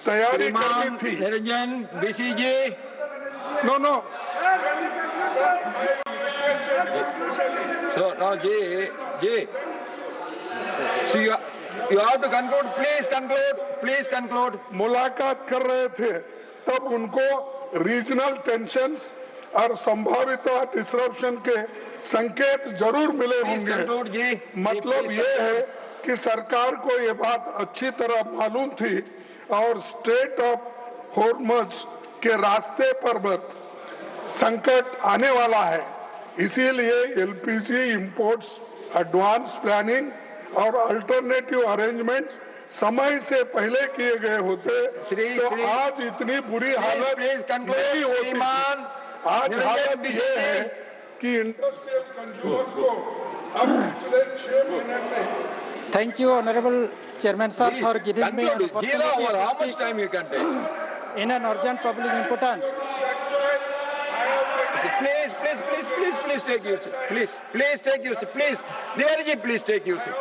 तैयारी करनी थी। Niranjan BCG no so now J so you have to conclude, please conclude. मुलाकात कर रहे थे तब उनको रीजनल टेंशन्स और संभावित डिसरप्शन के संकेत जरूर मिले होंगे। मतलब ये है कि सरकार को ये बात अच्छी तरह मालूम थी और स्ट्रेट ऑफ हॉर्मज के रास्ते पर संकट आने वाला है, इसीलिए एलपीजी इंपोर्ट्स एडवांस प्लानिंग और अल्टरनेटिव अरेंजमेंट्स समय से पहले किए गए होते तो आज इतनी बुरी हालत नहीं होती। आज हालत ये है कि इंडस्ट्रियल कंज्यूमर्स को अब पिछले 6 महीने में। Thank you, Honorable Chairman Sir, for giving me an opportunity how much time you can take in an urgent public importance. Please take your seat. Please take your seat. Please, Diwali, please take your seat.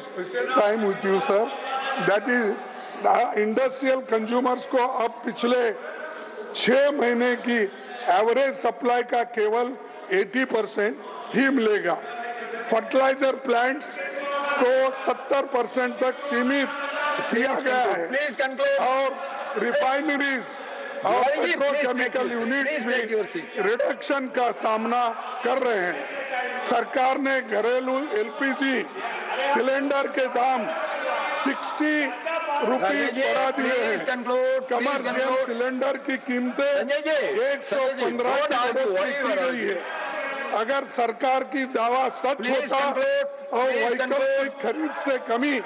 Special time with you, sir. That is, the industrial consumers को अब पिछले 6 महीने की average supply का केवल 80% ही मिलेगा। Fertiliser plants को 70% तक सीमित किया गया है और रिफाइनरीज और पेट्रोकेमिकल यूनिट्स भी रिडक्शन का सामना कर रहे हैं। सरकार ने घरेलू एलपीजी सिलेंडर के दाम 60 रुपीज बढ़ा दिए हैं। कमर्शियल सिलेंडर की कीमतें 115 की बढ़ोतरी की गई है। अगर सरकार की दावा सच होता और वैकल्पिक खरीद से कमी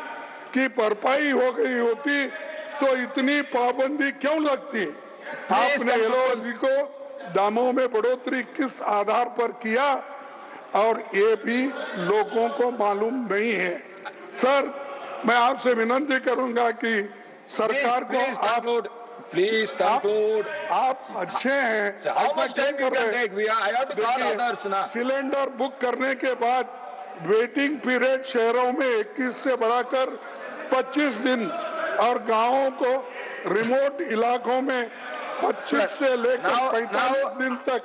की भरपाई हो गई होती तो इतनी पाबंदी क्यों लगती? आपने एलपीजी को दामों में बढ़ोतरी किस आधार पर किया और ये भी लोगों को मालूम नहीं है। सर, मैं आपसे विनती करूंगा कि सरकार को आप अच्छे हैं, ऐसा क्यों कर रहे हैं? सिलेंडर बुक करने के बाद वेटिंग पीरियड शहरों में 21 से बढ़ाकर 25 दिन और गांवों को रिमोट इलाकों में 25 से लेकर 45 दिन तक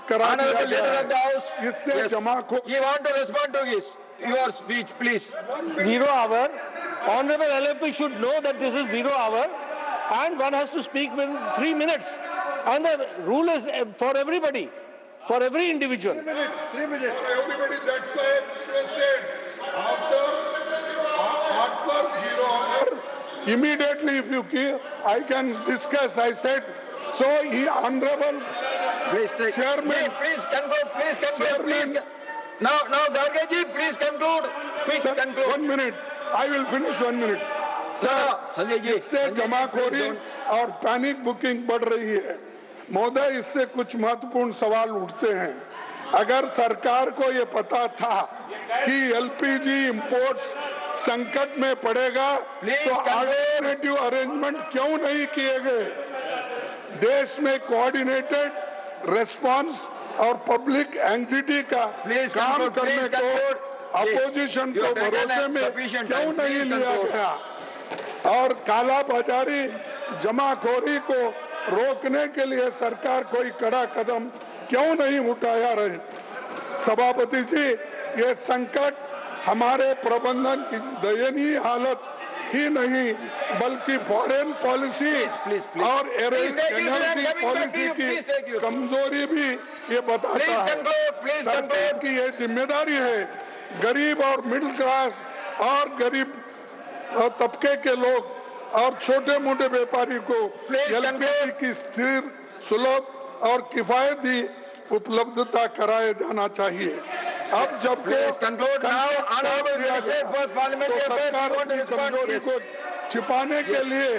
करा दिया गया है। इससे जमाखोरी। You want to respond to your speech, please. 0 hour. Honorable LFP should know that this is 0 hour and one has to speak within 3 minutes. And the rule is for everybody, for every individual. 3 minutes. 3 minutes. For everybody, that's why I requested after 0 hour, immediately if you give, I can discuss. I said, so he honorable chairman. Please conclude. Now, Kharge ji, please conclude. Please conclude. 1 minute. I will finish 1 minute. Sanjay ji, इससे जमाखोरी और panic booking बढ़ रही है। महोदय, इससे कुछ महत्वपूर्ण सवाल उठते हैं। अगर सरकार को ये पता था कि एलपीजी इंपोर्ट्स संकट में पड़ेगा तो अल्टरनेटिव अरेंजमेंट क्यों नहीं किए गए? देश में कोऑर्डिनेटेड रेस्पॉन्स और पब्लिक एंग्जाइटी का काम करने को अपोजिशन को भरोसे में क्यों नहीं लिया गया? और काला बाजारी जमाखोरी को रोकने के लिए सरकार कोई कड़ा कदम क्यों नहीं उठाया रहे? सभापति जी, ये संकट हमारे प्रबंधन की दयनीय हालत ही नहीं बल्कि फॉरेन पॉलिसी और एनर्जी पॉलिसी की कमजोरी भी ये बताता है। सरकार की ये जिम्मेदारी है गरीब और मिडिल क्लास और गरीब तबके के लोग और छोटे मोटे व्यापारी को एलपीजी की स्थिर, सुलभ और किफायती उपलब्धता कराया जाना चाहिए। अब जब सरकार की कमजोरी को छिपाने के लिए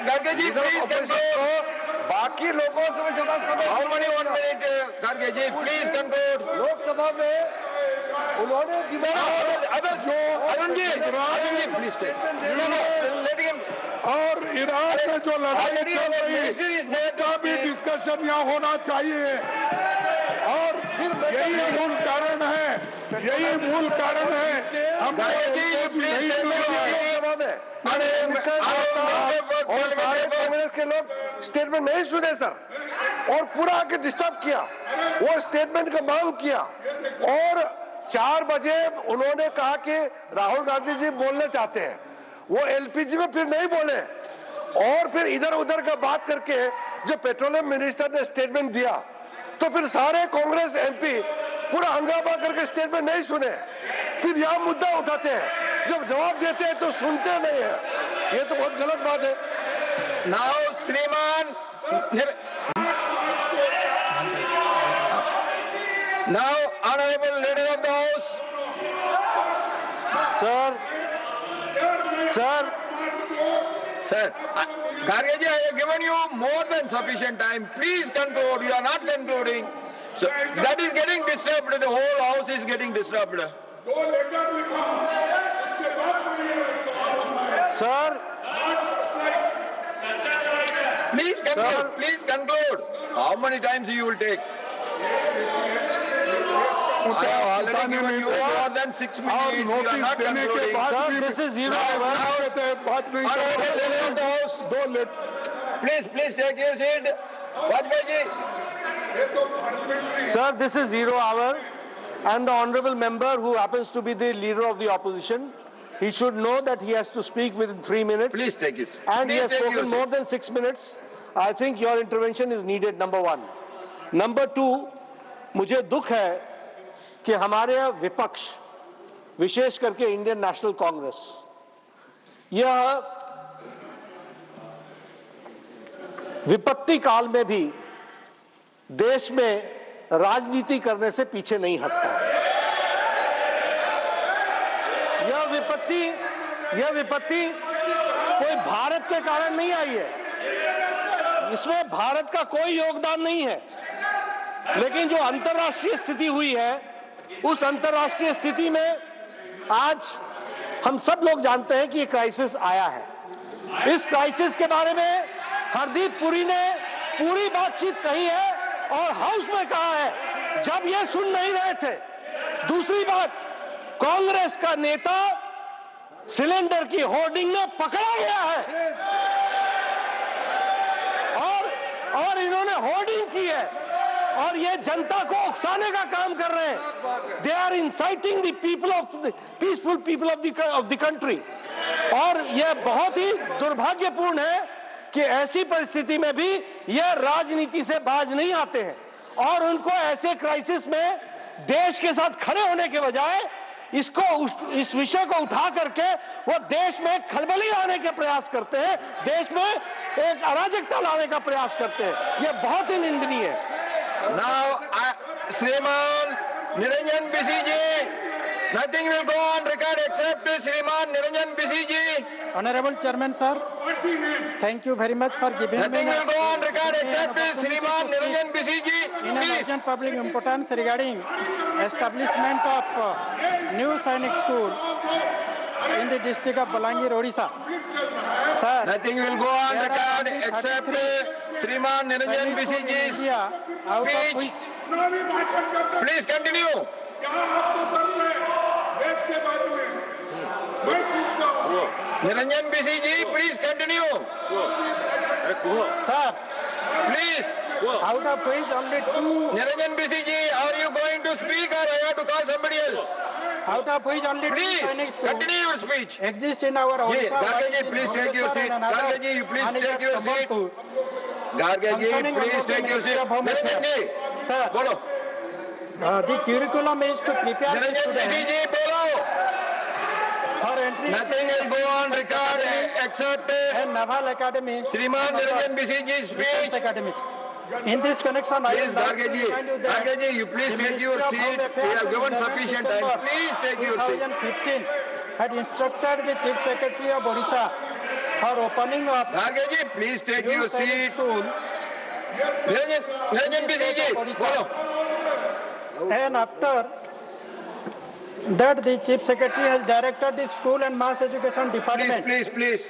Kharge ji, please बाकी लोगों से ज्यादा समय। How many 1 minute, Kharge ji, please conclude. Lok Sabha में उन्होंने अरुण जी, please take. और ईरान में जो लड़ाई चल रही उसका भी डिस्कशन यहाँ होना चाहिए। और यही मूल कारण है हमको नहीं मिल रहा है। और सारे कांग्रेस के लोग स्टेटमेंट नहीं सुने सर, और पूरा आके डिस्टर्ब किया, वो स्टेटमेंट का मांग किया। और 4 बजे उन्होंने कहा कि राहुल गांधी जी बोलना चाहते हैं, वो एलपीजी में फिर नहीं बोले, और फिर इधर उधर का बात करके जो पेट्रोलियम मिनिस्टर ने स्टेटमेंट दिया, तो फिर सारे कांग्रेस एमपी पूरा हंगामा करके स्टेटमेंट नहीं सुने, फिर यहां मुद्दा उठाते हैं, जब जवाब देते हैं तो सुनते नहीं है। ये तो बहुत गलत बात है। नाउ श्रीमान now honourable leader of the house Sir, Kharge ji, I have given you more than sufficient time. Please conclude. You are not concluding. So that is getting disturbed. The whole house is getting disturbed. Sir, Please conclude. Sir. Please conclude. How many times you will take? I have already given you more than 6 minutes. और You are notice not देने के concluding. बाद Sir, भी this is zero बात hour. कहते हैं, बात नहीं Honorable करते। Leader of the House. दो late Please take your seat. Vajpayee ji. Sir, this is 0 hour, and the honorable member who happens to be the leader of the opposition, he should know that he has to speak within 3 minutes. Please take it. And he Please has take your spoken seat. more than 6 minutes. I think your intervention is needed, number one. Number two, मुझे दुख है कि हमारे विपक्ष, विशेष करके Indian national Congress, यह विपत्ति काल में भी देश में राजनीति करने से पीछे नहीं हटता। यह विपत्ति कोई भारत के कारण नहीं आई है, इसमें भारत का कोई योगदान नहीं है, लेकिन जो अंतर्राष्ट्रीय स्थिति हुई है, उस अंतर्राष्ट्रीय स्थिति में आज हम सब लोग जानते हैं कि ये क्राइसिस आया है। इस क्राइसिस के बारे में हरदीप पुरी ने पूरी बातचीत कही है और हाउस में कहा है, जब ये सुन नहीं रहे थे। दूसरी बात, कांग्रेस का नेता सिलेंडर की होर्डिंग में पकड़ा गया है और इन्होंने होर्डिंग की है और ये जनता को उकसाने का काम कर रहे हैं। They are inciting the people of peaceful people of the country. और यह बहुत ही दुर्भाग्यपूर्ण है कि ऐसी परिस्थिति में भी यह राजनीति से बाज नहीं आते हैं और उनको ऐसे क्राइसिस में देश के साथ खड़े होने के बजाय इस विषय को उठा करके वो देश में खलबली लाने के प्रयास करते हैं, देश में एक अराजकता लाने का प्रयास करते हैं। यह बहुत ही निंदनीय है। Now, Shriman Niranjan Bisiji, nothing will go on record except Shriman Niranjan Bisiji. Honorable Chairman, sir, thank you very much for giving me Nothing will go on record except Shriman Niranjan Bisiji. in an urgent public importance regarding establishment of new Sainik school in the district of Balangir, Odisha. Sir, Nothing will go on record except Shriman Niranjan Bisiji's out of speech. which Please continue. Niranjan Bisiji, please continue. sir, Please. out of which only two, Niranjan Bisiji, are you going to speak or I have to call somebody else? out of which only two Please, Sainik schools continue your speech. exist in our Yes, Odisha. Kharge ji, one in please take your Bhubaneswar seat. and another Kharge ji, you please one is take at your seat. Sambalpur. Garge ji, Concerning please Honorable take your Ministry seat. of Home Niranjan ji, Sir, bolo. the curriculum is to prepare the Niranjan students Bisiji, bolo. for entry Nothing will go on record except and Naval Academy Shriman and other Niranjan Bisiji's defense speech. academics. In this connection, I Please, would like Garge to ji, remind you that Garge ji, you please the take your Ministry of seat. Home We Affairs have given on 11 sufficient time. December Please take your seat. 2015 had instructed the Chief Secretary of Odisha for opening of Garge ji, please take new your Sainik seat. school Niranjan Bisiji, bolo. and after that the Chief Secretary has directed the School and Mass Education Department Please.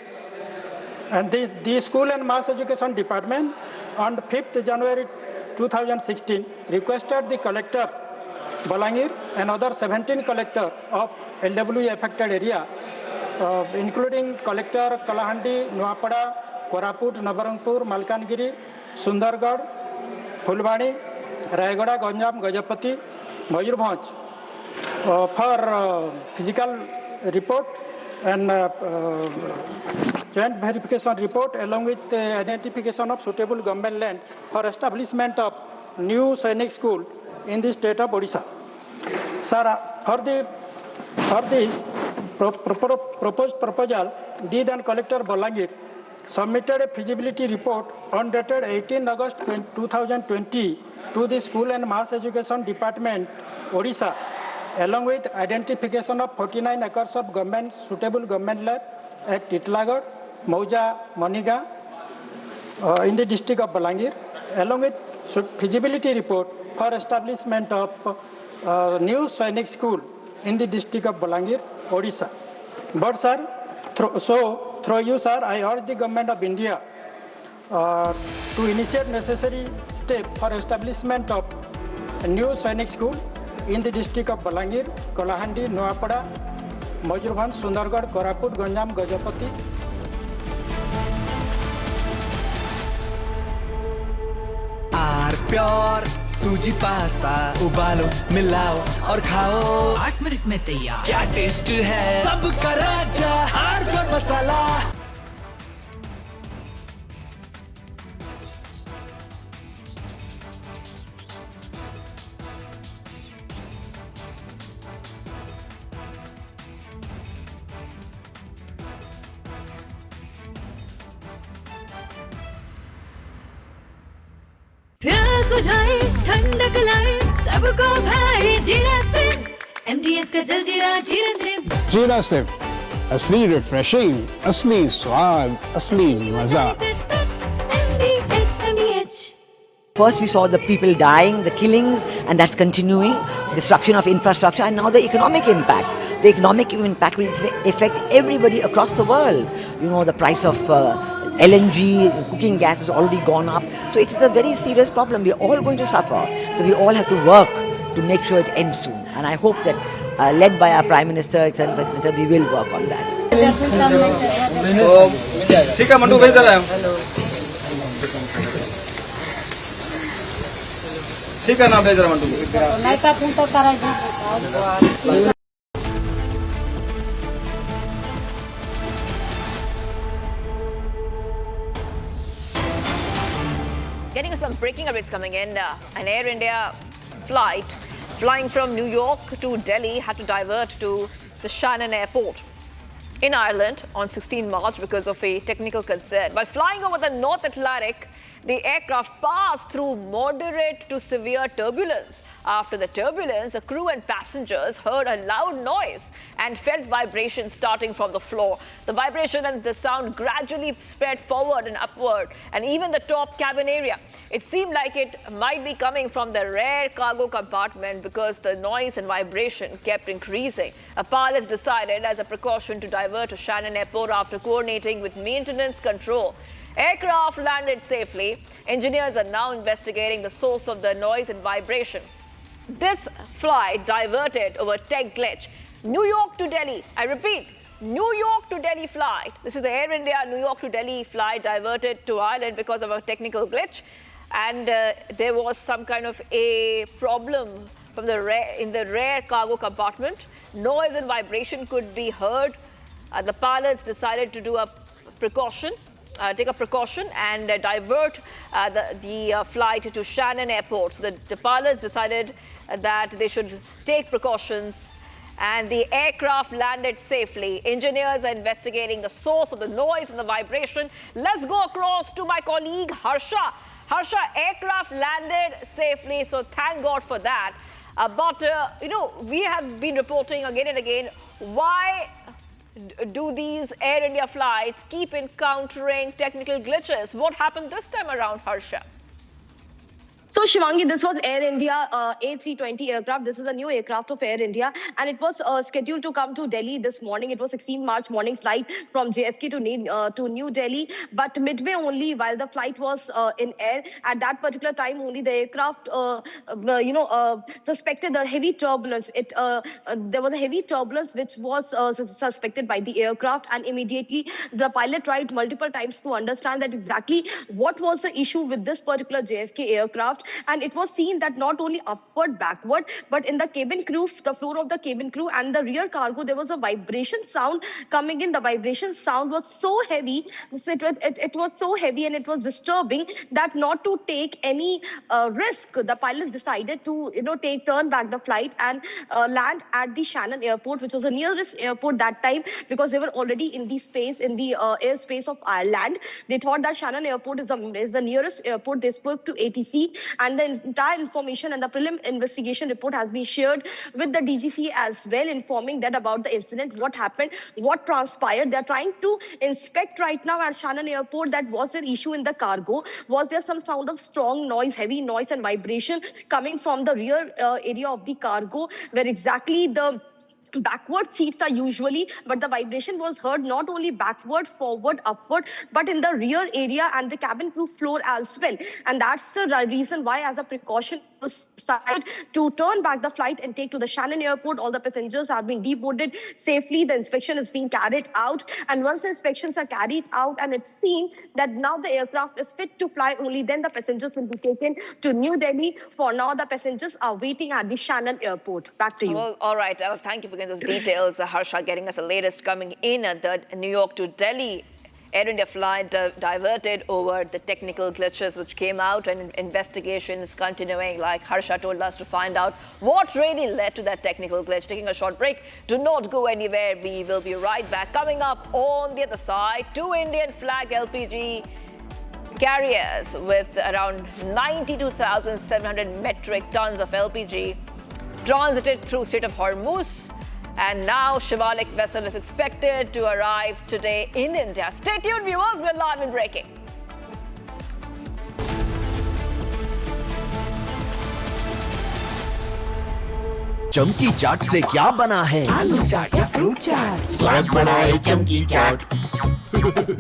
and the School and Mass Education Department on 5th January 2016 requested the collector Balangir and other 17 collector of LWE affected area including collector Kalahandi, Nuapada, Koraput, Nabarangpur, Malkangiri, Sundargarh, Fulbani, Rayagada, Ganjam, Gajapati, Mayurbhanj for physical report and joint verification report along with identification of suitable government land for establishment of new Sainik school in the state of Odisha. Sir, for this proposed proposal, the then collector Balangir submitted a feasibility report on dated 18 August 2020 to the School and Mass Education Department, Odisha, along with identification of 49 acres of suitable government land at Titlagarh, Mauja, Maniga in the district of Balangir, along with feasibility report for establishment of new Sainik school in the district of Balangir, Odisha. But sir, through you sir, I urge the government of India to initiate necessary steps for establishment of a new Sainik school in the district of Balangir, Kolahandi, Noapada, Mayurbhanj, Sundargarh, Koraput, Ganjam, Gajapati. Pure suji pasta उबालो मिलाओ और खाओ 8 minute में तैयार। क्या taste है सबका राजा hardware मसाला। प्यास बुझाए ठंडक लाए सबको भाई जीरा सिम MDH का जलजीरा जीरा सिम। जीरा सिम असली रिफ्रेशिंग, असली स्वाद, असली मजा। First we saw the people dying, the killings, and that's continuing, destruction of infrastructure, and now the economic impact. The economic impact will affect everybody across the world. You know, the price of LNG, cooking gas has already gone up. So it is a very serious problem. We are all going to suffer. So we all have to work to make sure it ends soon. And I hope that led by our Prime Minister, Executive Vice Minister, we will work on that. ठीक है mandu भेज रहा है। ठीक है ना भेज रहा mandu. Getting us some breaking updates coming in. An Air India flight flying from New York to Delhi had to divert to the Shannon Airport in Ireland on 16 March because of a technical concern. While flying over the North Atlantic, the aircraft passed through moderate to severe turbulence. After the turbulence, the crew and passengers heard a loud noise and felt vibration starting from the floor. The vibration and the sound gradually spread forward and upward, and even the top cabin area. It seemed like it might be coming from the rear cargo compartment because the noise and vibration kept increasing. A pilot decided as a precaution to divert to Shannon Airport after coordinating with maintenance control. Aircraft landed safely. Engineers are now investigating the source of the noise and vibration. This flight diverted over tech glitch. New York to Delhi. I repeat, New York to Delhi flight. This is the Air India New York to Delhi flight diverted to Ireland because of a technical glitch. And there was some kind of a problem from in the rear cargo compartment. Noise and vibration could be heard. The pilots decided to do a precaution. Take a precaution and divert the flight to Shannon Airport. So the pilots decided that they should take precautions, and the aircraft landed safely. Engineers are investigating the source of the noise and the vibration. Let's go across to my colleague Harsha. Harsha, aircraft landed safely, so thank God for that. But we have been reporting again and again, why do these Air India flights keep encountering technical glitches? What happened this time around, Harsha? So Shivangi, this was Air India A320 aircraft. This is a new aircraft of Air India, and it was scheduled to come to Delhi this morning. It was 16 March morning flight from JFK to New Delhi. But midway only, while the flight was in air, at that particular time only the aircraft, suspected the heavy turbulence. There was a heavy turbulence which was suspected by the aircraft, and immediately the pilot tried multiple times to understand that exactly what was the issue with this particular JFK aircraft. And it was seen that not only upward, backward, but in the cabin crew, the floor of the cabin crew and the rear cargo, there was a vibration sound coming in. The vibration sound was so heavy, it was so heavy and it was disturbing that not to take any risk, the pilots decided to turn back the flight and land at the Shannon airport, which was the nearest airport that time, because they were already in the airspace of Ireland. They thought that Shannon airport is the nearest airport. They spoke to ATC, and the entire information and the prelim investigation report has been shared with the DGC as well, informing that about the incident, what happened, what transpired. They're trying to inspect right now at Shannon airport that was there issue in the cargo. Was there some sound of strong noise, heavy noise and vibration coming from the rear area of the cargo, where exactly the backward seats are usually, but the vibration was heard not only backward, forward, upward, but in the rear area and the cabin crew floor as well. And that's the reason why, as a precaution, was decided to turn back the flight and take to the Shannon airport. All the passengers have been deboarded safely. The inspection is being carried out, and once the inspections are carried out and it's seen that now the aircraft is fit to fly, only then the passengers will be taken to New Delhi. For now, the passengers are waiting at the Shannon airport. Back to you. Well, all right. Thank you for getting those details. Harsha getting us the latest coming in at the New York to Delhi Air India flight diverted over the technical glitches which came out, and investigation is continuing, like Harsha told us, to find out what really led to that technical glitch. Taking a short break. Do not go anywhere. We will be right back. Coming up on the other side, 2 Indian flag LPG carriers with around 92,700 metric tons of LPG transited through Strait of Hormuz. And now Shivalik vessel is expected to arrive today in India. Stay tuned, viewers. We're live and breaking. चमकी चाट से क्या बना है? आलू चाट या fruit चाट, स्वाद बढ़ाए चमकी चाट।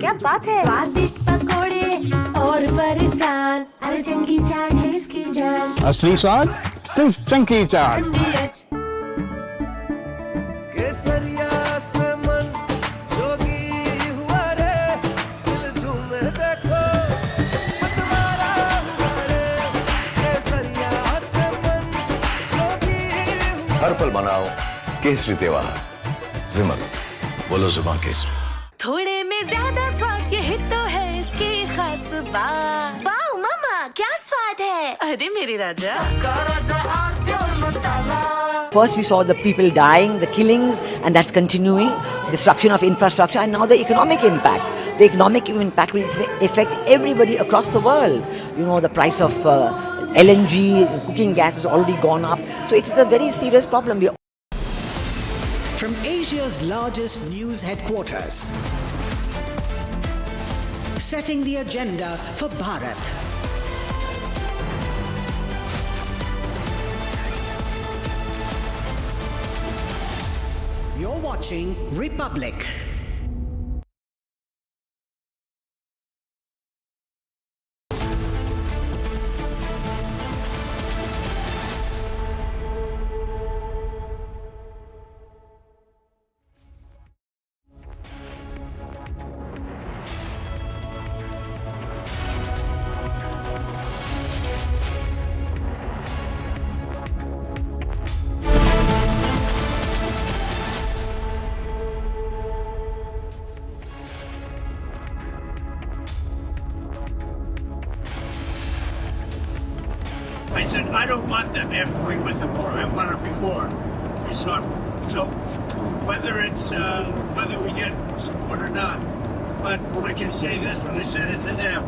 क्या बात है? स्वादिष्ट पकोड़े और बरसात, अरे चमकी चाट है इसकी जान। असली स्वाद सिर्फ चमकी चाट। केसरिया से मन जोगी हुआ रे, दिल झूमे देखो मतवारा हुआ रे। केसरिया से मन जोगी हुआ। हर पल मनाओ केसरी त्योहार। विमल, बोलो जुबान केसरी। थोड़े में ज्यादा स्वाद, यही तो है इसकी खास बात। वाओ मामा, क्या स्वाद है? अरे मेरी राजा। First we saw the people dying, the killings, and that's continuing, destruction of infrastructure, and now the economic impact. The economic impact will affect everybody across the world. You know, the price of LNG, cooking gas has already gone up. So it is a very serious problem. From Asia's largest news headquarters, setting the agenda for Bharat. You're watching Republic. I said, I don't want them after we win the war. I want it before. So whether we get support or not, but I can say this when I said it to them,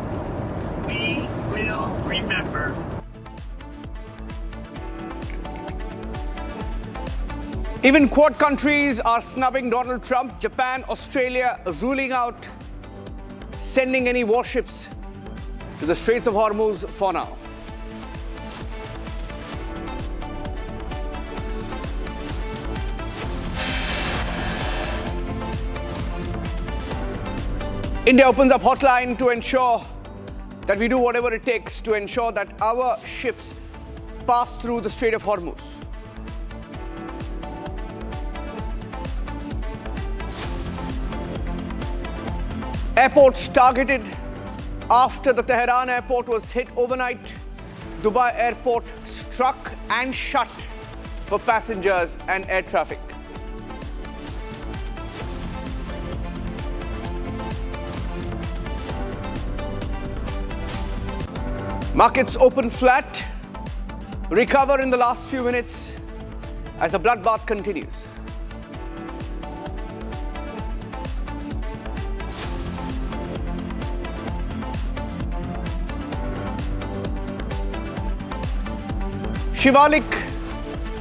we will remember. Even Quad countries are snubbing Donald Trump. Japan, Australia ruling out sending any warships to the Straits of Hormuz for now. India opens up hotline to ensure that we do whatever it takes to ensure that our ships pass through the Strait of Hormuz. Airports targeted after the Tehran airport was hit overnight. Dubai airport struck and shut for passengers and air traffic. Markets open flat, recover in the last few minutes as the bloodbath continues. Shivalik,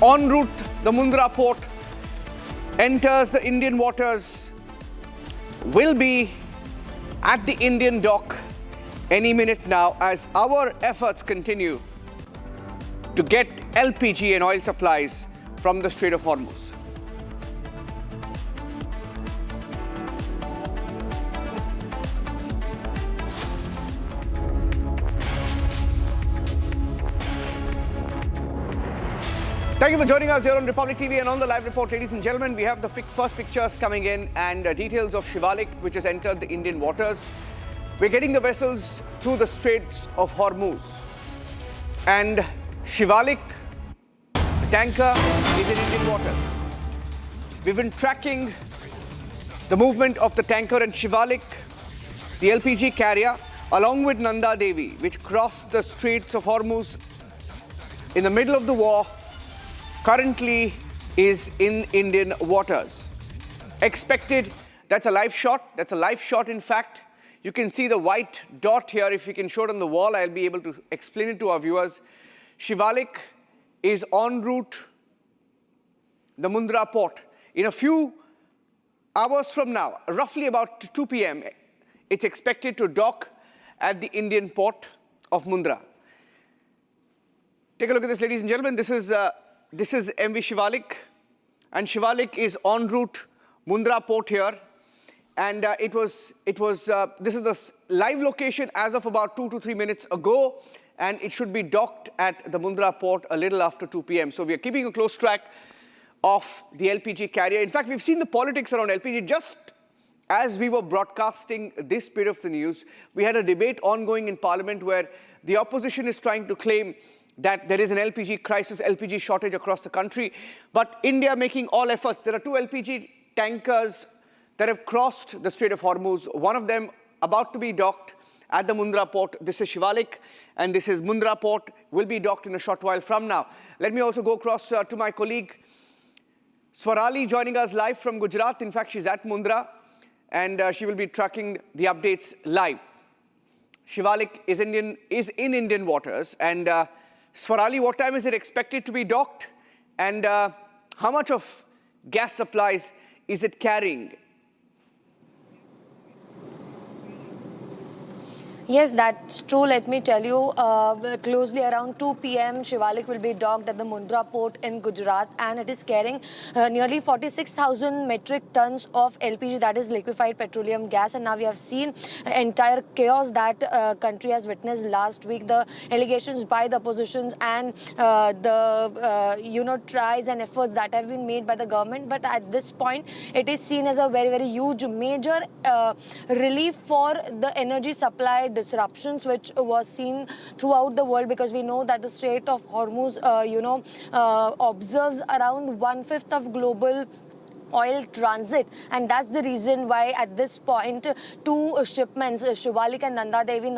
en route, the Mundra port enters the Indian waters, will be at the Indian dock any minute now as our efforts continue to get LPG and oil supplies from the Strait of Hormuz. Thank you for joining us here on Republic TV and on the live report, ladies and gentlemen. We have the first pictures coming in and details of Shivalik, which has entered the Indian waters. We're getting the vessels through the Straits of Hormuz. And Shivalik, the tanker, is in Indian waters. We've been tracking the movement of the tanker and Shivalik, the LPG carrier, along with Nanda Devi, which crossed the Straits of Hormuz in the middle of the war, currently is in Indian waters. Expected, that's a live shot. That's a live shot, in fact. You can see the white dot here. If you can show it on the wall, I'll be able to explain it to our viewers. Shivalik is en route the Mundra port. In a few hours from now, roughly about 2 p.m., it's expected to dock at the Indian port of Mundra. Take a look at this, ladies and gentlemen. This is MV Shivalik, and Shivalik is en route Mundra port here. And this is the live location as of about 2 to 3 minutes ago, and it should be docked at the Mundra port a little after 2 p.m. So we are keeping a close track of the LPG carrier. In fact, we've seen the politics around LPG. Just as we were broadcasting this bit of the news, we had a debate ongoing in Parliament where the opposition is trying to claim that there is an LPG crisis, LPG shortage across the country. But India making all efforts. There are 2 LPG tankers that have crossed the Strait of Hormuz. One of them about to be docked at the Mundra port. This is Shivalik, and this is Mundra port, will be docked in a short while from now. Let me also go across to my colleague Swarali, joining us live from Gujarat. In fact, she's at Mundra, and she will be tracking the updates live. Shivalik is in Indian waters. And Swarali, what time is it expected to be docked? And how much of gas supplies is it carrying? Yes, that's true. Let me tell you, closely around 2 p.m., Shivalik will be docked at the Mundra port in Gujarat, and it is carrying nearly 46,000 metric tons of LPG, that is liquefied petroleum gas. And now we have seen entire chaos that country has witnessed last week. The allegations by the oppositions and the tries and efforts that have been made by the government. But at this point, it is seen as a very, very huge, major relief for the energy supply disruptions which was seen throughout the world, because we know that the Strait of Hormuz, observes around 1/5 of global oil transit, and that's the reason why at this point 2 shipments, Shivalik and Nanda Devi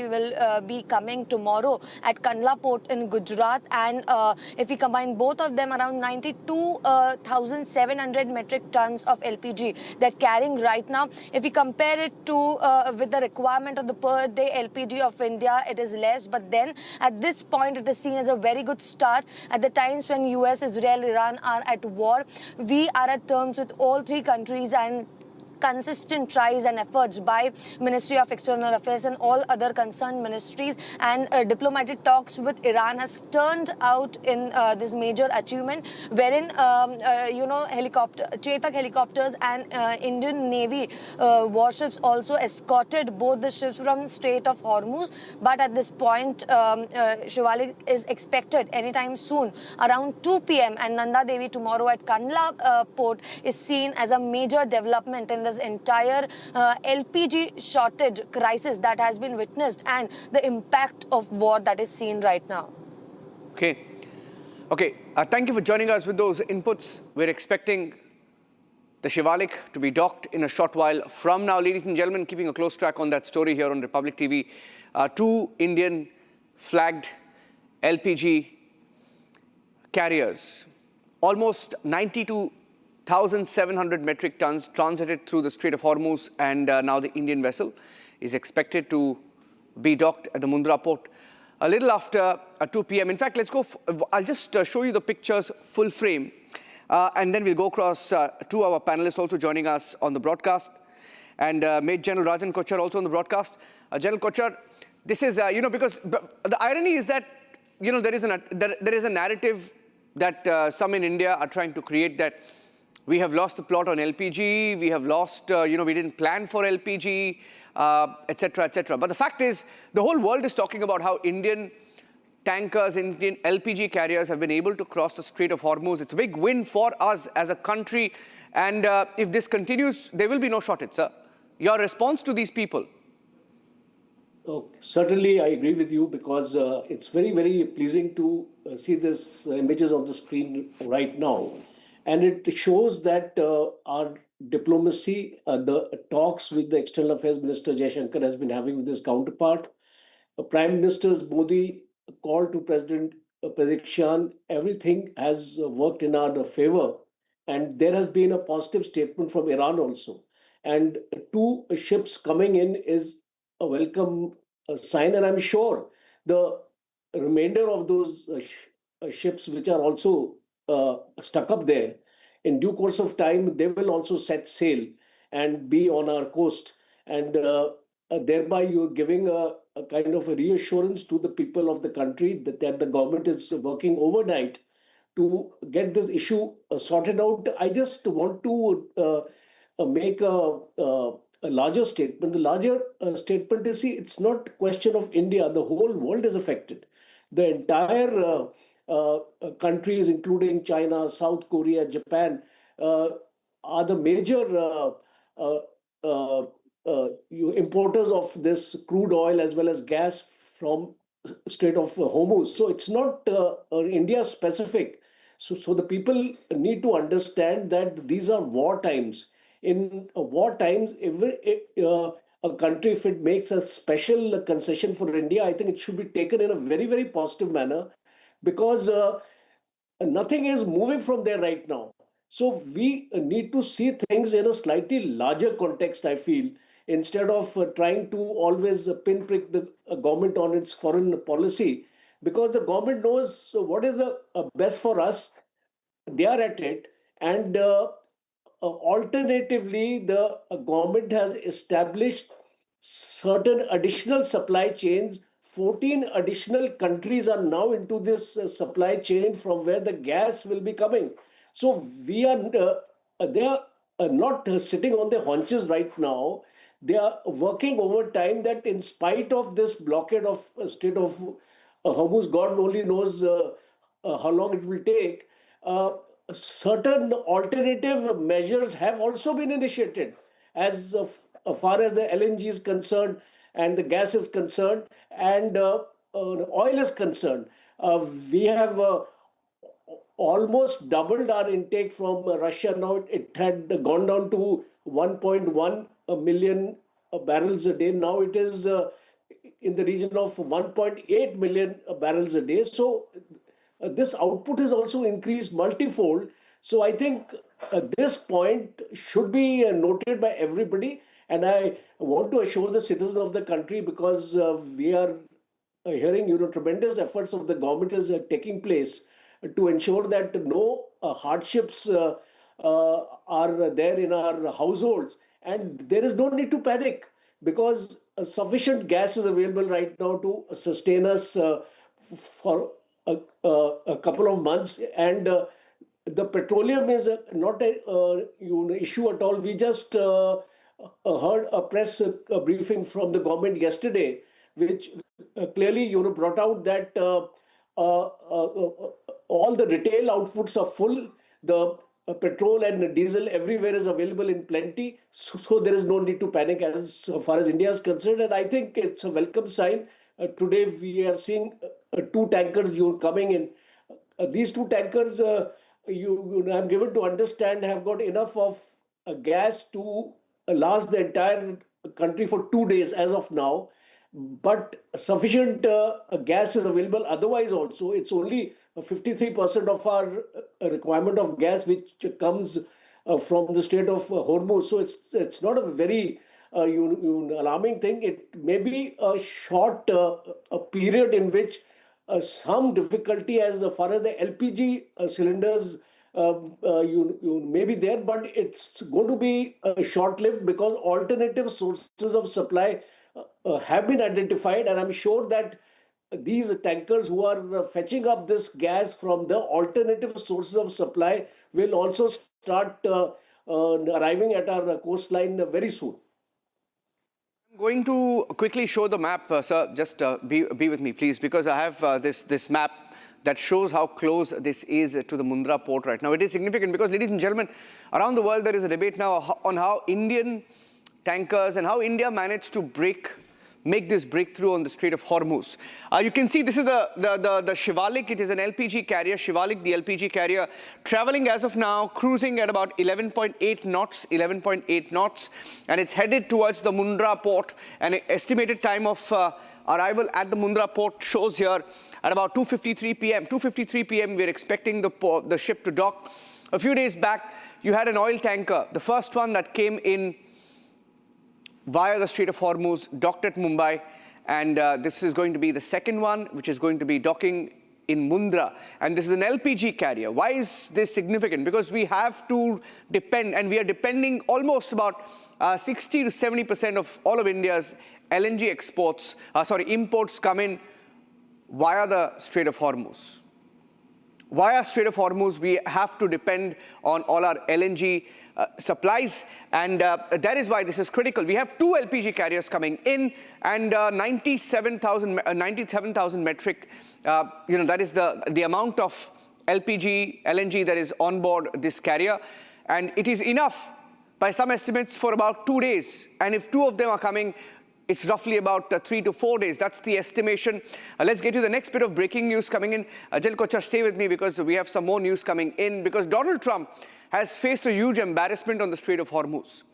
will be coming tomorrow at Kandla port in Gujarat, and if we combine both of them, around 92,700 metric tons of LPG they're carrying right now. If we compare it to with the requirement of the per day LPG of India, it is less, but then at this point it is seen as a very good start. At the times when US, Israel, Iran are at war, we are at terms with all 3 countries, and consistent tries and efforts by Ministry of External Affairs and all other concerned ministries, and diplomatic talks with Iran has turned out in this major achievement, wherein Chetak helicopters and Indian Navy warships also escorted both the ships from Strait of Hormuz. But at this point, Shivalik is expected anytime soon around 2 p.m. and Nanda Devi tomorrow at Kandla port is seen as a major development in this entire LPG shortage crisis that has been witnessed and the impact of war that is seen right now. Okay. Thank you for joining us with those inputs. We're expecting the Shivalik to be docked in a short while from now. Ladies and gentlemen, keeping a close track on that story here on Republic TV. 2 Indian flagged LPG carriers, almost 92,700 metric tons transited through the Strait of Hormuz, and now the Indian vessel is expected to be docked at the Mundra port a little after 2 p.m. In fact, let's go. I'll just show you the pictures full frame, and then we'll go across to our panelists also joining us on the broadcast, and Major General Rajan Kochhar also on the broadcast. General Kochhar, this is, because the irony is that, there is a narrative that some in India are trying to create, that we have lost the plot on LPG, we have lost, we didn't plan for LPG, etc., etc. But the fact is, the whole world is talking about how Indian tankers, Indian LPG carriers have been able to cross the Strait of Hormuz. It's a big win for us as a country. And if this continues, there will be no shortage, sir. Your response to these people? Certainly, I agree with you, because it's very, very pleasing to see these images on the screen right now. And it shows that our diplomacy, the talks with the External Affairs Minister Jaishankar has been having with his counterpart. Prime Minister Modi called to President Pezeshkian, everything has worked in our favor. And there has been a positive statement from Iran also. And 2 ships coming in is a welcome sign. And I'm sure the remainder of those ships which are also stuck up there, in due course of time, they will also set sail and be on our coast. And thereby you're giving a kind of a reassurance to the people of the country that the government is working overnight to get this issue sorted out. I just want to make a larger statement. The larger statement is, see, it's not a question of India. The whole world is affected. The entire countries, including China, South Korea, Japan, are the major importers of this crude oil as well as gas from Strait of Hormuz. So it's not India specific. So the people need to understand that these are war times. In war times, a country, if it makes a special concession for India, I think it should be taken in a very, very positive manner, because nothing is moving from there right now. So we need to see things in a slightly larger context, I feel, instead of trying to always pinprick the government on its foreign policy, because the government knows what is the best for us. They are at it. And alternatively, the government has established certain additional supply chains. 14 additional countries are now into this supply chain from where the gas will be coming. So they are not sitting on their haunches right now. They are working overtime, that in spite of this blockade of Strait of Hormuz, God only knows how long it will take, certain alternative measures have also been initiated as far as the LNG is concerned and the gas is concerned and oil is concerned. We have almost doubled our intake from Russia. Now it had gone down to 1.1 million barrels a day. Now it is in the region of 1.8 million barrels a day. So this output has also increased multifold. So I think this point should be noted by everybody. And I want to assure the citizens of the country, because we are hearing tremendous efforts of the government is taking place to ensure that no hardships are there in our households. And there is no need to panic because sufficient gas is available right now to sustain us for a couple of months. And the petroleum is not an issue at all. We just heard a press briefing from the government yesterday, which clearly brought out that all the retail outputs are full. The petrol and diesel everywhere is available in plenty. So there is no need to panic as far as India is concerned. And I think it's a welcome sign. Today we are seeing 2 tankers coming in. These 2 tankers, I'm given to understand, have got enough of gas to last the entire country for 2 days as of now. But sufficient gas is available otherwise also. It's only 53% of our requirement of gas which comes from the Strait of Hormuz. So it's not a very alarming thing. It may be a short period in which some difficulty as far as the LPG cylinders may be there, but it's going to be short-lived because alternative sources of supply have been identified, and I'm sure that these tankers who are fetching up this gas from the alternative sources of supply will also start arriving at our coastline very soon. I'm going to quickly show the map, sir. Just be with me, please, because I have this map that shows how close this is to the Mundra port right now. It is significant because, ladies and gentlemen, around the world there is a debate now on how Indian tankers and how India managed to make this breakthrough on the Strait of Hormuz. You can see this is the Shivalik. It is an LPG carrier. Shivalik, the LPG carrier, traveling as of now, cruising at about 11.8 knots, and it's headed towards the Mundra port. An estimated time of arrival at the Mundra port shows here at about 2:53 p.m. 2:53 p.m. we're expecting the ship to dock. A few days back, you had an oil tanker, the first one that came in via the Strait of Hormuz, docked at Mumbai, and this is going to be the second one, which is going to be docking in Mundra, and this is an LPG carrier. Why is this significant? Because we have to depend, and we are depending almost about 60 to 70% of all of India's LNG imports come in via the Strait of Hormuz. Via Strait of Hormuz, we have to depend on all our LNG supplies, and that is why this is critical. We have 2 LPG carriers coming in, and 97,000 metric, that is the amount of LNG that is on board this carrier, and it is enough by some estimates for about 2 days, and if 2 of them are coming, it's roughly about 3 to 4 days. That's the estimation. Let's get to the next bit of breaking news coming in. Ajal Kochar, stay with me because we have some more news coming in, because Donald Trump has faced a huge embarrassment on the Strait of Hormuz.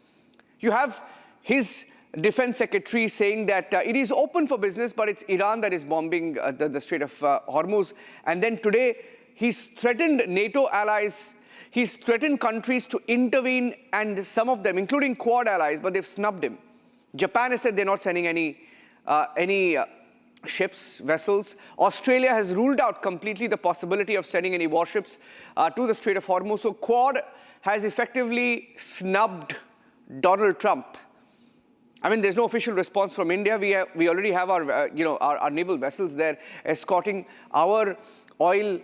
You have his defense secretary saying that it is open for business, but it's Iran that is bombing the Strait of Hormuz. And then today, he's threatened NATO allies. He's threatened countries to intervene, and some of them, including Quad allies, but they've snubbed him. Japan has said they're not sending any ships, vessels. Australia has ruled out completely the possibility of sending any warships to the Strait of Hormuz. So Quad has effectively snubbed Donald Trump. I mean, there's no official response from India. We already have our naval vessels there escorting our oil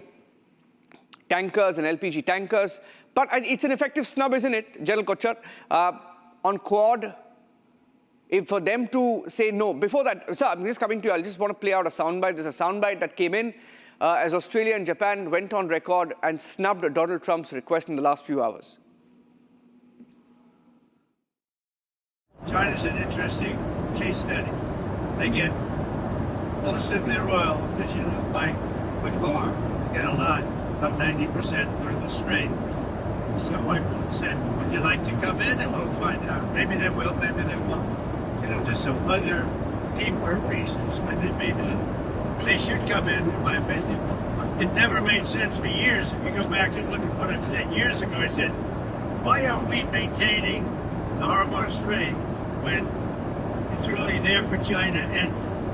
tankers and LPG tankers. But it's an effective snub, isn't it, General Kochar? On Quad, for them to say no. Before that, sir, I'm just coming to you. I just want to play out a soundbite. There's a soundbite that came in as Australia and Japan went on record and snubbed Donald Trump's request in the last few hours. China's an interesting case study. They get most of their oil, by far, get a lot, about 90% through the strait. So I said, would you like to come in and we'll find out. Maybe they will, maybe they won't. There's some other deeper reasons why they should come in my opinion. It never made sense for years. If you go back and look at what I've said years ago, I said, why are we maintaining the Hormuz Strait when it's really there for China and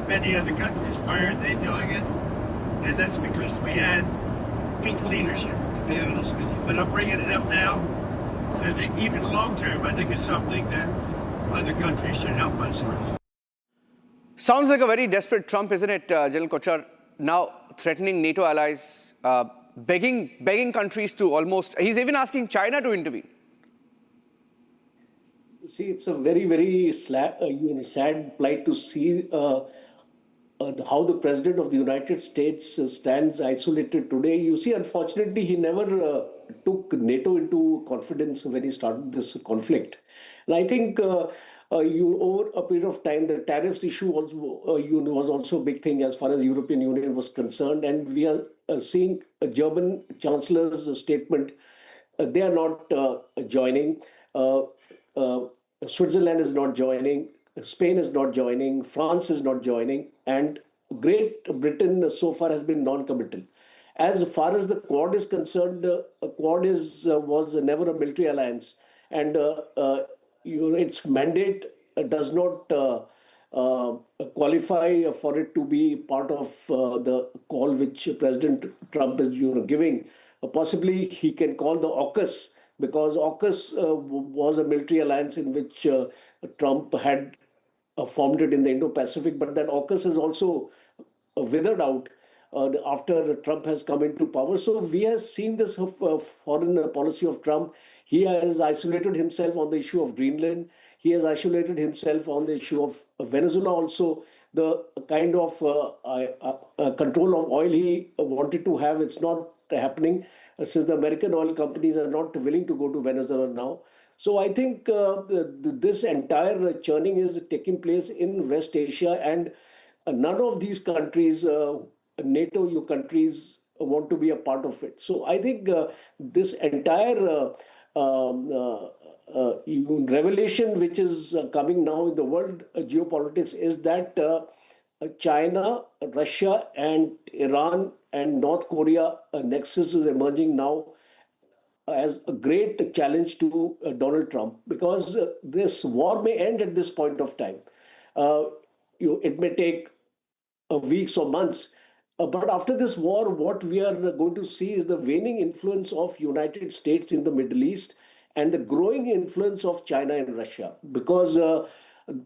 many other countries? Why aren't they doing it? And that's because we had weak leadership, to be honest with you. But I'm bringing it up now. So I think even long term, I think it's something that other countries should help us with. Sounds like a very desperate Trump, isn't it, General Kochhar? Now threatening NATO allies, begging countries to almost... He's even asking China to intervene. See, it's a very, very sad plight to see how the President of the United States stands isolated today. You see, unfortunately, he never took NATO into confidence when he started this conflict. And I think over a period of time, the tariffs issue also, was also a big thing as far as the European Union was concerned. And we are seeing a German Chancellor's statement. They are not joining. Switzerland is not joining. Spain is not joining. France is not joining. And Great Britain so far has been non-committal. As far as the Quad is concerned, Quad was never a military alliance. And its mandate does not qualify for it to be part of the call which President Trump is giving. Possibly he can call the AUKUS, because AUKUS was a military alliance in which Trump had formed it in the Indo-Pacific, but that AUKUS is also withered out after Trump has come into power. So we have seen this foreign policy of Trump. He has isolated himself on the issue of Greenland. He has isolated himself on the issue of Venezuela also. The kind of control of oil he wanted to have, it's not happening since the American oil companies are not willing to go to Venezuela now. So I think this entire churning is taking place in West Asia, and none of these countries, NATO countries, want to be a part of it. So I think this entire revelation which is coming now in the world geopolitics is that China, Russia and Iran and North Korea nexus is emerging now as a great challenge to Donald Trump, because this war may end at this point of time. It may take weeks or months, but after this war, what we are going to see is the waning influence of United States in the Middle East and the growing influence of China and Russia, because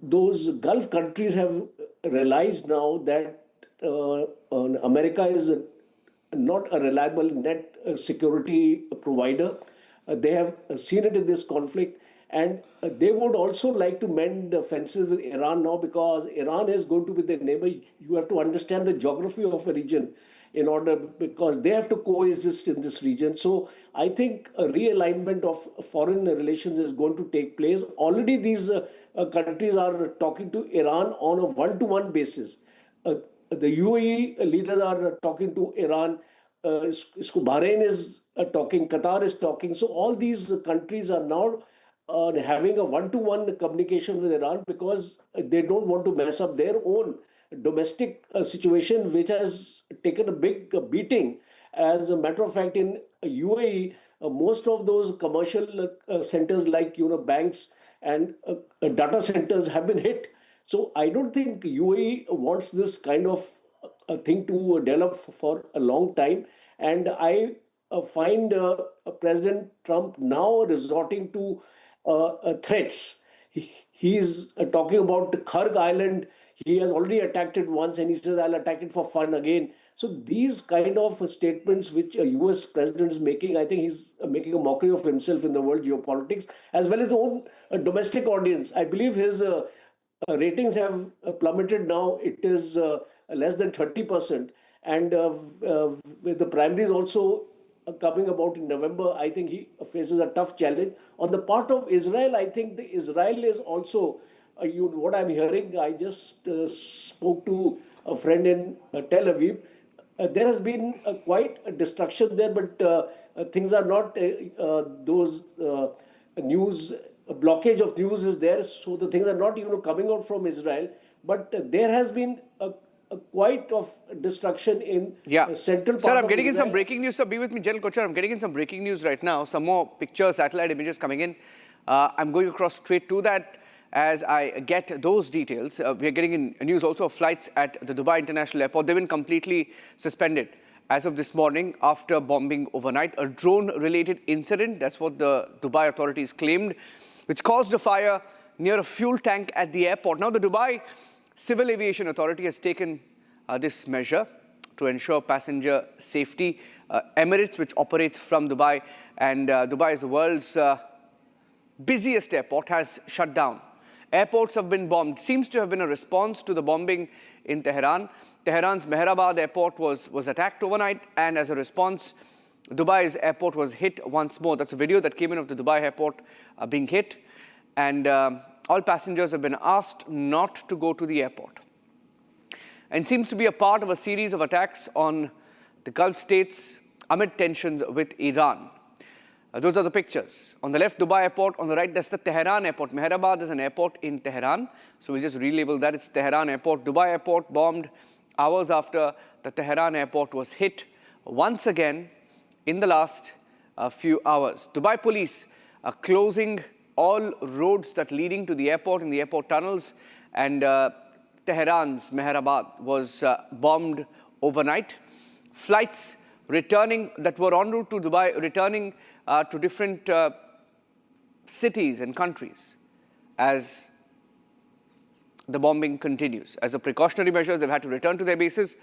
those Gulf countries have realized now that America is not a reliable net security provider. They have seen it in this conflict, and they would also like to mend fences with Iran now, because Iran is going to be their neighbor. You have to understand the geography of a region in order, because they have to coexist in this region. So I think a realignment of foreign relations is going to take place. Already these countries are talking to Iran on a one-to-one basis. The UAE leaders are talking to Iran. Bahrain is talking. Qatar is talking. So all these countries are now having a one-to-one communication with Iran, because they don't want to mess up their own domestic situation, which has taken a big beating. As a matter of fact, in UAE, most of those commercial centers like banks and data centers have been hit. So I don't think UAE wants this kind of thing to develop for a long time. And I find President Trump now resorting to threats. He's talking about Kharge Island. He has already attacked it once, and he says, I'll attack it for fun again. So these kind of statements which a US president is making, I think he's making a mockery of himself in the world geopolitics, as well as the own domestic audience. I believe his ratings have plummeted now. It is less than 30%. And with the primaries also coming about in November, I think he faces a tough challenge. On the part of Israel, I think Israel is also, what I'm hearing, I just spoke to a friend in Tel Aviv. There has been quite a destruction there, but things are not, those news, a blockage of news is there, so the things are not coming out from Israel. But there has been a quite of destruction in central part. Sir, I'm getting in some breaking news. Sir, be with me, General Kochhar. I'm getting in some breaking news right now. Some more pictures, satellite images coming in. I'm going across straight to that as I get those details. We are getting in news also of flights at the Dubai International Airport. They've been completely suspended as of this morning after bombing overnight. A drone-related incident, that's what the Dubai authorities claimed, which caused a fire near a fuel tank at the airport. Now, the Dubai Civil Aviation Authority has taken this measure to ensure passenger safety. Emirates, which operates from Dubai, and Dubai is the world's busiest airport, has shut down. Airports have been bombed. Seems to have been a response to the bombing in Tehran. Tehran's Mehrabad airport was attacked overnight, and as a response, Dubai's airport was hit once more. That's a video that came in of the Dubai airport being hit, and all passengers have been asked not to go to the airport. And seems to be a part of a series of attacks on the Gulf states amid tensions with Iran. Those are the pictures. On the left, Dubai airport. On the right, that's the Tehran airport. Mehrabad is an airport in Tehran. So we just relabel that. It's Tehran airport. Dubai airport bombed hours after the Tehran airport was hit once again in the last few hours. Dubai police are closing all roads that leading to the airport and the airport tunnels. And Tehran's Mehrabad was bombed overnight. Flights returning that were en route to Dubai, returning to different cities and countries as the bombing continues. As a precautionary measures, they've had to return to their bases.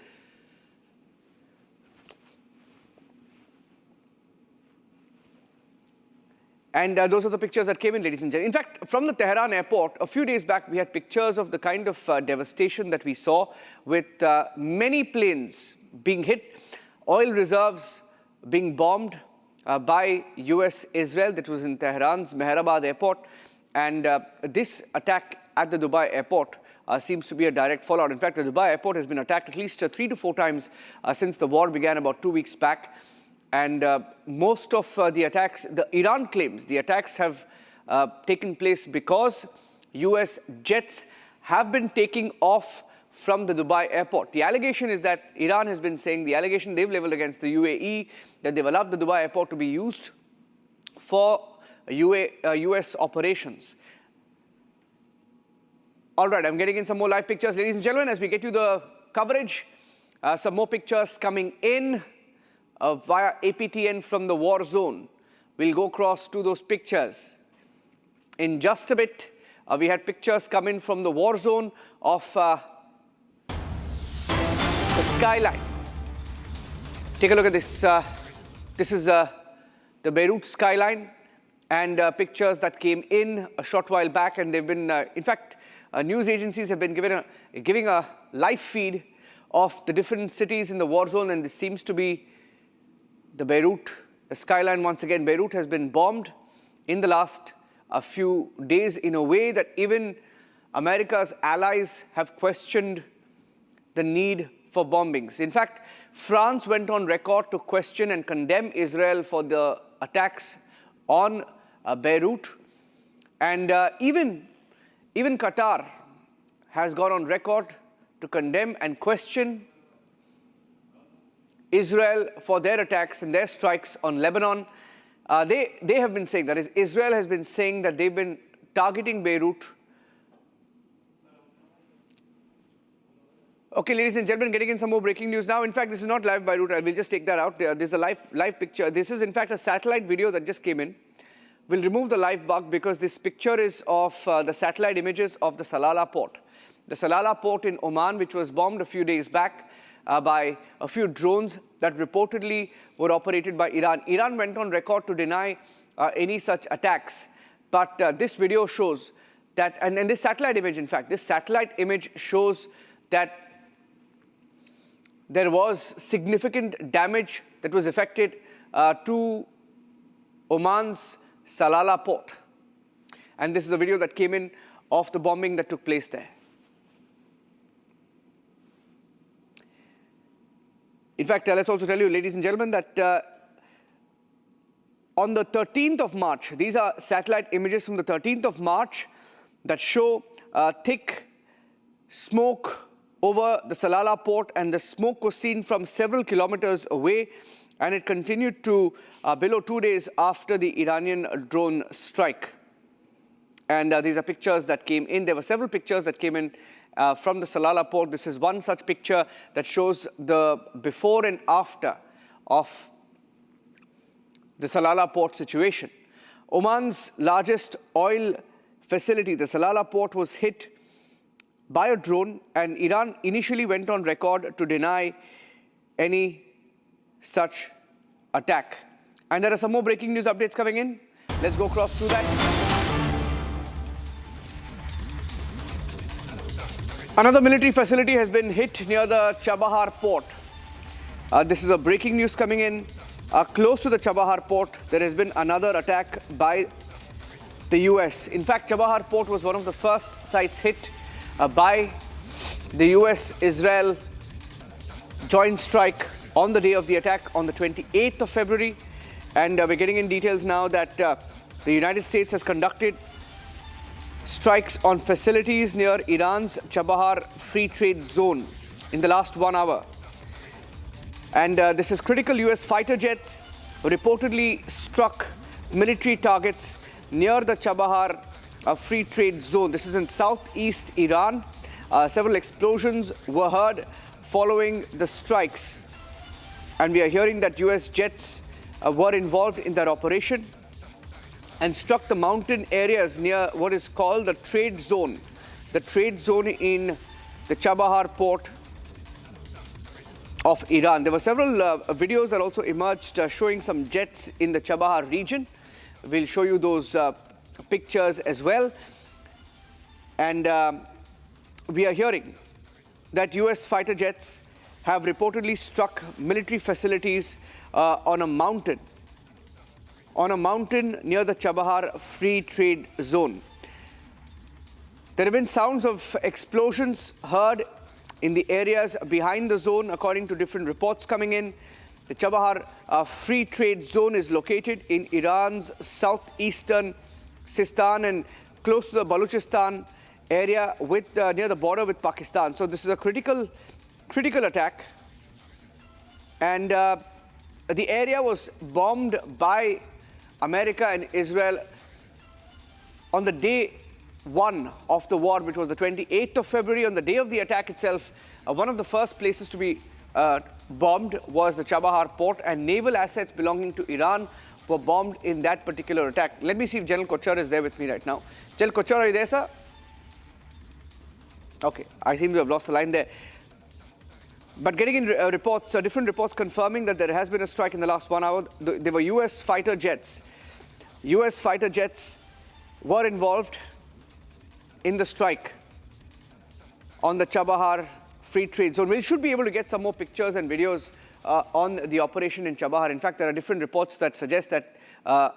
And those are the pictures that came in, ladies and gentlemen. In fact, from the Tehran airport, a few days back, we had pictures of the kind of devastation that we saw with many planes being hit, oil reserves being bombed by US-Israel. That was in Tehran's Mehrabad airport. And this attack at the Dubai airport seems to be a direct fallout. In fact, the Dubai airport has been attacked at least 3 to 4 times since the war began about 2 weeks back. And most of the attacks, Iran claims the attacks have taken place because US jets have been taking off from the Dubai airport. The allegation is that Iran has been saying, the allegation they've leveled against the UAE, that they've allowed the Dubai airport to be used for US operations. All right, I'm getting in some more live pictures. Ladies and gentlemen, as we get you the coverage, some more pictures coming in via APTN from the war zone. We'll go across to those pictures in just a bit. We had pictures come in from the war zone of the skyline. Take a look at this. This is the Beirut skyline, and pictures that came in a short while back, and they've been, in fact, news agencies have been giving a live feed of the different cities in the war zone, and this seems to be the Beirut skyline once again. Beirut has been bombed in the last few days in a way that even America's allies have questioned the need for bombings. In fact, France went on record to question and condemn Israel for the attacks on Beirut. And even Qatar has gone on record to condemn and question Israel for their attacks and their strikes on Lebanon. They have been saying, that is, Israel has been saying that they've been targeting Beirut. Okay, ladies and gentlemen, getting in some more breaking news now. In fact, this is not live Beirut. I will just take that out. There's a live picture. This is, in fact, a satellite video that just came in. We'll remove the live bug because this picture is of the satellite images of the Salalah port. The Salalah port in Oman, which was bombed a few days back by a few drones that reportedly were operated by Iran. Iran went on record to deny any such attacks. But this video shows that, and this satellite image, in fact, this satellite image shows that there was significant damage that was affected to Oman's Salalah port. And this is a video that came in of the bombing that took place there. In fact, let's also tell you, ladies and gentlemen, that on the 13th of March, these are satellite images from the 13th of March that show thick smoke over the Salalah port, and the smoke was seen from several kilometers away, and it continued to below 2 days after the Iranian drone strike. And these are pictures that came in. There were several pictures that came in from the Salalah port. This is one such picture that shows the before and after of the Salalah port situation. Oman's largest oil facility. The Salalah port was hit by a drone, and Iran initially went on record to deny any such attack. And there are some more breaking news updates coming in. Let's go across through that. Another military facility has been hit near the Chabahar port. This is a breaking news coming in. Close to the Chabahar port, there has been another attack by the US. In fact, Chabahar port was one of the first sites hit by the US-Israel joint strike on the day of the attack on the 28th of February. And we're getting in details now that the United States has conducted strikes on facilities near Iran's Chabahar Free Trade Zone in the last 1 hour. And this is critical. US fighter jets reportedly struck military targets near the Chabahar Free Trade Zone. This is in southeast Iran. Several explosions were heard following the strikes. And we are hearing that US jets were involved in that operation and struck the mountain areas near what is called the trade zone. The trade zone in the Chabahar port of Iran. There were several videos that also emerged showing some jets in the Chabahar region. We'll show you those pictures as well. And we are hearing that US fighter jets have reportedly struck military facilities on a mountain near the Chabahar Free Trade Zone. There have been sounds of explosions heard in the areas behind the zone, according to different reports coming in. The Chabahar Free Trade Zone is located in Iran's southeastern Sistan and close to the Balochistan area with near the border with Pakistan. So this is a critical attack. And the area was bombed by America and Israel on the day 1 of the war, which was the 28th of February. On the day of the attack itself, one of the first places to be bombed was the Chabahar port, and naval assets belonging to Iran were bombed in that particular attack. Let me see if General Kochhar is there with me right now. General Kochhar, are you there, sir? Okay, I seem to have lost the line there. But getting in reports, different reports confirming that there has been a strike in the last 1 hour. There were US fighter jets. US fighter jets were involved in the strike on the Chabahar Free Trade Zone. We should be able to get some more pictures and videos on the operation in Chabahar. In fact, there are different reports that suggest that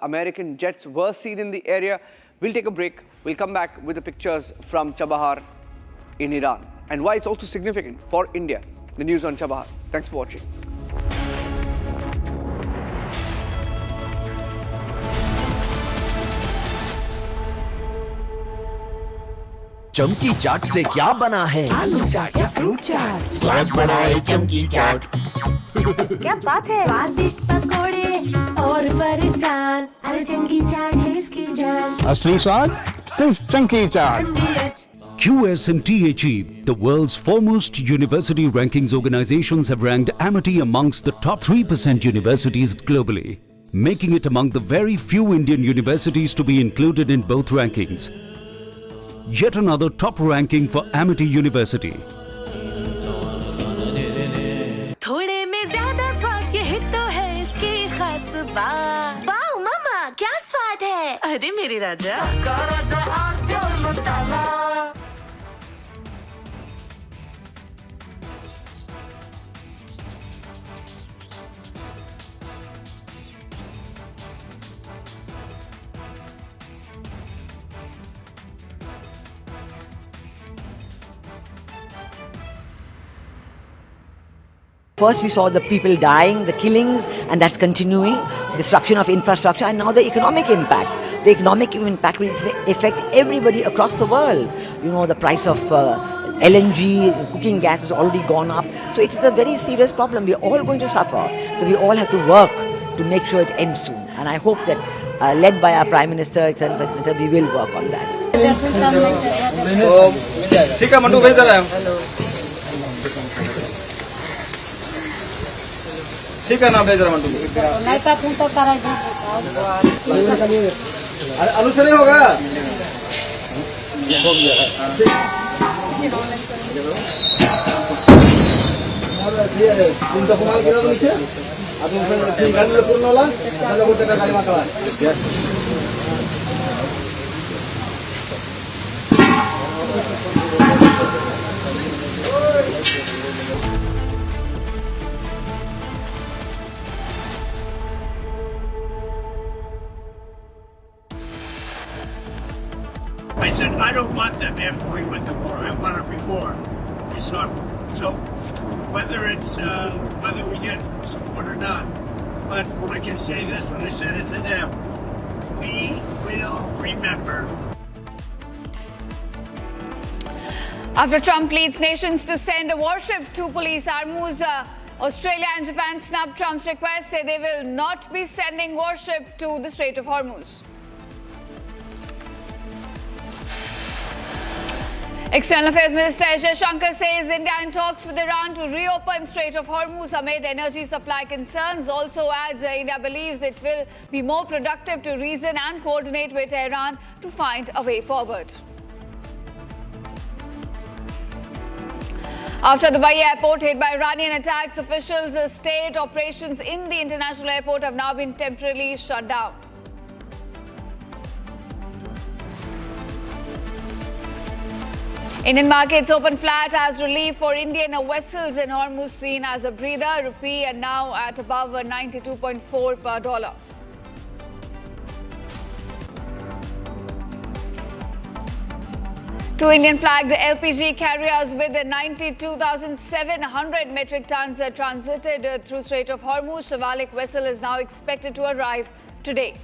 American jets were seen in the area. We'll take a break. We'll come back with the pictures from Chabahar in Iran and why it's also significant for India. The news on Chabahar. Thanks for watching. चमकी चाट से क्या बना है? आलू चाट या fruit चाट, स्वाद बढ़ाए चमकी चाट। क्या बात है? स्वादिष्ट पकोड़े और फरसान, अरे चमकी चाट है इसकी जान। असली स्वाद सिर्फ चमकी चाट। QSMTHE, the world's foremost university rankings organizations, have ranked Amity amongst the top 3% universities globally, making it among the very few Indian universities to be included in both rankings. Yet another top ranking for Amity University. थोड़े में ज्यादा स्वाद, यही तो है इसकी खास बात। वाओ मामा, क्या स्वाद है? अरे मेरे राजा, मसाला। First we saw the people dying, the killings, and that's continuing, destruction of infrastructure, and now the economic impact. The economic impact will affect everybody across the world. You know, the price of LNG, cooking gas has already gone up. So it is a very serious problem. We're all going to suffer. So we all have to work to make sure it ends soon. And I hope that, led by our Prime Minister, etc., we will work on that. ठीक है mandu भेज रहा हूँ। ठीक है ना भेज रहा मंडू। नहीं तो फोन तो करा। अरे अनुसरी होगा। I said, I don't want them after we win the war. I want it before. It's not. So whether we get support or not, but I can say this, and I said it to them, we will remember. After Trump leads nations to send a warship to police Hormuz, Australia and Japan snub Trump's request, say they will not be sending warship to the Strait of Hormuz. External Affairs Minister S. Jaishankar says India in talks with Iran to reopen Strait of Hormuz amid energy supply concerns. Also adds India believes it will be more productive to reason and coordinate with Iran to find a way forward. After the Dubai airport hit by Iranian attacks, officials state operations in the international airport have now been temporarily shut down. Indian markets open flat as relief for Indian vessels in Hormuz seen as a breather. Rupee and now at above 92.4 per dollar. Two Indian-flagged LPG carriers with 92,700 metric tons transited through Strait of Hormuz. Shivalik vessel is now expected to arrive today.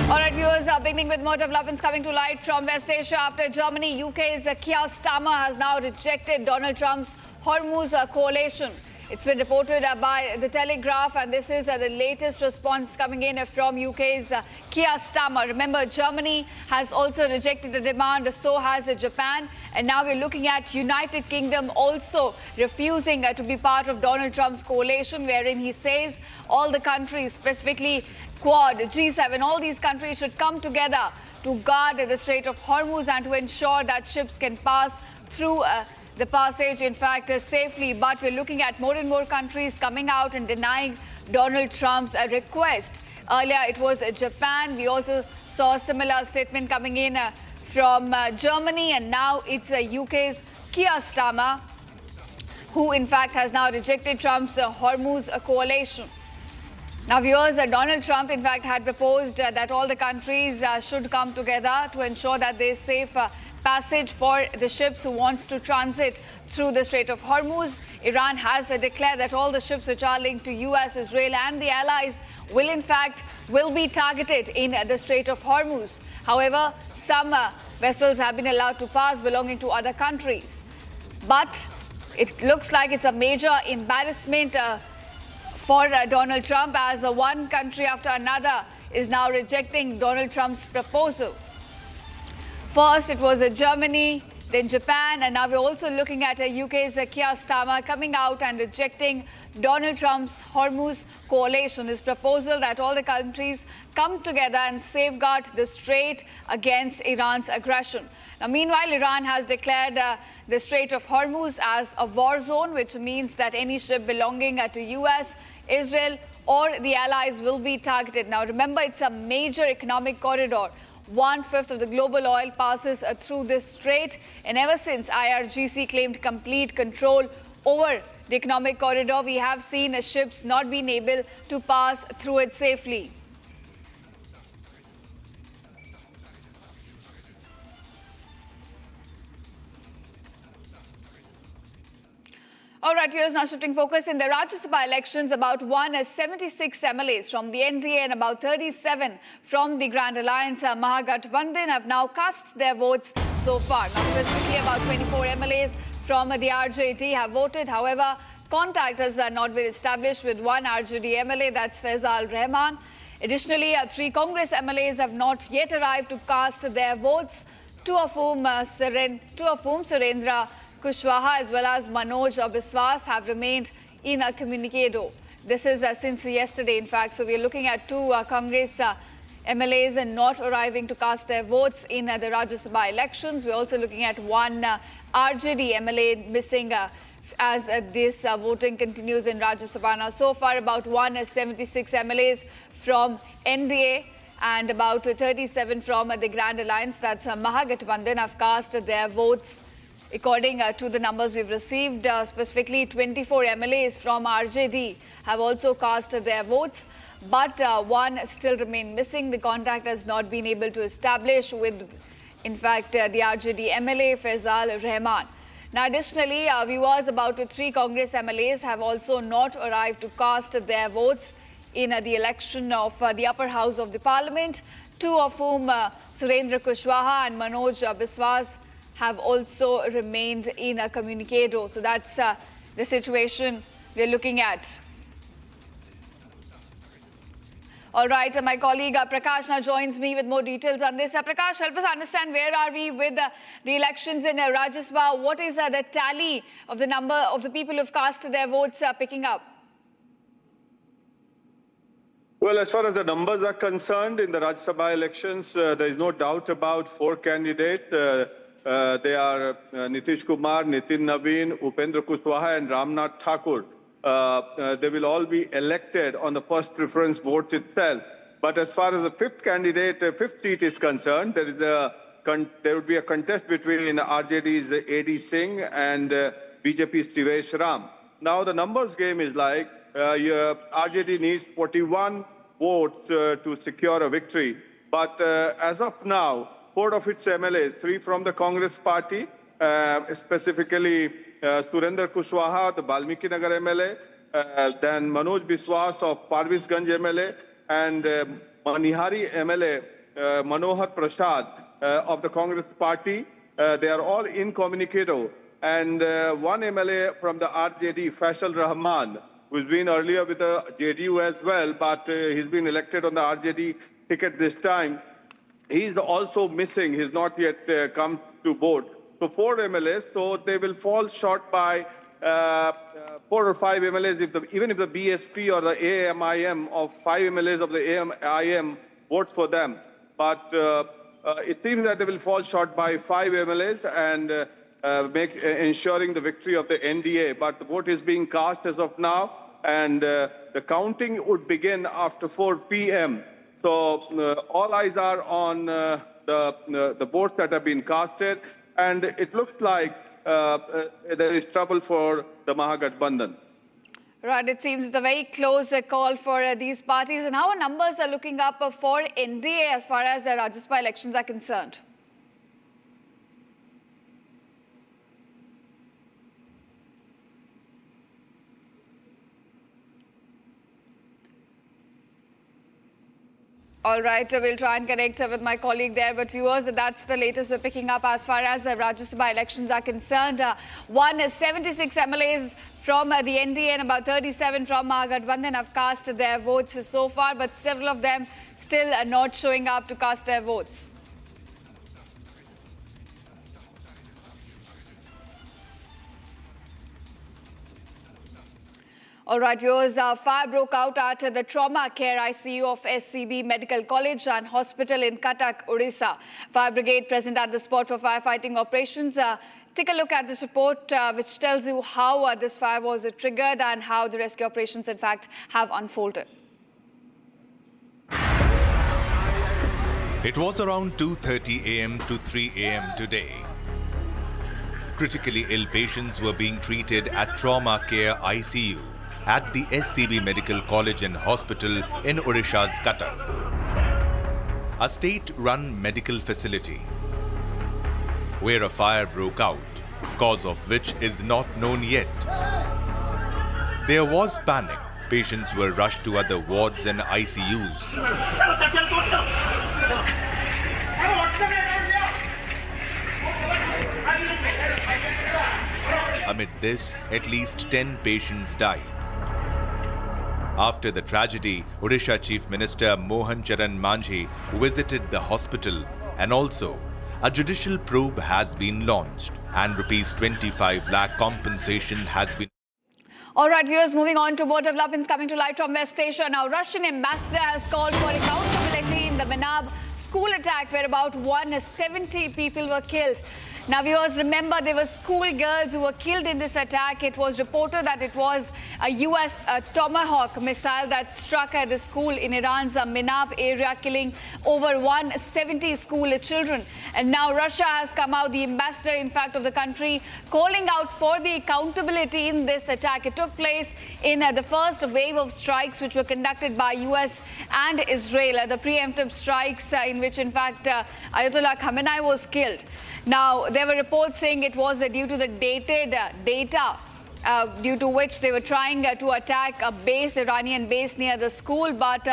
All right, viewers, beginning with more developments coming to light from West Asia after Germany. UK's Keir Starmer has now rejected Donald Trump's Hormuz coalition. It's been reported by The Telegraph, and this is the latest response coming in from UK's Keir Starmer. Remember, Germany has also rejected the demand, so has Japan. And now we're looking at United Kingdom also refusing to be part of Donald Trump's coalition, wherein he says all the countries, specifically Quad, G7, all these countries should come together to guard the Strait of Hormuz and to ensure that ships can pass through the passage, in fact, safely. But we're looking at more and more countries coming out and denying Donald Trump's request. Earlier, it was Japan. We also saw a similar statement coming in from Germany, and now it's UK's Keir Starmer, who, in fact, has now rejected Trump's Hormuz coalition. Now, viewers, Donald Trump, in fact, had proposed that all the countries should come together to ensure that there's safe passage for the ships who wants to transit through the Strait of Hormuz. Iran has declared that all the ships which are linked to US, Israel and the allies will be targeted in the Strait of Hormuz. However, some vessels have been allowed to pass belonging to other countries. But it looks like it's a major embarrassment for Donald Trump, as one country after another is now rejecting Donald Trump's proposal. First, it was Germany, then Japan, and now we're also looking at UK's Keir Starmer coming out and rejecting Donald Trump's Hormuz coalition, his proposal that all the countries come together and safeguard the strait against Iran's aggression. Now, meanwhile, Iran has declared the Strait of Hormuz as a war zone, which means that any ship belonging to US, Israel or the allies will be targeted. Now, remember, it's a major economic corridor. 1/5 of the global oil passes through this strait, and ever since IRGC claimed complete control over the economic corridor, we have seen ships not being able to pass through it safely. All right, viewers, now shifting focus in the Rajya Sabha elections, about 176 MLAs from the NDA and about 37 from the Grand Alliance Mahagathbandhan have now cast their votes so far. Now, specifically, about 24 MLAs from the RJD have voted. However, contact has not been established with one RJD MLA, that's Faisal Rahman. Additionally, 3 Congress MLAs have not yet arrived to cast their votes, two of whom Surendra Kushwaha as well as Manoj Biswas have remained in a communicado. This is since yesterday, in fact. So we're looking at two Congress MLAs not arriving to cast their votes in the Rajya Sabha elections. We're also looking at one RJD MLA missing as this voting continues in Rajya Sabha. Now, so far, about 176 MLAs from NDA and about 37 from the Grand Alliance, that's Mahagathbandhan, have cast their votes. According to the numbers we've received, specifically 24 MLAs from RJD have also cast their votes, but one still remain missing. The contact has not been able to establish with, in fact, the RJD MLA Faisal Rahman. Now, additionally, viewers, about 3 Congress MLAs have also not arrived to cast their votes in the election of the upper house of the parliament, 2 of whom, Surendra Kushwaha and Manoj Biswas, have also remained in a communicado. So that's the situation we're looking at. All right, my colleague Prakash now joins me with more details on this. Prakash, help us understand where are we with the elections in Rajya Sabha? What is the tally of the number of the people who've cast their votes picking up? Well, as far as the numbers are concerned, in the Rajya Sabha elections, there is no doubt about 4 candidates. They are Nitish Kumar, Nitin Naveen, Upendra Kushwaha and Ramnath Thakur. They will all be elected on the first preference votes itself. But as far as the 5th candidate, 5th seat is concerned, there would be a contest between RJD's A.D. Singh and BJP's Sivesh Ram. Now, the numbers game is like RJD needs 41 votes to secure a victory. But as of now, 4 of its MLAs, 3 from the Congress party, specifically Surendra Kushwaha, the Balmiki Nagar MLA, then Manoj Biswas of Parvisganj MLA, and Manihari MLA, Manohar Prasad of the Congress party. They are all incommunicado. And one MLA from the RJD, Faisal Rahman, who's been earlier with the JDU as well, but he's been elected on the RJD ticket this time. He's also missing. He's not yet come to vote. So 4 MLAs, so they will fall short by 4 or 5 MLAs, even if the BSP or the AMIM of 5 MLAs of the AMIM votes for them. But it seems that they will fall short by 5 MLAs and ensuring the victory of the NDA. But the vote is being cast as of now, and the counting would begin after 4 p.m. So all eyes are on the votes that have been casted, and it looks like there is trouble for the Mahagathbandhan. Right, it seems it's a very close call for these parties. And how are numbers looking up for NDA as far as the Rajya Sabha elections are concerned? All right, we'll try and connect with my colleague there. But viewers, that's the latest we're picking up as far as the Rajya Sabha elections are concerned. 176 MLAs from the NDA and about 37 from Mahagathbandhan have cast their votes so far, but several of them still are not showing up to cast their votes. All right, viewers, fire broke out at the trauma care ICU of SCB Medical College and Hospital in Cuttack, Odisha. Fire brigade present at the spot for firefighting operations. Take a look at this report, which tells you how this fire was triggered and how the rescue operations, in fact, have unfolded. It was around 2:30 a.m. to 3 a.m. today. Critically ill patients were being treated at trauma care ICU at the SCB Medical College and Hospital in Odisha's Cuttack, a state-run medical facility, where a fire broke out, cause of which is not known yet. There was panic. Patients were rushed to other wards and ICUs. Amid this, at least 10 patients died. After the tragedy, Odisha Chief Minister Mohan Charan Manjhi visited the hospital, and also a judicial probe has been launched and ₹25 lakh compensation has been. All right, viewers, moving on to more developments coming to light from West Asia. Now, Russian ambassador has called for accountability in the Manab school attack where about 170 people were killed. Now, viewers, remember there were school girls who were killed in this attack. It was reported that it was a US Tomahawk missile that struck at the school in Iran's Manab area, killing over 170 school children. And now Russia has come out, the ambassador, in fact, of the country, calling out for the accountability in this attack. It took place in the first wave of strikes which were conducted by US and Israel, the preemptive strikes in which, in fact, Ayatollah Khamenei was killed. Now, there were reports saying it was due to the dated data due to which they were trying to attack a base, Iranian base near the school, but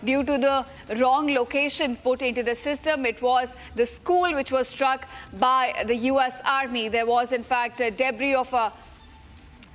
due to the wrong location put into the system, it was the school which was struck by the US Army. There was, in fact, debris of a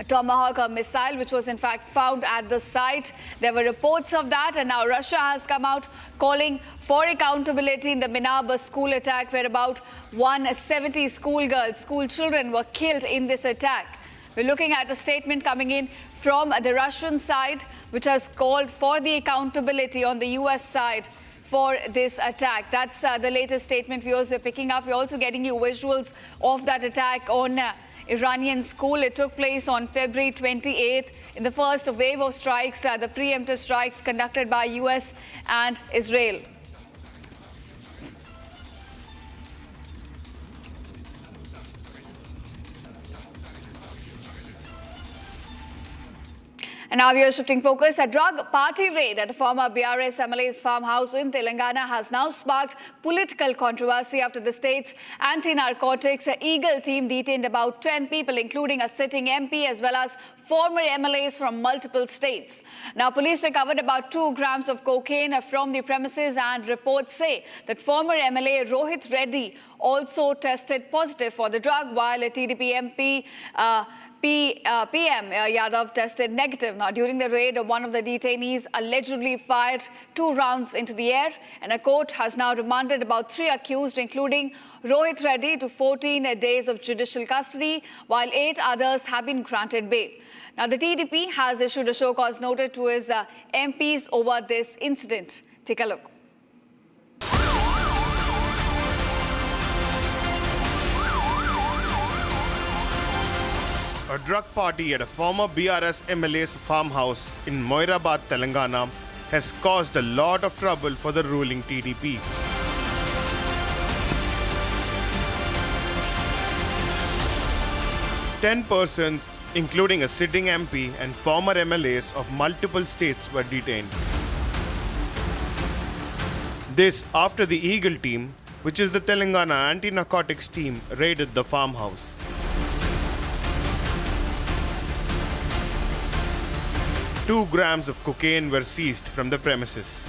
Tomahawk missile, which was in fact found at the site. There were reports of that, and now Russia has come out calling for accountability in the Manab school attack, where about 170 schoolgirls, school children were killed in this attack. We're looking at a statement coming in from the Russian side, which has called for the accountability on the US side for this attack. That's the latest statement, viewers, we're picking up. We're also getting you visuals of that attack on Iranian school. It took place on February 28th in the first wave of strikes, the preemptive strikes conducted by US and Israel. And now we are shifting focus. A drug party raid at a former BRS MLA's farmhouse in Telangana has now sparked political controversy after the state's anti-narcotics Eagle team detained about 10 people, including a sitting MP as well as former MLAs from multiple states. Now, police recovered about 2 grams of cocaine from the premises, and reports say that former MLA Rohit Reddy also tested positive for the drug, while a TDP MP PM Yadav tested negative. Now, during the raid, one of the detainees allegedly fired 2 rounds into the air, and a court has now remanded about 3 accused, including Rohit Reddy, to 14 days of judicial custody, while 8 others have been granted bail. Now, the TDP has issued a show cause notice to his MPs over this incident. Take a look. A drug party at a former BRS MLA's farmhouse in Moirabad, Telangana has caused a lot of trouble for the ruling TDP. Ten persons, including a sitting MP and former MLAs of multiple states, were detained. This after the Eagle team, which is the Telangana anti-narcotics team, raided the farmhouse. Two grams of cocaine were seized from the premises.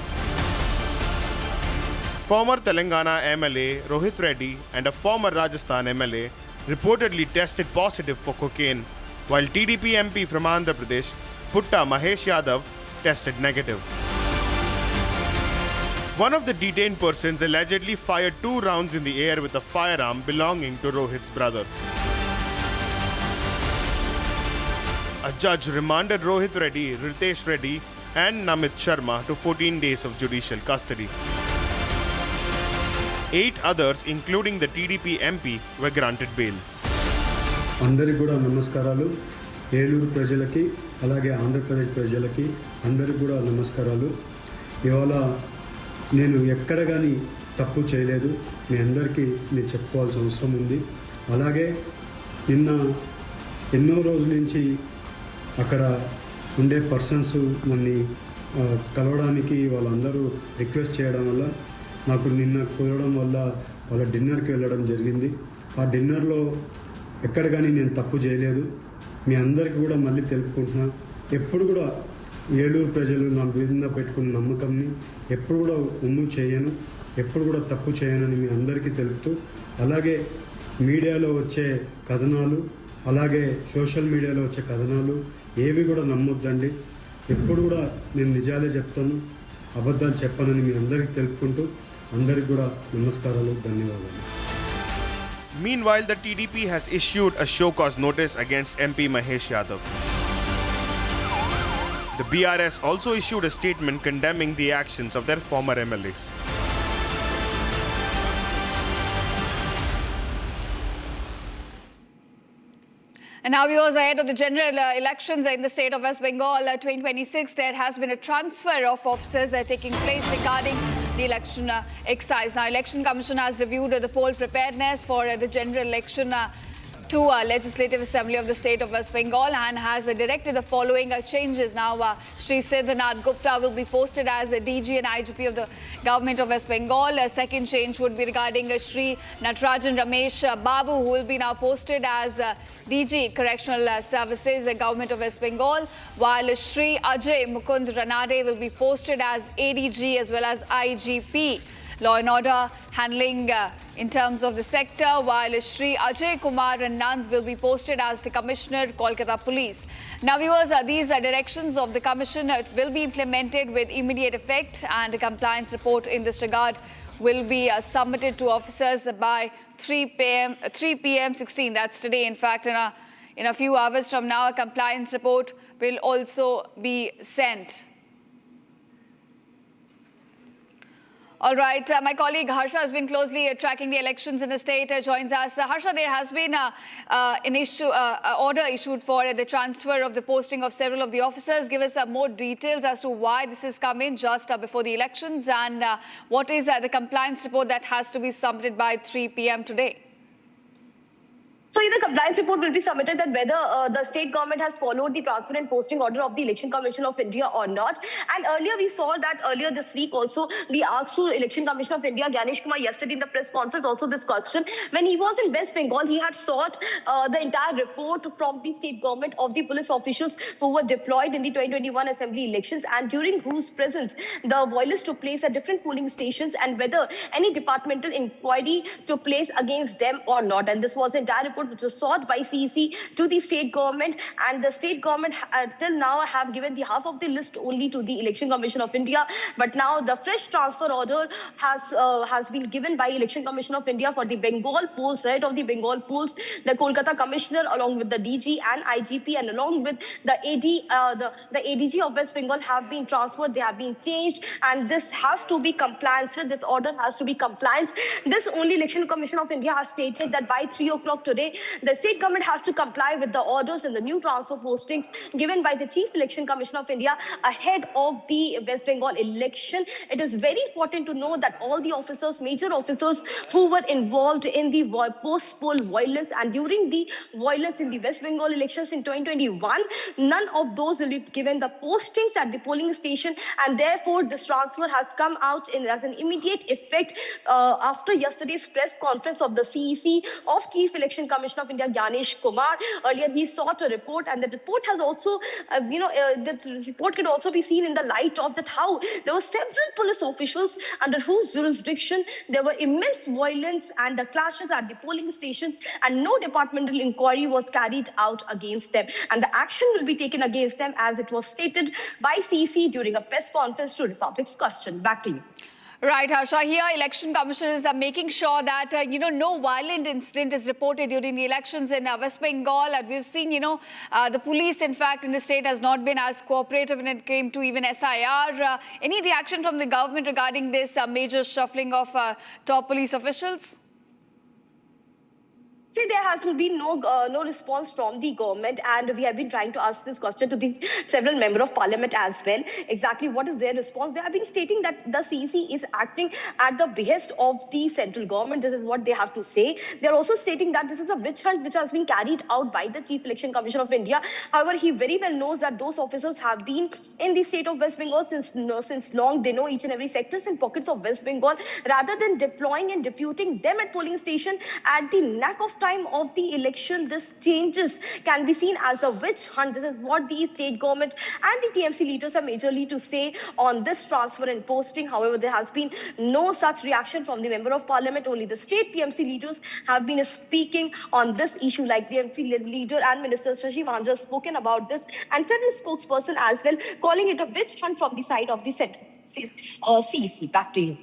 Former Telangana MLA Rohit Reddy and a former Rajasthan MLA reportedly tested positive for cocaine, while TDP MP from Andhra Pradesh, Putta Mahesh Yadav, tested negative. One of the detained persons allegedly fired 2 rounds in the air with a firearm belonging to Rohit's brother. A judge remanded Rohit Reddy, Ritesh Reddy and Namit Sharma to 14 days of judicial custody. 8 others, including the TDP MP, were granted bail. అందరికి కూడా నమస్కారాలు. ఏలూరు ప్రజలకి అలాగే ఆంధ్రప్రదేశ్ ప్రజలకి అందరికి కూడా నమస్కారాలు. ఇవాళ నేను ఎక్కడ కానీ తప్పు చేయలేదు. మీ అందరికీ నేను చెప్పుకోవాల్సిన అవసరం ఉంది. అలాగే నిన్న ఎన్నో రోజుల నుంచి అక్కడ ఉండే పర్సన్స్ నన్ను కలవడానికి వాళ్ళందరూ రిక్వెస్ట్ చేయడం వల్ల నాకు నిన్న కుదరడం వల్ల వాళ్ళ డిన్నర్కి వెళ్ళడం జరిగింది. ఆ డిన్నర్లో ఎక్కడ కానీ నేను తప్పు చేయలేదు. మీ అందరికీ కూడా మళ్ళీ తెలుపుకుంటున్నా, ఎప్పుడు కూడా ఏలూరు ప్రజలు నా మీద పెట్టుకున్న నమ్మకంని ఎప్పుడు కూడా ఒమ్ము చేయను, ఎప్పుడు కూడా తప్పు చేయనని మీ అందరికీ తెలుపుతూ, అలాగే మీడియాలో వచ్చే కథనాలు, అలాగే సోషల్ మీడియాలో వచ్చే కథనాలు ఏవి కూడా నమ్మొద్దండి. ఎప్పుడు కూడా నేను నిజాలే చెప్తాను, అబద్ధాలు చెప్పనని మీ అందరికీ తెలుపుకుంటూ అందరికీ కూడా నమస్కారాలు, ధన్యవాదాలు. Meanwhile, the TDP has issued a show cause notice against MP Mahesh Yadav. The BRS also issued a statement condemning the actions of their former MLAs. And now, viewers, ahead of the general elections in the state of West Bengal 2026, there has been a transfer of officers taking place regarding the election exercise. Now, Election Commission has reviewed the poll preparedness for the general election to Legislative Assembly of the state of West Bengal and has directed the following changes. Now, Shri Siddhanath Gupta will be posted as a DG and IGP of the government of West Bengal. A second change would be regarding Shri Natarajan Ramesh Babu, who will be now posted as DG Correctional Services, government of West Bengal, while Shri Ajay Mukund Ranade will be posted as ADG as well as IGP. Law and Order handling in terms of the sector, while Shri Ajay Kumar Nand will be posted as the Commissioner, Kolkata Police. Now, viewers, these directions of the Commission will be implemented with immediate effect, and a compliance report in this regard will be submitted to officers by 3 p.m. 16. That's today. In fact, in a few hours from now, a compliance report will also be sent. All right, my colleague Harsha has been closely tracking the elections in the state, joins us. Harsha, there has been an order issued for the transfer of the posting of several of the officers. Give us more details as to why this is coming just before the elections, and what is the compliance report that has to be submitted by 3 p.m. today? So the compliance report will be submitted that whether the state government has followed the transfer and posting order of the Election Commission of India or not. And earlier we saw that earlier this week also we asked to Election Commission of India, Ganesh Kumar, yesterday in the press conference also this question. When he was in West Bengal, he had sought the entire report from the state government of the police officials who were deployed in the 2021 assembly elections and during whose presence the violence took place at different polling stations and whether any departmental inquiry took place against them or not. And this was the entire report which was sought by CEC to the state government, and the state government till now have given the half of the list only to the Election Commission of India. But now the fresh transfer order has been given by Election Commission of India for the Bengal polls, right of the Bengal polls. The Kolkata Commissioner along with the DG and IGP and along with the ADG of West Bengal have been transferred. They have been changed, and this has to be compliance with. This order has to be compliance. This only Election Commission of India has stated that by 3 o'clock today, the state government has to comply with the orders and the new transfer postings given by the Chief Election Commission of India ahead of the West Bengal election. It is very important to know that all the officers, major officers who were involved in the post-poll violence and during the violence in the West Bengal elections in 2021, none of those will be given the postings at the polling station, and therefore this transfer has come out as an immediate effect after yesterday's press conference of the CEC of Chief Election Commission of India, Ganesh Kumar. Earlier, he sought a report, and the report has also, the report could also be seen in the light of that how there were several police officials under whose jurisdiction there were immense violence and the clashes at the polling stations, and no departmental inquiry was carried out against them. And the action will be taken against them as it was stated by CC during a press conference to Republic's question. Back to you. Right, Harsha. Here, election commissioners are making sure that, no violent incident is reported during the elections in West Bengal. And we've seen, the police, in fact, in the state has not been as cooperative when it came to even SIR. Any reaction from the government regarding this major shuffling of top police officials? See, there has been no response from the government, and we have been trying to ask this question to the several members of parliament as well. Exactly what is their response? They have been stating that the CEC is acting at the behest of the central government. This is what they have to say. They are also stating that this is a witch hunt which has been carried out by the Chief Election Commission of India. However, he very well knows that those officers have been in the state of West Bengal since long. They know each and every sectors and pockets of West Bengal. Rather than deploying and deputing them at polling station at the knack of time of the election, this changes can be seen as a witch hunt. This is what the state government and the TMC leaders are majorly to say on this transfer and posting. However, there has been no such reaction from the member of parliament. Only the state TMC leaders have been speaking on this issue, like TMC leader and Minister Shashi Vanja spoken about this, and several spokesperson as well, calling it a witch hunt from the side of the CEC. Back to you.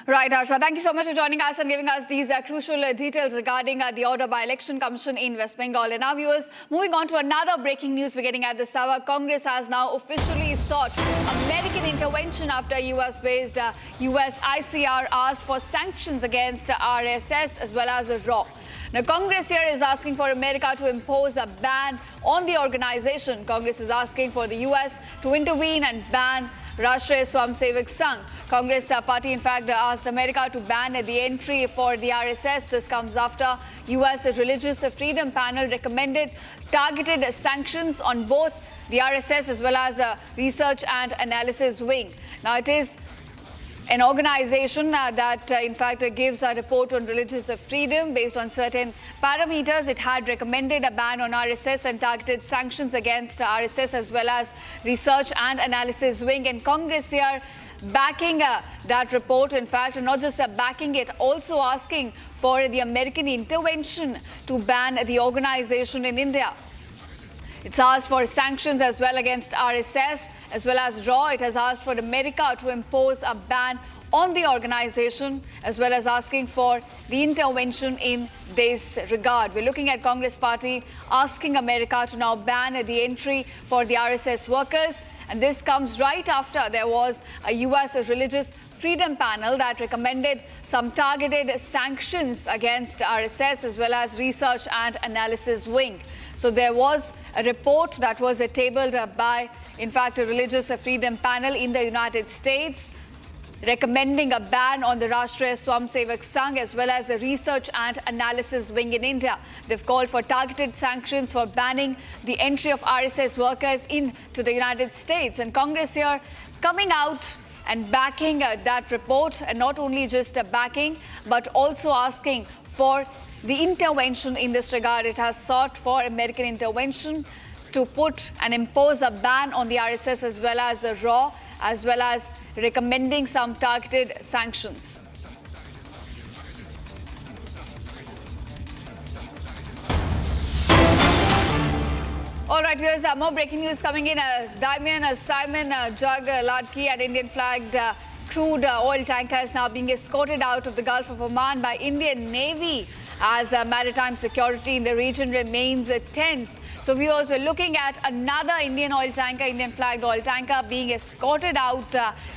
Right, Harsha. Thank you so much for joining us and giving us these crucial details regarding the order by Election Commission in West Bengal. And now, viewers, moving on to another breaking news beginning at this hour. Congress has now officially sought American intervention after US-based US ICR asked for sanctions against RSS as well as RAW. Now, Congress here is asking for America to impose a ban on the organization. Congress is asking for the US to intervene and ban Rashtriya Swayamsevak Sangh. Congress party, in fact, asked America to ban the entry for the RSS. This comes after US Religious Freedom Panel recommended targeted sanctions on both the RSS as well as Research and Analysis Wing. Now, it is an organization that, in fact, gives a report on religious freedom based on certain parameters. It had recommended a ban on RSS and targeted sanctions against RSS as well as Research and Analysis Wing. And Congress here backing that report, in fact, not just backing it, also asking for the American intervention to ban the organization in India. It's asked for sanctions as well against RSS as well as RAW. It has asked for America to impose a ban on the organization as well as asking for the intervention in this regard. We're looking at Congress party asking America to now ban the entry for the RSS workers. And this comes right after there was a US Religious Freedom Panel that recommended some targeted sanctions against RSS as well as Research and Analysis Wing. So there was a report that was tabled by, in fact, a Religious Freedom Panel in the United States recommending a ban on the Rashtriya Swayamsevak Sangh as well as the Research and Analysis Wing in India. They've called for targeted sanctions for banning the entry of RSS workers into the United States. And Congress here coming out and backing that report, and not only just backing, but also asking for the intervention in this regard. It has sought for American intervention to put and impose a ban on the RSS as well as the RAW, as well as recommending some targeted sanctions. All right, viewers, more breaking news coming in. Simon Jug Ladki, an Indian-flagged crude oil tanker, is now being escorted out of the Gulf of Oman by Indian Navy as maritime security in the region remains tense. So viewers, we're looking at another Indian oil tanker, Indian-flagged oil tanker, being escorted out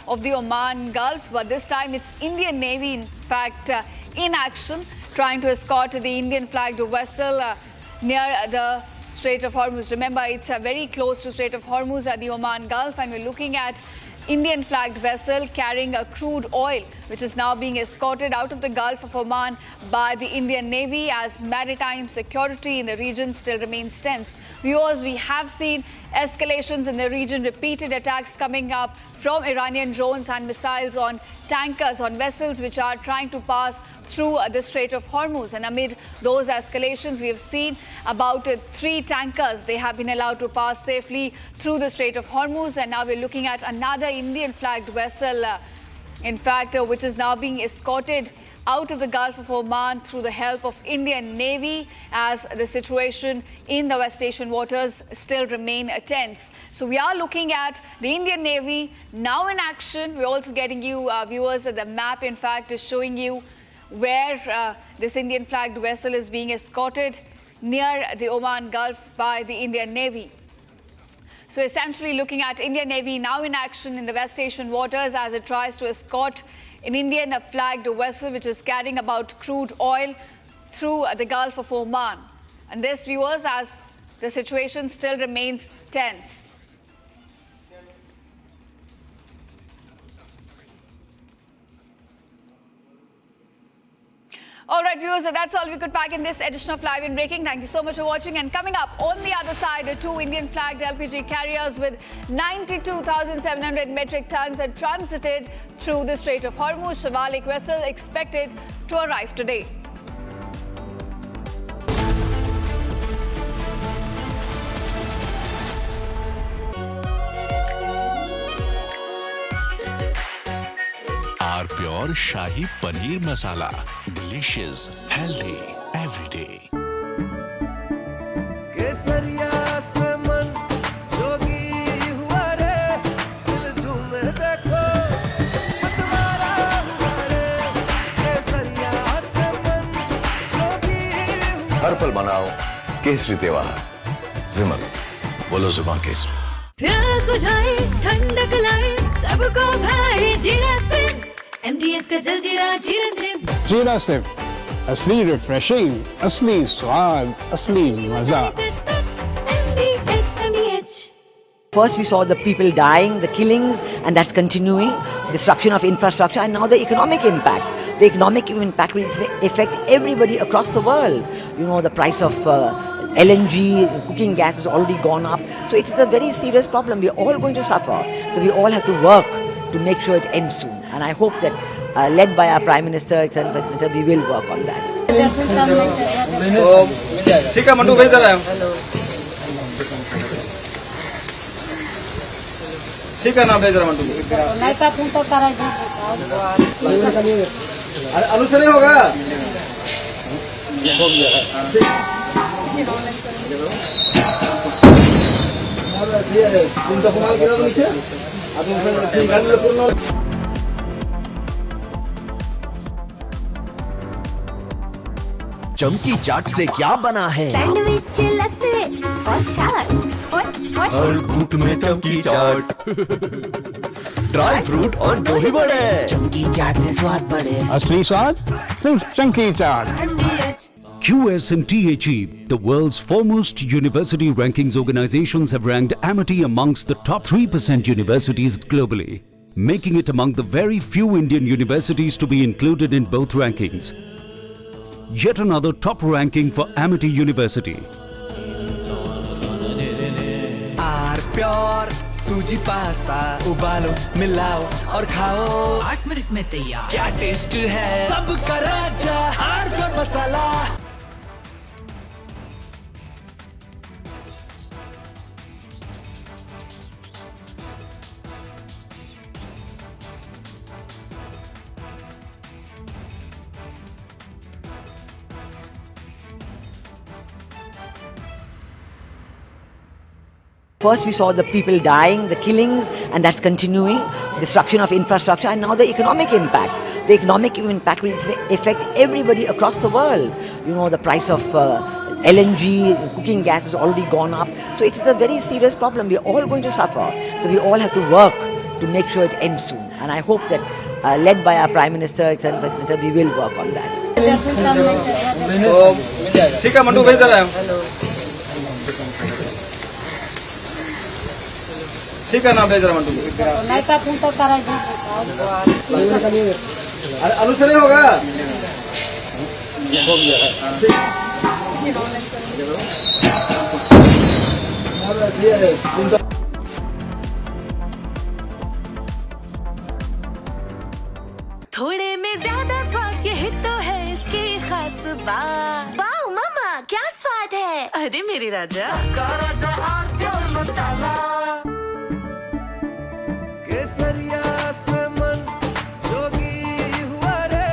of the Oman Gulf. But this time it's Indian Navy, in fact, in action, trying to escort the Indian-flagged vessel near the Strait of Hormuz. Remember, it's very close to Strait of Hormuz at the Oman Gulf, and we're looking at Indian-flagged vessel carrying a crude oil, which is now being escorted out of the Gulf of Oman by the Indian Navy as maritime security in the region still remains tense. Viewers, we have seen escalations in the region, repeated attacks coming up from Iranian drones and missiles on tankers, on vessels which are trying to pass through the Strait of Hormuz. And amid those escalations, we have seen about 3 tankers. They have been allowed to pass safely through the Strait of Hormuz. And now we're looking at another Indian-flagged vessel, in fact, which is now being escorted out of the Gulf of Oman through the help of Indian Navy as the situation in the West Asian waters still remain tense. So we are looking at the Indian Navy now in action. We're also getting you, viewers, the map, in fact, is showing you where this Indian-flagged vessel is being escorted near the Oman Gulf by the Indian Navy. So essentially looking at Indian Navy now in action in the West Asian waters as it tries to escort an Indian-flagged vessel which is carrying about crude oil through the Gulf of Oman. And this, viewers, as the situation still remains tense. All right, viewers, so that's all we could pack in this edition of Live in Breaking. Thank you so much for watching. And coming up on the other side, 2 Indian-flagged LPG carriers with 92,700 metric tons transited through the Strait of Hormuz. Shivalik vessel expected to arrive today. Our pure Shahi Paneer Masala. Delicious, healthy, every day. हर पल मनाओ केसरी त्योहार। विमल, बोलो जुबान केसरी। प्यास बुझाए, ठंडक लाए, सबको भाए जीरा से। MDH का जलजीरा जीरा से। जीरा सिप, असली रिफ्रेशिंग, असली स्वाद, असली मजा। First we saw the people dying, the killings, and that's continuing, destruction of infrastructure, and now the economic impact. The economic impact will affect everybody across the world. You know, the price of LNG, cooking gas has already gone up. So it is a very serious problem. We're all going to suffer. So we all have to work to make sure it ends soon. And I hope that, led by our Prime Minister, etc., we will work on that. ठीक है मंटू, भेज दे रहा हूँ। ठीक है ना, भेज रहा मंटू। अरे अनु से नहीं होगा। तुम तो कमाल किया तो नीचे। चमकी चाट से क्या बना है? सैंडविच, लस्सी और छाछ और हर घूंट में चमकी चाट। ड्राई फ्रूट और दही बड़े। चमकी चाट से स्वाद बढ़े। असली स्वाद सिर्फ चंकी चाट। QS and THE, the world's foremost university rankings organizations, have ranked Amity amongst the top 3% universities globally, making it among the very few Indian universities to be included in both rankings. Yet another top ranking for Amity University. Pure suji pasta उबालो, मिलाओ और खाओ। 8 minute में तैयार। क्या taste है, सबका राजा हार्डकोर मसाला। First we saw the people dying, the killings, and that's continuing, destruction of infrastructure, and now the economic impact. The economic impact will affect everybody across the world. You know, the price of LNG, cooking gas has already gone up. So it is a very serious problem. We're all going to suffer. So we all have to work to make sure it ends soon. And I hope that, led by our Prime Minister, etc., we will work on that. ठीक है मंटू, भेज दे रहा हूँ। ठीक है ना, भेज रहा मंटू। अरे अनु से नहीं होगा। थोड़े में ज्यादा स्वाद, यही तो है इसकी खास बात। वाओ मामा, क्या स्वाद है। अरे मेरे राजा। केसरिया से मन जोगी हुआ रे,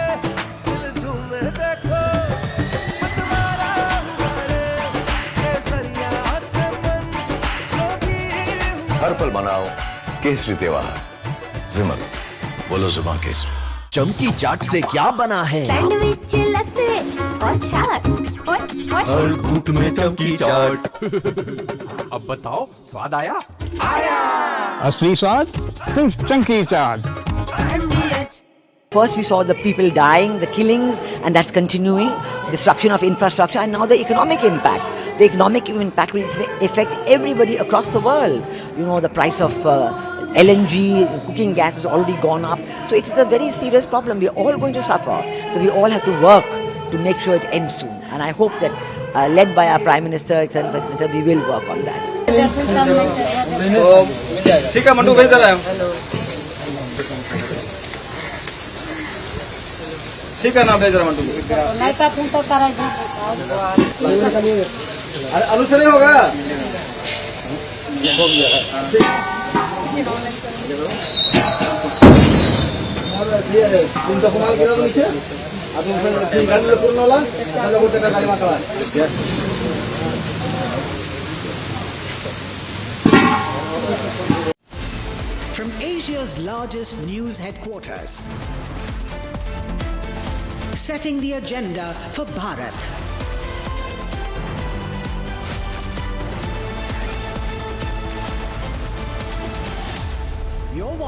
दिल झूमे देखो मतवारा हुआ रे। केसरिया से मन जोगी हुआ। हर पल मनाओ केसरी त्योहार। विमल, बोलो जुबान केसरी। चमकी चाट से क्या बना है? सैंडविच, लस्सी और छाछ और हर घूंट में चमकी चाट। अब बताओ, स्वाद आया? आया। असली स्वाद सिर्फ चंकी चाट। First we saw the people dying, the killings, and that's continuing, destruction of infrastructure, and now the economic impact. The economic impact will affect everybody across the world. You know, the price of LNG, cooking gas has already gone up. So it is a very serious problem. We're all going to suffer. So we all have to work to make sure it ends soon. And I hope that, led by our Prime Minister, etc., we will work on that. ठीक है मंटू, भेज दे रहा हूँ। ठीक है ना, भेज रहा मंटू। अरे अनु से नहीं होगा। तुम तो कमाल किया तो नीचे। From Asia's largest news headquarters, setting the agenda for Bharat.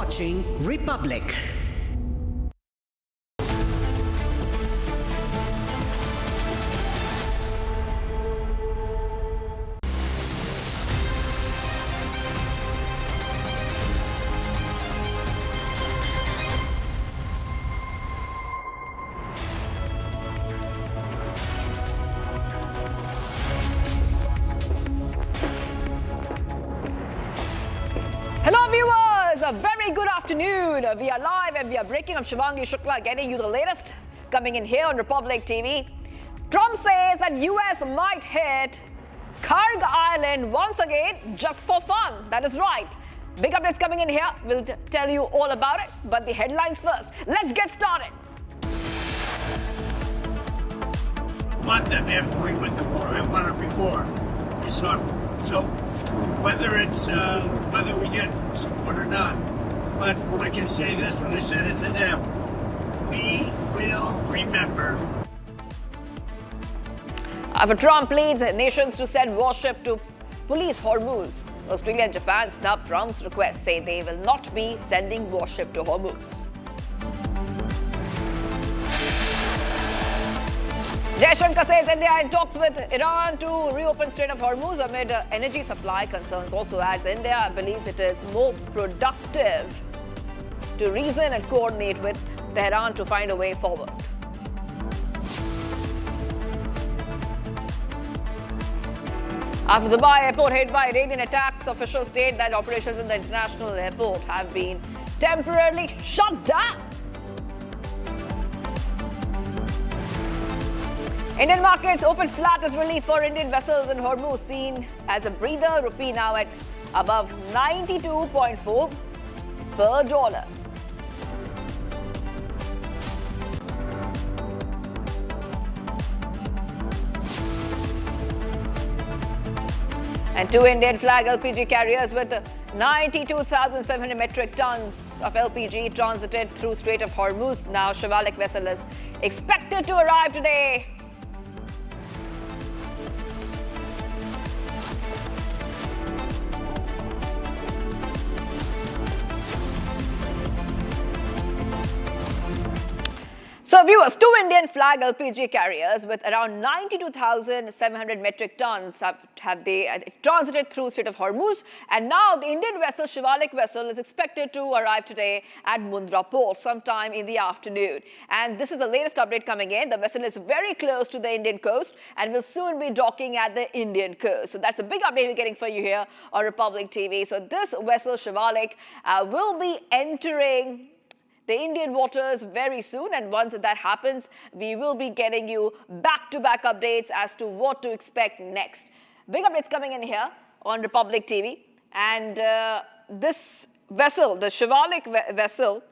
watching Republic. Hello viewers, a very good afternoon. We are live and we are breaking. I'm Shivangi Shukla getting you the latest coming in here on Republic TV. Trump says that US might hit Kharge Island once again just for fun. That is right. Big updates coming in here. We'll tell you all about it. But the headlines first. Let's get started. Want them after we win the war. I want it before. It's not so. Whether we get support or not, but I can say this, and I said it to them: we will remember. After Trump leads nations to send warship to police Hormuz, Australia and Japan snub Trump's request, say they will not be sending warship to Hormuz. Jaishankar says India in talks with Iran to reopen Strait of Hormuz amid energy supply concerns. Also adds India believes it is more productive to reason and coordinate with Tehran to find a way forward. After Dubai airport hit by Iranian attacks, officials state that operations in the international airport have been temporarily shut down. Indian markets open flat as relief for Indian vessels in Hormuz, seen as a breather. Rupee now at above 92.4 per dollar. And two Indian flag LPG carriers with 92,700 metric tons of LPG transited through Strait of Hormuz. Now Shivalik vessel is expected to arrive today. So viewers, two Indian flag LPG carriers with around 92,700 metric tons have transited through Strait of Hormuz, and now the Indian vessel Shivalik vessel is expected to arrive today at Mundra port sometime in the afternoon. And this is the latest update coming in. The vessel is very close to the Indian coast and will soon be docking at the Indian coast. So that's a big update we're getting for you here on Republic TV. So this vessel Shivalik will be entering the Indian waters very soon, and once that happens, we will be getting you back-to-back updates as to what to expect next. Big updates coming in here on Republic TV, and this vessel, the Shivalik vessel,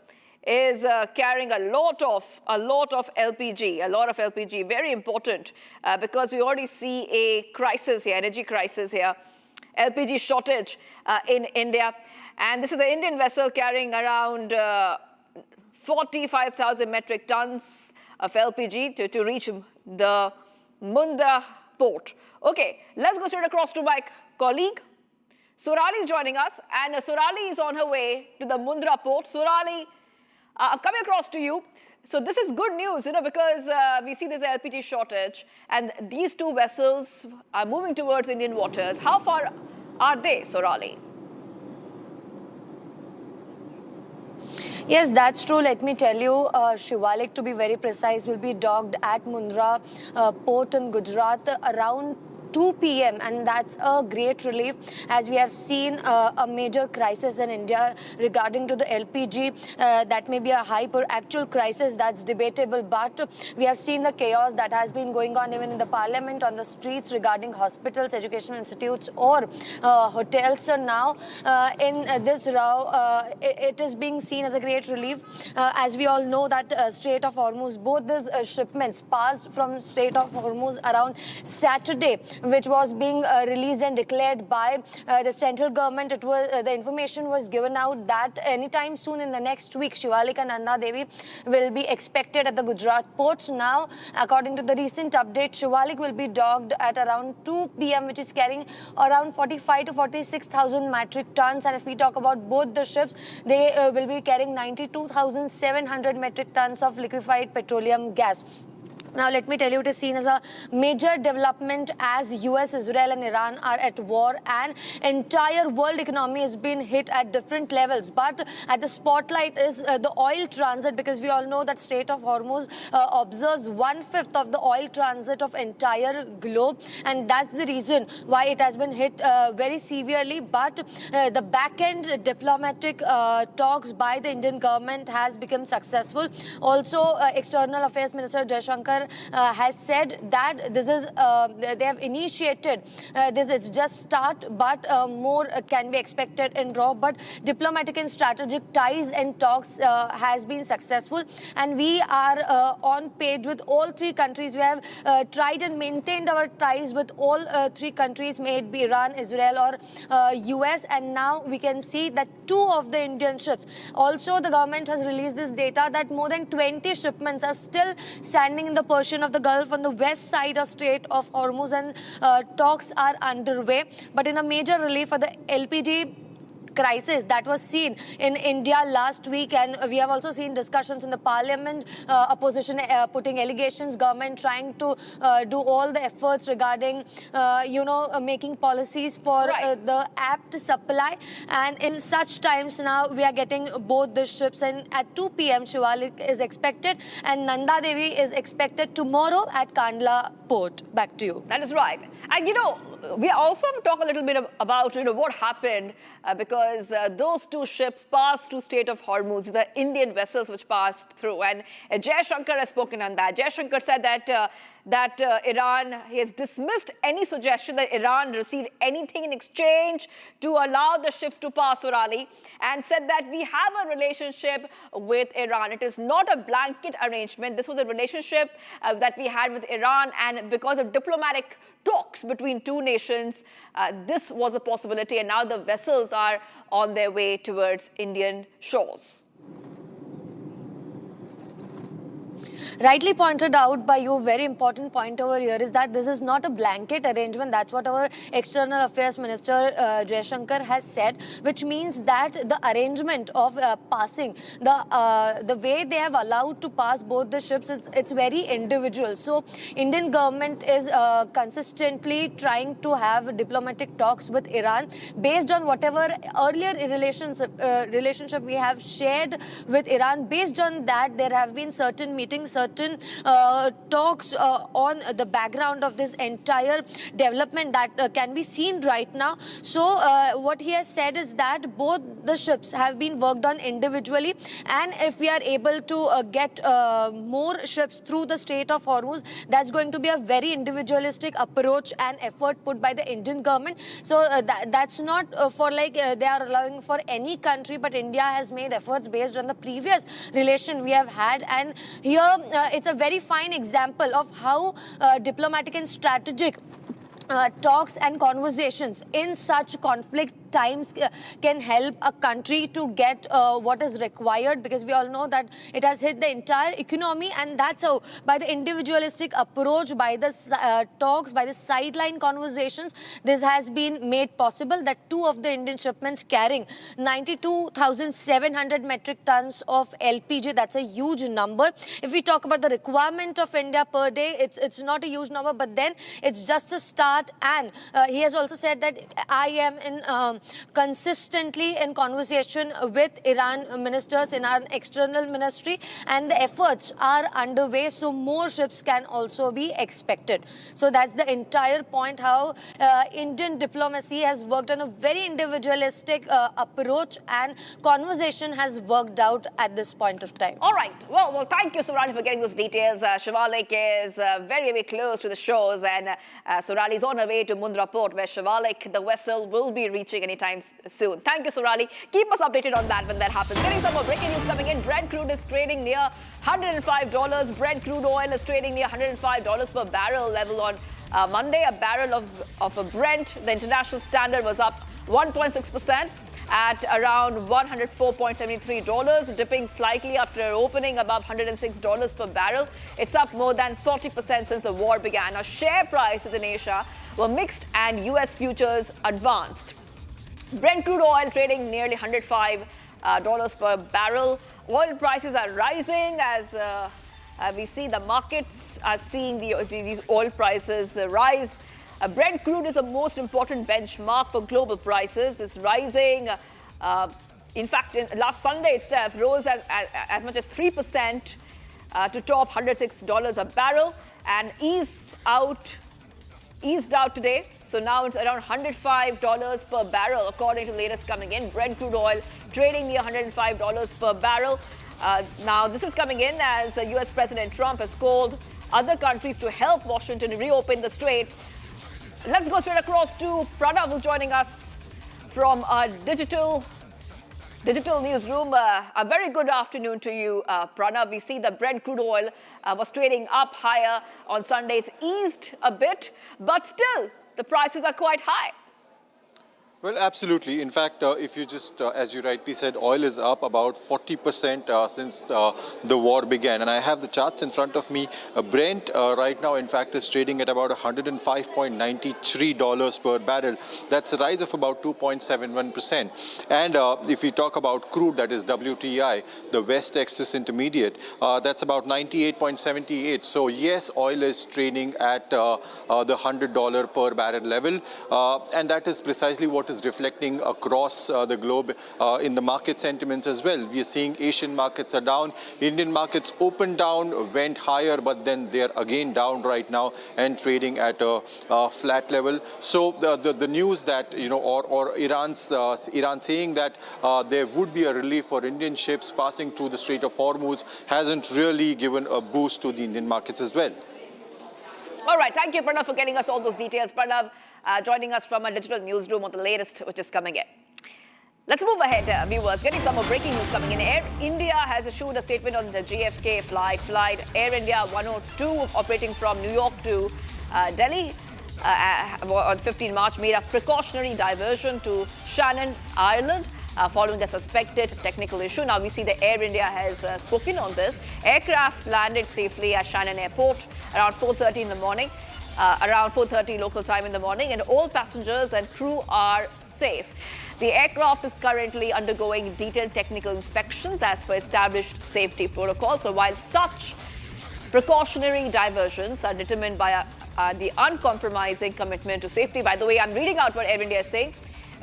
is carrying a lot of LPG, very important because we already see a crisis here, energy crisis here, LPG shortage in India, and this is the Indian vessel carrying around 45,000 metric tons of LPG to reach the Mundra port. Okay, let's go straight across to my colleague. Surali is joining us, and Surali is on her way to the Mundra port. Surali, coming across to you. So this is good news, because we see there's an LPG shortage, and these two vessels are moving towards Indian waters. How far are they, Surali? Yes, that's true. Let me tell you, Shivalik, to be very precise, will be docked at Mundra port in Gujarat around 2 p.m. and that's a great relief, as we have seen a major crisis in India regarding to the LPG. That may be a actual crisis, that's debatable, but we have seen the chaos that has been going on even in the parliament, on the streets regarding hospitals, education institutes or hotels. So now in this row, it is being seen as a great relief. As we all know that Strait of Hormuz, both these shipments passed from Strait of Hormuz around Saturday. which was being released and declared by the central government. It was the information was given out that anytime soon in the next week, Shivalik and Nanda Devi will be expected at the Gujarat ports. Now, according to the recent update, Shivalik will be docked at around 2 p.m., which is carrying around 45 to 46,000 metric tons. And if we talk about both the ships, they will be carrying 92,700 metric tons of liquefied petroleum gas. Now, let me tell you, it is seen as a major development as US, Israel and Iran are at war, and entire world economy has been hit at different levels. But at the spotlight is the oil transit, because we all know that Strait of Hormuz observes 1/5 of the oil transit of entire globe, and that's the reason why it has been hit very severely. But the back-end diplomatic talks by the Indian government has become successful. Also, External Affairs Minister Jaishankar has said that this is they have initiated this is just start, but more can be expected in raw. But diplomatic and strategic ties and talks has been successful, and we are on page with all three countries. We have tried and maintained our ties with all three countries, may it be Iran, Israel or US, and now we can see that 2 of the Indian ships. Also, the government has released this data that more than 20 shipments are still standing in the Persian of the Gulf on the west side of Strait of Hormuz, and talks are underway. But in a major relief for the LPG crisis that was seen in India last week, and we have also seen discussions in the parliament, opposition putting allegations, government trying to do all the efforts regarding making policies for the apt supply. And in such times now we are getting both the ships, and at 2 p.m. Shivalik is expected and Nanda Devi is expected tomorrow at Kandla port. Back to you. That is right. And we also have to talk a little bit about what happened because those 2 ships passed through Strait of Hormuz, the Indian vessels which passed through, and Jaishankar has spoken on that. Jaishankar said that Iran has dismissed any suggestion that Iran received anything in exchange to allow the ships to pass Urali, and said that we have a relationship with Iran. It is not a blanket arrangement. This was a relationship that we had with Iran, and because of diplomatic talks between 2 nations, this was a possibility, and now the vessels are on their way towards Indian shores. Rightly pointed out by you, very important point over here is that this is not a blanket arrangement. That's what our External Affairs Minister Jaishankar has said, which means that the arrangement of passing, the way they have allowed to pass both the ships, it's very individual. So Indian government is consistently trying to have diplomatic talks with Iran based on whatever earlier relationship we have shared with Iran. Based on that, there have been certain meetings, certain talks on the background of this entire development that can be seen right now. So what he has said is that both the ships have been worked on individually, and if we are able to get more ships through the Strait of Hormuz, that's going to be a very individualistic approach and effort put by the Indian government. So that's not for they are allowing for any country, but India has made efforts based on the previous relation we have had, and here it's a very fine example of how diplomatic and strategic talks and conversations in such conflict times can help a country to get what is required, because we all know that it has hit the entire economy, and that's how, by the individualistic approach, by the talks, by the sideline conversations, this has been made possible that 2 of the Indian shipments carrying 92,700 metric tons of LPG, that's a huge number. If we talk about the requirement of India per day, it's not a huge number, but then it's just a start. And he has also said that I am in consistently in conversation with Iran ministers in our external ministry, and the efforts are underway, so more ships can also be expected. So that's the entire point, how Indian diplomacy has worked on a very individualistic approach, and conversation has worked out at this point of time. All right. Well, thank you, Surali, for getting those details. Shivalik is very, very close to the shores, and Surali is on her way to Mundra port, where Shivalik, the vessel, will be reaching anytime soon. Thank you, Surali. Keep us updated on that when that happens. Getting some more breaking news coming in. Brent crude is trading near $105. Brent crude oil is trading near $105 per barrel level on Monday, a barrel of a Brent, the international standard, was up 1.6% at around $104.73, dipping slightly after opening above $106 per barrel. It's up more than 40% since the war began. Now, share prices in Asia were mixed and US futures advanced. Brent crude oil trading nearly $105 per barrel. Oil prices are rising as we see the markets are seeing these oil prices rise. Brent crude is the most important benchmark for global prices. It's rising. In fact, last Sunday itself rose as much as 3% to top $106 a barrel and eased out today. So now it's around $105 per barrel, according to the latest coming in. Brent crude oil trading near $105 per barrel. Now, this is coming in as US President Trump has called other countries to help Washington reopen the strait. Let's go straight across to Pranav, who's joining us from our digital newsroom. A very good afternoon to you, Pranav. We see the Brent crude oil was trading up higher on Sundays, eased a bit, but still the prices are quite high. Well, absolutely. In fact, if you just, as you rightly said, oil is up about 40% since the war began. And I have the charts in front of me. Brent right now, in fact, is trading at about $105.93 per barrel. That's a rise of about 2.71%. And if we talk about crude, that is WTI, the West Texas Intermediate, that's about 98.78. So yes, oil is trading at the $100 per barrel level. And that is precisely what is reflecting across the globe in the market sentiments as well. We are seeing Asian markets are down, Indian markets opened down, went higher, but then they're again down right now and trading at a flat level. So the news that, or Iran saying that there would be a relief for Indian ships passing through the Strait of Hormuz hasn't really given a boost to the Indian markets as well. All right, thank you, Pranav, for getting us all those details. Pranav, joining us from a digital newsroom on the latest which is coming in. Let's move ahead, viewers. Getting some more breaking news coming in. Air India has issued a statement on the JFK flight Air India 102 operating from New York to Delhi on 15 March made a precautionary diversion to Shannon, Ireland, following a suspected technical issue. Now we see the Air India has spoken on this. Aircraft landed safely at Shannon Airport around 4:30 in the morning. Around 4:30 local time in the morning, and all passengers and crew are safe. The aircraft is currently undergoing detailed technical inspections as per established safety protocols. So while such precautionary diversions are determined by the uncompromising commitment to safety. By the way, I'm reading out what Air India is saying.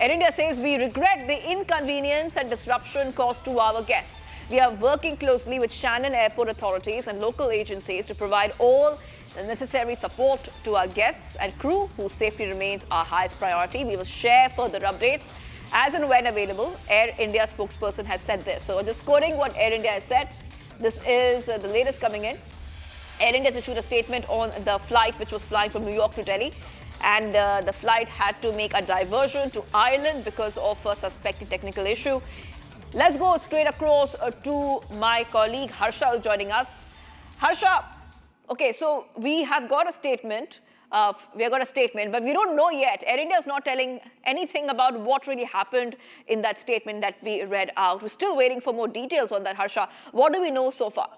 Air India says, we regret the inconvenience and disruption caused to our guests. We are working closely with Shannon Airport authorities and local agencies to provide all the necessary support to our guests and crew whose safety remains our highest priority. We will share further updates as and when available. Air India spokesperson has said this. So just quoting what Air India has said, this is the latest coming in. Air India has issued a statement on the flight which was flying from New York to Delhi, and the flight had to make a diversion to Ireland because of a suspected technical issue. Let's go straight across to my colleague Harsha joining us. Harsha, okay, so we have got a statement. But we don't know yet. Air India is not telling anything about what really happened in that statement that we read out. We're still waiting for more details on that, Harsha. What do we know so far?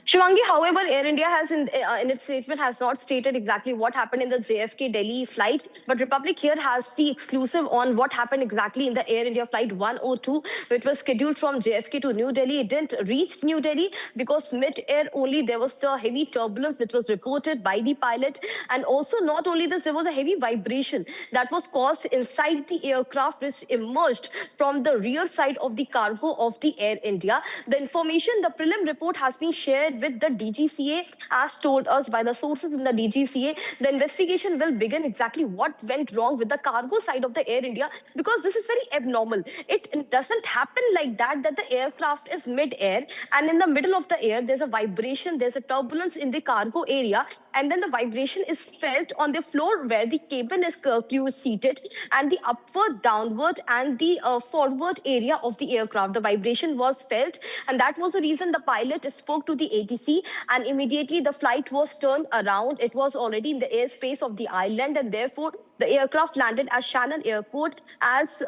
Shivangi, however, Air India has in its statement has not stated exactly what happened in the JFK Delhi flight, but Republic here has the exclusive on what happened exactly in the Air India flight 102, which was scheduled from JFK to New Delhi. It didn't reach New Delhi because mid-air only there was the heavy turbulence which was reported by the pilot, and also not only this, there was a heavy vibration that was caused inside the aircraft which emerged from the rear side of the cargo of the Air India. The information, the prelim report has been shared with the DGCA as told us by the sources in the DGCA. The investigation will begin exactly what went wrong with the cargo side of the Air India, because this is very abnormal. It doesn't happen like that the aircraft is mid-air and in the middle of the air there's a vibration, there's a turbulence in the cargo area, and then the vibration is felt on the floor where the cabin crew is seated, and the upward, downward and the forward area of the aircraft. The vibration was felt, and that was the reason the pilot spoke to the ATC ATC, and immediately the flight was turned around. It was already in the airspace of the island, and therefore the aircraft landed at Shannon Airport. As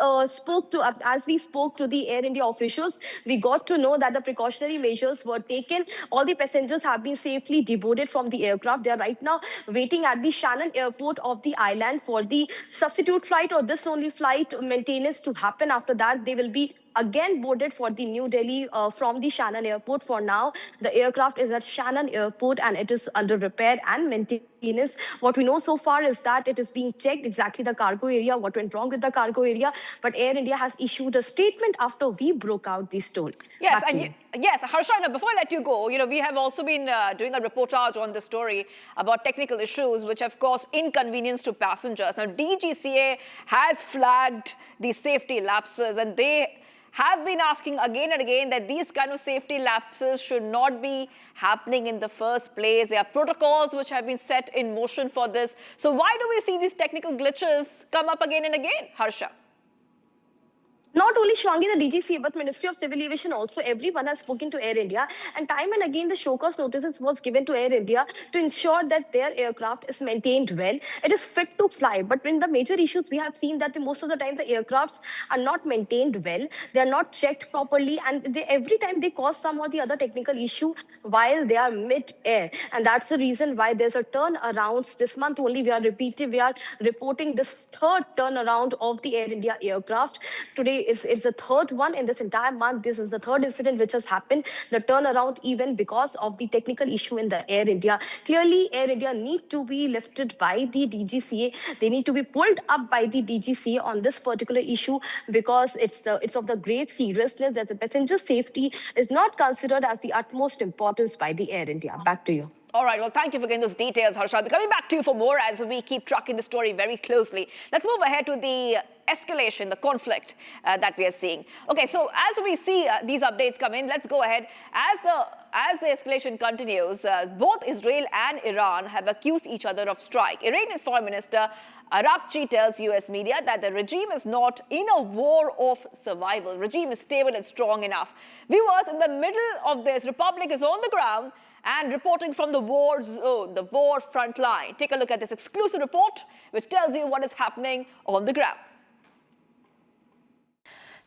we spoke to the Air India officials, we got to know that the precautionary measures were taken. All the passengers have been safely deboarded from the aircraft. They are right now waiting at the Shannon Airport of the island for the substitute flight or this only flight maintenance to happen. After that, they will be again boarded for the New Delhi from the Shannon Airport. For now, the aircraft is at Shannon Airport and it is under repair and maintenance. What we know so far is that it is being checked exactly the cargo area, what went wrong with the cargo area. But Air India has issued a statement after we broke out the story. Yes, yes, Harsha, before I let you go, we have also been doing a reportage on the story about technical issues which have caused inconvenience to passengers. Now, DGCA has flagged these safety lapses, and they have been asking again and again that these kind of safety lapses should not be happening in the first place. There are protocols which have been set in motion for this. So why do we see these technical glitches come up again and again, Harsha? Not only Shwangi, the DGCA, but Ministry of Civil Aviation also, everyone has spoken to Air India. And time and again, the show cause notices was given to Air India to ensure that their aircraft is maintained well. It is fit to fly. But in the major issues, we have seen that most of the time, the aircrafts are not maintained well. They are not checked properly. And every time they cause some or the other technical issue while they are mid-air. And that's the reason why there's a turnaround. This month only, we are reporting this third turnaround of the Air India aircraft. Today, it's the third one in this entire month. This is the third incident which has happened, the turnaround, even because of the technical issue in the Air India. Clearly, Air India need to be lifted by the DGCA. They need to be pulled up by the DGCA on this particular issue, because it's of the great seriousness that the passenger safety is not considered as the utmost importance by the Air India. Back to you. All right, well, thank you for getting those details, Harsha. I'll be coming back to you for more as we keep tracking the story very closely. Let's move ahead to the escalation, the conflict that we are seeing. Okay, so as we see these updates come in, let's go ahead. As the escalation continues, both Israel and Iran have accused each other of strike. Iranian Foreign Minister Arakchi tells US media that the regime is not in a war of survival. The regime is stable and strong enough. Viewers, in the middle of this, Republic is on the ground and reporting from the war zone, the war front line. Take a look at this exclusive report, which tells you what is happening on the ground.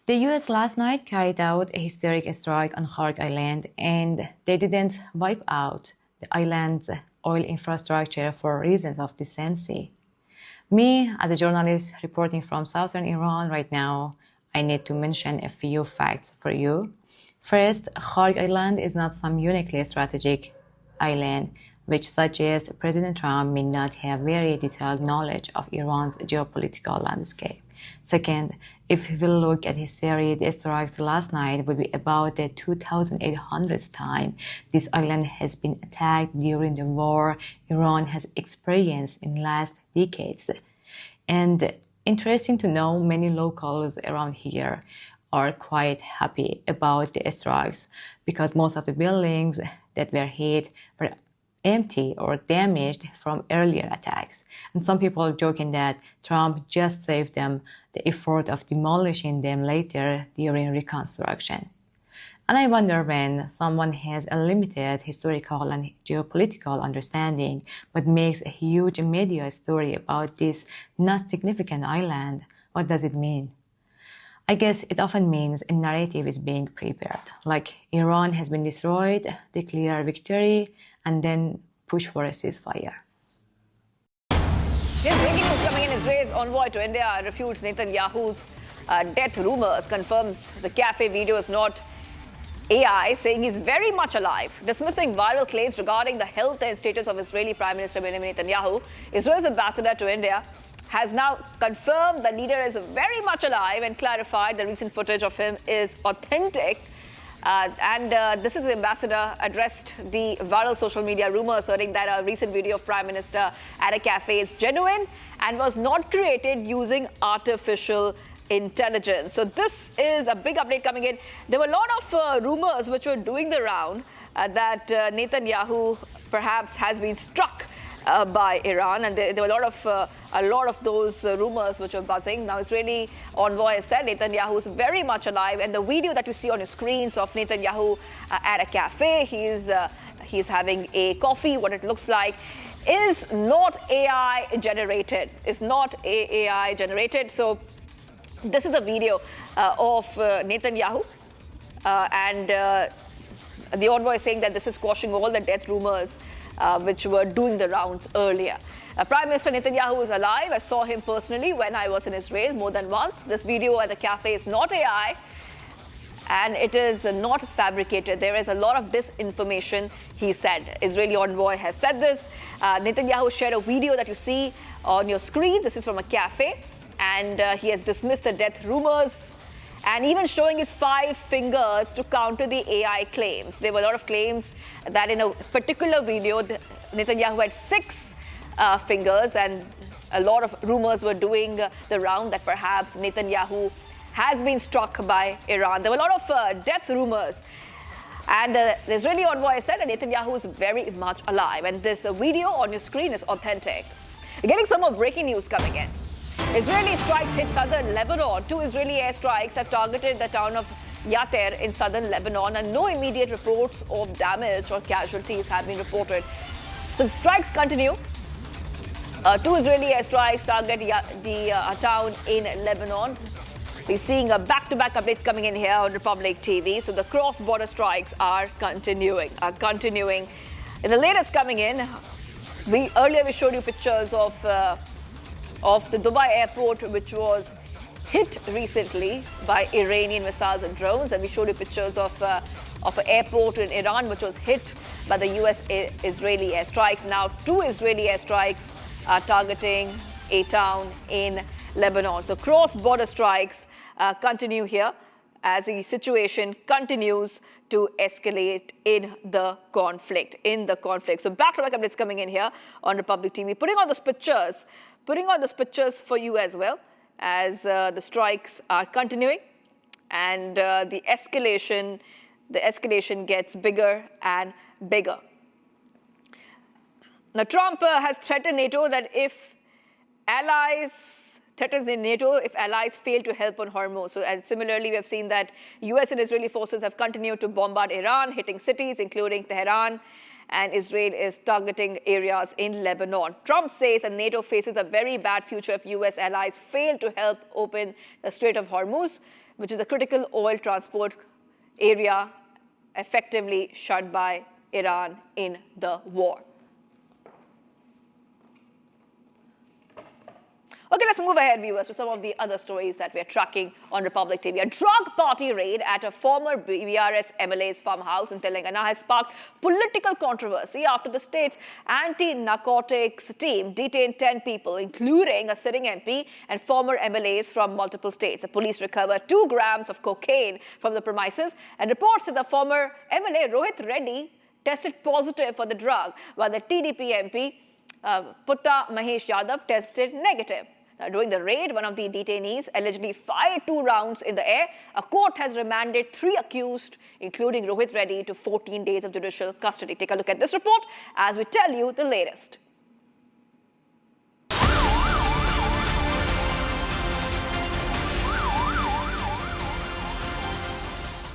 The US last night carried out a historic strike on Kharge Island, and they didn't wipe out the island's oil infrastructure for reasons of decency. Me, as a journalist reporting from southern Iran right now, I need to mention a few facts for you. First, Kharge Island is not some uniquely strategic island, which suggests President Trump may not have very detailed knowledge of Iran's geopolitical landscape. Second, if we look at history, the strikes last night would be about the 2,800th time this island has been attacked during the war Iran has experienced in the last decades. And interesting to know, many locals around here are quite happy about the strikes because most of the buildings that were hit were empty or damaged from earlier attacks. And some people are joking that Trump just saved them the effort of demolishing them later during reconstruction. And I wonder, when someone has a limited historical and geopolitical understanding but makes a huge media story about this not significant island, what does it mean? I guess it often means a narrative is being prepared, like Iran has been destroyed, declare victory, and then push for a ceasefire. Yes, breaking news coming in. Israel's envoy to India refutes Netanyahu's death rumors, confirms the cafe video is not AI, saying he's very much alive, dismissing viral claims regarding the health and status of Israeli Prime Minister Benjamin Netanyahu. Israel's ambassador to India has now confirmed the leader is very much alive and clarified the recent footage of him is authentic. This is the ambassador addressed the viral social media rumor asserting that a recent video of Prime Minister at a cafe is genuine and was not created using artificial intelligence. So this is a big update coming in. There were a lot of rumors which were doing the round that Netanyahu perhaps has been struck by Iran, and there were a lot of those rumors which were buzzing. Now, Israeli envoy has said Netanyahu is very much alive, and the video that you see on your screens of Netanyahu at a cafe, he's having a coffee. What it looks like is not AI generated. It's not AI generated. So this is a video of Netanyahu and the envoy is saying that this is quashing all the death rumors which were doing the rounds earlier. Prime Minister Netanyahu is alive. I saw him personally when I was in Israel more than once. This video at the cafe is not AI and it is not fabricated. There is a lot of disinformation, he said. Israeli envoy has said this. Netanyahu shared a video that you see on your screen. This is from a cafe and he has dismissed the death rumors and even showing his 5 fingers to counter the AI claims. There were a lot of claims that in a particular video, Netanyahu had 6 fingers, and a lot of rumors were doing the round that perhaps Netanyahu has been struck by Iran. There were a lot of death rumors. And the Israeli envoy said that Netanyahu is very much alive. And this video on your screen is authentic. We're getting some more breaking news coming in. Israeli strikes hit southern Lebanon. 2 Israeli airstrikes have targeted the town of Yater in southern Lebanon, and no immediate reports of damage or casualties have been reported. So the strikes continue. 2 Israeli airstrikes target the town in Lebanon. We're seeing back-to-back updates coming in here on Republic TV. So the cross-border strikes are continuing. In the latest coming in, earlier we showed you pictures of the Dubai airport, which was hit recently by Iranian missiles and drones, and we showed you pictures of an airport in Iran, which was hit by the US-Israeli airstrikes. Now 2 Israeli airstrikes are targeting a town in Lebanon. So cross-border strikes continue here as the situation continues to escalate in the conflict. So back-to-back updates coming in here on Republic TV, putting on those pictures for you as well as the strikes are continuing and the escalation gets bigger and bigger. Now, Trump has threatened NATO that if allies fail to help on Hormuz. So, and similarly, we have seen that US and Israeli forces have continued to bombard Iran, hitting cities, including Tehran, and Israel is targeting areas in Lebanon. Trump says that NATO faces a very bad future if US allies fail to help open the Strait of Hormuz, which is a critical oil transport area effectively shut by Iran in the war. Okay, let's move ahead, viewers, to some of the other stories that we are tracking on Republic TV. A drug party raid at a former BRS MLA's farmhouse in Telangana has sparked political controversy after the state's anti-narcotics team detained 10 people, including a sitting MP and former MLAs from multiple states. The police recovered 2 grams of cocaine from the premises, and reports that the former MLA Rohit Reddy tested positive for the drug, while the TDP MP Putta Mahesh Yadav tested negative. Now, during the raid, one of the detainees allegedly fired 2 rounds in the air. A court has remanded 3 accused, including Rohit Reddy, to 14 days of judicial custody. Take a look at this report as we tell you the latest.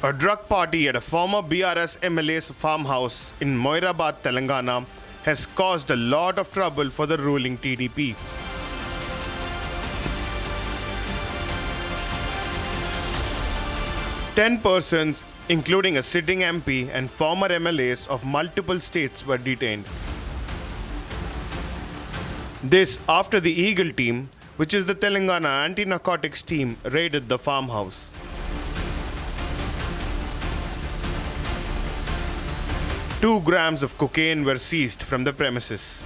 A drug party at a former BRS MLA's farmhouse in Moirabad, Telangana has caused a lot of trouble for the ruling TDP. Ten persons, including a sitting MP and former MLAs of multiple states, were detained. This after the Eagle team, which is the Telangana anti-narcotics team, raided the farmhouse. Two grams of cocaine were seized from the premises.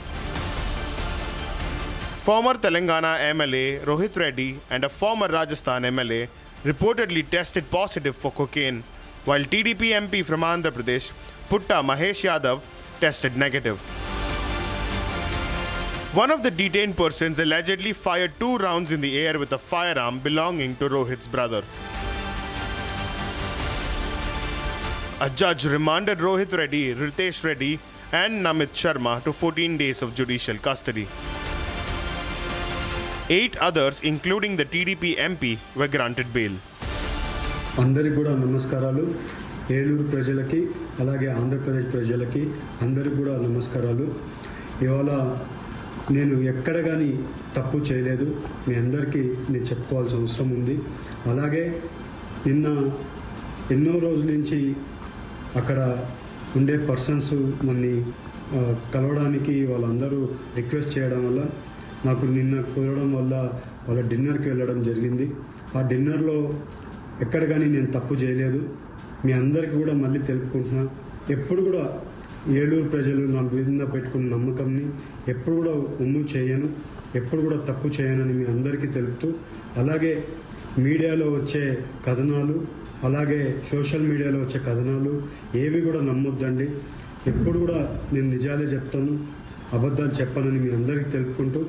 Former Telangana MLA Rohit Reddy and a former Rajasthan MLA reportedly tested positive for cocaine, while TDP MP from Andhra Pradesh, Putta Mahesh Yadav, tested negative. One of the detained persons allegedly fired 2 rounds in the air with a firearm belonging to Rohit's brother. A judge remanded Rohit Reddy, Ritesh Reddy, and Namit Sharma to 14 days of judicial custody. 8 others, including the TDP MP, were granted bail. అందరికీ కూడా నమస్కారాలు. ఏలూరు ప్రజలకి అలాగే ఆంధ్రప్రదేశ్ ప్రజలకి అందరికీ కూడా నమస్కారాలు. ఇవాళ నేను ఎక్కడ కానీ తప్పు చేయలేదు, మీ అందరికీ నేను చెప్పుకోవాల్సిన అవసరం ఉంది. అలాగే నిన్న ఎన్నో రోజుల నుంచి అక్కడ ఉండే పర్సన్స్ మన్ని కలవడానికి వాళ్ళందరూ రిక్వెస్ట్ చేయడం వల్ల నాకు నిన్న కుదరడం వల్ల వాళ్ళ డిన్నర్కి వెళ్ళడం జరిగింది. ఆ డిన్నర్లో ఎక్కడ కానీ నేను తప్పు చేయలేదు. మీ అందరికీ కూడా మళ్ళీ తెలుపుకుంటున్నా, ఎప్పుడు కూడా ఏలూరు ప్రజలు నా మీద పెట్టుకున్న నమ్మకంని ఎప్పుడు కూడా ఒమ్ము చేయను, ఎప్పుడు కూడా తప్పు చేయనని మీ అందరికీ తెలుపుతూ, అలాగే మీడియాలో వచ్చే కథనాలు, అలాగే సోషల్ మీడియాలో వచ్చే కథనాలు ఏవి కూడా నమ్మొద్దండి. ఎప్పుడు కూడా నేను నిజాలే చెప్తాను, అబద్ధాలు చెప్పానని మీ అందరికీ తెలుపుకుంటూ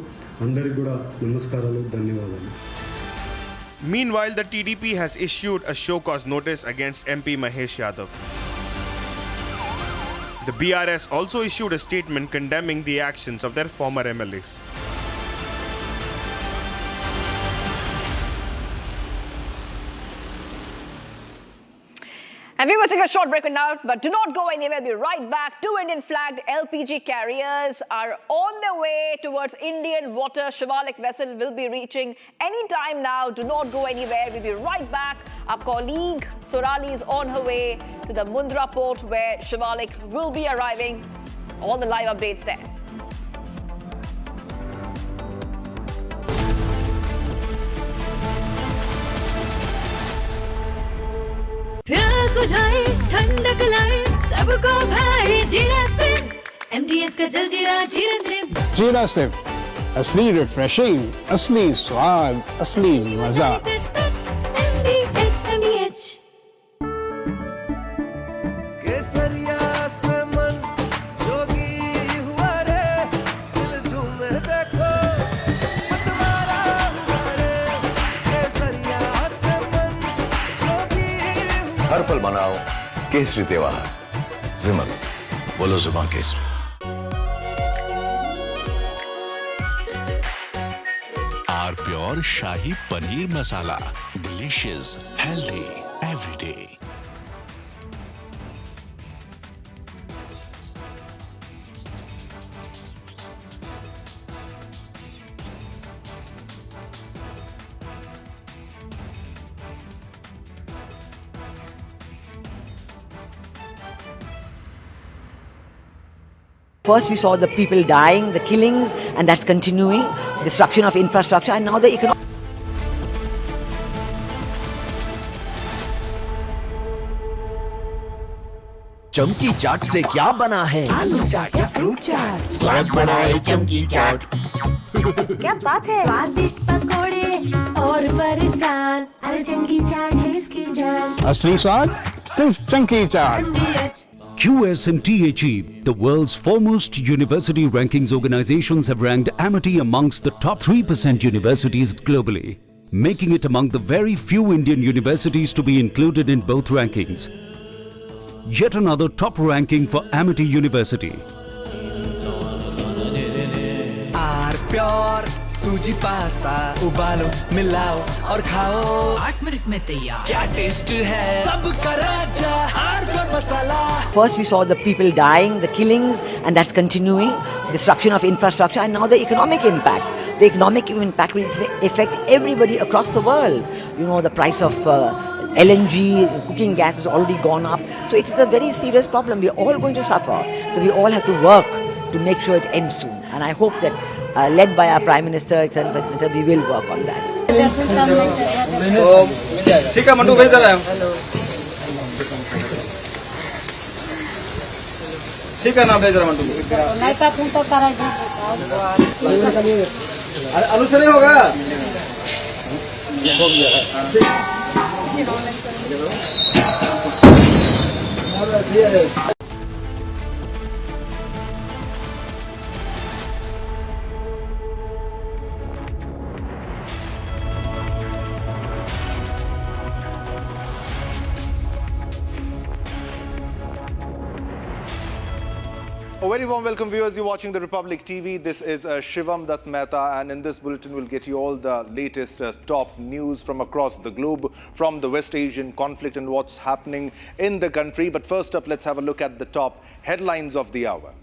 అందరికీ కూడా నమస్కారాలు, ధన్యవాదాలు. Meanwhile, the TDP has issued a show cause notice against MP Mahesh Yadav. The BRS also issued a statement condemning the actions of their former MLAs. And we will take a short break now, but do not go anywhere. We'll be right back. 2 Indian-flagged LPG carriers are on their way towards Indian water. Shivalik vessel will be reaching any time now. Do not go anywhere. We'll be right back. Our colleague Sorali is on her way to the Mundra port where Shivalik will be arriving. All the live updates there. प्यास बुझाए ठंडक लाए सबको भाई जीरा से MDH का जल जीरा जीरा से जीरा सिप असली रिफ्रेशिंग, असली स्वाद, असली मजा. MDH केसरिया से मन जोगी हुआ रे, दिल झूमे देखो मतवारा हुआ रे. केसरिया से मन जोगी हर पल मनाओ केसरी त्योहार. विमल बोलो जुबान केसरी. Are pure shahi paneer masala, delicious, healthy every day. First we saw the people dying, the killings, and that's continuing, destruction of infrastructure, and now the economic. चमकी चाट से क्या बना है? आलू चाट या फ्रूट चाट, स्वाद बनाए चमकी चाट. क्या बात है, स्वादिष्ट पकोड़े और बरसान, अरे चमकी चाट है इसकी जान. असली स्वाद सिर्फ चंकी चाट. QS and THE, the world's foremost university rankings organizations, have ranked Amity amongst the top 3% universities globally, making it among the very few Indian universities to be included in both rankings. Yet another top ranking for Amity University. R pure suji pasta उबालो मिलाओ और खाओ, 8 minute में तैयार. क्या taste है सबका राजा आर प्योर मसाला. First we saw the people dying, the killings, and that's continuing, destruction of infrastructure, and now the economic impact. The economic impact will affect everybody across the world. You know, the price of LNG, cooking gas has already gone up. So it is a very serious problem. We're all going to suffer. So we all have to work to make sure it ends soon. And I hope that led by our Prime Minister, etc., we will work on that. ठीक है मंटू भेज दे रहा हूँ. ठीक है ना भेज रहा मंटू. अरे आलू से नहीं होगा. A very warm welcome, viewers. You're watching the Republic TV. This is Shivam Dutt Mehta, and in this bulletin we'll get you all the latest top news from across the globe, from the West Asian conflict and what's happening in the country. But first up, let's have a look at the top headlines of the hour.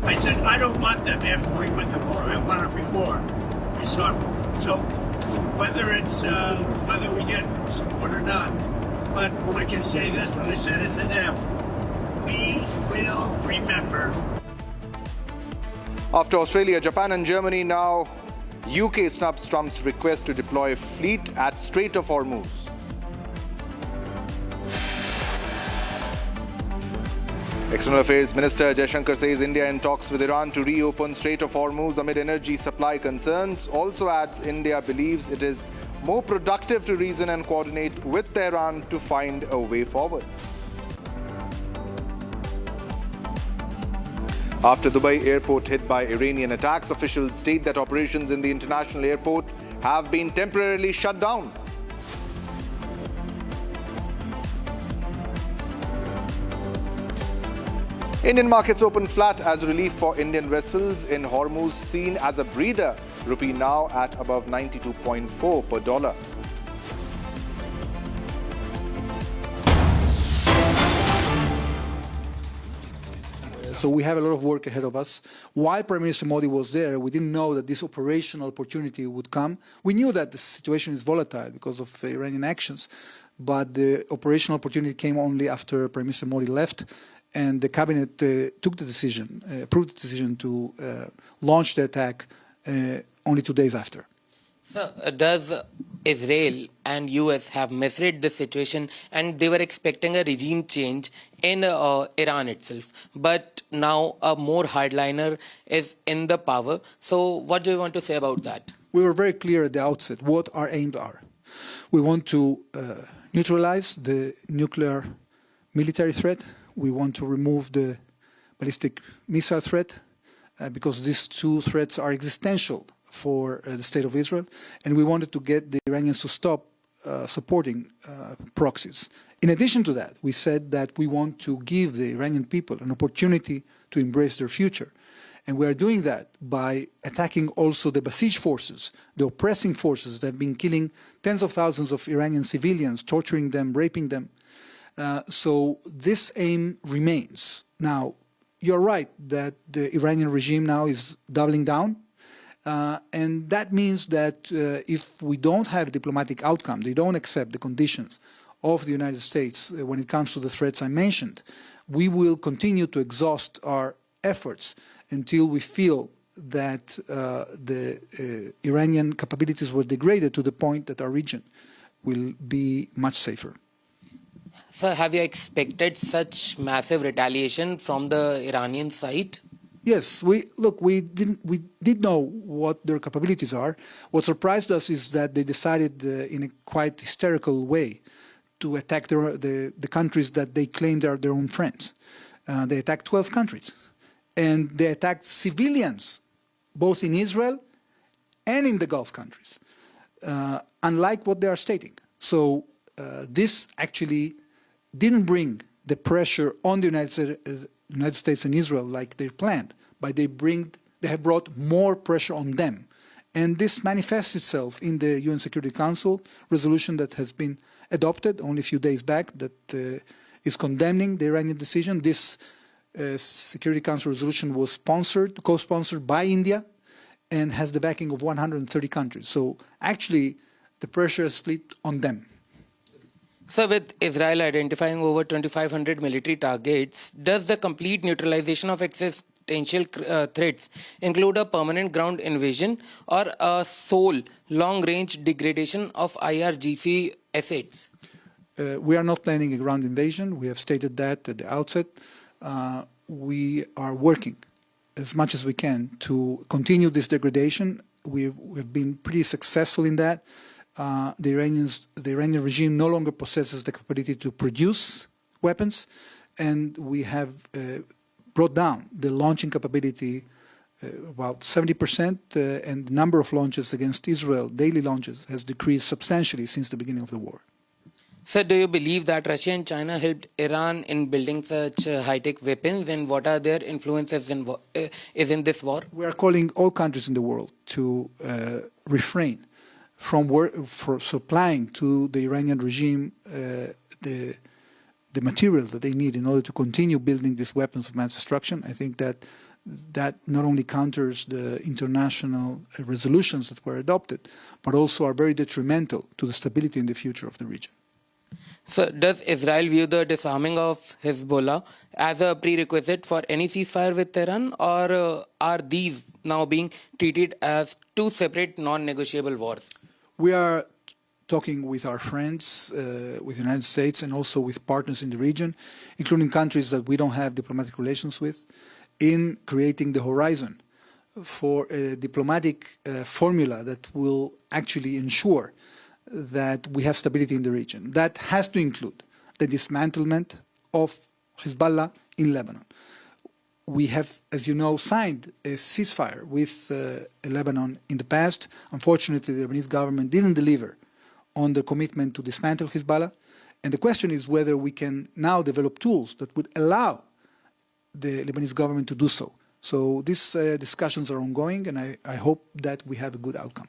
I said, I don't want them after we win the war. I want it before. It's not. So whether it's whether we get support or not, but I can say this, and I said it to them. We will remember. After Australia, Japan and Germany, now UK snubs Trump's request to deploy fleet at Strait of Hormuz. External Affairs Minister Jaishankar says India in talks with Iran to reopen Strait of Hormuz amid energy supply concerns. Also adds India believes it is more productive to reason and coordinate with Tehran to find a way forward. After Dubai airport hit by Iranian attacks, officials state that operations in the international airport have been temporarily shut down. Indian markets opened flat as relief for Indian vessels in Hormuz seen as a breather. Rupee now at above 92.4 per dollar. So we have a lot of work ahead of us. While Prime Minister Modi was there, we didn't know that this operational opportunity would come. We knew that the situation is volatile because of Iranian actions, but the operational opportunity came only after Prime Minister Modi left, and the cabinet took the decision, approved the decision to launch the attack only 2 days after. So, does Israel and US have misread the situation, and they were expecting a regime change in Iran itself, but now a more hardliner is in the power. So what do you want to say about that? We were very clear at the outset what our aims are. We want to neutralize the nuclear military threat. We want to remove the ballistic missile threat because these two threats are existential for the state of Israel, and we wanted to get the Iranians to stop supporting proxies. In addition to that, we said that we want to give the Iranian people an opportunity to embrace their future. And we are doing that by attacking also the besieged forces, the oppressing forces that have been killing tens of thousands of Iranian civilians, torturing them, raping them. So this aim remains. Now, you're right that the Iranian regime now is doubling down. And that means that if we don't have a diplomatic outcome, they don't accept the conditions of the United States when it comes to the threats I mentioned, we will continue to exhaust our efforts until we feel that the Iranian capabilities were degraded to the point that our region will be much safer. So have you expected such massive retaliation from the Iranian side? Yes, we did know what their capabilities are. What surprised us is that they decided in a quite hysterical way to attack the countries that they claimed are their own friends. They attacked 12 countries. And they attacked civilians, both in Israel and in the Gulf countries, unlike what they are stating. So this actually didn't bring the pressure on the United States and Israel like they planned, but they have brought more pressure on them. And this manifests itself in the UN Security Council resolution that has been adopted only a few days back that is condemning the Iranian decision. This Security Council resolution was co-sponsored by India and has the backing of 130 countries. So actually the pressure is flipped on them. So with Israel identifying over 2,500 military targets, does the complete neutralization of existential threats include a permanent ground invasion or a sole long-range degradation of IRGC assets? We are not planning a ground invasion. We have stated that at the outset. We are working as much as we can to continue this degradation. We've been pretty successful in that. The Iranian regime no longer possesses the capability to produce weapons, and we have brought down the launching capability about 70%, and the number of launches against Israel, daily launches, has decreased substantially since the beginning of the war. So, do you believe that Russia and China helped Iran in building such high-tech weapons, and what are their influences is in this war? We are calling all countries in the world to refrain from for supplying to the Iranian regime the materials that they need in order to continue building these weapons of mass destruction. I think that not only counters the international resolutions that were adopted, but also are very detrimental to the stability in the future of the region. So, does Israel view the disarming of Hezbollah as a prerequisite for any ceasefire with Tehran, or are these now being treated as two separate non-negotiable wars? We are talking with our friends, with the United States, and also with partners in the region, including countries that we don't have diplomatic relations with, in creating the horizon for a diplomatic formula that will actually ensure that we have stability in the region. That has to include the dismantlement of Hezbollah in Lebanon. We have, as you know, signed a ceasefire with Lebanon in the past. Unfortunately, the Lebanese government didn't deliver on the commitment to dismantle Hezbollah. And the question is whether we can now develop tools that would allow the Lebanese government to do so. So these discussions are ongoing, and I hope that we have a good outcome.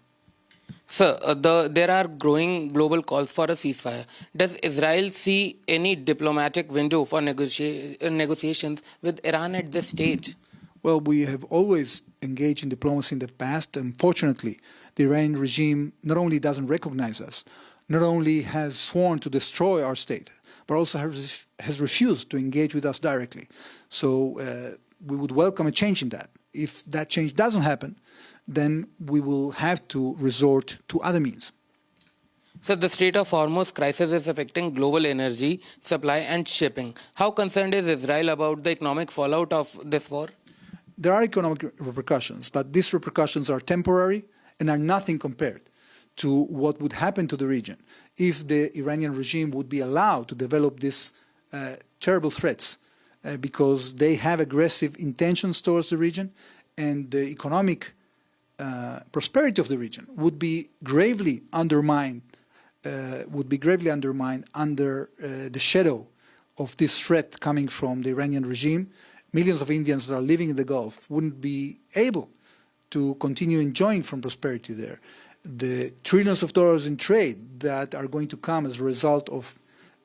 So, there are growing global calls for a ceasefire. Does Israel see any diplomatic window for negotiations with Iran at this stage? Well, we have always engaged in diplomacy in the past. Unfortunately, the Iranian regime not only doesn't recognize us, not only has sworn to destroy our state, but also has refused to engage with us directly. So we would welcome a change in that. If that change doesn't happen, then we will have to resort to other means. So the Strait of Hormuz crisis is affecting global energy supply and shipping. How concerned is Israel about the economic fallout of this war? There are economic repercussions, but these repercussions are temporary and are nothing compared to what would happen to the region if the Iranian regime would be allowed to develop these terrible threats because they have aggressive intentions towards the region, and the economic prosperity of the region would be gravely undermined under the shadow of this threat coming from the Iranian regime. Millions of Indians that are living in the Gulf wouldn't be able to continue enjoying from prosperity there. The trillions of dollars in trade that are going to come as a result of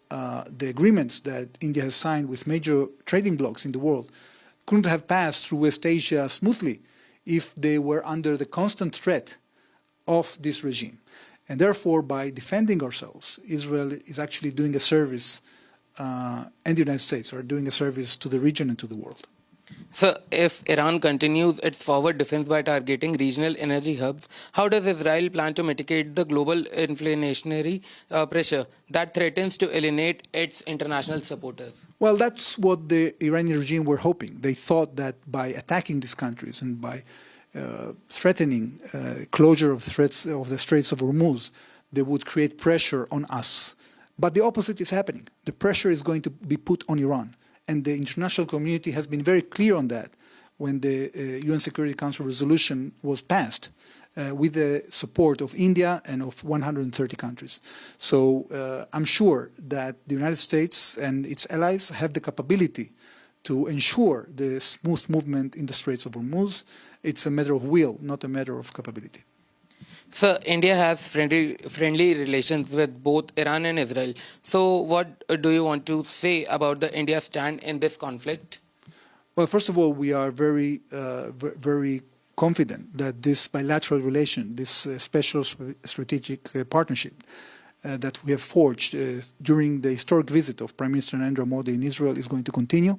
the agreements that India has signed with major trading blocs in the world couldn't have passed through West Asia smoothly if they were under the constant threat of this regime. And therefore, by defending ourselves, Israel is actually doing a service, and the United States are doing a service to the region and to the world. So, if Iran continues its forward defense by targeting regional energy hubs, how does Israel plan to mitigate the global inflationary pressure that threatens to alienate its international supporters? Well, that's what the Iranian regime were hoping. They thought that by attacking these countries and by threatening closure of the Straits of Hormuz, they would create pressure on us. But the opposite is happening. The pressure is going to be put on Iran. And the international community has been very clear on that when the UN Security Council resolution was passed with the support of India and of 130 countries. So I'm sure that the United States and its allies have the capability to ensure the smooth movement in the Straits of Hormuz. It's a matter of will, not a matter of capability. So, India has friendly relations with both Iran and Israel. So, what do you want to say about the India stand in this conflict? Well, first of all, we are very confident that this bilateral relation, this special strategic partnership that we have forged during the historic visit of Prime Minister Narendra Modi in Israel is going to continue.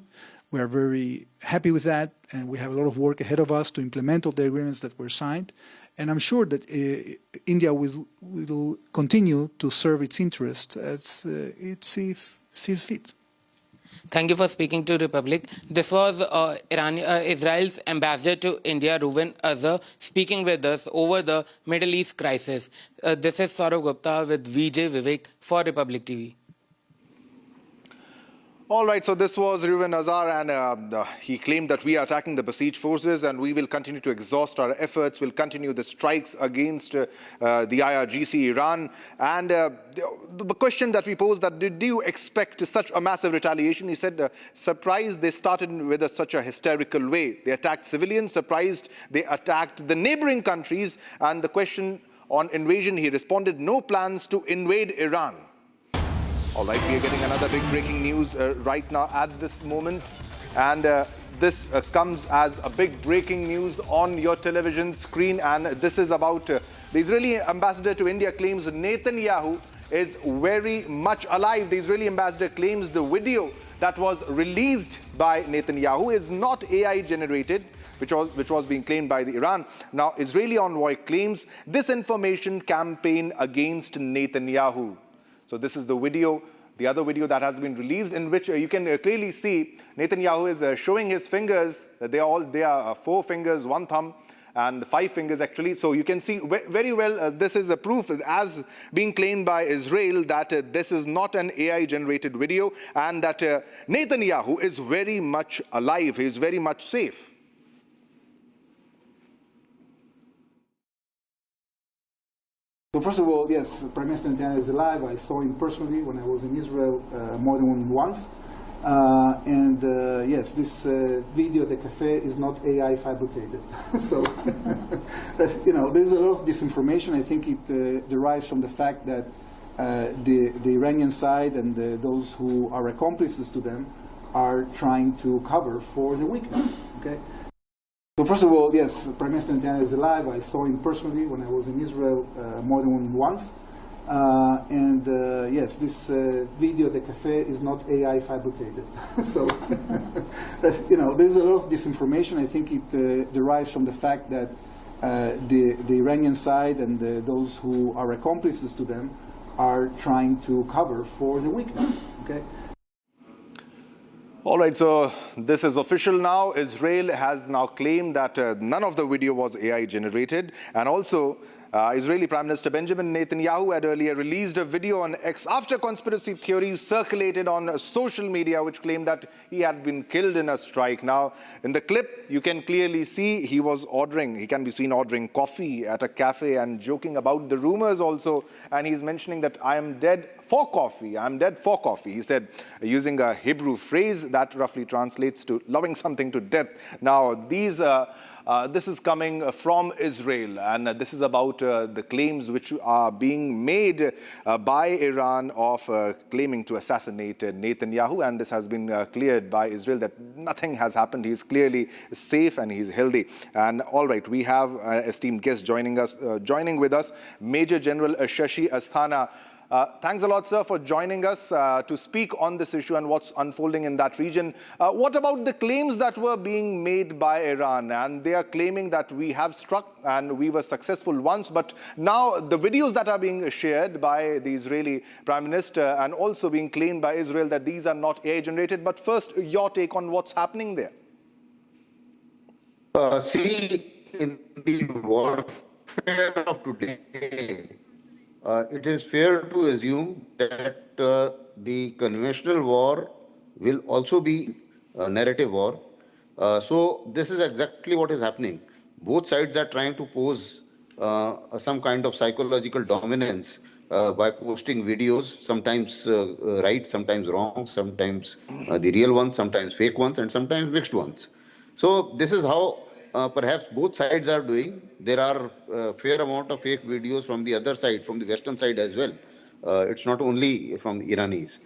We are very happy with that, and we have a lot of work ahead of us to implement all the agreements that were signed. And I'm sure that India will continue to serve its interests as it sees fit. Thank you for speaking to Republic. This was Israel's ambassador to India, Reuven Azhar, speaking with us over the Middle East crisis. This is Saurav Gupta with VJ Vivek for Republic TV. All right, so this was Ruben Azhar, and he claimed that we are attacking the besieged forces and we will continue to exhaust our efforts, we'll continue the strikes against the IRGC, Iran. And the question that we posed, that did you expect such a massive retaliation? He said, surprised they started with such a hysterical way. They attacked civilians, surprised they attacked the neighboring countries. And the question on invasion, he responded, no plans to invade Iran. All right, we are getting another big breaking news right now at this moment. And this comes as a big breaking news on your television screen. And this is about the Israeli ambassador to India claims Netanyahu is very much alive. The Israeli ambassador claims the video that was released by Netanyahu is not AI generated, which was being claimed by the Iran. Now, Israeli envoy claims disinformation campaign against Netanyahu. So this is the video, the other video that has been released, in which you can clearly see Netanyahu is showing his fingers. They are 4 fingers, 1 thumb, and 5 fingers actually. So you can see very well, this is a proof as being claimed by Israel that this is not an AI-generated video, and that Netanyahu is very much alive. He is very much safe. So first of all, yes, Prime Minister Netanyahu is alive. I saw him personally when I was in Israel more than once. Yes, this video at the cafe is not AI fabricated. So, there's a lot of disinformation. I think it derives from the fact that the Iranian side and those who are accomplices to them are trying to cover for the weakness. Okay. So first of all, yes, Prime Minister Netanyahu is alive. I saw him personally when I was in Israel more than once. Yes, this video at the cafe is not AI fabricated. So, there's a lot of disinformation. I think it derives from the fact that the Iranian side and those who are accomplices to them are trying to cover for the weakness. Okay. All right, so this is official now. Israel has now claimed that none of the video was AI generated. And also, Israeli Prime Minister Benjamin Netanyahu had earlier released a video on X after conspiracy theories circulated on social media, which claimed that he had been killed in a strike. Now, in the clip, you can clearly see he can be seen ordering coffee at a cafe and joking about the rumors also. And he's mentioning that I am dead for coffee. I'm dead for coffee. He said, using a Hebrew phrase that roughly translates to loving something to death. Now, this is coming from Israel, and this is about the claims which are being made by Iran of claiming to assassinate Netanyahu, and this has been cleared by Israel that nothing has happened. He's clearly safe and he's healthy. And all right, we have esteemed guest joining with us, Major General Shashi Asthana. Thanks a lot, sir, for joining us to speak on this issue and what's unfolding in that region. What about the claims that were being made by Iran? And they are claiming that we have struck and we were successful once, but now the videos that are being shared by the Israeli Prime Minister and also being claimed by Israel that these are not AI generated. But first, your take on what's happening there. See, in the warfare of today, it is fair to assume that the conventional war will also be a narrative war. So this is exactly what is happening. Both sides are trying to pose some kind of psychological dominance by posting videos, sometimes right, sometimes wrong, sometimes the real ones, sometimes fake ones, and sometimes mixed ones. So this is how perhaps both sides are doing. There are a fair amount of fake videos from the other side, from the Western side as well. It's not only from the Iranis.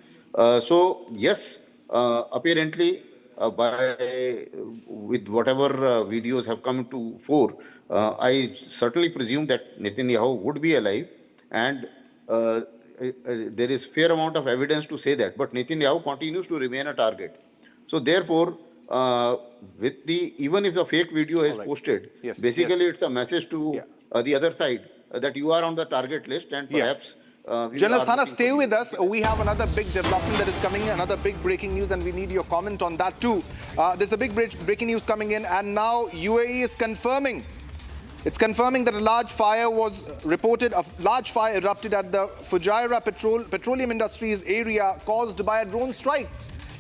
So yes, apparently with whatever videos have come to fore, I certainly presume that Netanyahu would be alive, and there is fair amount of evidence to say that. But Netanyahu continues to remain a target. So therefore, even if the fake video is posted, basically it's a message to the other side that you are on the target list, and perhaps General Asthana, stay with us. We have another big development that is coming in, another big breaking news, and we need your comment on that too. There's a big breaking news coming in, and now UAE is confirming. It's confirming that a large fire was reported. A large fire erupted at the Fujairah Petroleum Industries area caused by a drone strike.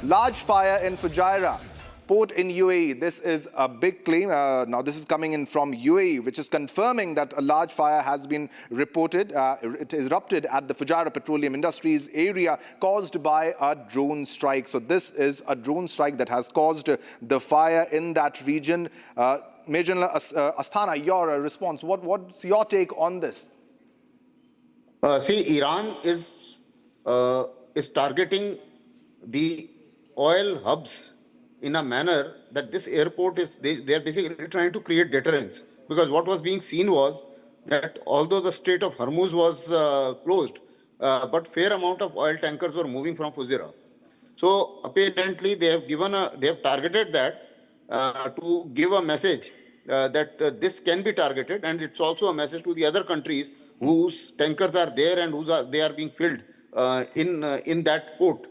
Large fire in Fujairah port in UAE. This is a big claim. Now, this is coming in from UAE, which is confirming that a large fire has been reported. It erupted at the Fujairah Petroleum Industries area caused by a drone strike. So this is a drone strike that has caused the fire in that region. Major Asthana, your response. What's your take on this? See, Iran is targeting the oil hubs in a manner that this airport is, they are basically trying to create deterrence. Because what was being seen was that although the Strait of Hormuz was closed, but fair amount of oil tankers were moving from Fujairah. So apparently they have targeted that to give a message that this can be targeted, and it's also a message to the other countries whose tankers are there and they are being filled in that port.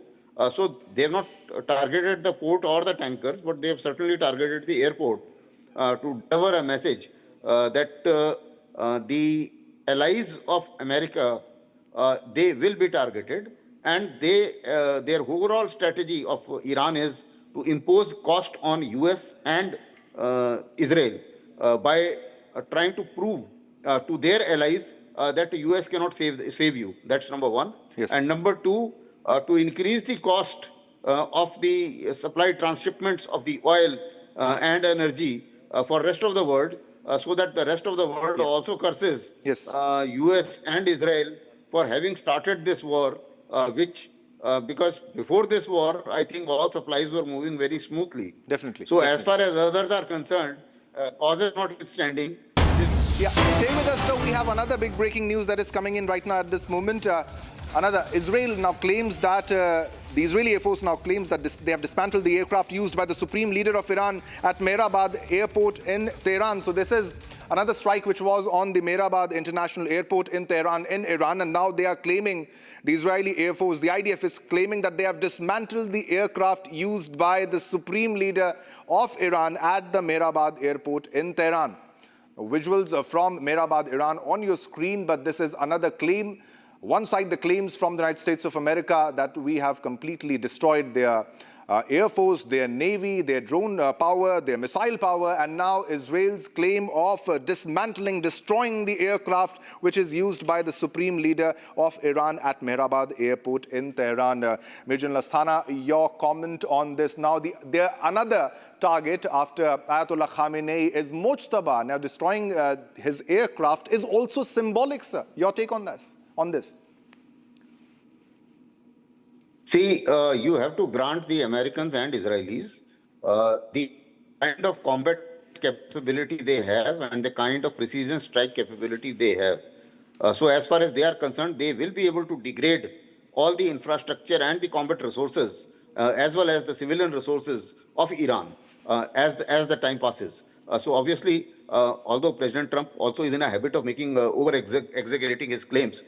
So they have not targeted the port or the tankers, but they have certainly targeted the airport to deliver a message that the allies of America, they will be targeted, and their overall strategy of Iran is to impose cost on US and Israel by trying to prove to their allies that the US cannot save you. That's number one. Yes. And number two, to increase the cost of the supply transshipments of the oil and energy for rest of the world, so that the rest of the world also curses US and Israel for having started this war, because before this war, I think all supplies were moving very smoothly. Definitely. So as far as others are concerned, causes notwithstanding. Yeah, stay with us. So we have another big breaking news that is coming in right now at this moment. Israel now claims that the Israeli Air Force now claims that they have dismantled the aircraft used by the supreme leader of Iran at Mehrabad Airport in Tehran. So this is another strike which was on the Mehrabad International Airport in Tehran, in Iran. And now they are claiming, the Israeli Air Force, the IDF is claiming that they have dismantled the aircraft used by the supreme leader of Iran at the Mehrabad Airport in Tehran. Visuals from Mehrabad, Iran on your screen, but this is another claim. One side, the claims from the United States of America that we have completely destroyed their Air Force, their Navy, their drone power, their missile power, and now Israel's claim of dismantling, destroying the aircraft which is used by the supreme leader of Iran at Mehrabad Airport in Tehran. Major Asthana, your comment on this. Now, another target after Ayatollah Khamenei is Mojtaba. Now, destroying his aircraft is also symbolic, sir. Your take on this? See, you have to grant the Americans and Israelis the kind of combat capability they have and the kind of precision strike capability they have. So as far as they are concerned, they will be able to degrade all the infrastructure and the combat resources as well as the civilian resources of Iran as the time passes. So obviously, although President Trump also is in a habit of making over-exaggerating his claims,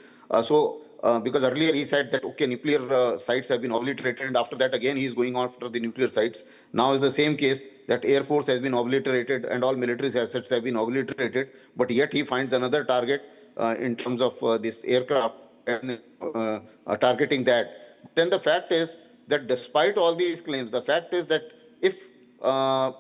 because earlier he said that, okay, nuclear sites have been obliterated, and after that again he is going after the nuclear sites. Now is the same case that Air Force has been obliterated and all military assets have been obliterated, but yet he finds another target in terms of this aircraft and targeting that. Then the fact is that despite all these claims, the fact is that if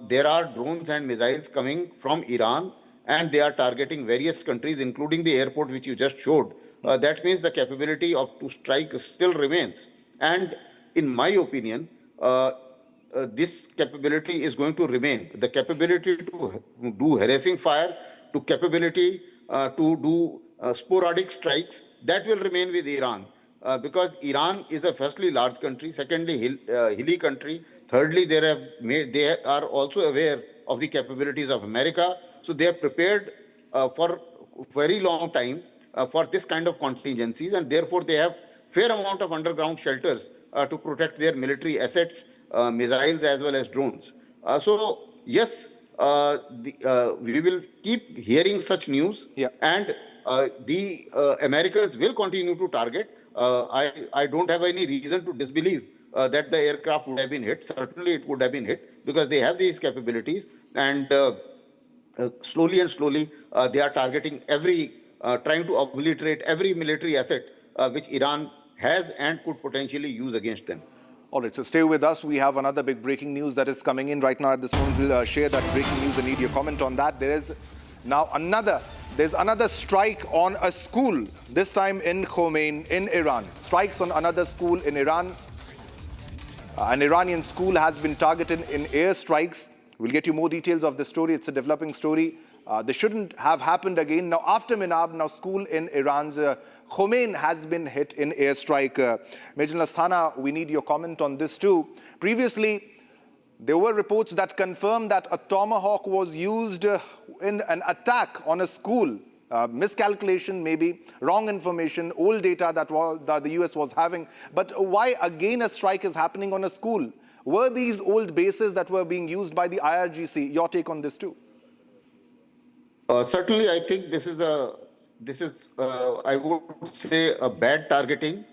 there are drones and missiles coming from Iran and they are targeting various countries, including the airport which you just showed, that means the capability to strike still remains. And in my opinion, this capability is going to remain. The capability to do harassing fire, to capability to do sporadic strikes, that will remain with Iran. Because Iran is a firstly large country, secondly hilly country, thirdly they are also aware of the capabilities of America. So they are prepared for very long time for this kind of contingencies, and therefore they have fair amount of underground shelters to protect their military assets, missiles as well as drones. So yes, we will keep hearing such news, and the Americans will continue to target. I don't have any reason to disbelieve that the aircraft would have been hit. Certainly it would have been hit because they have these capabilities, and slowly they are targeting trying to obliterate every military asset which Iran has and could potentially use against them. All right, so stay with us. We have another big breaking news that is coming in right now at this moment. We'll share that breaking news and need your comment on that. There's another strike on a school, this time in Khomeini, in Iran. Strikes on another school in Iran. An Iranian school has been targeted in airstrikes. We'll get you more details of the story. It's a developing story. This shouldn't have happened again. Now, after Minab, now school in Iran's Khomeini has been hit in airstrike. Major Asthana, we need your comment on this too. Previously, there were reports that confirmed that a tomahawk was used in an attack on a school. Miscalculation, maybe, wrong information, old data that the US was having. But why again a strike is happening on a school? Were these old bases that were being used by the IRGC? Your take on this too? Certainly, I think this is I would say a bad targeting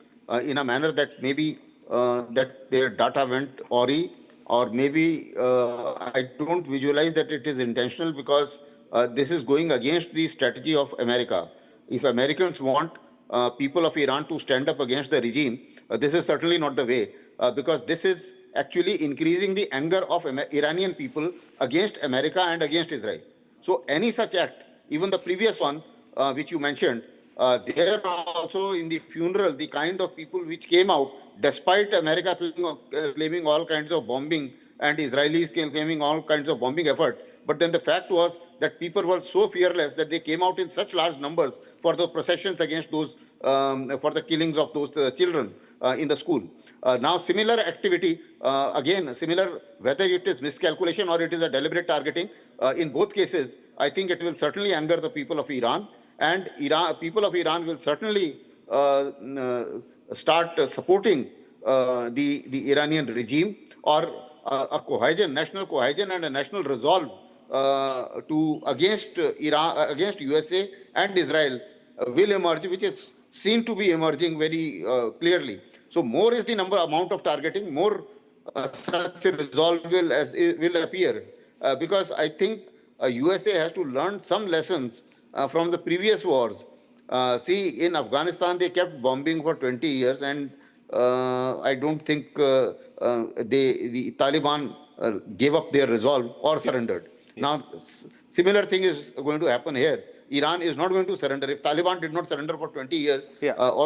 in a manner that maybe that their data went awry, or maybe I don't visualize that it is intentional, because this is going against the strategy of America. If Americans want people of Iran to stand up against the regime, this is certainly not the way, because this is actually increasing the anger of Iranian people against America and against Israel. So any such act, even the previous one, which you mentioned, there also in the funeral, the kind of people which came out, despite America claiming all kinds of bombing and Israelis claiming all kinds of bombing effort. But then the fact was that people were so fearless that they came out in such large numbers for the processions against those, for the killings of those children in the school. Now, similar activity, again, similar, whether it is miscalculation or it is a deliberate targeting, in both cases, I think it will certainly anger the people of Iran, and people of Iran will certainly start supporting the Iranian regime, or a cohesion, national cohesion and a national resolve against Iran, against USA and Israel will emerge, which is seen to be emerging very clearly. So more is the amount of targeting, more such a resolve will appear, because I think USA has to learn some lessons from the previous wars. See, in Afghanistan, they kept bombing for 20 years, and I don't think the Taliban gave up their resolve or surrendered. Now, similar thing is going to happen here. Iran is not going to surrender. If Taliban did not surrender for 20 years,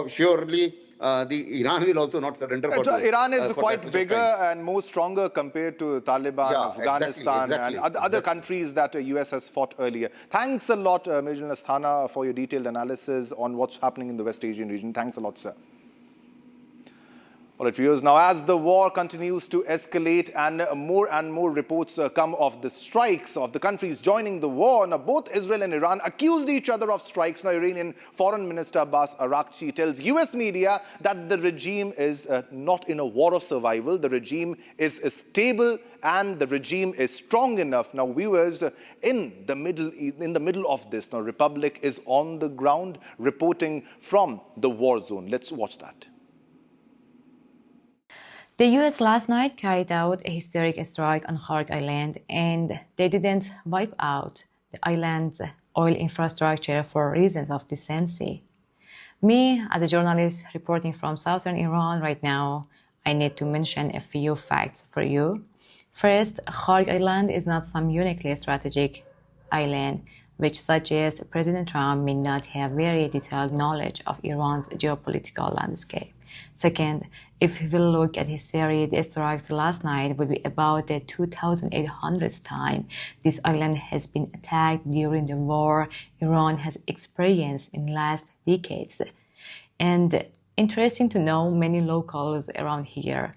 surely Iran will also not surrender. Iran is quite bigger and more stronger compared to Taliban, Afghanistan, and other countries that the US has fought earlier. Thanks a lot, Major Asthana, for your detailed analysis on what's happening in the West Asian region. Thanks a lot, sir. All right, viewers, now as the war continues to escalate and more reports come of the strikes of the countries joining the war, now both Israel and Iran accused each other of strikes. Now Iranian Foreign Minister Abbas Araghchi tells US media that the regime is not in a war of survival. The regime is stable and the regime is strong enough. Now viewers, in the middle of this, now Republic is on the ground reporting from the war zone. Let's watch that. The US last night carried out a historic strike on Kharge Island, and they didn't wipe out the island's oil infrastructure for reasons of decency. Me, as a journalist reporting from southern Iran right now, I need to mention a few facts for you. First, Kharge Island is not some uniquely strategic island, which suggests President Trump may not have very detailed knowledge of Iran's geopolitical landscape. Second, if we look at history, the strikes last night would be about the 2,800th time this island has been attacked during the war Iran has experienced in the last decades. And interesting to know, many locals around here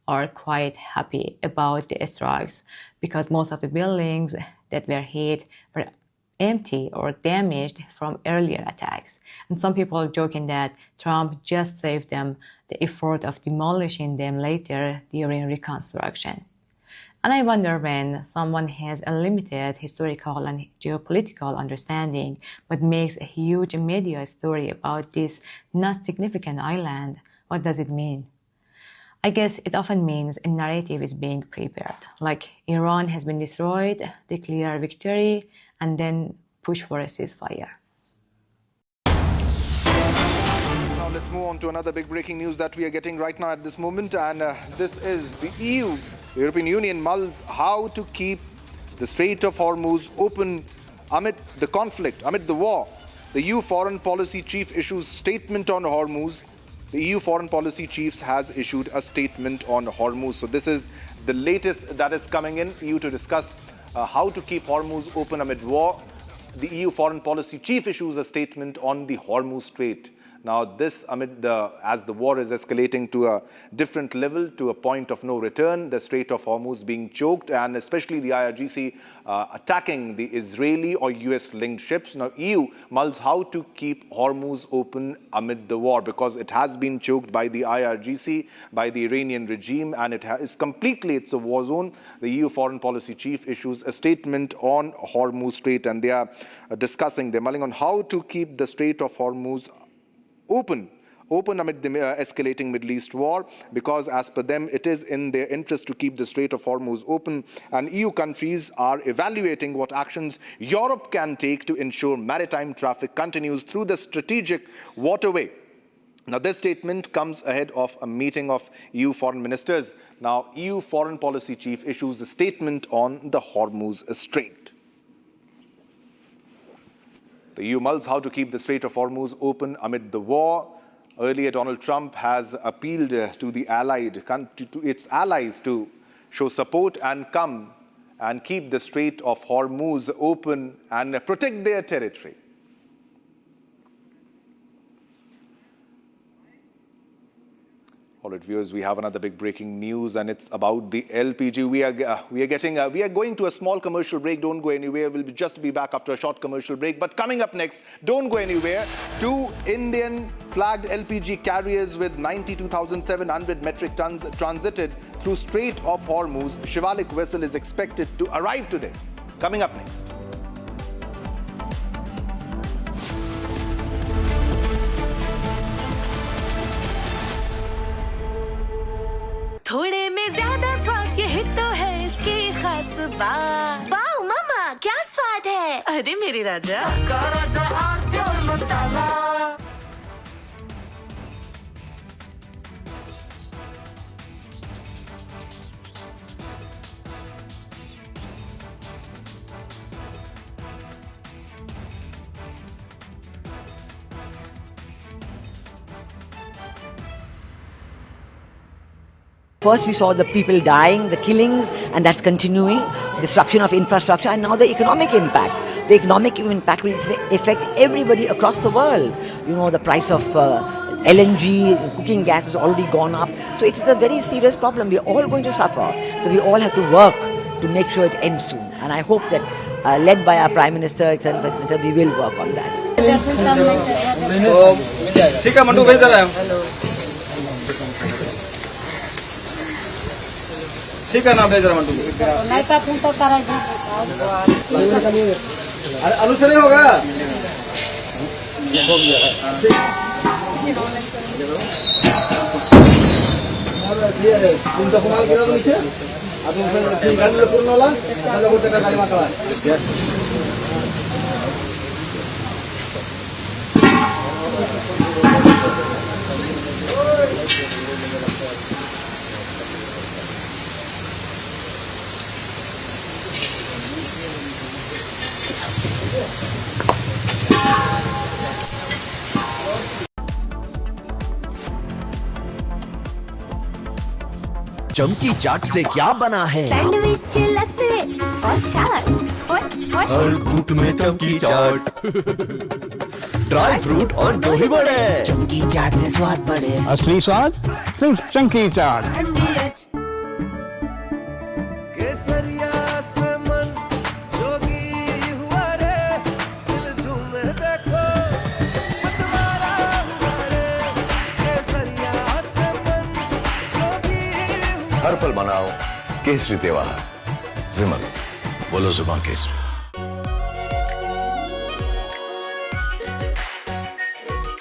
are quite happy about the strikes, because most of the buildings that were hit were empty or damaged from earlier attacks. And some people are joking that Trump just saved them the effort of demolishing them later during reconstruction. And I wonder, when someone has a limited historical and geopolitical understanding but makes a huge media story about this not significant island, what does it mean? I guess it often means a narrative is being prepared, like Iran has been destroyed, declare victory, and then push for a ceasefire. Now Let's move on to another big breaking news that we are getting right now at this moment. And this is the EU, the European Union, mulls how to keep the Strait of Hormuz open amid the conflict, amid the war. The EU Foreign Policy Chief issues statement on Hormuz. The EU Foreign Policy Chiefs has issued a statement on Hormuz. So this is the latest that is coming in. EU to discuss how to keep Hormuz open amid war. The EU Foreign Policy Chief issues a statement on the Hormuz Strait. Now, this amid as the war is escalating to a different level, to a point of no return, the Strait of Hormuz being choked, and especially the IRGC attacking the Israeli or US-linked ships. Now, EU mulls how to keep Hormuz open amid the war, because it has been choked by the IRGC, by the Iranian regime, and it's a war zone. The EU Foreign Policy Chief issues a statement on Hormuz Strait, and they are they're mulling on how to keep the Strait of Hormuz open amid the escalating Middle East war, because as per them, it is in their interest to keep the Strait of Hormuz open, and EU countries are evaluating what actions Europe can take to ensure maritime traffic continues through the strategic waterway. Now, this statement comes ahead of a meeting of EU foreign ministers. Now, EU Foreign Policy Chief issues a statement on the Hormuz Strait. The EU mulls how to keep the Strait of Hormuz open amid the war. Earlier, Donald Trump has appealed to its allies to show support and come and keep the Strait of Hormuz open and protect their territory. All right, viewers, we have another big breaking news, and it's about the LPG. We are going to a small commercial break. Don't go anywhere. We'll just be back after a short commercial break. But coming up next, don't go anywhere. 2 Indian flagged LPG carriers with 92,700 metric tons transited through Strait of Hormuz. Shivalik vessel is expected to arrive today. Coming up next. थोड़े में ज्यादा स्वाद ये तो है इसकी खास बात। वाओ मामा क्या स्वाद है? अरे मेरे राजा सबका राजा और प्योर मसाला। First, we saw the people dying, the killings, and that's continuing, destruction of infrastructure, and now the economic impact. The economic impact will affect everybody across the world. You know, the price of LNG, cooking gas has already gone up. So it is a very serious problem. We're all going to suffer. So we all have to work to make sure it ends soon. And I hope that, led by our Prime Minister, Executive Minister, we will work on that. ठीक है mandu भेज दे रहा हूँ ठीक है ना भेज रहा मंडू नहीं तो फोन तो करा अरे अनुसर होगा हो गया तुम तो कमाल गिरा नीचे अब तुम गाड़ी में पूर्ण वाला आधा घंटे का गाड़ी मारता है चमकी चाट से क्या बना है? सैंडविच लस्सी और छाछ हर घूंट में चमकी चाट ड्राई फ्रूट और दही बड़े चमकी चाट से स्वाद बढ़े असली स्वाद सिर्फ चमकी चाट केसरिया से मन जोगी हुआ रे दिल झूमे देखो मतवारा हुआ रे केसरिया से मन जोगी हर पल मनाओ केसरी त्योहार विमल बोलो जुबान केसरी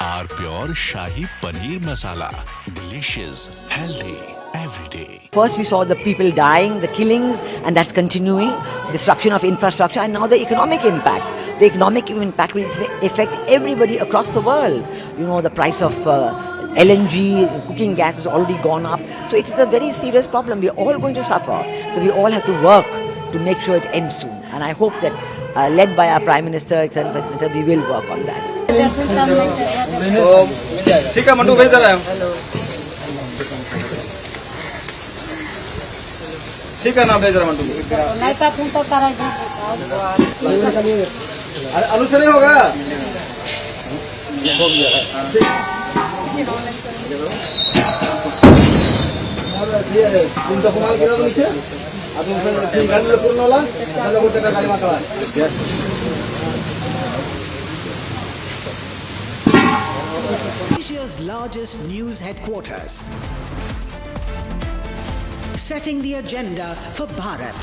are pure shahi paneer masala delicious healthy every day. First, we saw the people dying, the killings, and that's continuing. Destruction of infrastructure, and now the economic impact. The economic impact will affect everybody across the world. You know, the price of LNG, cooking gas has already gone up. So it is a very serious problem. We're all going to suffer. So we all have to work to make sure it ends soon. And I hope that, led by our Prime Minister, Excellent Prime Minister, we will work on that. ठीक है mandu भेज रहा है ठीक है ना भेज रहा मंडू आलू से नहीं होगा तुम तो कुमार गिरा नीचे गाड़ी पूर्ण वाला गाड़ी माता Asia's largest news headquarters. Setting the agenda for Bharat.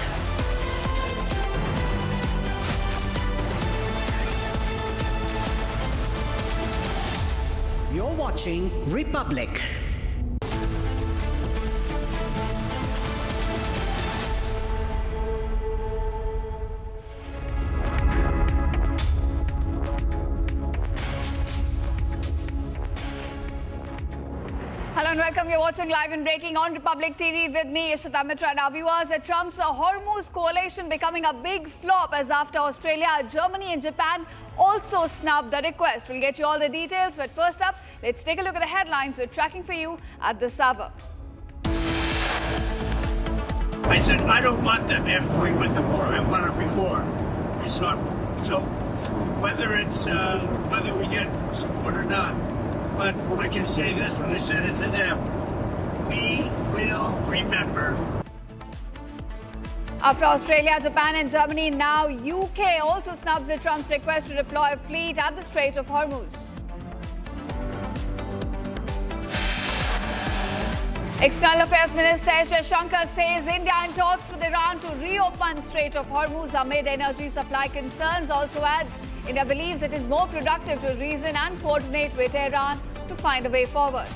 You're watching Republic. Hello and welcome. You're watching Live and Breaking on Republic TV with me, Ishita Mitra. Now, viewers, Trump's Hormuz coalition becoming a big flop as after Australia, Germany and Japan also snubbed the request. We'll get you all the details, but first up, let's take a look at the headlines we're tracking for you at this hour. I said, I don't want them after we win the war. I want it before. It's not. So whether it's whether we get support or not, but I can say this when I said it to them, we will remember. After Australia, Japan and Germany, now UK also snubs Trump's request to deploy a fleet at the Strait of Hormuz. External Affairs Minister S. Shankar says India in talks with Iran to reopen Strait of Hormuz amid energy supply concerns. Also adds, India believes it is more productive to reason and coordinate with Iran to find a way forward.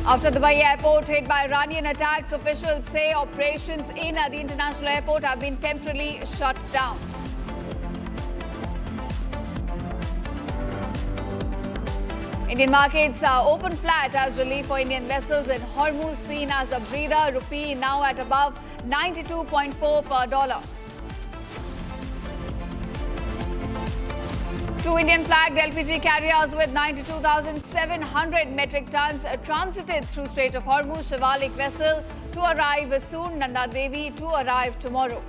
After the Dubai airport hit by Iranian attacks, officials say operations in the international airport have been temporarily shut down. Indian markets open flat as relief for Indian vessels in Hormuz seen as a breather. Rupee now at above 92.4 per dollar. Two Indian flagged LPG carriers with 92,700 metric tons transited through Strait of Hormuz. Shivalik vessel to arrive soon. Nanda Devi to arrive tomorrow.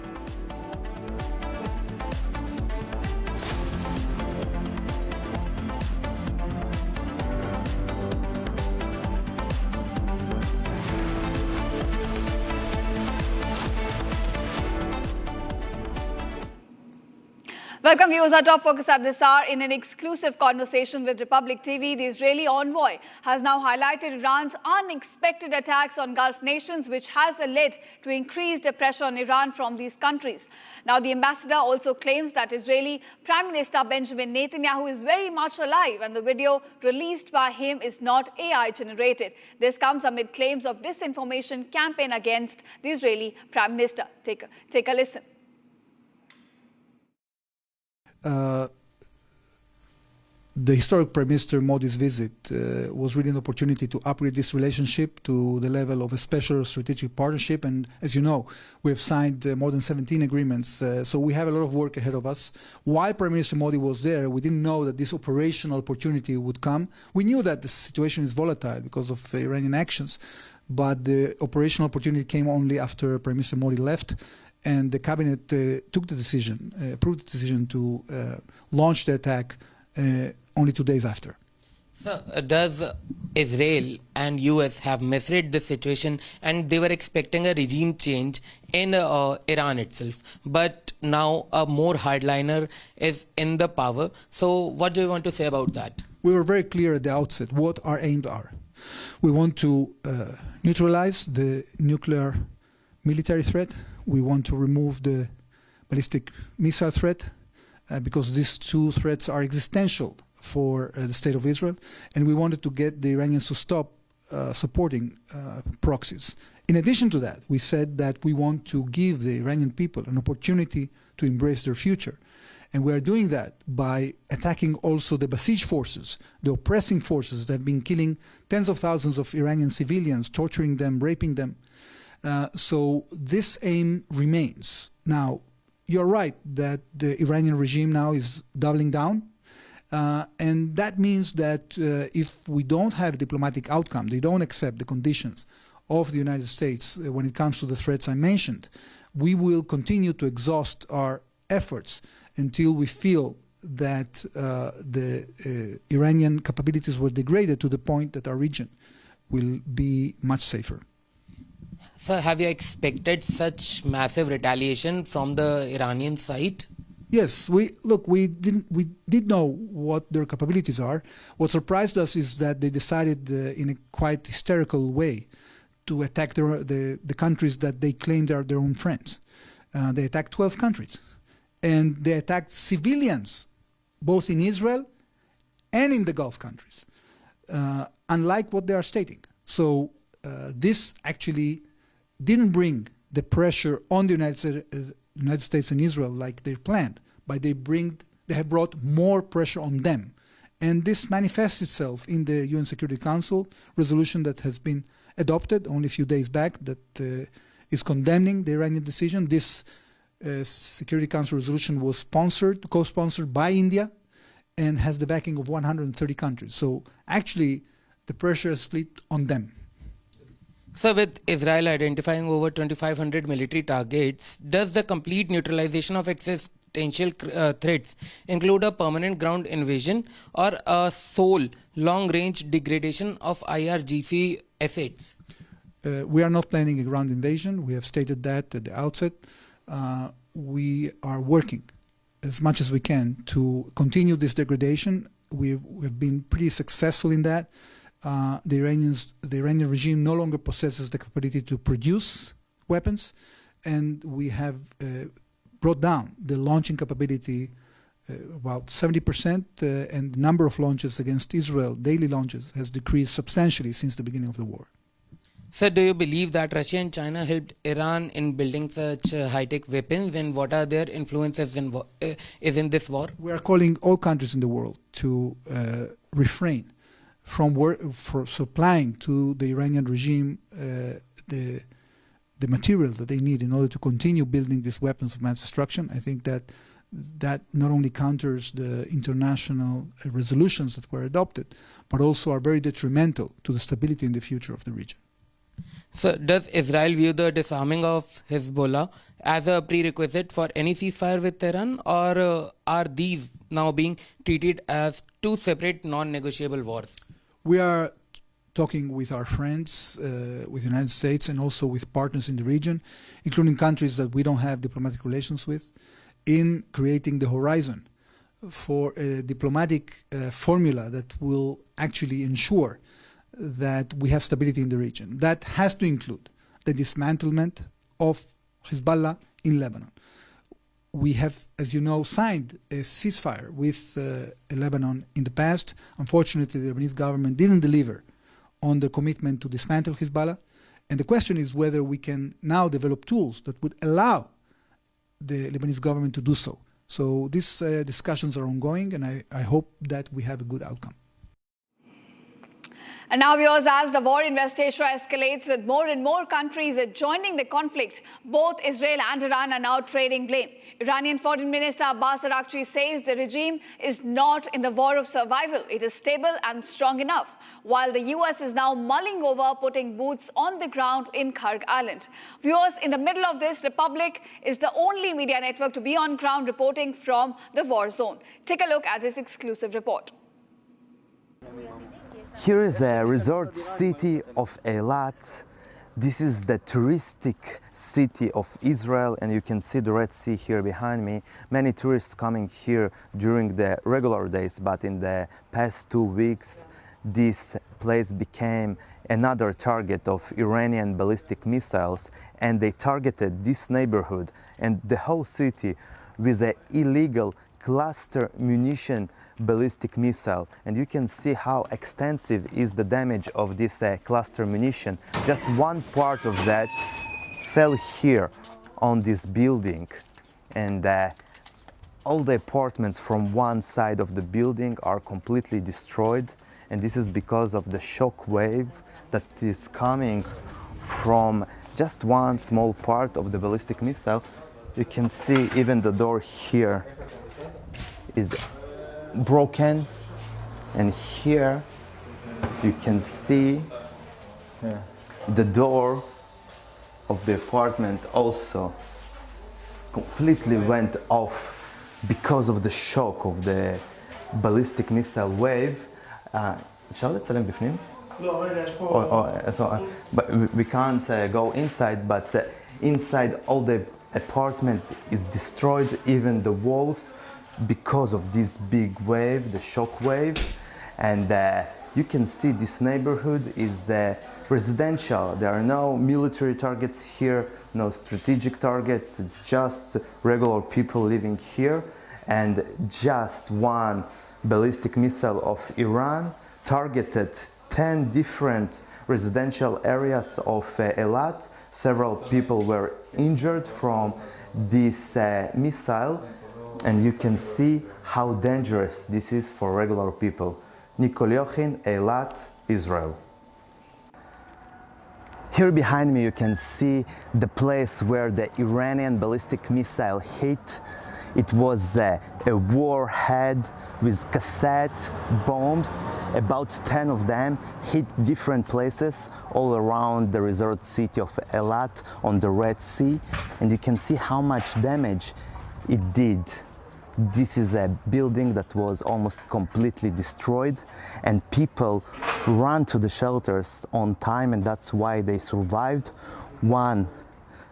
Welcome viewers. Our top focus at this hour in an exclusive conversation with Republic TV. The Israeli envoy has now highlighted Iran's unexpected attacks on Gulf nations, which has led to increased pressure on Iran from these countries. Now, the ambassador also claims that Israeli Prime Minister Benjamin Netanyahu is very much alive and the video released by him is not AI generated. This comes amid claims of disinformation campaign against the Israeli Prime Minister. Take a listen. The historic Prime Minister Modi's visit was really an opportunity to upgrade this relationship to the level of a special strategic partnership. And as you know, we have signed more than 17 agreements. So we have a lot of work ahead of us. While Prime Minister Modi was there, we didn't know that this operational opportunity would come. We knew that the situation is volatile because of Iranian actions, but the operational opportunity came only after Prime Minister Modi left. And the cabinet took the decision, approved the decision to launch the attack only 2 days after. So, does Israel and US have misread the situation and they were expecting a regime change in Iran itself, but now a more hardliner is in the power. So what do you want to say about that? We were very clear at the outset what our aims are. We want to neutralize the nuclear military threat. We want to remove the ballistic missile threat because these two threats are existential for the State of Israel, and we wanted to get the Iranians to stop supporting proxies. In addition to that, we said that we want to give the Iranian people an opportunity to embrace their future. And we are doing that by attacking also the besieged forces, the oppressing forces that have been killing tens of thousands of Iranian civilians, torturing them, raping them. So this aim remains. Now, you're right that the Iranian regime now is doubling down. And that means that if we don't have a diplomatic outcome, they don't accept the conditions of the United States when it comes to the threats I mentioned, we will continue to exhaust our efforts until we feel that the Iranian capabilities were degraded to the point that our region will be much safer. Sir, have you expected such massive retaliation from the Iranian side? Yes, we did know what their capabilities are. What surprised us is that they decided in a quite hysterical way to attack the countries that they claimed are their own friends. They attacked 12 countries. And they attacked civilians, both in Israel and in the Gulf countries, unlike what they are stating. So this actually didn't bring the pressure on the United States and Israel like they planned, but they have brought more pressure on them. And this manifests itself in the UN Security Council resolution that has been adopted only a few days back that is condemning the Iranian decision. This Security Council resolution was co-sponsored by India, and has the backing of 130 countries. So actually, the pressure is flipped on them. So with Israel identifying over 2,500 military targets, does the complete neutralization of existential threats include a permanent ground invasion or a sole long-range degradation of IRGC assets? We are not planning a ground invasion. We have stated that at the outset. We are working as much as we can to continue this degradation. We've been pretty successful in that. The Iranian regime no longer possesses the capability to produce weapons, and we have brought down the launching capability about 70%, and the number of launches against Israel, daily launches, has decreased substantially since the beginning of the war. Sir, do you believe that Russia and China helped Iran in building such high-tech weapons, and what are their influences in this war? We are calling all countries in the world to refrain from supplying to the Iranian regime the materials that they need in order to continue building these weapons of mass destruction. I think that not only counters the international resolutions that were adopted, but also are very detrimental to the stability and the future of the region. So does Israel view the disarming of Hezbollah as a prerequisite for any ceasefire with Tehran, or are these now being treated as two separate non-negotiable wars? We are talking with our friends, with the United States, and also with partners in the region, including countries that we don't have diplomatic relations with, in creating the horizon for a diplomatic formula that will actually ensure that we have stability in the region. That has to include the dismantlement of Hezbollah in Lebanon. We have, as you know, signed a ceasefire with Lebanon in the past. Unfortunately, the Lebanese government didn't deliver on the commitment to dismantle Hezbollah. And the question is whether we can now develop tools that would allow the Lebanese government to do so. So these discussions are ongoing, and I hope that we have a good outcome. And now, viewers, as the war in West Asia escalates with more and more countries joining the conflict, both Israel and Iran are now trading blame. Iranian Foreign Minister Abbas Araghchi says the regime is not in the war of survival. It is stable and strong enough, while the US is now mulling over putting boots on the ground in Kharge Island. Viewers, in the middle of this, Republic is the only media network to be on ground reporting from the war zone. Take a look at this exclusive report. Here is a resort city of Eilat. This is the touristic city of Israel, and you can see the Red Sea here behind me. Many tourists coming here during the regular days, but in the past 2 weeks, this place became another target of Iranian ballistic missiles, and they targeted this neighborhood and the whole city with an illegal cluster munition ballistic missile, and you can see how extensive is the damage of this cluster munition. Just one part of that fell here on this building, and all the apartments from one side of the building are completely destroyed, and this is because of the shock wave that is coming from just one small part of the ballistic missile. You can see even the door here is broken, and here you can see the door of the apartment also completely went off because of the shock of the ballistic missile wave. אפשר לצלם בפנים? But we can't go inside, but inside all the apartment is destroyed, even the walls, because of this big wave, the shock wave. And you can see this neighborhood is residential. There are no military targets here, no strategic targets. It's just regular people living here. And just one ballistic missile of Iran targeted 10 different residential areas of Eilat. Several people were injured from this missile, and you can see how dangerous this is for regular people. Nikol Yochin, Eilat, Israel. Here behind me you can see the place where the Iranian ballistic missile hit. It was a warhead with cassette bombs. About 10 of them hit different places all around the resort city of Eilat on the Red Sea. And you can see how much damage it did. This is a building that was almost completely destroyed, and people ran to the shelters on time, and that's why they survived. One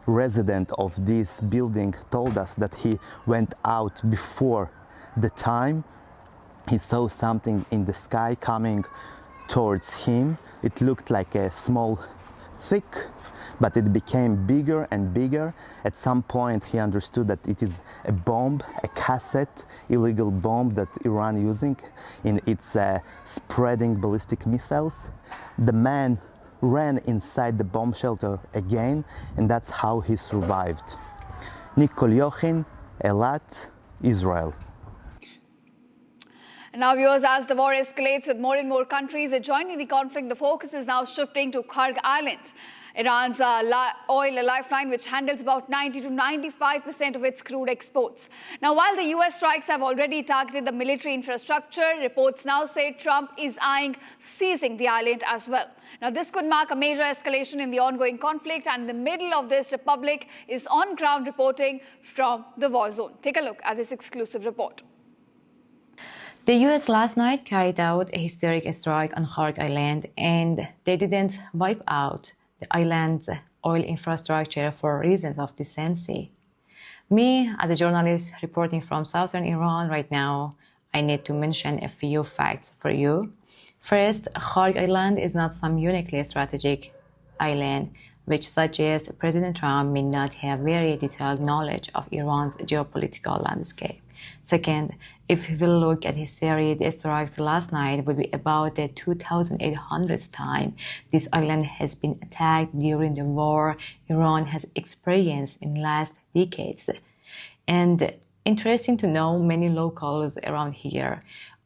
resident of this building told us that he went out before the time. He saw something in the sky coming towards him. It looked like a small thick, but it became bigger and bigger. At some point he understood that it is a bomb, a cassette, illegal bomb that Iran using in its spreading ballistic missiles. The man ran inside the bomb shelter again, and that's how he survived. Nikol Yochin, Eilat, Israel. And now, viewers, as the war escalates with more and more countries joining the conflict, the focus is now shifting to Kharge Island, Iran's oil lifeline, which handles about 90 to 95% of its crude exports. Now, while the US strikes have already targeted the military infrastructure, reports now say Trump is eyeing seizing the island as well. Now, this could mark a major escalation in the ongoing conflict, and in the middle of this, Republic is on ground reporting from the war zone. Take a look at this exclusive report. The US last night carried out a historic strike on Kharge Island, and they didn't wipe out the island's oil infrastructure for reasons of decency. Me, as a journalist reporting from southern Iran right now, I need to mention a few facts for you. First, Kharge Island is not some uniquely strategic island, which suggests President Trump may not have very detailed knowledge of Iran's geopolitical landscape. Second, if we will look at history, the strikes last night would be about the 2,800th time this island has been attacked during the war Iran has experienced in last decades. And interesting to know, many locals around here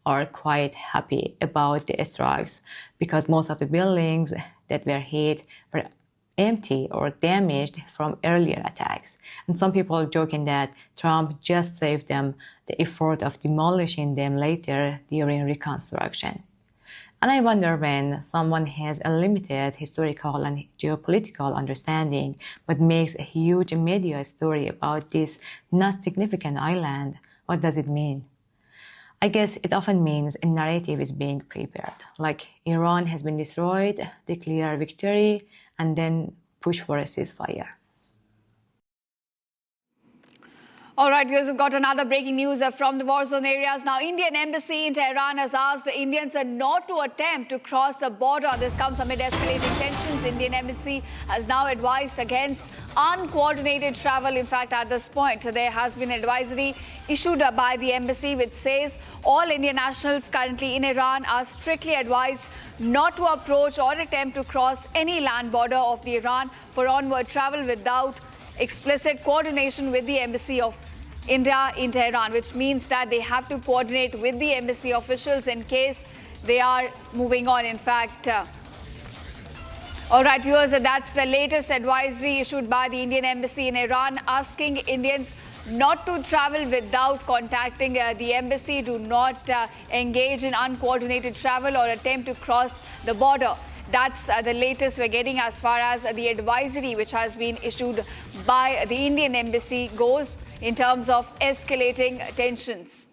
are quite happy about the strikes because most of the buildings that were hit were empty or damaged from earlier attacks. And some people are joking that Trump just saved them the effort of demolishing them later during reconstruction. And I wonder, when someone has a limited historical and geopolitical understanding but makes a huge media story about this not significant island, what does it mean? I guess it often means a narrative is being prepared, like Iran has been destroyed, declare victory, and then push for a ceasefire. All right, viewers, we've got another breaking news from the war zone areas. Now, Indian embassy in Tehran has asked Indians not to attempt to cross the border. This comes amid escalating tensions. Indian embassy has now advised against uncoordinated travel. In fact, at this point, there has been advisory issued by the embassy which says all Indian nationals currently in Iran are strictly advised not to approach or attempt to cross any land border of the Iran for onward travel without explicit coordination with the embassy of India in Tehran, which means that they have to coordinate with the embassy officials in case they are moving on. In fact, all right, viewers, that's the latest advisory issued by the Indian embassy in Iran, asking Indians not to travel without contacting the embassy. Do not engage in uncoordinated travel or attempt to cross the border. That's the latest we're getting as far as the advisory which has been issued by the Indian embassy goes in terms of escalating tensions.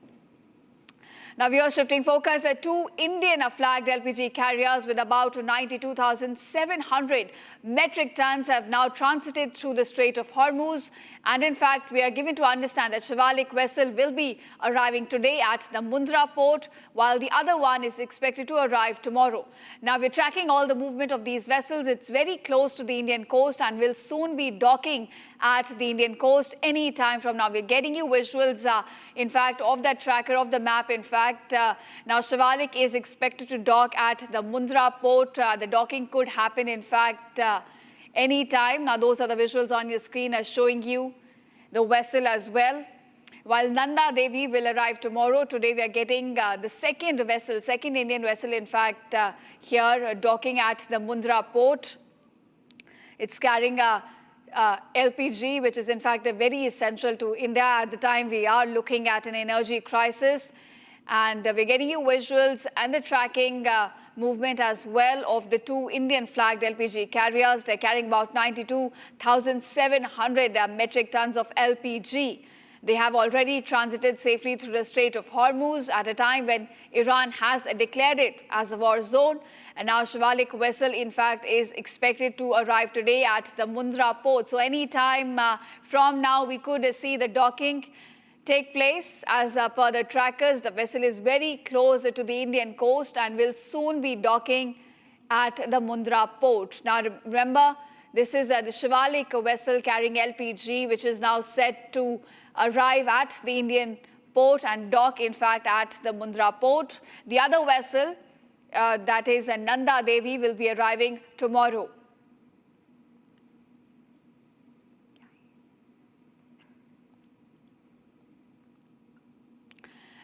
Now we are shifting focus. Two Indian-flagged LPG carriers with about 92,700 metric tons have now transited through the Strait of Hormuz. And in fact, we are given to understand that Shivalik vessel will be arriving today at the Mundra port, while the other one is expected to arrive tomorrow. Now we're tracking all the movement of these vessels. It's very close to the Indian coast and will soon be docking at the Indian coast any time from now. We're getting you visuals, in fact, of that tracker of the map. In fact, now Shivalik is expected to dock at the Mundra port. The docking could happen, in fact, any time. Now, those are the visuals on your screen showing you the vessel as well. While Nanda Devi will arrive tomorrow, today we are getting the second Indian vessel, in fact, here docking at the Mundra port. It's carrying LPG, which is in fact very essential to India at the time we are looking at an energy crisis. And we're getting you visuals and the tracking movement as well of the two Indian-flagged LPG carriers. They're carrying about 92,700 metric tons of LPG. They have already transited safely through the Strait of Hormuz at a time when Iran has declared it as a war zone. And now Shivalik vessel, in fact, is expected to arrive today at the Mundra port. So any time from now, we could see the docking take place. As per the trackers, the vessel is very close to the Indian coast and will soon be docking at the Mundra port. Now remember, this is the Shivalik vessel carrying LPG, which is now set to arrive at the Indian port and dock, in fact, at the Mundra port. The other vessel, that is Nanda Devi, will be arriving tomorrow.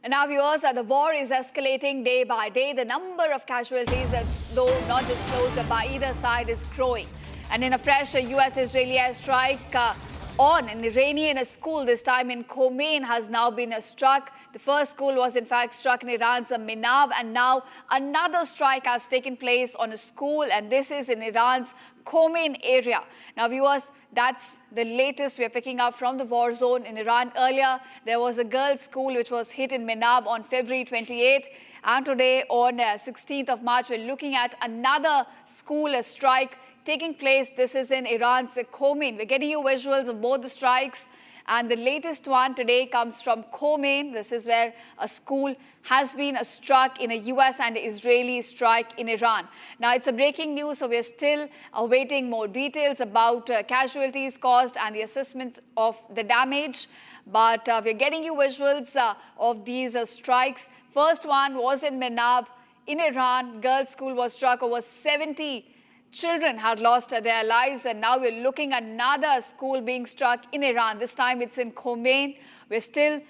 And now, viewers, the war is escalating day by day. The number of casualties, though not disclosed by either side, is growing. And in a fresh US-Israeli airstrike on an Iranian school, this time in Khomein, has now been struck. The first school was in fact struck in Iran's Minab, and now another strike has taken place on a school, and this is in Iran's Khomein area. Now, viewers, that's the latest we're picking up from the war zone in Iran. Earlier, there was a girls' school which was hit in Minab on February 28th. And today, on 16th of March, we're looking at another school strike taking place. This is in Iran's Khomein. We're getting you visuals of both the strikes. And the latest one today comes from Khomein. This is where a school has been struck in a US and Israeli strike in Iran. Now, it's a breaking news, so we're still awaiting more details about casualties caused and the assessment of the damage. But we're getting you visuals of these strikes. First one was in Minab in Iran. Girls' school was struck. Over 70 children had lost their lives, and now we're looking at another school being struck in Iran. This time it's in Khomein. We're still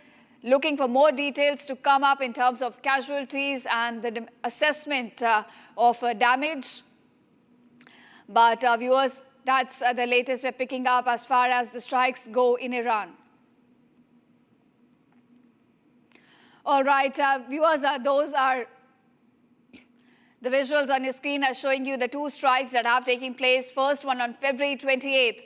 looking for more details to come up in terms of casualties and the assessment of damage. But viewers, that's the latest we're picking up as far as the strikes go in Iran. All right, viewers, those are the visuals on your screen are showing you the two strikes that have taken place. First one on February 28th.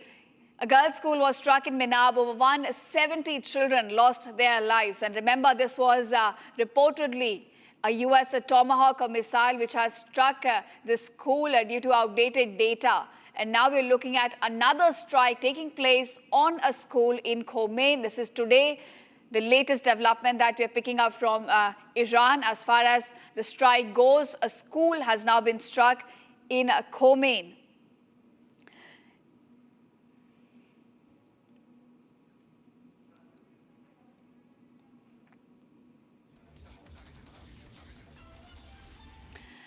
A girls' school was struck in Minab. Over 170 children lost their lives. And remember, this was reportedly a US Tomahawk missile which has struck this school due to outdated data. And now we're looking at another strike taking place on a school in Khomein. This is today, the latest development that we're picking up from Iran. As far as the strike goes, a school has now been struck in Khomein.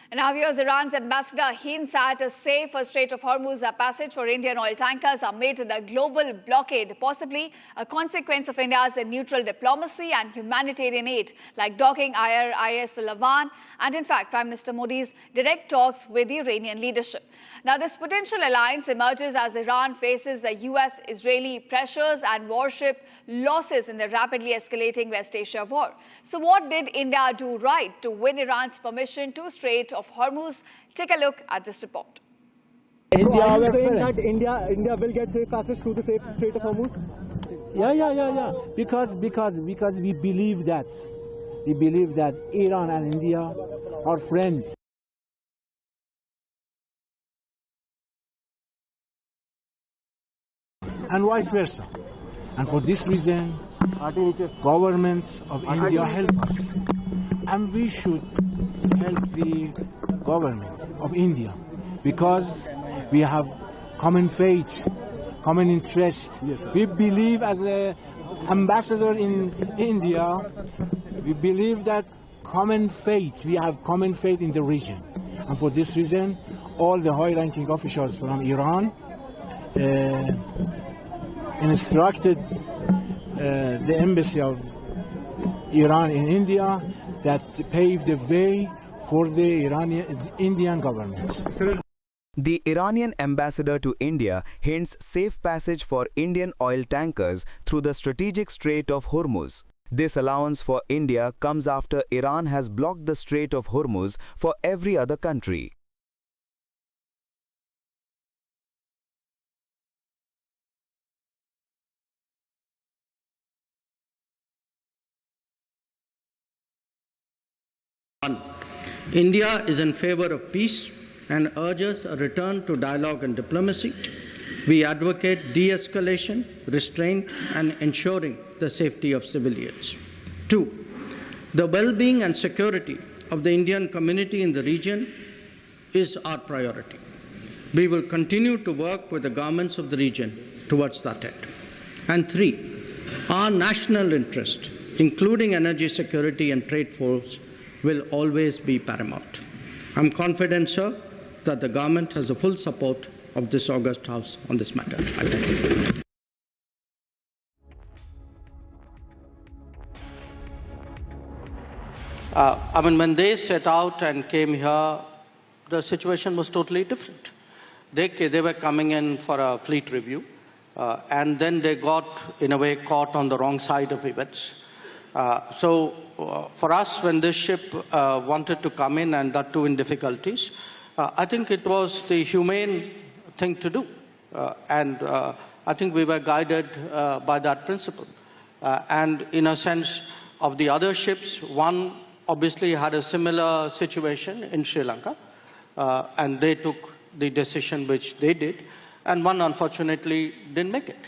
And now here's Iran's ambassador hints at a safe Strait of Hormuz passage for Indian oil tankers amid the global blockade, possibly a consequence of India's neutral diplomacy and humanitarian aid, like docking IRIS Lavan, and in fact, Prime Minister Modi's direct talks with the Iranian leadership. Now, this potential alliance emerges as Iran faces the US-Israeli pressures and warship losses in the rapidly escalating West Asia war. So what did India do right to win Iran's permission to Strait of Hormuz? Take a look at this report. Are you saying that India will get safe passage through the Strait of Hormuz? Yeah. Because we believe that. We believe that Iran and India are friends. And vice versa. And for this reason, governments of India help us. And we should help the government of India because we have common faith, common interest. Yes, we believe as an ambassador in India, we believe that common faith, we have common faith in the region. And for this reason, all the high-ranking officials from Iran instructed the embassy of Iran in India that paved the way for the Indian government. The Iranian ambassador to India hints safe passage for Indian oil tankers through the strategic Strait of Hormuz. This allowance for India comes after Iran has blocked the Strait of Hormuz for every other country. India is in favor of peace and urges a return to dialogue and diplomacy. We advocate de-escalation, restraint, and ensuring the safety of civilians. 2. The well-being and security of the Indian community in the region is our priority. We will continue to work with the governments of the region towards that end. And 3. Our national interest, including energy security and trade flows, will always be paramount. I'm confident, sir, that the government has the full support of this august House on this matter. I thank you. When they set out and came here, the situation was totally different. They were coming in for a fleet review, and then they got, in a way, caught on the wrong side of events. For us, when this ship wanted to come in, and that too in difficulties, I think it was the humane thing to do. And I think we were guided by that principle. And in a sense of the other ships, one obviously had a similar situation in Sri Lanka, and they took the decision which they did, and one unfortunately didn't make it.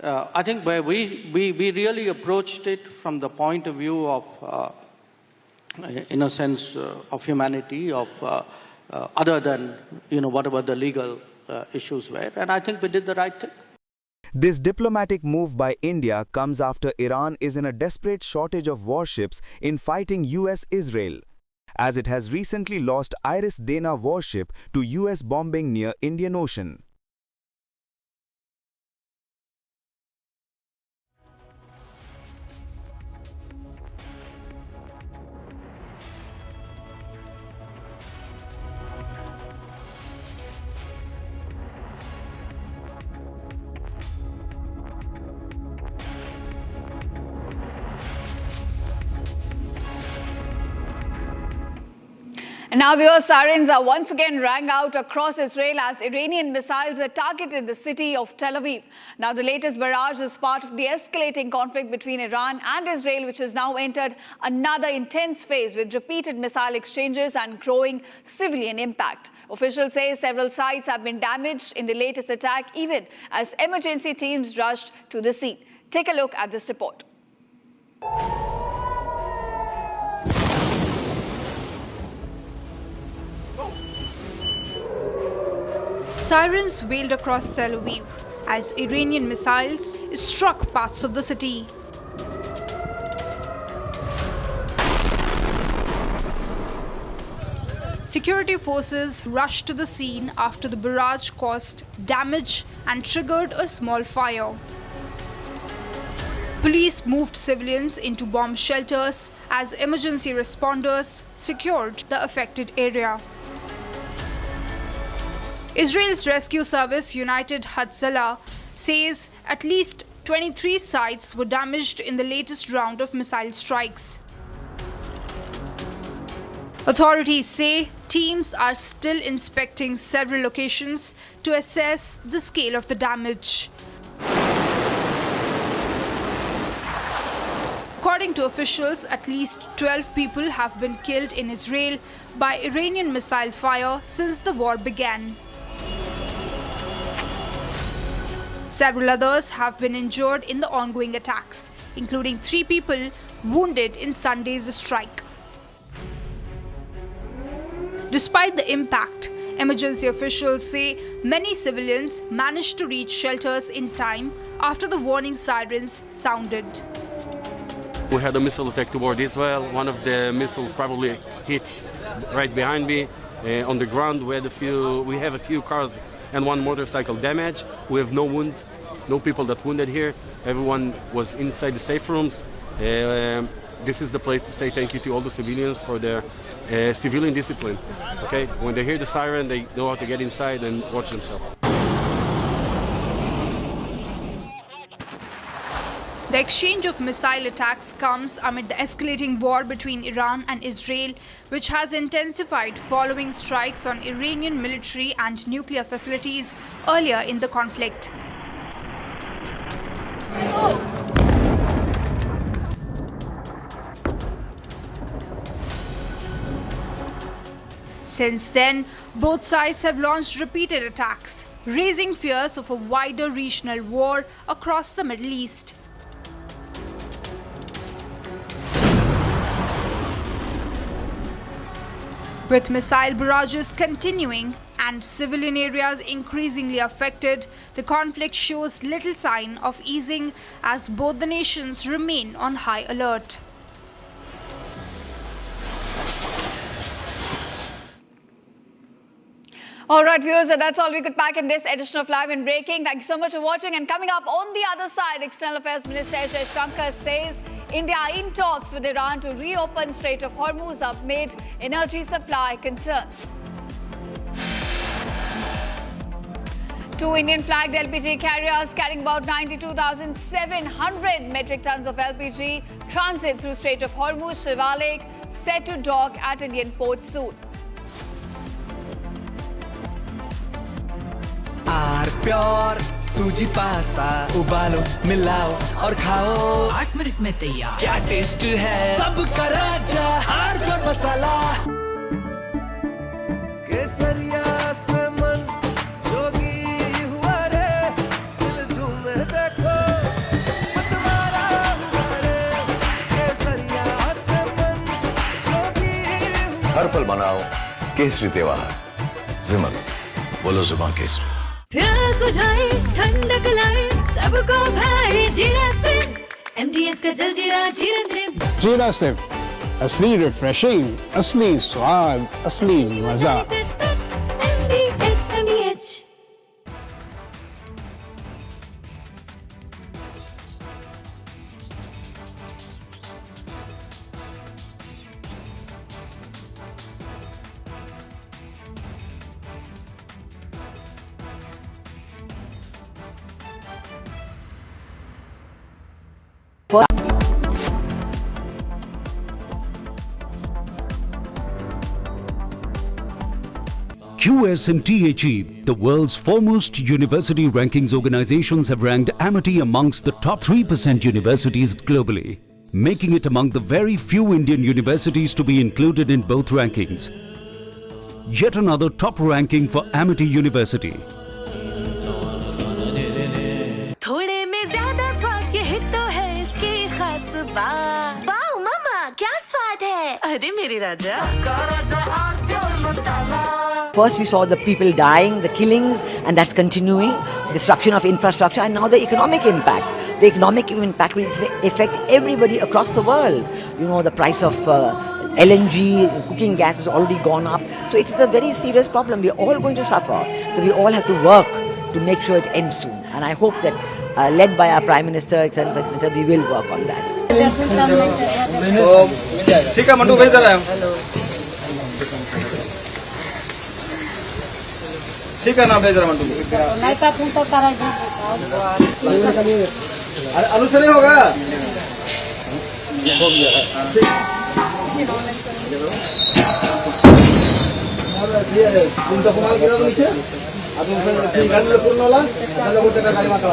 I think where we really approached it from the point of view of, in a sense, of humanity, of other than, whatever the legal issues were. And I think we did the right thing. This diplomatic move by India comes after Iran is in a desperate shortage of warships in fighting US-Israel, as it has recently lost Iris Dana warship to US bombing near Indian Ocean. And now viewers, sirens are once again rang out across Israel as Iranian missiles are targeted the city of Tel Aviv. Now the latest barrage is part of the escalating conflict between Iran and Israel, which has now entered another intense phase with repeated missile exchanges and growing civilian impact. Officials say several sites have been damaged in the latest attack, even as emergency teams rushed to the scene. Take a look at this report. Sirens wailed across Tel Aviv as Iranian missiles struck parts of the city. Security forces rushed to the scene after the barrage caused damage and triggered a small fire. Police moved civilians into bomb shelters as emergency responders secured the affected area. Israel's rescue service United Hatzalah says at least 23 sites were damaged in the latest round of missile strikes. Authorities say teams are still inspecting several locations to assess the scale of the damage. According to officials, at least 12 people have been killed in Israel by Iranian missile fire since the war began. Several others have been injured in the ongoing attacks, including 3 people wounded in Sunday's strike. Despite the impact, emergency officials say many civilians managed to reach shelters in time after the warning sirens sounded. We had a missile attack toward Israel. One of the missiles probably hit right behind me on the ground. We have a few cars and 1 motorcycle damage. We have no wounds, no people that wounded here. Everyone was inside the safe rooms. This is the place to say thank you to all the civilians for their civilian discipline. Okay, when they hear the siren, they know how to get inside and watch themselves. The exchange of missile attacks comes amid the escalating war between Iran and Israel, which has intensified following strikes on Iranian military and nuclear facilities earlier in the conflict. Since then, both sides have launched repeated attacks, raising fears of a wider regional war across the Middle East. With missile barrages continuing and civilian areas increasingly affected, the conflict shows little sign of easing as both the nations remain on high alert. All right, viewers, that's all we could pack in this edition of Live and Breaking. Thank you so much for watching. And coming up on the other side, External Affairs Minister S. Shankar says India in talks with Iran to reopen Strait of Hormuz amid energy supply concerns. 2 Indian-flagged LPG carriers carrying about 92,700 metric tons of LPG transit through Strait of Hormuz, Shivalik, set to dock at Indian ports soon. R pure suji pasta उबालो मिलाओ और खाओ 8 minute में तैयार। क्या taste है सबका राजा आर प्योर मसाला केसरिया से मन जोगी हुआ रे दिल झूमे देखो मतवारा हुआ रे केसरिया से मन जोगी हर पल मनाओ केसरी त्योहार विमल बोलो जुबान केसरी प्यास बुझाए ठंडक लाए सबको भाए जीरा से MDH का जलजीरा जीरा से जीरा सिप असली रिफ्रेशिंग असली स्वाद असली मजा MDH QS and THE, the world's foremost university rankings organizations, have ranked Amity amongst the top 3% universities globally, making it among the very few Indian universities to be included in both rankings. Yet another top ranking for Amity University. थोड़े में ज्यादा स्वाद ये तो है इसकी खास बात। वाओ मामा क्या स्वाद है? अरे मेरे राजा। First we saw the people dying, the killings, and that's continuing, destruction of infrastructure, and now the economic impact. The economic impact will affect everybody across the world. You know, the price of LNG, cooking gas has already gone up. So it is a very serious problem. We're all going to suffer. So we all have to work to make sure it ends soon. And I hope that, led by our Prime Minister, Executive Minister, we will work on that. ठीक है मंटू भेज रहा है ठीक है ना भेज रहा मंटू आलू से नहीं होगा तुम माल गिरा तो नीचे अब गाड़ी पूर्ण वाला गाड़ी माता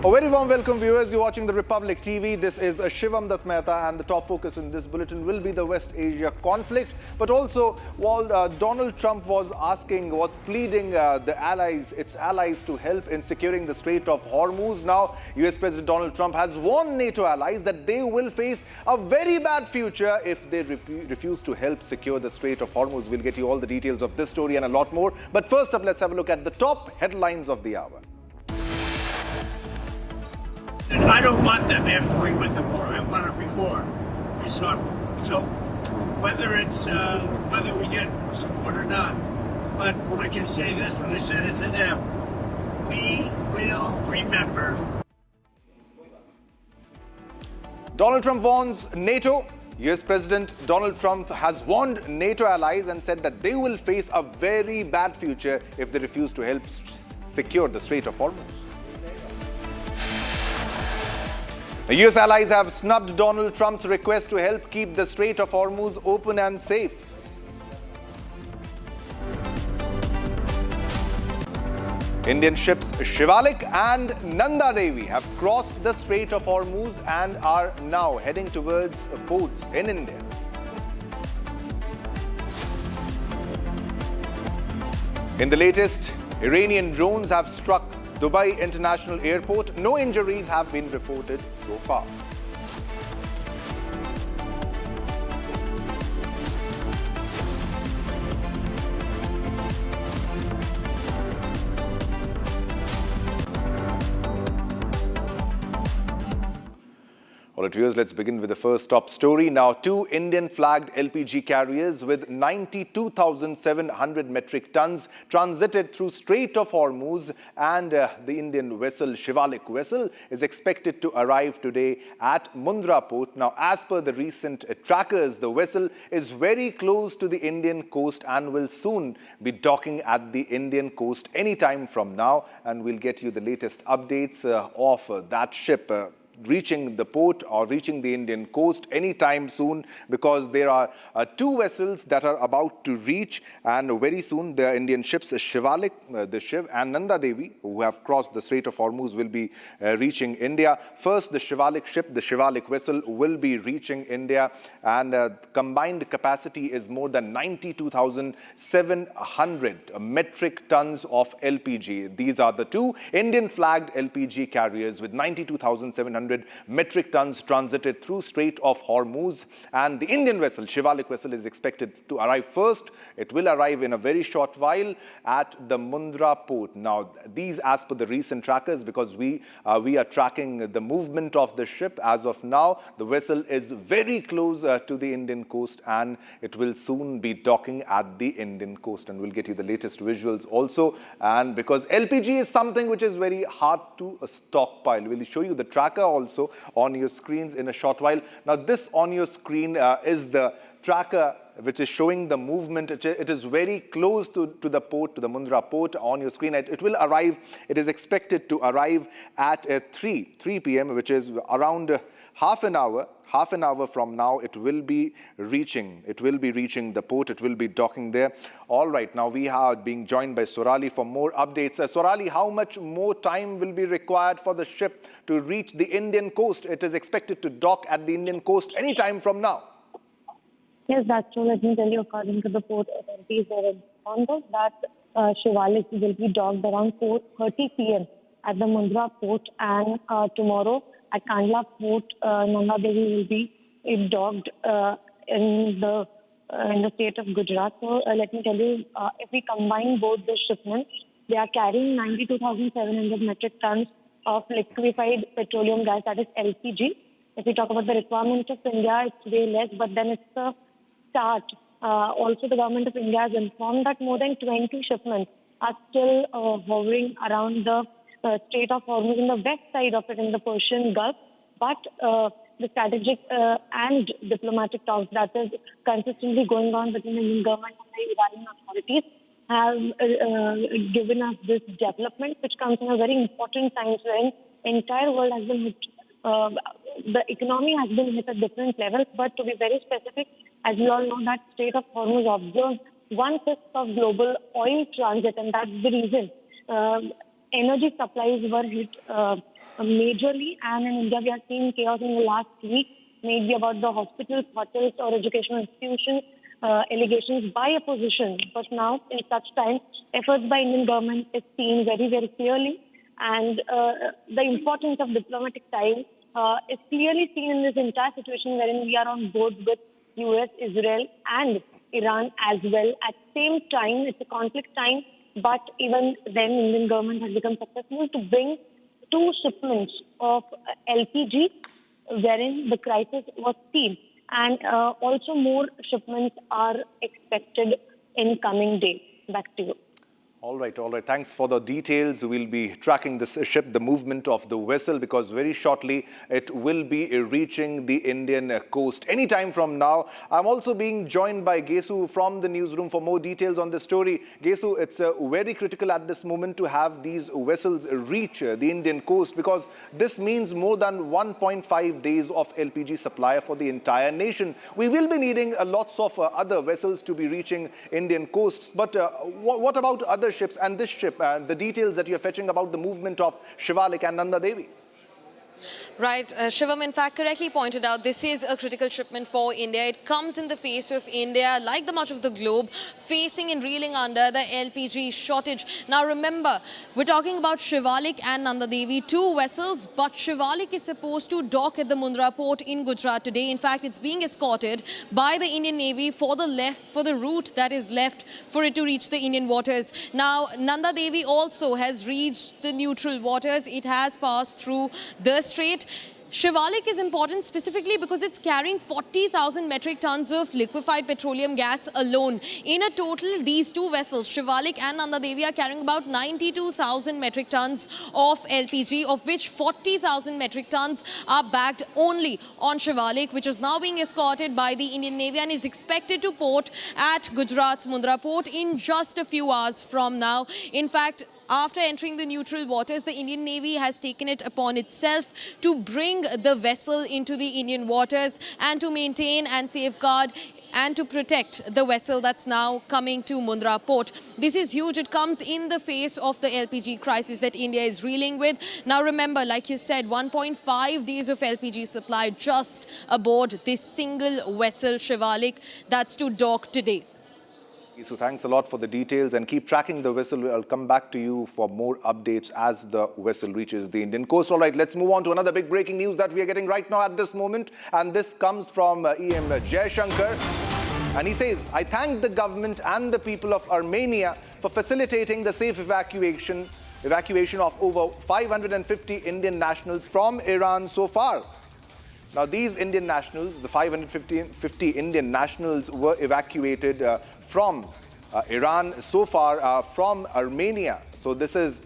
A very warm welcome, viewers. You're watching the Republic TV. This is Shivam Dutt Mehta, and the top focus in this bulletin will be the West Asia conflict. But also, while Donald Trump was pleading its allies to help in securing the Strait of Hormuz, now US President Donald Trump has warned NATO allies that they will face a very bad future if they refuse to help secure the Strait of Hormuz. We'll get you all the details of this story and a lot more. But first up, let's have a look at the top headlines of the hour. I don't want them after we win the war. I want it before. It's not so. Whether we get support or not, but I can say this, and I said it to them: we will remember. Donald Trump warns NATO. US President Donald Trump has warned NATO allies and said that they will face a very bad future if they refuse to help secure the Strait of Hormuz. The US allies have snubbed Donald Trump's request to help keep the Strait of Hormuz open and safe. Indian ships Shivalik and Nanda Devi have crossed the Strait of Hormuz and are now heading towards ports in India. In the latest, Iranian drones have struck Dubai International Airport. No injuries have been reported so far. All right, viewers, let's begin with the first top story. Now, two Indian-flagged LPG carriers with 92,700 metric tons transited through Strait of Hormuz, and the Indian vessel Shivalik vessel is expected to arrive today at Mundra port. Now, as per the recent trackers, the vessel is very close to the Indian coast and will soon be docking at the Indian coast anytime from now. And we'll get you the latest updates of that ship reaching the port or reaching the Indian coast anytime soon, because there are two vessels that are about to reach, and very soon the Indian ships Shivalik, the Shiv, and Nanda Devi, who have crossed the Strait of Hormuz, will be reaching India. First, the Shivalik ship, the Shivalik vessel, will be reaching India, and combined capacity is more than 92,700 metric tons of LPG. These are the two Indian-flagged LPG carriers with 92,700 2,700 metric tons transited through Strait of Hormuz, and the Indian vessel, Shivalik vessel, is expected to arrive first. It will arrive in a very short while at the Mundra port. Now, these as per the recent trackers, because we are tracking the movement of the ship. As of now, the vessel is very close to the Indian coast, and it will soon be docking at the Indian coast, and we'll get you the latest visuals also. And because LPG is something which is very hard to stockpile, we'll show you the tracker also on your screens in a short while. Now, this on your screen is the tracker which is showing the movement. It is very close to the port, to the Mundra port on your screen. It will arrive, it is expected to arrive at 3 p.m., which is around half an hour from now. It will be reaching the port. It will be docking there. All right, now we are being joined by Sorali for more updates. Sorali, how much more time will be required for the ship to reach the Indian coast? It is expected to dock at the Indian coast any time from now. Yes, that's true. Let me tell you, according to the port authorities, they have informed us that Shivalik will be docked around 4:30 p.m. at the Mundra port, and tomorrow at Kandla port, Nanda Devi will be docked in the state of Gujarat. So let me tell you, if we combine both the shipments, they are carrying 92,700 metric tons of liquefied petroleum gas, that is LPG. If we talk about the requirements of India, it's way less, but then it's the start. Also, the government of India has informed that more than 20 shipments are still hovering around the Strait of Hormuz in the west side of it, in the Persian Gulf. But the strategic and diplomatic talks that is consistently going on between the Indian government and the Iranian authorities have given us this development, which comes in a very important time when the entire world has been hit. The economy has been hit at different levels, but to be very specific, as we all know, that Strait of Hormuz observes 1/5 of global oil transit, and that's the reason energy supplies were hit majorly. And in India, we are seeing chaos in the last week, maybe about the hospitals, hotels, or educational institutions, allegations by opposition. But now, in such times, efforts by Indian government is seen very, very clearly. And the importance of diplomatic ties is clearly seen in this entire situation, wherein we are on board with US, Israel, and Iran as well. At the same time, it's a conflict time, but even then, Indian government has become successful to bring 2 shipments of LPG, wherein the crisis was seen. And also more shipments are expected in coming days. Back to you. All right. Thanks for the details. We'll be tracking this ship, the movement of the vessel, because very shortly it will be reaching the Indian coast anytime from now. I'm also being joined by Gesu from the newsroom for more details on this story. Gesu, it's very critical at this moment to have these vessels reach the Indian coast, because this means more than 1.5 days of LPG supply for the entire nation. We will be needing lots of other vessels to be reaching Indian coasts. But what about other ships and this ship, the details that you're fetching about the movement of Shivalik and Nanda Devi? Right, Shivam in fact correctly pointed out this is a critical shipment for India. It comes in the face of India, like the much of the globe, facing and reeling under the LPG shortage. Now remember, we're talking about Shivalik and Nanda Devi, 2 vessels, but Shivalik is supposed to dock at the Mundra port in Gujarat today. In fact, it's being escorted by the Indian Navy for the route that is left for it to reach the Indian waters. Now, Nanda Devi also has reached the neutral waters. It has passed through the strait. Shivalik is important specifically because it's carrying 40,000 metric tons of liquefied petroleum gas alone. In a total, these 2 vessels, Shivalik and Nanda Devi, are carrying about 92,000 metric tons of LPG, of which 40,000 metric tons are bagged only on Shivalik, which is now being escorted by the Indian Navy and is expected to port at Gujarat's Mundra port in just a few hours from now. In fact, after entering the neutral waters, the Indian Navy has taken it upon itself to bring the vessel into the Indian waters and to maintain and safeguard and to protect the vessel that's now coming to Mundra port. This is huge. It comes in the face of the LPG crisis that India is reeling with. Now remember, like you said, 1.5 days of LPG supply just aboard this single vessel, Shivalik, that's to dock today. So thanks a lot for the details and keep tracking the vessel. I'll come back to you for more updates as the vessel reaches the Indian coast. All right, let's move on to another big breaking news that we are getting right now at this moment. And this comes from EM Jaishankar. And he says, I thank the government and the people of Armenia for facilitating the safe evacuation of over 550 Indian nationals from Iran so far. Now, these Indian nationals, the 550 Indian nationals were evacuated from Iran so far from Armenia. So this is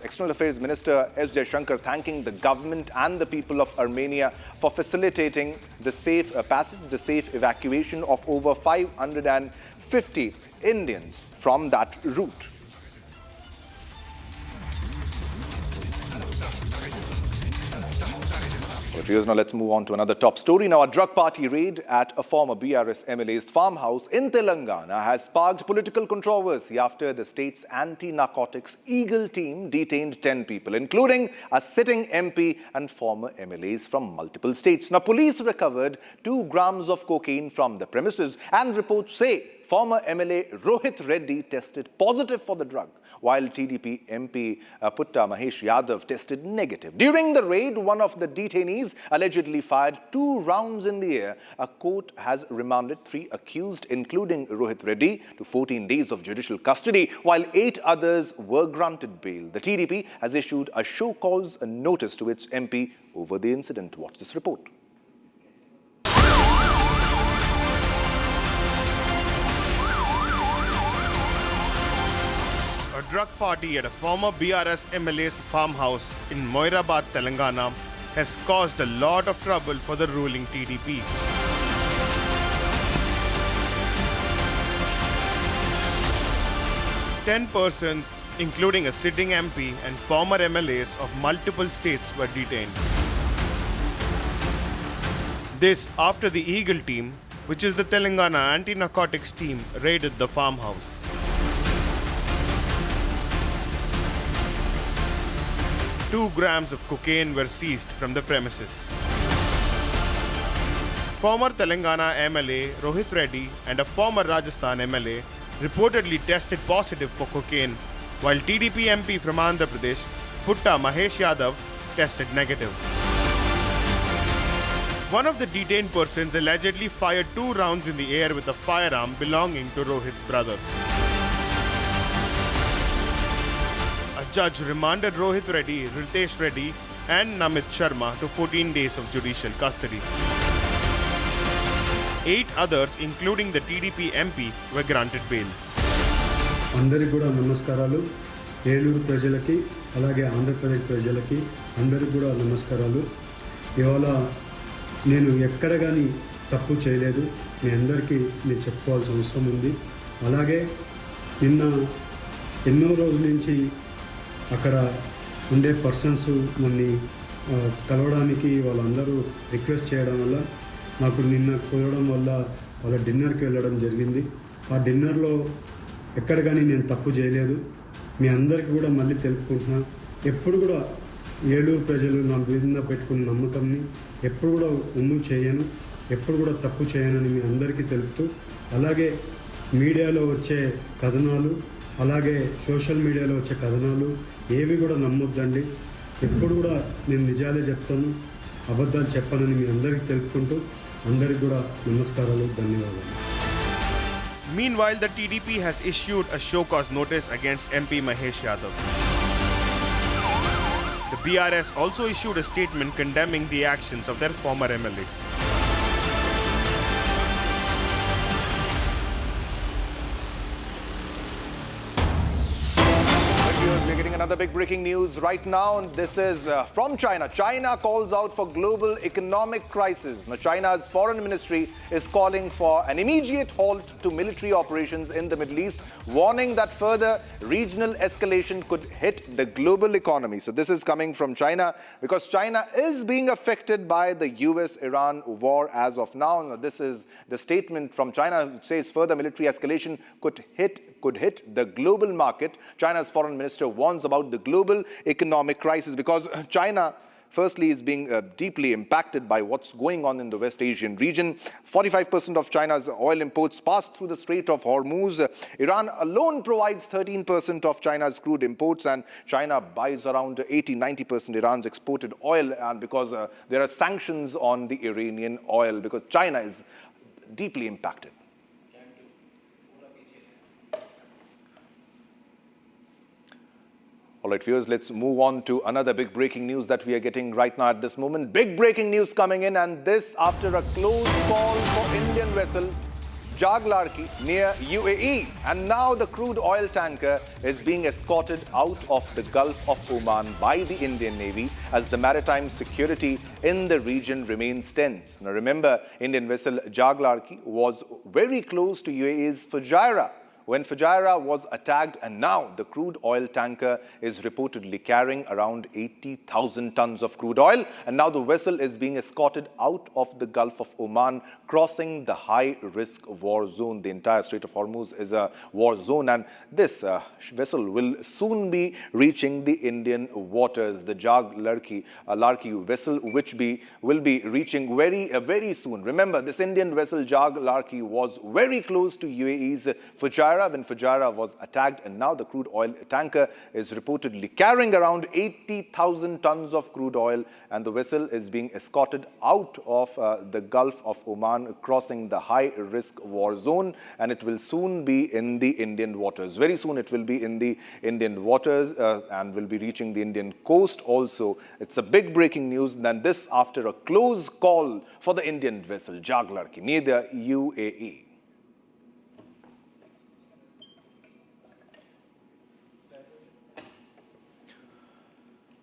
External Affairs Minister S. Jaishankar thanking the government and the people of Armenia for facilitating the safe passage, the safe evacuation of over 550 Indians from that route. Now let's move on to another top story. Now, a drug party raid at a former BRS MLA's farmhouse in Telangana has sparked political controversy after the state's anti-narcotics Eagle team detained 10 people, including a sitting MP and former MLAs from multiple states. Now, police recovered 2 grams of cocaine from the premises, and reports say former MLA Rohit Reddy tested positive for the drug, while TDP MP Putta Mahesh Yadav tested negative. During the raid, one of the detainees allegedly fired 2 rounds in the air. A court has remanded 3 accused, including Rohit Reddy, to 14 days of judicial custody, while 8 others were granted bail. The TDP has issued a show cause notice to its MP over the incident. Watch this report. A drug party at a former BRS MLA's farmhouse in Moirabad, Telangana has caused a lot of trouble for the ruling TDP. Ten persons, including a sitting MP and former MLAs of multiple states, were detained. This after the Eagle team, which is the Telangana anti-narcotics team, raided the farmhouse. Two grams of cocaine were seized from the premises. Former Telangana MLA Rohit Reddy and a former Rajasthan MLA reportedly tested positive for cocaine, while TDP MP from Andhra Pradesh, Putta Mahesh Yadav, tested negative. One of the detained persons allegedly fired 2 rounds in the air with a firearm belonging to Rohit's brother. A judge remanded Rohit Reddy, Ritesh Reddy and Namit Sharma to 14 days of judicial custody. 8 others, including the TDP MP, were granted bail. అందరికి కూడా నమస్కారాలు. ఏలూరు ప్రజలకి అలాగే ఆంధ్రప్రదేశ్ ప్రజలకి అందరికి కూడా నమస్కారాలు. ఇవాళ నేను ఎక్కడ గాని తప్పు చేయలేదు. మీ అందరికీ నేను చెప్పుకోవాల్సిన అవసరం ఉంది. అలాగే నిన్న ఎన్నో రోజుల నుంచి అక్కడ ఉండే పర్సన్స్ నన్ను కలవడానికి వాళ్ళందరూ రిక్వెస్ట్ చేయడం వల్ల నాకు నిన్న కుదరడం వల్ల వాళ్ళ డిన్నర్కి వెళ్ళడం జరిగింది. ఆ డిన్నర్లో ఎక్కడ కానీ నేను తప్పు చేయలేదు. మీ అందరికీ కూడా మళ్ళీ తెలుపుకుంటున్నా, ఎప్పుడు కూడా ఏలూరు ప్రజలు నా మీద పెట్టుకున్న నమ్మకంని ఎప్పుడు కూడా ఉమ్ము చేయను, ఎప్పుడు కూడా తప్పు చేయనని మీ అందరికీ తెలుపుతూ, అలాగే మీడియాలో వచ్చే కథనాలు, అలాగే సోషల్ మీడియాలో వచ్చే కథనాలు ఏవి కూడా నమ్మొద్దండి. ఎప్పుడు కూడా నేను నిజాలే చెప్తాను, అబద్ధాలు చెప్పనని మీ అందరికీ తెలుపుకుంటూ అందరికీ కూడా నమస్కారాలు, ధన్యవాదాలు. Meanwhile, the TDP has issued a show cause notice against MP Mahesh Yadav. The BRS also issued a statement condemning the actions of their former MLAs. We're getting another big breaking news right now, and this is from China. China calls out for global economic crisis. Now, China's foreign ministry is calling for an immediate halt to military operations in the Middle East, warning that further regional escalation could hit the global economy. So this is coming from China because China is being affected by the US-Iran war as of now. Now, this is the statement from China, which says further military escalation could hit the global market. China's foreign minister warns about the global economic crisis because China firstly is being deeply impacted by what's going on in the West Asian region. 45% of China's oil imports pass through the Strait of Hormuz. Iran alone provides 13% of China's crude imports, and China buys around 80-90% Iran's exported oil, and because there are sanctions on the Iranian oil, because China is deeply impacted. All right, viewers, let's move on to another big breaking news that we are getting right now at this moment. Big breaking news coming in, and this after a close call for Indian vessel Jaglarki near UAE. And now the crude oil tanker is being escorted out of the Gulf of Oman by the Indian Navy as the maritime security in the region remains tense. Now remember, Indian vessel Jaglarki was very close to UAE's Fujairah when Fujairah was attacked, and now the crude oil tanker is reportedly carrying around 80,000 tons of crude oil, and now the vessel is being escorted out of the Gulf of Oman, crossing the high-risk war zone. The entire Strait of Hormuz is a war zone, and this vessel will soon be reaching the Indian waters. The Jaglarki vessel, which will be reaching very soon. Remember, this Indian vessel Jaglarki was very close to UAE's Fujairah when Fujairah was attacked, and now the crude oil tanker is reportedly carrying around 80,000 tons of crude oil, and the vessel is being escorted out of the Gulf of Oman, crossing the high-risk war zone, and it will soon be in the Indian waters. Very soon it will be in the Indian waters and will be reaching the Indian coast also. It's a big breaking news, and this after a close call for the Indian vessel Jaglarki near the UAE.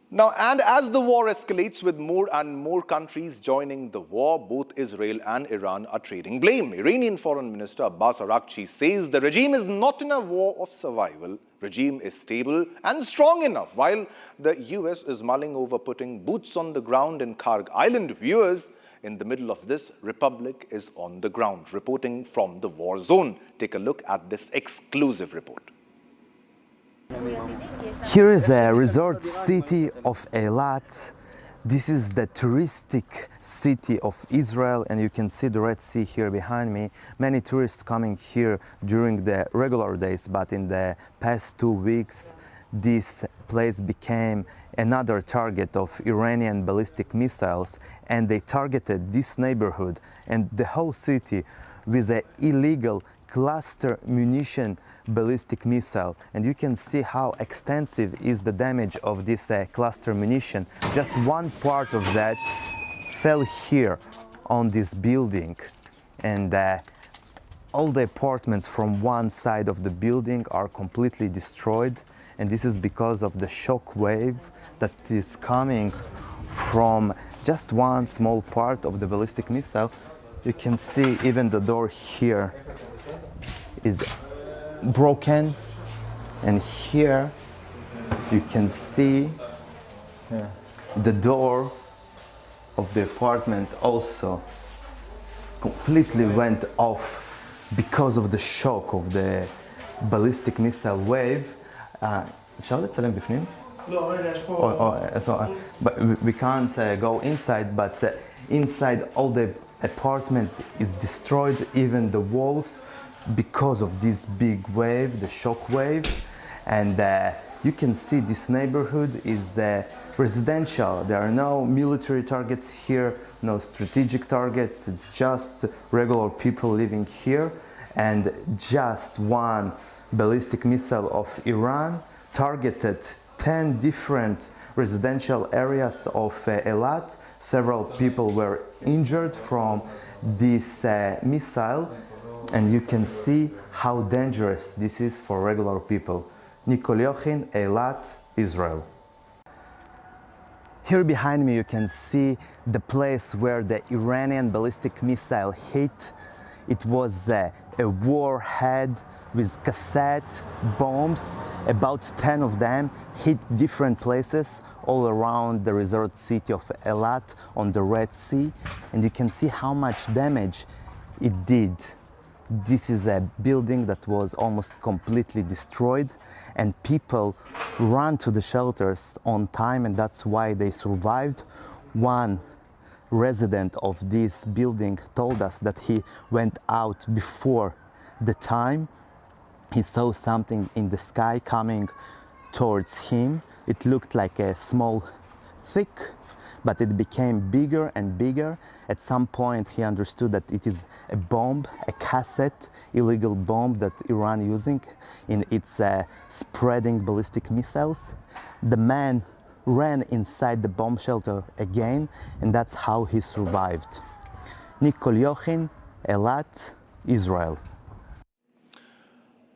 Now, and as the war escalates with more and more countries joining the war, both Israel and Iran are trading blame. Iranian Foreign Minister Abbas Araghchi says the regime is not in a war of survival. Regime is stable and strong enough, while the US is mulling over putting boots on the ground in Kharge Island. Viewers, in the middle of this, Republic is on the ground, reporting from the war zone. Take a look at this exclusive report. Here is a resort city of Eilat. This is the touristic city of Israel, and you can see the Red Sea here behind me. Many tourists coming here during the regular days, but in the past 2 weeks, this place became another target of Iranian ballistic missiles, and they targeted this neighborhood and the whole city with an illegal cluster munition ballistic missile, and you can see how extensive is the damage of this cluster munition. Just one part of that fell here on this building, and all the apartments from one side of the building are completely destroyed, and this is because of the shock wave that is coming from just one small part of the ballistic missile. You can see even the door here is broken, and here you can see the door of the apartment also completely went off because of the shock of the ballistic missile wave. אפשר לצלם בפנים? לא, רגע, יש פה... But we can't go inside, but inside all the apartment is destroyed, even the walls, because of this big wave, the shock wave. And you can see this neighborhood is residential. There are no military targets here, no strategic targets. It's just regular people living here. And just one ballistic missile of Iran targeted 10 different residential areas of Eilat. Several people were injured from this missile, and you can see how dangerous this is for regular people. Nikol Yochin, Eilat, Israel. Here behind me you can see the place where the Iranian ballistic missile hit. It was a warhead with cassette bombs. About 10 of them hit different places all around the resort city of Eilat on the Red Sea. And you can see how much damage it did. This is a building that was almost completely destroyed, and people ran to the shelters on time, and that's why they survived. One resident of this building told us that he went out before the time. He saw something in the sky coming towards him. It looked like a small thick, but it became bigger and bigger. At some point he understood that it is a bomb, a cassette, illegal bomb that Iran using in its spreading ballistic missiles. The man ran inside the bomb shelter again, and that's how he survived. Nicole Yochin, Eilat, Israel.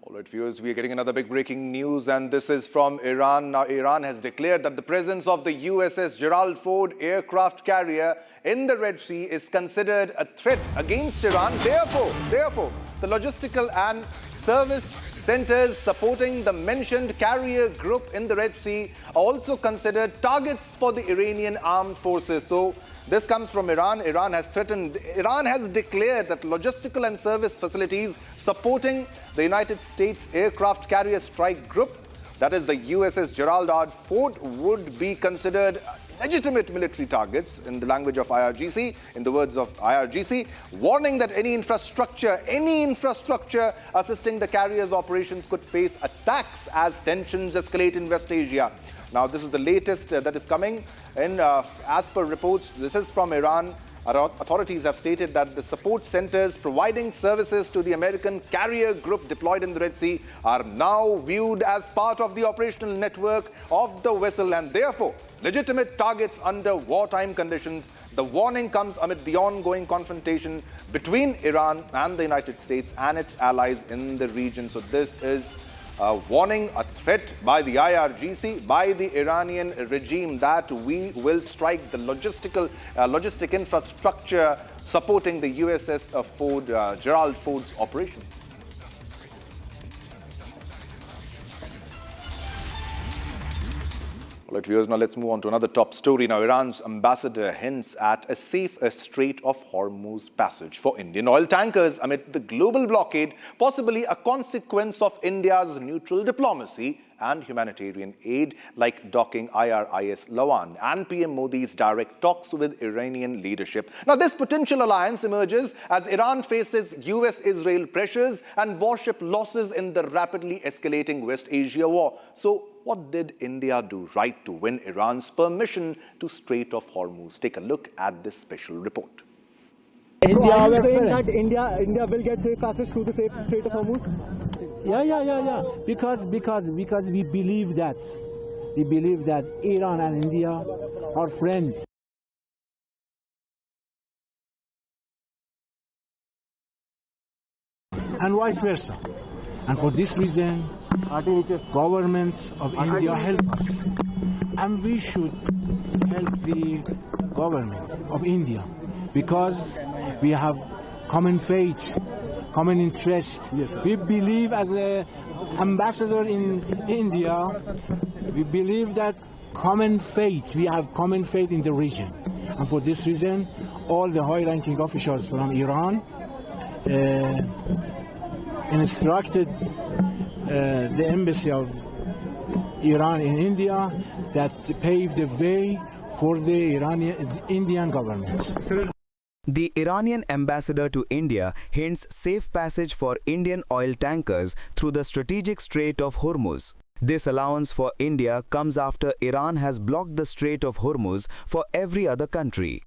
All right, viewers, we are getting another big breaking news, and this is from Iran. Now, Iran has declared that the presence of the USS Gerald Ford aircraft carrier in the Red Sea is considered a threat against Iran. Therefore, the logistical and service centers supporting the mentioned carrier group in the Red Sea are also considered targets for the Iranian armed forces. So this comes from Iran. Iran has declared that logistical and service facilities supporting the United States aircraft carrier strike group, that is the USS Gerald R. Ford, would be considered legitimate military targets in the language of IRGC, in the words of IRGC, warning that any infrastructure assisting the carrier's operations could face attacks as tensions escalate in West Asia. Now, this is the latest that is coming in. As per reports, this is from Iran. Authorities have stated that the support centers providing services to the American carrier group deployed in the Red Sea are now viewed as part of the operational network of the vessel and therefore legitimate targets under wartime conditions. The warning comes amid the ongoing confrontation between Iran and the United States and its allies in the region. So this is a warning, a threat by the IRGC, by the Iranian regime, that we will strike the logistic infrastructure supporting the USS Ford, Gerald Ford's operations. All right, viewers, now let's move on to another top story. Now, Iran's ambassador hints at a safe Strait of Hormuz passage for Indian oil tankers amid the global blockade, possibly a consequence of India's neutral diplomacy and humanitarian aid, like docking IRIS Lawan and PM Modi's direct talks with Iranian leadership. Now, this potential alliance emerges as Iran faces US-Israel pressures and warship losses in the rapidly escalating West Asia war. So, what did India do right to win Iran's permission to Strait of Hormuz? Take a look at this special report. Are you saying that India will get safe passage through the Strait of Hormuz? Yeah. Because we believe that. We believe that Iran and India are friends. And vice versa. And for this reason, governments of India help us. And we should help the government of India because we have common faith, common interest. Yes, we believe, as an ambassador in India, we believe that common faith, we have common faith in the region. And for this reason, all the high-ranking officials from Iran instructed the embassy of Iran in India that paved the way for the Indian government. The Iranian ambassador to India hints safe passage for Indian oil tankers through the strategic Strait of Hormuz. This allowance for India comes after Iran has blocked the Strait of Hormuz for every other country.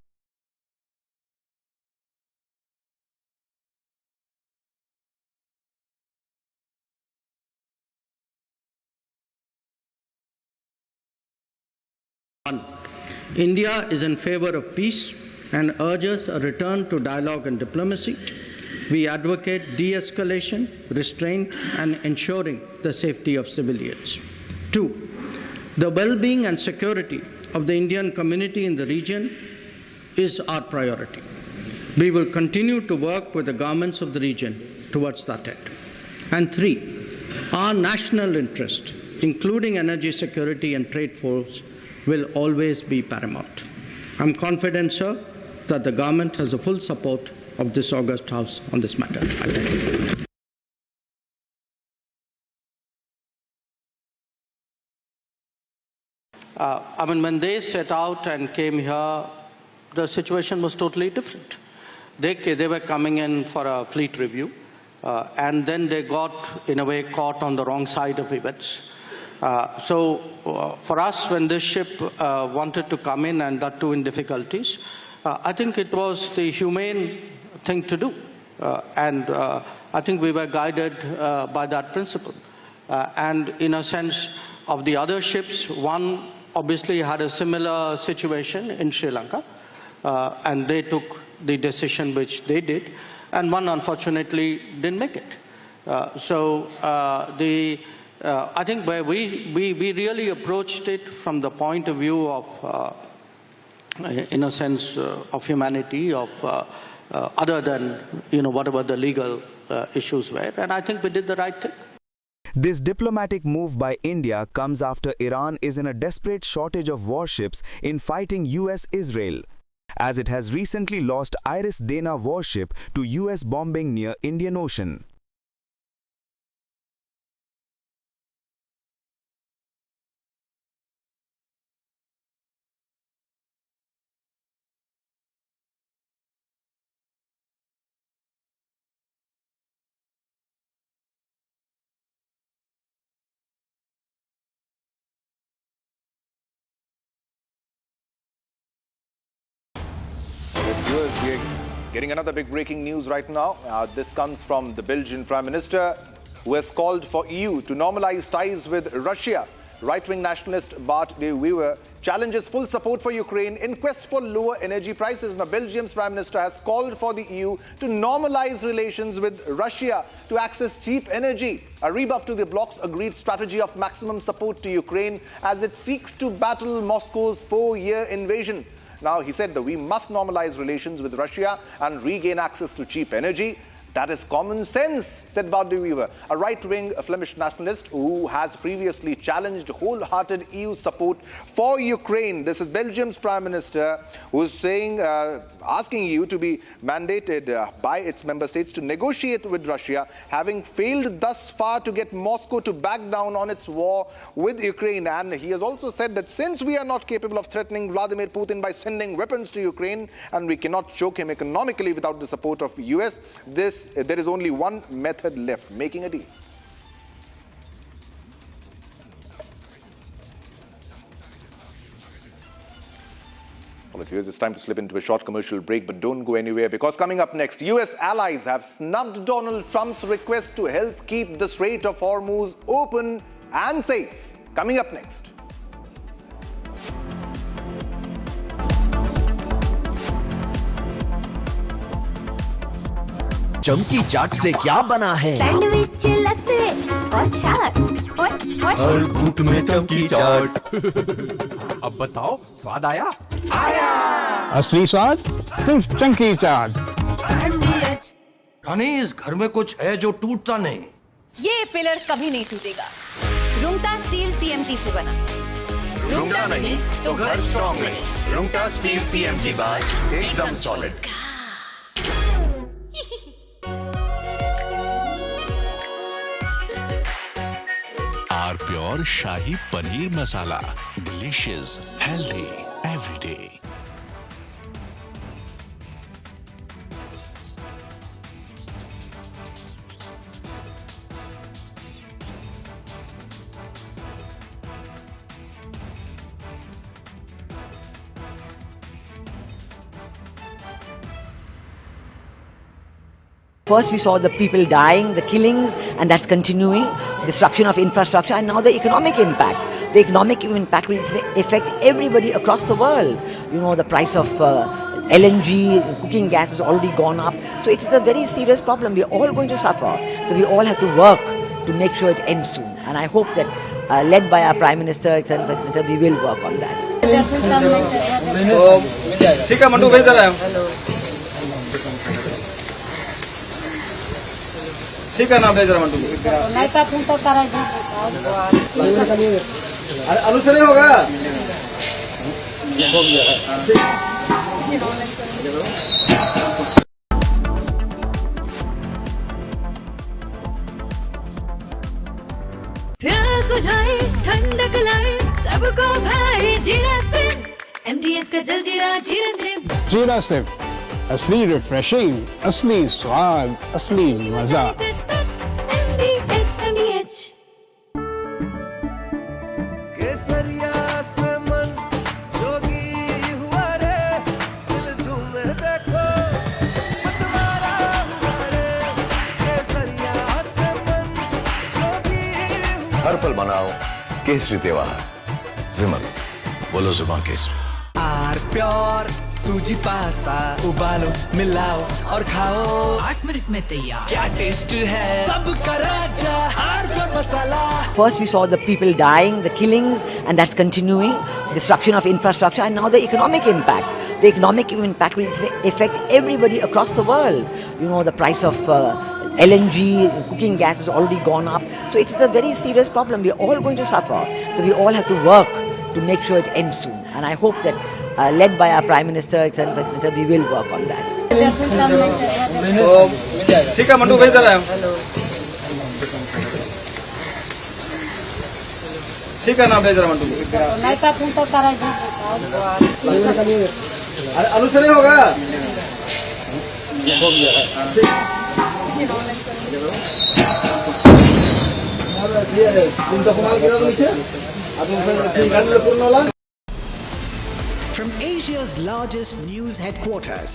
India is in favor of peace and urges a return to dialogue and diplomacy. We advocate de-escalation, restraint, and ensuring the safety of civilians. 2. The well-being and security of the Indian community in the region is our priority. We will continue to work with the governments of the region towards that end. And 3. Our national interest, including energy security and trade flows, will always be paramount. I'm confident, sir, that the government has the full support of this august House on this matter. I thank you. When they set out and came here, the situation was totally different. They were coming in for a fleet review, and then they got, in a way, caught on the wrong side of events. For us, when this ship wanted to come in, and that too in difficulties, I think it was the humane thing to do. And I think we were guided by that principle. And in a sense of the other ships, one obviously had a similar situation in Sri Lanka, and they took the decision which they did, and one unfortunately didn't make it. I think where we really approached it from the point of view of, in a sense, of humanity, of other than whatever the legal issues were, and I think we did the right thing. This diplomatic move by India comes after Iran is in a desperate shortage of warships in fighting US-Israel, as it has recently lost Iris Dana warship to US bombing near Indian Ocean. Viewers, we are getting another big breaking news right now. This comes from the Belgian Prime Minister, who has called for EU to normalize ties with Russia. Right-wing nationalist Bart de Wever challenges full support for Ukraine in quest for lower energy prices. Now, Belgium's Prime Minister has called for the EU to normalize relations with Russia to access cheap energy, a rebuff to the bloc's agreed strategy of maximum support to Ukraine as it seeks to battle Moscow's 4-year invasion. Now, he said that we must normalize relations with Russia and regain access to cheap energy. That is common sense, said Bart de Wever, a right-wing Flemish nationalist who has previously challenged wholehearted EU support for Ukraine. This is Belgium's Prime Minister who is saying, asking EU to be mandated by its member states to negotiate with Russia, having failed thus far to get Moscow to back down on its war with Ukraine. And he has also said that since we are not capable of threatening Vladimir Putin by sending weapons to Ukraine, and we cannot choke him economically without the support of US, there is only one method left: making a deal. Well, it's time to slip into a short commercial break, but don't go anywhere, because coming up next, US allies have snubbed Donald Trump's request to help keep the Strait of Hormuz open and safe. Coming up next. चमकी चाट से क्या बना है? Sandwich, लस्सी और छाछ और हर घूंट में चमकी चाट। अब बताओ, स्वाद आया? आया। असली स्वाद सिर्फ चमकी चाट। रानी, इस घर में कुछ है जो टूटता नहीं। ये पिलर कभी नहीं टूटेगा। रुंगटा स्टील TMT से बना। रुंगटा नहीं तो घर स्ट्रॉन्ग नहीं। रुंगटा स्टील TMT बार एकदम solid. Pure shahi paneer masala, delicious, healthy every day. First we saw the people dying, the killings, and that's continuing, destruction of infrastructure, and now the economic impact. The economic impact will affect everybody across the world. You know, the price of LNG, cooking gas has already gone up. So it is a very serious problem. We're all going to suffer. So we all have to work to make sure it ends soon. And I hope that, led by our Prime Minister, etc., we will work on that. ठीक है ना, भेज रहा हूँ नहीं तो phone तो कराएगा अनुसरी होगा ये हो गया। प्यास बुझाए ठंडक लाए सबको भाए जीरा से MDH का जल जीरा जीरा से जीरा से असली रिफ्रेशिंग, असली स्वाद, असली मजा। MDH केसरिया से मन जोगी हुआ रे, दिल झूमे देखो मतवारा हुआ रे। केसरिया से मन जोगी हुआ। हर पल बनाओ केसरी त्योहार, विमल बोलो जुबान केसरी। आर प्योर सूजी पास्ता उबालो मिलाओ और खाओ 8 मिनट में तैयार। क्या टेस्ट है सबका राजा आर प्योर मसाला। First we saw the people dying, the killings, and that's continuing, destruction of infrastructure, and now the economic impact. The economic impact will affect everybody across the world. You know, the price of LNG, cooking gas has already gone up. So it is a very serious problem. We are all going to suffer. So we all have to work to make sure it ends soon. And I hope that, led by our Prime Minister, etc., we will work on that. ठीक है मंटू भेज रहा है। ठीक है ना भेज रहा मंटू। अरे आलू से नहीं होगा। From Asia's largest news headquarters,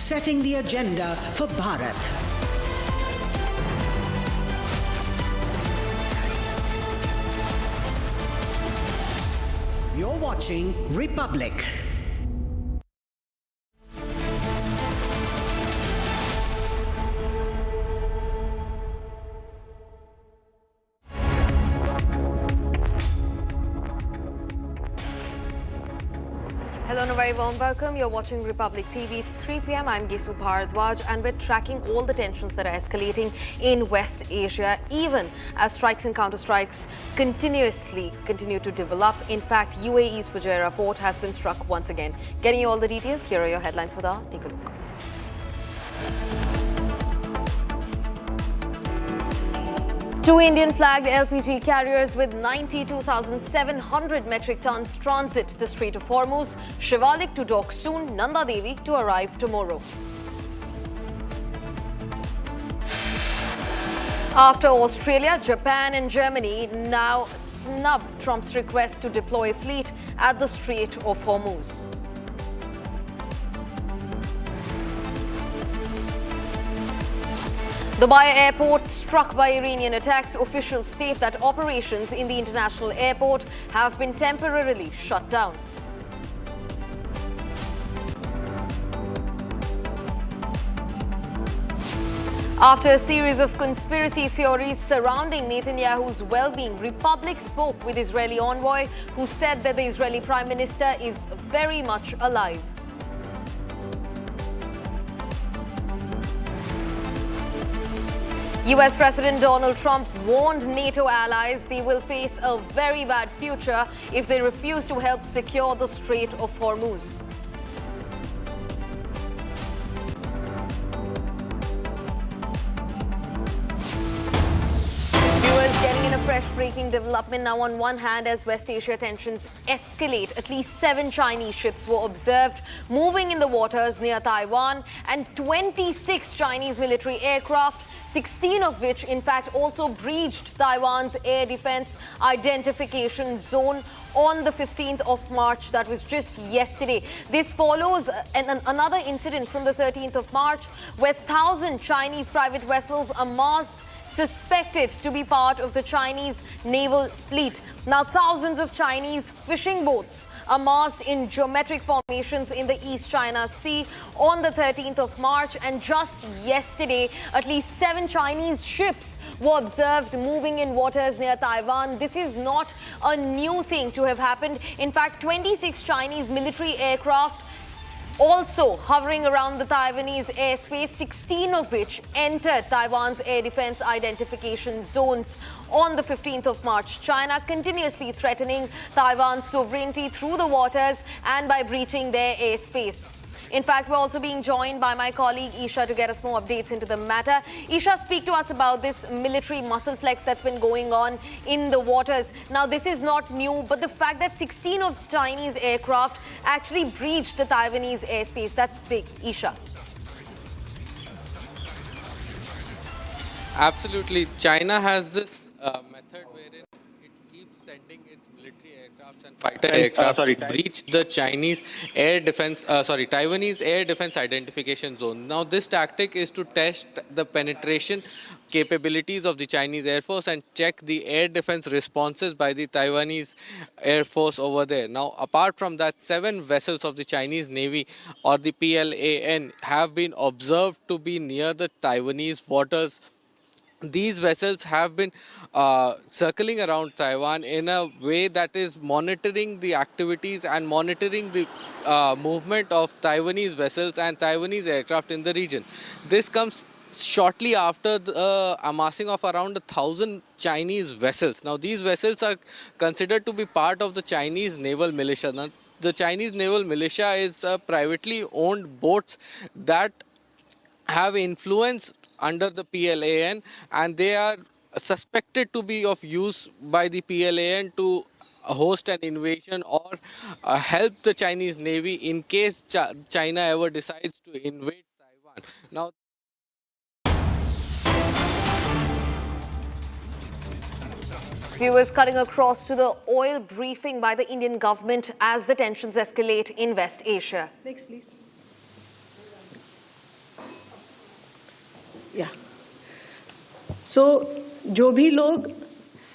setting the agenda for Bharat. You're watching Republic. Hello and a very warm welcome. You're watching Republic TV. It's 3 p.m. I'm Gesu Bharadwaj and we're tracking all the tensions that are escalating in West Asia, even as strikes and counter-strikes continue to develop. In fact, UAE's Fujairah port has been struck once again. Getting you all the details, here are your headlines for the hour. Take a look. Two Indian-flagged LPG carriers with 92,700 metric tons transit the Strait of Hormuz. Shivalik to dock soon, Nanda Devi to arrive tomorrow. After Australia, Japan and Germany now snub Trump's request to deploy a fleet at the Strait of Hormuz. Dubai airport struck by Iranian attacks. Officials state that operations in the international airport have been temporarily shut down. After a series of conspiracy theories surrounding Netanyahu's well-being, Republic spoke with Israeli envoy who said that the Israeli Prime Minister is very much alive. US President Donald Trump warned NATO allies they will face a very bad future if they refuse to help secure the Strait of Hormuz. Getting in a fresh breaking development now. On one hand, as West Asia tensions escalate, at least 7 Chinese ships were observed moving in the waters near Taiwan, and 26 Chinese military aircraft, 16 of which in fact also breached Taiwan's air defense identification zone on the 15th of March. That was just yesterday. This follows another incident from the 13th of March where 1,000 Chinese private vessels amassed suspected to be part of the Chinese naval fleet. Now, thousands of Chinese fishing boats amassed in geometric formations in the East China Sea on the 13th of March, and just yesterday, at least 7 Chinese ships were observed moving in waters near Taiwan. This is not a new thing to have happened. In fact, 26 Chinese military aircraft also hovering around the Taiwanese airspace, 16 of which entered Taiwan's air defense identification zones on the 15th of March. China continuously threatening Taiwan's sovereignty through the waters and by breaching their airspace. In fact, we're also being joined by my colleague Isha to get us more updates into the matter. Isha, speak to us about this military muscle flex that's been going on in the waters. Now, this is not new, but the fact that 16 of Chinese aircraft actually breached the Taiwanese airspace, that's big. Isha. Absolutely. China has this method wherein it keeps sending its military aircraft and fighter aircraft to breach the Taiwanese air defense identification zone. Now, this tactic is to test the penetration capabilities of the Chinese Air Force and check the air defense responses by the Taiwanese Air Force over there. Now, apart from that, 7 vessels of the Chinese Navy or the PLAN have been observed to be near the Taiwanese waters. These vessels have been circling around Taiwan in a way that is monitoring the activities and monitoring the movement of Taiwanese vessels and Taiwanese aircraft in the region. This comes shortly after the amassing of around 1,000 Chinese vessels. Now, these vessels are considered to be part of the Chinese naval militia. Now, the Chinese naval militia is privately owned boats that have influence under the PLAN, and they are suspected to be of use by the PLAN to host an invasion or help the Chinese Navy in case China ever decides to invade Taiwan. Now, Viewers, cutting across to the oil briefing by the Indian government as the tensions escalate in West Asia. Next, please. या जो भी लोग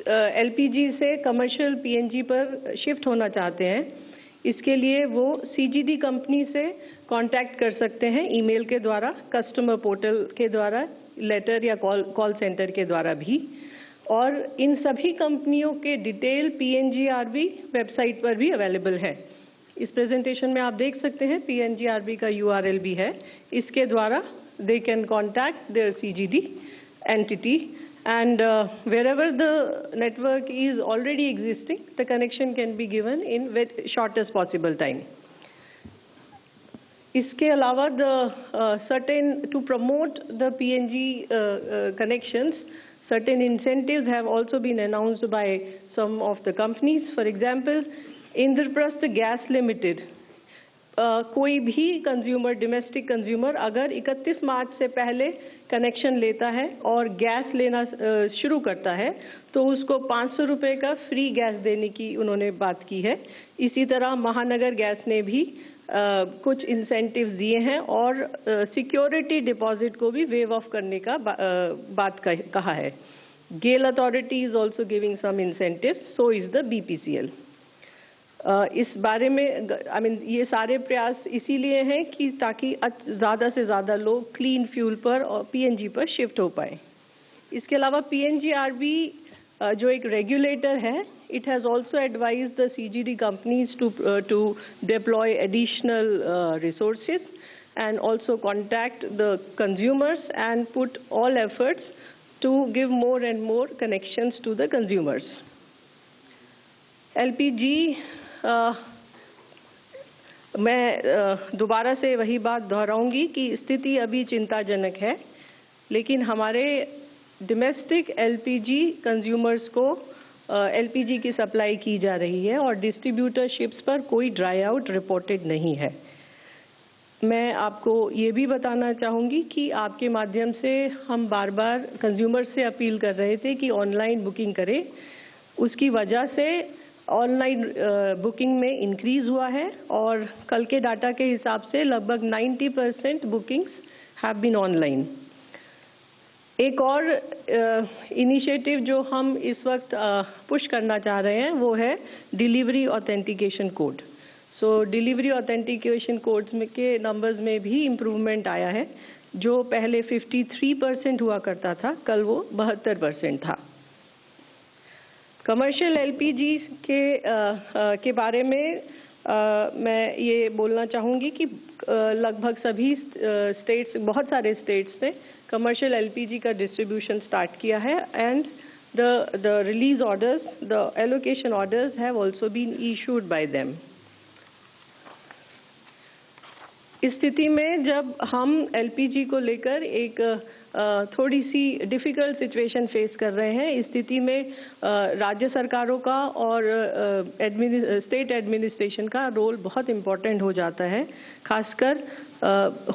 LPG से commercial PNG पर shift होना चाहते हैं, इसके लिए वो सीजीडी कंपनी से कांटेक्ट कर सकते हैं ईमेल के द्वारा, कस्टमर पोर्टल के द्वारा, लेटर या कॉल सेंटर के द्वारा भी। और इन सभी कंपनियों के डिटेल पीएनजीआरबी वेबसाइट पर भी अवेलेबल है। इस प्रेजेंटेशन में आप देख सकते हैं पीएनजीआरबी का यूआरएल भी है। इसके द्वारा they can contact their CGD entity, and wherever the network is already existing, the connection can be given in with shortest possible time. इसके अलावा to promote the PNG connections, certain incentives have also been announced by some of the companies. For example, Indraprasth Gas Limited, कोई भी consumer, domestic consumer अगर 31 मार्च से पहले connection लेता है और गैस लेना शुरू करता है तो उसको 500 रुपये का फ्री गैस देने की उन्होंने बात की है। इसी तरह महानगर गैस ने भी कुछ इंसेंटिव्स दिए हैं और सिक्योरिटी डिपॉजिट को भी वेव ऑफ करने का बात कहा है। GAIL authority is also giving some incentive, so is the BPCL. इस बारे में ये सारे प्रयास इसीलिए हैं कि ताकि ज़्यादा से ज़्यादा लोग क्लीन फ्यूल पर और पीएनजी पर शिफ्ट हो पाए। इसके अलावा पीएनजीआरबी जो एक रेगुलेटर है, it has also advise the CGD companies to deploy additional resources and also contact the consumers and put all efforts to give more and more connections to the consumers. LPG मैं दोबारा से वही बात दोहराऊंगी कि स्थिति अभी चिंताजनक है, लेकिन हमारे डोमेस्टिक एलपीजी कंज्यूमर्स को एलपीजी की सप्लाई की जा रही है और डिस्ट्रीब्यूटरशिप्स पर कोई ड्राई आउट रिपोर्टेड नहीं है। मैं आपको ये भी बताना चाहूँगी कि आपके माध्यम से हम बार बार कंज्यूमर से अपील कर रहे थे कि ऑनलाइन बुकिंग करें। उसकी वजह से ऑनलाइन बुकिंग में इंक्रीज़ हुआ है और कल के डाटा के हिसाब से लगभग 90% बुकिंग्स हैव बीन ऑनलाइन। एक और इनिशिएटिव जो हम इस वक्त पुश करना चाह रहे हैं वो है डिलीवरी ऑथेंटिकेशन कोड। सो डिलीवरी ऑथेंटिकेशन कोड्स में के नंबर्स में भी इम्प्रूवमेंट आया है। जो पहले 53% हुआ करता था, कल वो 72% था। कमर्शियल एलपीजी के बारे में मैं ये बोलना चाहूँगी कि लगभग सभी स्टेट्स, बहुत सारे स्टेट्स ने कमर्शियल एलपीजी का डिस्ट्रीब्यूशन स्टार्ट किया है and the release orders, the allocation orders have also been issued by them. इस स्थिति में जब हम एलपीजी को लेकर एक थोड़ी सी डिफ़िकल्ट सिचुएशन फेस कर रहे हैं, इस स्थिति में राज्य सरकारों का और स्टेट एडमिनिस्ट्रेशन का रोल बहुत इम्पॉर्टेंट हो जाता है, खासकर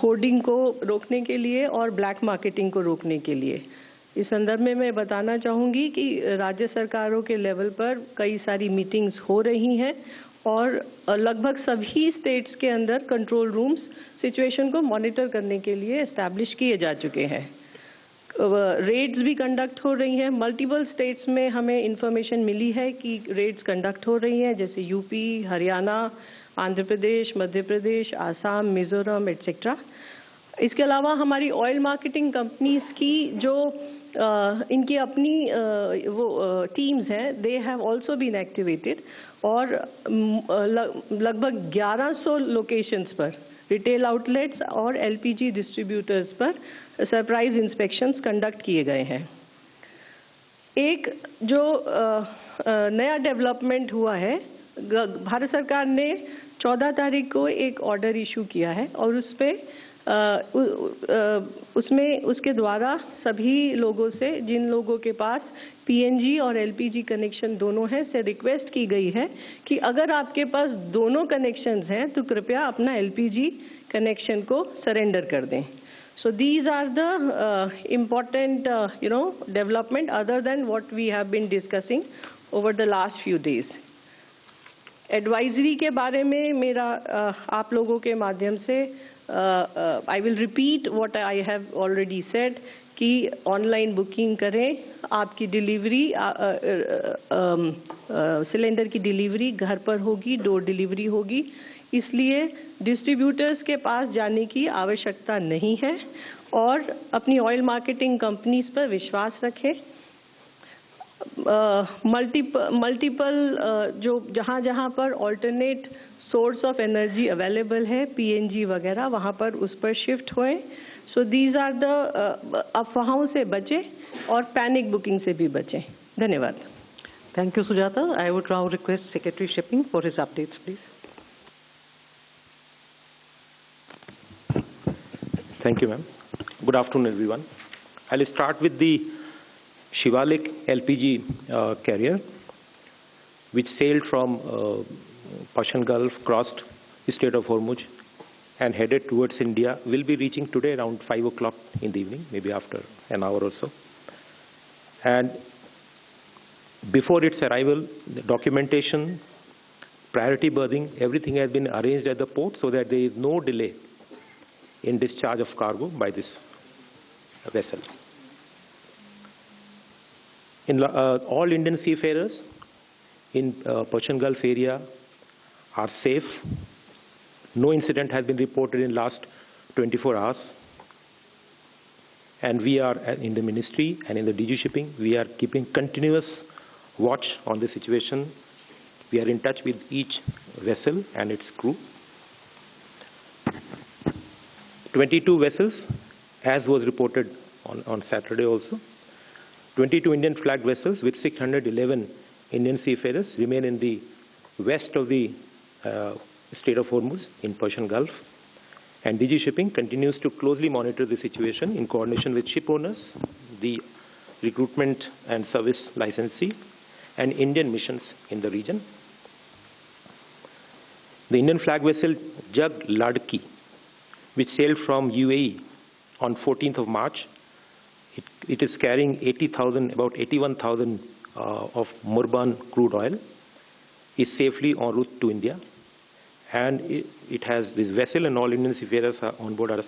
होर्डिंग को रोकने के लिए और ब्लैक मार्केटिंग को रोकने के लिए। इस संदर्भ में मैं बताना चाहूँगी कि राज्य सरकारों के लेवल पर कई सारी मीटिंग्स हो रही हैं और लगभग सभी स्टेट्स के अंदर कंट्रोल रूम्स सिचुएशन को मॉनिटर करने के लिए एस्टैब्लिश किए जा चुके हैं। रेड्स भी कंडक्ट हो रही हैं। मल्टीपल स्टेट्स में हमें इंफॉर्मेशन मिली है कि रेड्स कंडक्ट हो रही हैं, जैसे यूपी, हरियाणा, आंध्र प्रदेश, मध्य प्रदेश, आसाम, मिजोरम एटसेट्रा। इसके अलावा हमारी ऑयल मार्केटिंग कंपनीज की जो इनकी अपनी वो टीम्स हैं, they have also been activated और लगभग 1100 लोकेशंस पर रिटेल आउटलेट्स और एलपीजी डिस्ट्रीब्यूटर्स पर सरप्राइज इंस्पेक्शंस कंडक्ट किए गए हैं। एक जो नया डेवलपमेंट हुआ है, भारत सरकार ने 14 तारीख को एक ऑर्डर इशू किया है और उस पे उसमें उसके द्वारा सभी लोगों से, जिन लोगों के पास पीएनजी और एलपीजी कनेक्शन दोनों हैं, से रिक्वेस्ट की गई है कि अगर आपके पास दोनों कनेक्शंस हैं तो कृपया अपना एलपीजी कनेक्शन को सरेंडर कर दें। So these are the important, development other than what we have been discussing over the last few days. Advisory के बारे में मेरा आप लोगों के माध्यम से I will repeat what I have already said कि ऑनलाइन बुकिंग करें, आपकी डिलीवरी सिलेंडर की डिलीवरी घर पर होगी, डोर डिलीवरी होगी, इसलिए डिस्ट्रीब्यूटर्स के पास जाने की आवश्यकता नहीं है और अपनी ऑयल मार्केटिंग कंपनीज पर विश्वास रखें। मल्टीपल जो जहाँ पर alternate source of energy available है, पीएनजी वगैरह, वहाँ पर उस पर शिफ्ट होएं। सो दीज आर द अफवाहों से बचें और पैनिक बुकिंग से भी बचें। धन्यवाद। Thank you Sujata. I would now request secretary shipping for his updates please. Thank you, ma'am. Good afternoon, everyone. I'll start with the Shivalik LPG carrier, which sailed from Persian Gulf, crossed the Strait of Hormuz, and headed towards India. Will be reaching today around 5 o'clock in the evening, maybe after an hour or so. And before its arrival, the documentation, priority berthing, everything has been arranged at the port so that there is no delay in discharge of cargo by this vessel. All Indian seafarers in Persian Gulf area are safe. No incident has been reported in last 24 hours. And we are in the ministry and in the DG shipping, we are keeping continuous watch on the situation. We are in touch with each vessel and its crew. 22 vessels, as was reported on Saturday also. 22 Indian flagged vessels with 611 Indian seafarers remain in the west of the Strait of Hormuz in Persian Gulf. And DG Shipping continues to closely monitor the situation in coordination with ship owners, the recruitment and service licensee, and Indian missions in the region. The Indian flag vessel Jag Ladki, which sailed from UAE on 14th of March. It is carrying 80,000, about 81,000 of Murban crude oil, is safely en route to India. And it has this vessel and all Indian seafarers on board are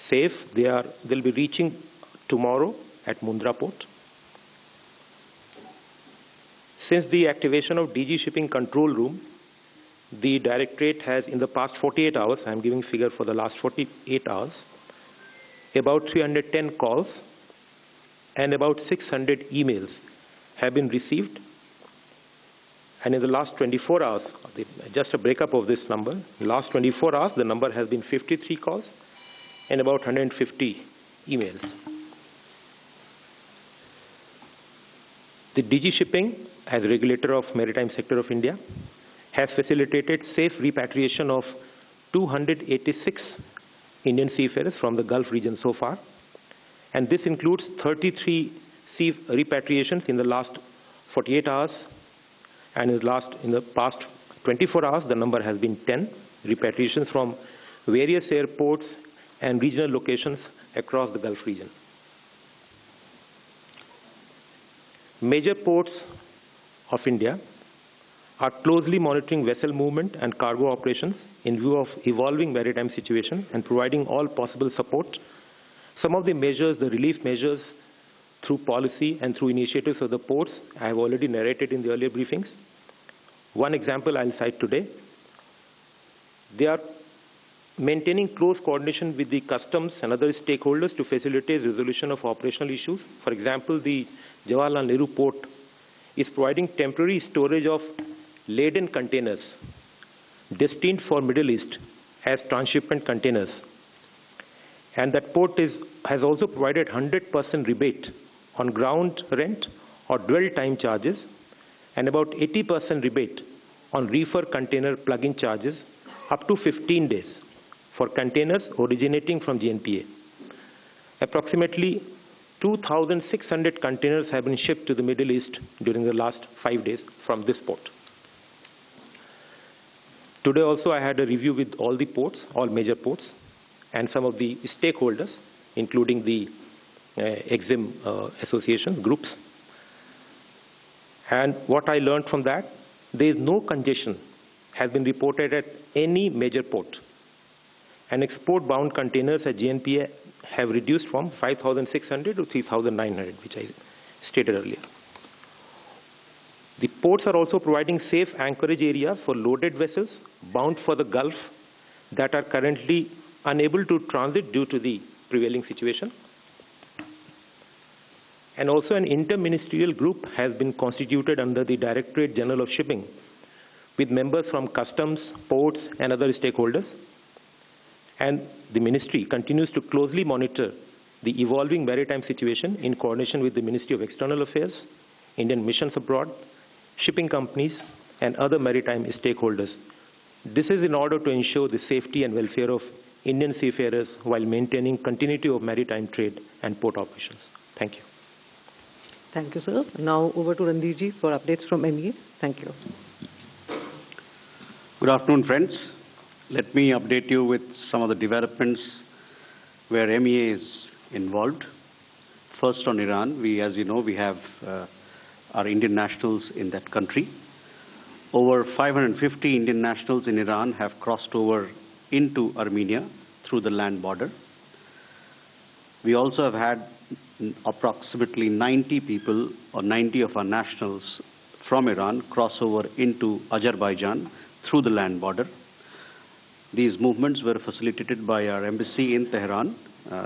safe. They'll be reaching tomorrow at Mundra port. Since the activation of DG Shipping Control Room, the Directorate has, in the past 48 hours, I'm giving figure for the last 48 hours, about 310 calls and about 600 emails have been received. And in the last 24 hours, just a breakup of this number, in the last 24 hours, the number has been 53 calls and about 150 emails. The DG Shipping, as regulator of maritime sector of India, has facilitated safe repatriation of 286 Indian seafarers from the Gulf region so far, and this includes 33 sea repatriations in the last 48 hours, and in the past 24 hours the number has been 10 repatriations from various airports and regional locations across the Gulf region. Major ports of India are closely monitoring vessel movement and cargo operations in view of evolving maritime situation and providing all possible support. Some of the measures, the relief measures through policy and through initiatives of the ports, I have already narrated in the earlier briefings. One example I'll cite today. They are maintaining close coordination with the customs and other stakeholders to facilitate resolution of operational issues. For example, the Jawaharlal Nehru Port is providing temporary storage of laden containers destined for Middle East as transshipment containers. And that port has also provided 100% rebate on ground rent or dwell time charges and about 80% rebate on reefer container plug-in charges up to 15 days for containers originating from GNPA. Approximately 2,600 containers have been shipped to the Middle East during the last 5 days from this port. Today also I had a review with all the ports, all major ports, and some of the stakeholders, including the EXIM association groups. And what I learned from that, there is no congestion has been reported at any major port. And export-bound containers at GNPA have reduced from 5,600 to 3,900, which I stated earlier. The ports are also providing safe anchorage areas for loaded vessels bound for the Gulf that are currently unable to transit due to the prevailing situation. And also an interministerial group has been constituted under the Directorate General of Shipping with members from customs, ports, and other stakeholders. And the ministry continues to closely monitor the evolving maritime situation in coordination with the Ministry of External Affairs, Indian missions abroad, shipping companies, and other maritime stakeholders. This is in order to ensure the safety and welfare of Indian seafarers while maintaining continuity of maritime trade and port operations. Thank you. Thank you, sir. Now over to Randirji for updates from MEA. Thank you. Good afternoon, friends. Let me update you with some of the developments where MEA is involved. First on Iran, as you know, we have our Indian nationals in that country. Over 550 Indian nationals in Iran have crossed over into Armenia through the land border. We also have had approximately 90 people or 90 of our nationals from Iran cross over into Azerbaijan through the land border. These movements were facilitated by our embassy in Tehran.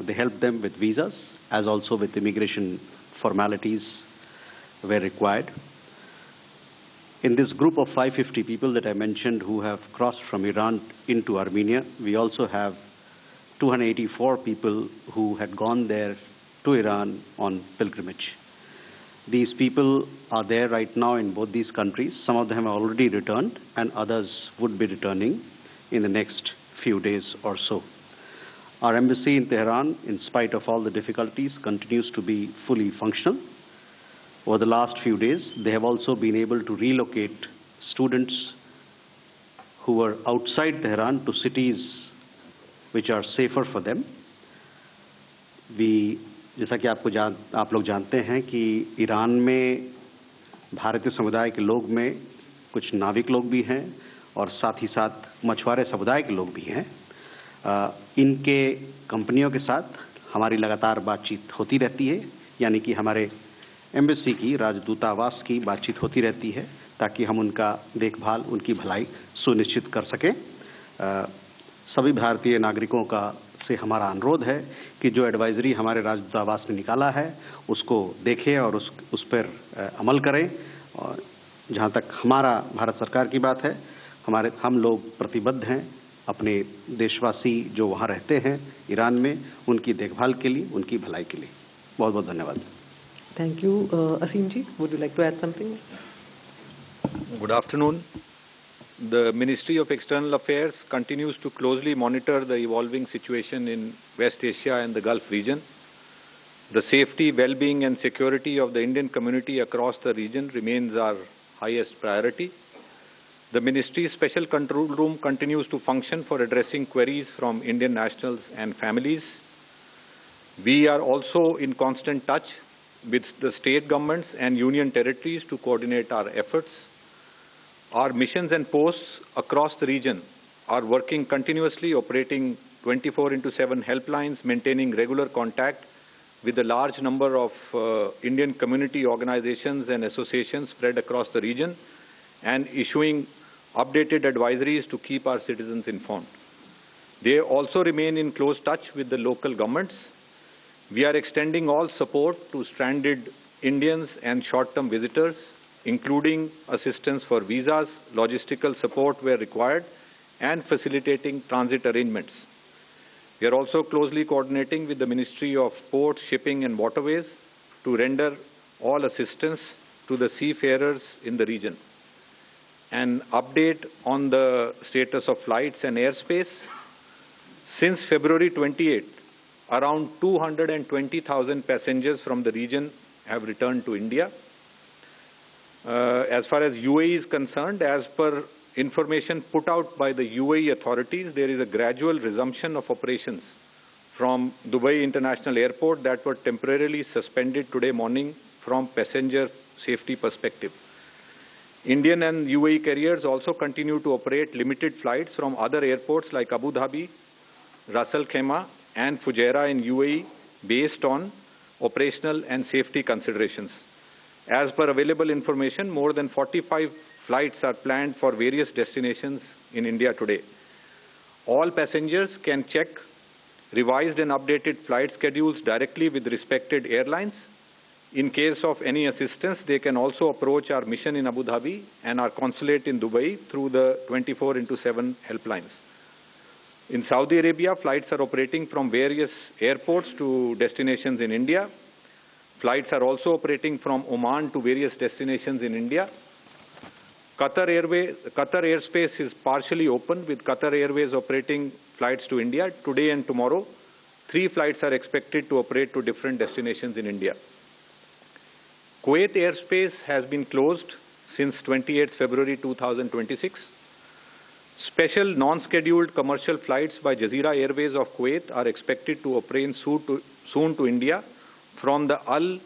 They helped them with visas as also with immigration formalities where required. In this group of 550 people that I mentioned who have crossed from Iran into Armenia, we also have 284 people who had gone there to Iran on pilgrimage. These people are there right now in both these countries. Some of them have already returned and others would be returning in the next few days or so. Our embassy in Tehran, in spite of all the difficulties, continues to be fully functional. Over the last few days, they have also been able to relocate students who were outside Tehran to cities which are safer for them. जैसा कि आप लोग जानते हैं कि Iran में भारतीय समुदाय के लोग में कुछ नाविक लोग भी हैं और साथ ही साथ मछुआरे समुदाय के लोग भी हैं। इनके कंपनियों के साथ हमारी लगातार बातचीत होती रहती है, यानी कि हमारे एम्बेसी की, राजदूतावास की बातचीत होती रहती है ताकि हम उनका देखभाल, उनकी भलाई सुनिश्चित कर सकें। सभी भारतीय नागरिकों का से हमारा अनुरोध है कि जो एडवाइजरी हमारे राजदूतावास ने निकाला है उसको देखें और उस पर अमल करें। और जहाँ तक हमारा भारत सरकार की बात है, हम लोग प्रतिबद्ध हैं अपने देशवासी जो वहाँ रहते हैं ईरान में, उनकी देखभाल के लिए, उनकी भलाई के लिए। बहुत बहुत धन्यवाद। Thank you. Asim ji, would you like to add something? Good afternoon. the Ministry of External Affairs continues to closely monitor the evolving situation in West Asia and the Gulf region. The safety, well-being and security of the Indian community across the region remains our highest priority. The Ministry's Special Control Room continues to function for addressing queries from Indian nationals and families. We are also in constant touch with the state governments and union territories to coordinate our efforts. Our missions and posts across the region are working continuously, operating 24/7 helplines, maintaining regular contact with a large number of Indian community organizations and associations spread across the region, and issuing updated advisories to keep our citizens informed. They also remain in close touch with the local governments. We are extending all support to stranded Indians and short-term visitors, including assistance for visas, logistical support where required, and facilitating transit arrangements. We are also closely coordinating with the Ministry of Ports, Shipping and Waterways to render all assistance to the seafarers in the region. An update on the status of flights and airspace. Since February 28, around 220,000 passengers from the region have returned to India. As far as UAE is concerned, as per information put out by the UAE authorities, there is a gradual resumption of operations from Dubai International Airport that were temporarily suspended today morning from passenger safety perspective. Indian and UAE carriers also continue to operate limited flights from other airports like Abu Dhabi, Ras Al Khaimah and Fujairah in UAE based on operational and safety considerations. As per available information, more than 45 flights are planned for various destinations in India today. All passengers can check revised and updated flight schedules directly with respected airlines. In case of any assistance, they can also approach our mission in Abu Dhabi and our consulate in Dubai through the 24/7 helplines. In Saudi Arabia, flights are operating from various airports to destinations in India. Flights are also operating from Oman to various destinations in India. Qatar airspace is partially open, with Qatar Airways operating flights to India. Today and tomorrow, 3 flights are expected to operate to different destinations in India. Kuwait airspace has been closed since 28 February 2026. Special non-scheduled commercial flights by Jazeera Airways of Kuwait are expected to operate soon to India from the Al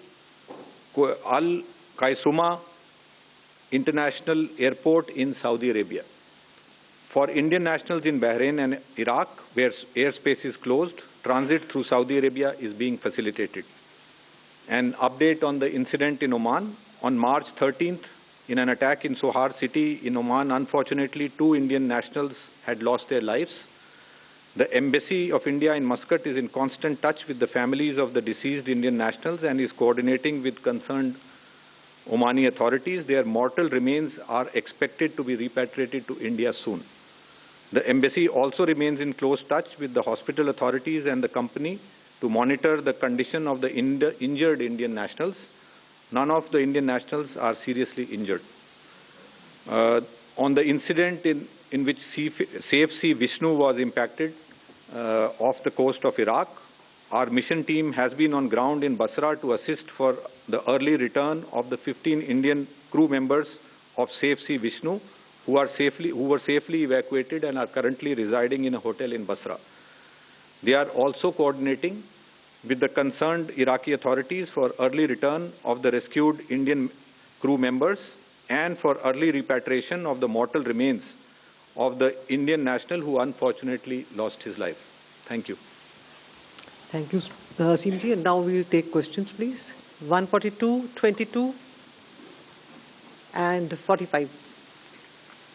Qaisuma International Airport in Saudi Arabia. For Indian nationals in Bahrain and Iraq, where airspace is closed, transit through Saudi Arabia is being facilitated. An update on the incident in Oman. On March 13th, in an attack in Sohar city in Oman, unfortunately, 2 Indian nationals had lost their lives. The Embassy of India in Muscat is in constant touch with the families of the deceased Indian nationals and is coordinating with concerned Omani authorities. Their mortal remains are expected to be repatriated to India soon. The embassy also remains in close touch with the hospital authorities and the company to monitor the condition of the injured Indian nationals. None of the Indian nationals are seriously injured. On the incident in which Safe Sea Vishnu was impacted off the coast of Iraq, our mission team has been on ground in Basra to assist for the early return of the 15 Indian crew members of Safe Sea Vishnu who were safely evacuated and are currently residing in a hotel in Basra. They are also coordinating with the concerned Iraqi authorities for early return of the rescued Indian crew members and for early repatriation of the mortal remains of the Indian national who unfortunately lost his life. Thank you. Thank you, Simji. And now we will take questions, please. 142, 22, and 45.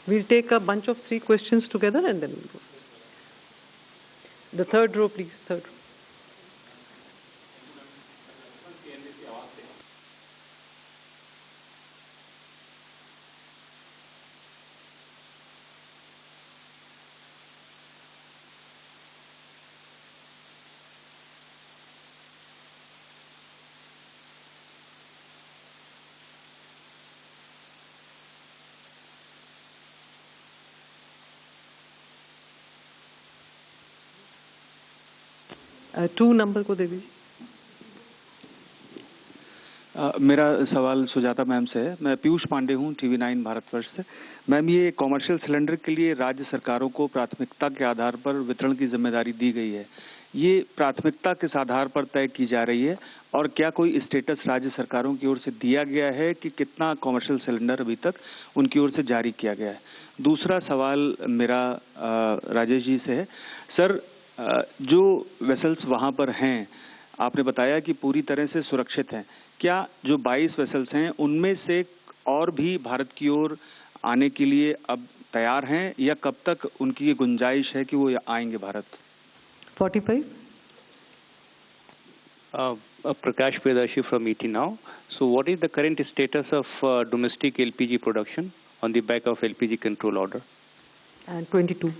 We'll take a bunch of 3 questions together and then we'll go. The third row, please. Third row. 2 number को दे दीजिए। मेरा सवाल Sujata ma'am से है। मैं पीयूष पांडे हूँ, TV9 Bharatvarsh से। Ma'am, ये कॉमर्शियल सिलेंडर के लिए राज्य सरकारों को प्राथमिकता के आधार पर वितरण की जिम्मेदारी दी गई है। ये प्राथमिकता किस आधार पर तय की जा रही है और क्या कोई स्टेटस राज्य सरकारों की ओर से दिया गया है कि कितना कॉमर्शियल सिलेंडर अभी तक उनकी ओर से जारी किया गया है? दूसरा सवाल मेरा राजेश जी से है। सर, जो वेसल्स वहाँ पर हैं, आपने बताया कि पूरी तरह से सुरक्षित हैं। क्या जो 22 वेसल्स हैं उनमें से और भी भारत की ओर आने के लिए अब तैयार हैं या कब तक उनकी ये गुंजाइश है कि वो आएंगे Bharat? 45. Prakash Predashi from ET Now. So what is the current status of domestic LPG production on the back of LPG control order? And 22.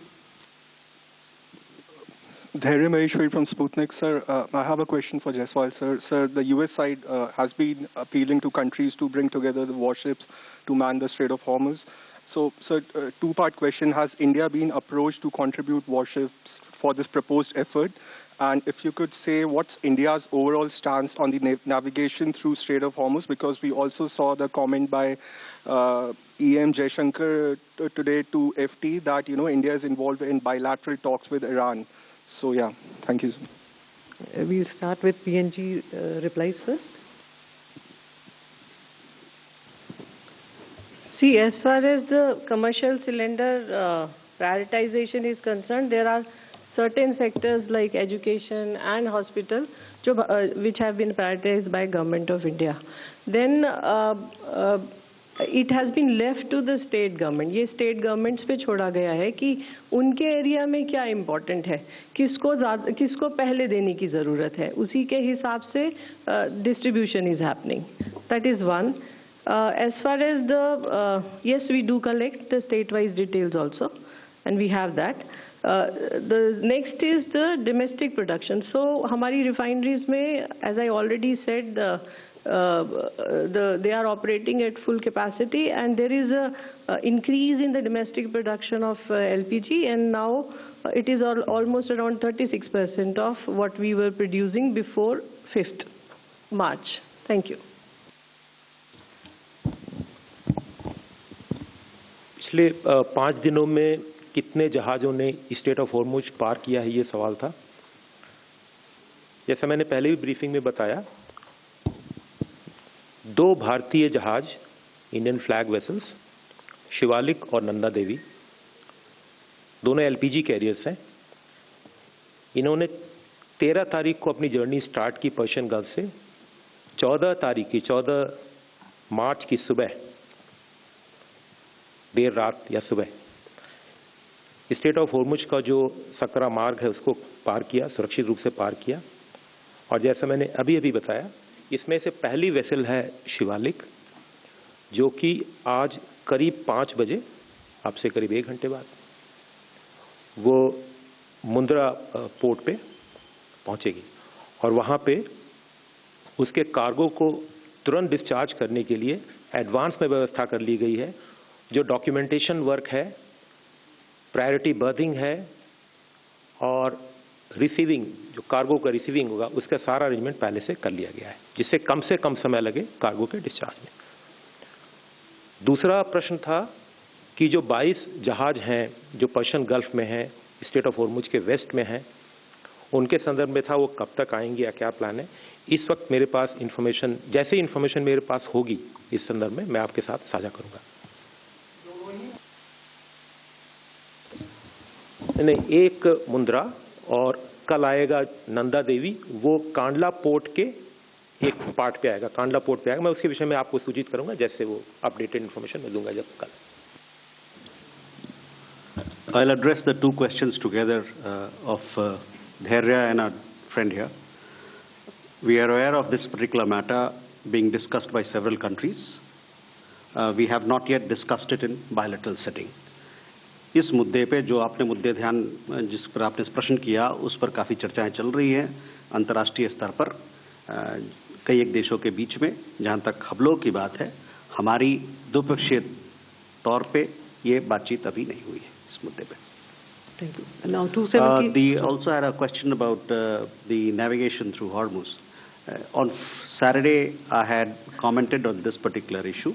Dhairya Maheshwari from Sputnik. Sir, I have a question for Jaiswal, sir. Sir, the US side has been appealing to countries to bring together the warships to man the Strait of Hormuz. So, sir, two-part question. Has India been approached to contribute warships for this proposed effort? And if you could say what's India's overall stance on the navigation through Strait of Hormuz, because we also saw the comment by EM Jaishankar today to FT that, you know, India is involved in bilateral talks with Iran. So, yeah, thank you. We'll start with PNG replies first. See, as far as the commercial cylinder prioritization is concerned, there are certain sectors like education and hospital which have been prioritized by Government of India. Then it has been left to the state government. ये state governments पे छोड़ा गया है कि उनके area में क्या important है, किसको पहले देने की ज़रूरत है, उसी के हिसाब से distribution is happening. That is one. As far as the yes, we do collect the state-wise details also, and we have that. The next is the domestic production. So हमारी refineries में, as I already said, they are operating at full capacity, and there is a increase in the domestic production of LPG, and now it is almost around 36% of what we were producing before 5th March. Thank you. पिछले 5 दिनों में कितने जहाज़ों ने straight of Hormuz पार किया है, ये सवाल था। जैसा मैंने पहले भी ब्रीफिंग में बताया, 2 भारतीय जहाज, इंडियन फ्लैग वेसल्स, शिवालिक और नंदा देवी, दोनों एलपीजी कैरियर्स हैं। इन्होंने 13 तारीख को अपनी जर्नी स्टार्ट की पर्शियन गल्फ से। 14 मार्च की सुबह, देर रात या सुबह, स्ट्रेट ऑफ हॉर्मुज का जो सकरा मार्ग है उसको पार किया, सुरक्षित रूप से पार किया। और जैसा मैंने अभी बताया, इसमें से पहली वेसल है शिवालिक, जो कि आज करीब 5 बजे, आपसे करीब 1 घंटे बाद, वो मुंद्रा पोर्ट पे पहुंचेगी और वहाँ पे उसके कार्गो को तुरंत डिस्चार्ज करने के लिए एडवांस में व्यवस्था कर ली गई है। जो डॉक्यूमेंटेशन वर्क है, प्रायोरिटी बर्थिंग है और रिसीविंग, जो कार्गो का रिसीविंग होगा, उसका सारा अरेंजमेंट पहले से कर लिया गया है, जिससे कम से कम समय लगे कार्गो के डिस्चार्ज में। दूसरा प्रश्न था कि जो 22 जहाज हैं जो पर्शियन गल्फ में हैं, स्ट्रेट ऑफ हॉर्मुज के वेस्ट में हैं, उनके संदर्भ में था वो कब तक आएंगे या क्या प्लान है। इस वक्त मेरे पास इन्फॉर्मेशन, जैसे इन्फॉर्मेशन मेरे पास होगी इस संदर्भ में मैं आपके साथ साझा करूंगा। नहीं, एक मुंद्रा और कल आएगा नंदा देवी, वो कांडला पोर्ट के एक पार्ट पे आएगा, कांडला पोर्ट पे आएगा। मैं उसके विषय में आपको सूचित करूंगा जैसे वो अपडेटेड इन्फॉर्मेशन मैं दूंगा जब कल। I'll address the 2 questions together of Dhairya and our friend here. We are aware of this particular matter being discussed by several countries. We have not yet discussed it in bilateral setting. इस मुद्दे पे जो आपने जिस पर आपने प्रश्न किया, उस पर काफ़ी चर्चाएं चल रही हैं अंतर्राष्ट्रीय स्तर पर कई एक देशों के बीच में। जहां तक हमलों की बात है, हमारी द्विपक्षीय तौर पे ये बातचीत अभी नहीं हुई है इस मुद्दे पे। Thank you. Now 270. Also had a question about the navigation through Hormuz. On Saturday, I had commented on this particular issue.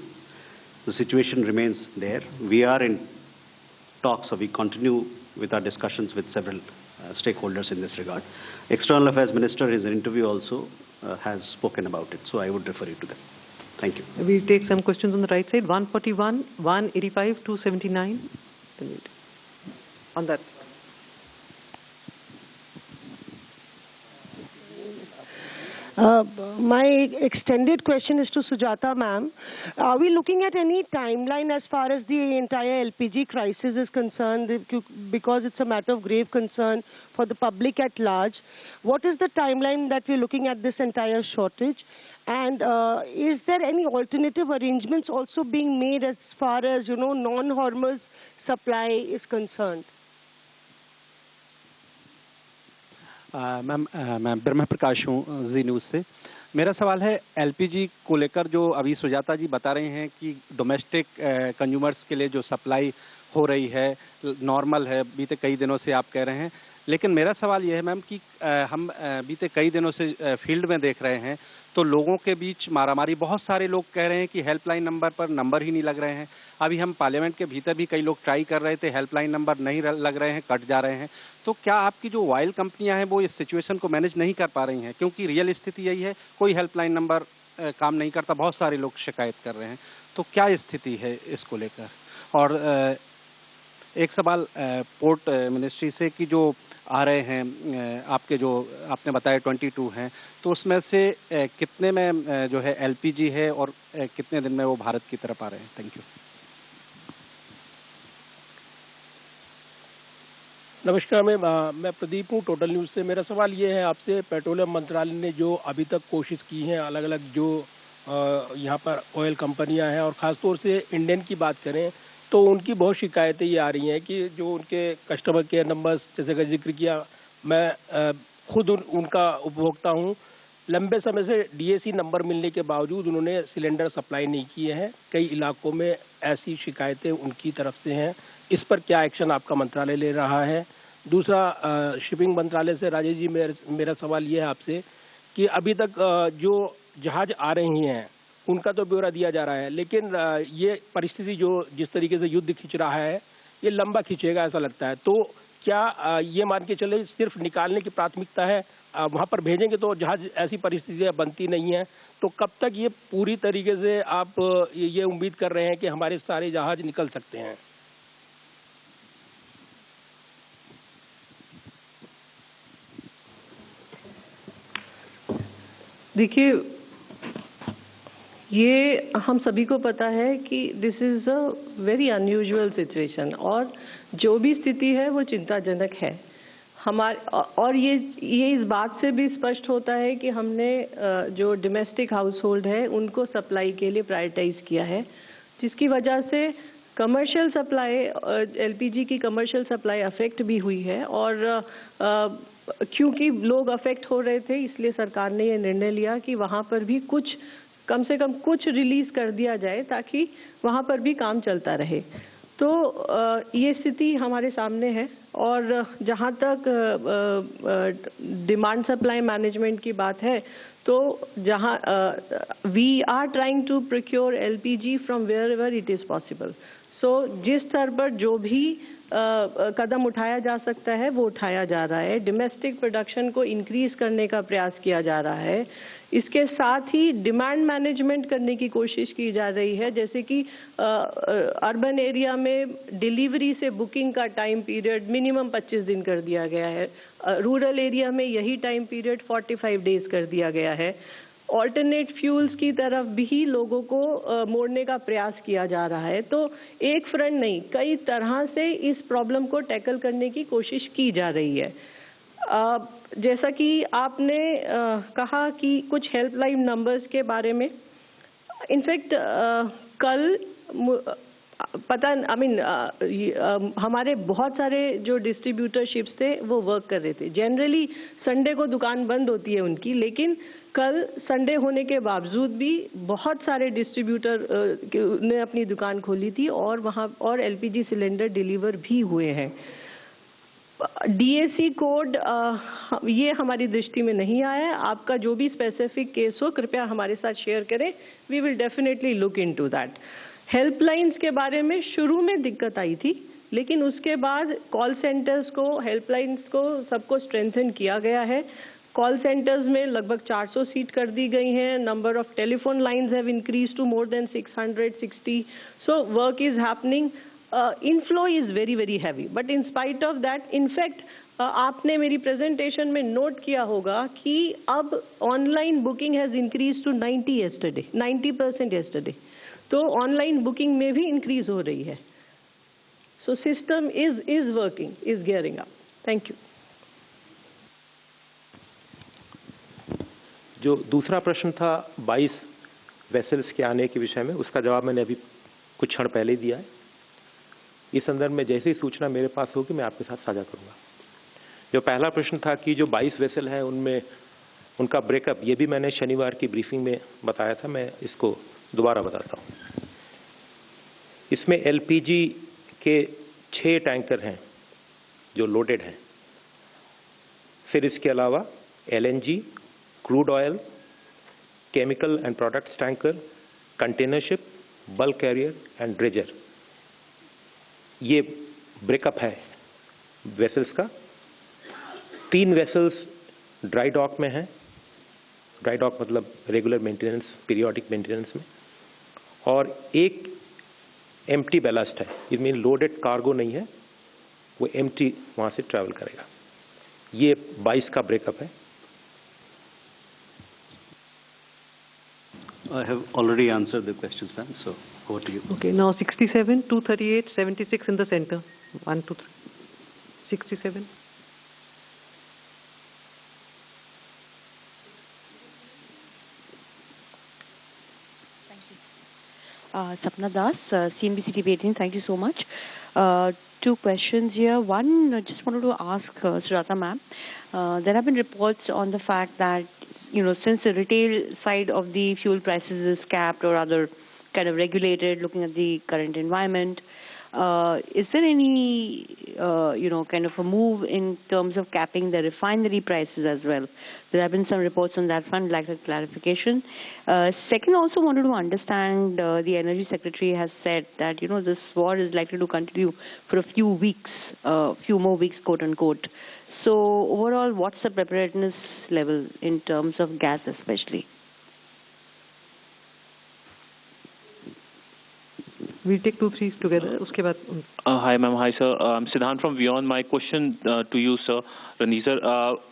The situation remains there. We are in talks, so we continue with our discussions with several stakeholders in this regard. External Affairs Minister, in an interview also, has spoken about it. So I would refer you to them. Thank you. We'll take some questions on the right side. 141, 185, 279. On that. My extended question is to Sujata ma'am. Are we looking at any timeline as far as the entire LPG crisis is concerned, because it's a matter of grave concern for the public at large? What is the timeline that we're looking at this entire shortage? And is there any alternative arrangements also being made as far as, non-Hormuz supply is concerned? Ma'am मैं ब्रह्म प्रकाश हूँ जी news से। मेरा सवाल है LPG को लेकर, जो अभी सुजाता जी बता रहे हैं कि डोमेस्टिक कंज्यूमर्स के लिए जो सप्लाई हो रही है नॉर्मल है, बीते कई दिनों से आप कह रहे हैं। लेकिन मेरा सवाल यह है मैम कि हम बीते कई दिनों से फील्ड में देख रहे हैं तो लोगों के बीच मारामारी, बहुत सारे लोग कह रहे हैं कि हेल्पलाइन नंबर पर नंबर ही नहीं लग रहे हैं। अभी हम पार्लियामेंट के भीतर भी कई लोग ट्राई कर रहे थे, हेल्पलाइन नंबर नहीं लग रहे हैं, कट जा रहे हैं। तो क्या आपकी जो ऑयल कंपनियां हैं वो इस सिचुएशन को मैनेज नहीं कर पा रही हैं? क्योंकि रियल स्थिति यही है, कोई हेल्पलाइन नंबर काम नहीं करता, बहुत सारे लोग शिकायत कर रहे हैं। तो क्या स्थिति है इसको लेकर? और एक सवाल पोर्ट मिनिस्ट्री से कि जो आ रहे हैं आपके, जो आपने बताया 22 हैं, तो उसमें से कितने में जो है एलपीजी है और कितने दिन में वो भारत की तरफ आ रहे हैं? Thank you. नमस्कार मैं प्रदीप हूँ टोटल न्यूज़ से। मेरा सवाल ये है आपसे, पेट्रोलियम मंत्रालय ने जो अभी तक कोशिश की है, अलग अलग जो यहाँ पर ऑयल कंपनियाँ हैं और ख़ासतौर से इंडियन की बात करें तो उनकी बहुत शिकायतें ये आ रही हैं कि जो उनके कस्टमर केयर नंबर्स, जैसे का जिक्र किया, मैं खुद उनका उपभोक्ता हूँ, लंबे समय से डीएसी नंबर मिलने के बावजूद उन्होंने सिलेंडर सप्लाई नहीं किए हैं। कई इलाकों में ऐसी शिकायतें उनकी तरफ से हैं। इस पर क्या एक्शन आपका मंत्रालय ले रहा है? दूसरा, शिपिंग मंत्रालय से राजेश जी मेरा सवाल ये है आपसे कि अभी तक जो जहाज आ रही हैं उनका तो ब्यौरा दिया जा रहा है, लेकिन ये परिस्थिति जो जिस तरीके से युद्ध खिंच रहा है ये लंबा खिंचेगा ऐसा लगता है। तो क्या ये मान के चले सिर्फ निकालने की प्राथमिकता है, वहाँ पर भेजेंगे तो जहाज ऐसी परिस्थितियाँ बनती नहीं हैं, तो कब तक ये पूरी तरीके से आप ये उम्मीद कर रहे हैं कि हमारे सारे जहाज निकल सकते हैं? देखिए, ये हम सभी को पता है कि this is a very unusual situation और जो भी स्थिति है वो चिंताजनक है और ये इस बात से भी स्पष्ट होता है कि हमने जो डोमेस्टिक हाउस होल्ड है उनको सप्लाई के लिए प्रायोरिटाइज किया है, जिसकी वजह से कमर्शियल सप्लाई, एलपीजी की कमर्शियल सप्लाई अफेक्ट भी हुई है। और क्योंकि लोग अफेक्ट हो रहे थे इसलिए सरकार ने ये निर्णय लिया कि वहाँ पर भी कम से कम कुछ रिलीज कर दिया जाए ताकि वहाँ पर भी काम चलता रहे। तो ये स्थिति हमारे सामने है। और जहाँ तक डिमांड सप्लाई मैनेजमेंट की बात है तो जहाँ we are trying to procure LPG from wherever it is possible. So जिस स्तर पर जो भी कदम उठाया जा सकता है वो उठाया जा रहा है। डोमेस्टिक प्रोडक्शन को इंक्रीज करने का प्रयास किया जा रहा है। इसके साथ ही डिमांड मैनेजमेंट करने की कोशिश की जा रही है, जैसे कि अर्बन एरिया में डिलीवरी से बुकिंग का टाइम पीरियड मिनिमम 25 दिन कर दिया गया है। रूरल एरिया में यही टाइम पीरियड 45 डेज कर दिया गया है। ऑल्टरनेट फ्यूल्स की तरफ भी लोगों को मोड़ने का प्रयास किया जा रहा है। तो एक फ्रंट नहीं, कई तरह से इस प्रॉब्लम को टैकल करने की कोशिश की जा रही है। जैसा कि आपने कहा कि कुछ हेल्पलाइन नंबर्स के बारे में, इनफैक्ट कल हमारे बहुत सारे जो डिस्ट्रीब्यूटरशिप्स थे वो वर्क कर रहे थे। जनरली संडे को दुकान बंद होती है उनकी, लेकिन कल संडे होने के बावजूद भी बहुत सारे डिस्ट्रीब्यूटर ने अपनी दुकान खोली थी और वहाँ और एलपीजी सिलेंडर डिलीवर भी हुए हैं। DAC कोड ये हमारी दृष्टि में नहीं आया है। आपका जो भी स्पेसिफिक केस हो कृपया हमारे साथ शेयर करें, we will definitely look into that. Helplines के बारे में शुरू में दिक्कत आई थी, लेकिन उसके बाद कॉल सेंटर्स को, हेल्पलाइंस को, सबको स्ट्रेंथन किया गया है। कॉल सेंटर्स में लगभग 400 सीट कर दी गई हैं। Number of telephone lines have increase to more than 660। So work is happening. Inflow is very very heavy, but in spite of that, in fact आपने मेरी प्रेजेंटेशन में नोट किया होगा कि अब online booking has increase to 90% yesterday। तो online booking में भी इंक्रीज हो रही है। So system is working, is gearing up. Thank you. जो दूसरा प्रश्न था 22 वेसल्स के आने के विषय में, उसका जवाब मैंने अभी कुछ क्षण पहले ही दिया है। इस संदर्भ में जैसे ही सूचना मेरे पास होगी मैं आपके साथ साझा करूंगा। जो पहला प्रश्न था कि जो 22 वेसल है उनमें उनका ब्रेकअप, ये भी मैंने शनिवार की ब्रीफिंग में बताया था, मैं इसको दोबारा बताता हूँ। इसमें LPG के 6 टैंकर हैं जो लोडेड हैं। फिर इसके अलावा LNG, crude oil, chemical and products tanker, container ship, bulk carrier and dredger, ये ब्रेकअप है वेसल्स का। 3 वेसल्स ड्राई डॉक में हैं। ड्राई डॉक मतलब रेगुलर मेंटेनेंस, पीरियोडिक मेंटेनेंस में, और एक एम्प्टी बैलास्ट है। इट मीन लोडेड कार्गो नहीं है, वो एम्प्टी वहाँ से ट्रैवल करेगा। ये 22 का ब्रेकअप है। I have already answered the questions, ma'am, so over to you. Okay, now 67, 238, 76 in the center. 1, 2, 3. 67. Sapna Das, CNBC TV 18, thank you so much. 2 questions here. One, I just wanted to ask Sujata ma'am, there have been reports on the fact that, since the retail side of the fuel prices is capped or other kind of regulated, looking at the current environment, is there any, kind of a move in terms of capping the refinery prices as well? There have been some reports on that front, like a clarification. Second, also wanted to understand, the Energy Secretary has said that, this war is likely to continue for a few weeks, few more weeks, quote unquote. So overall, what's the preparedness level in terms of gas especially? We'll take 2, 3 together. Uske baad. Hi, ma'am. Hi, sir. I'm Siddhant from Beyond. My question to you, sir, Ranjit sir,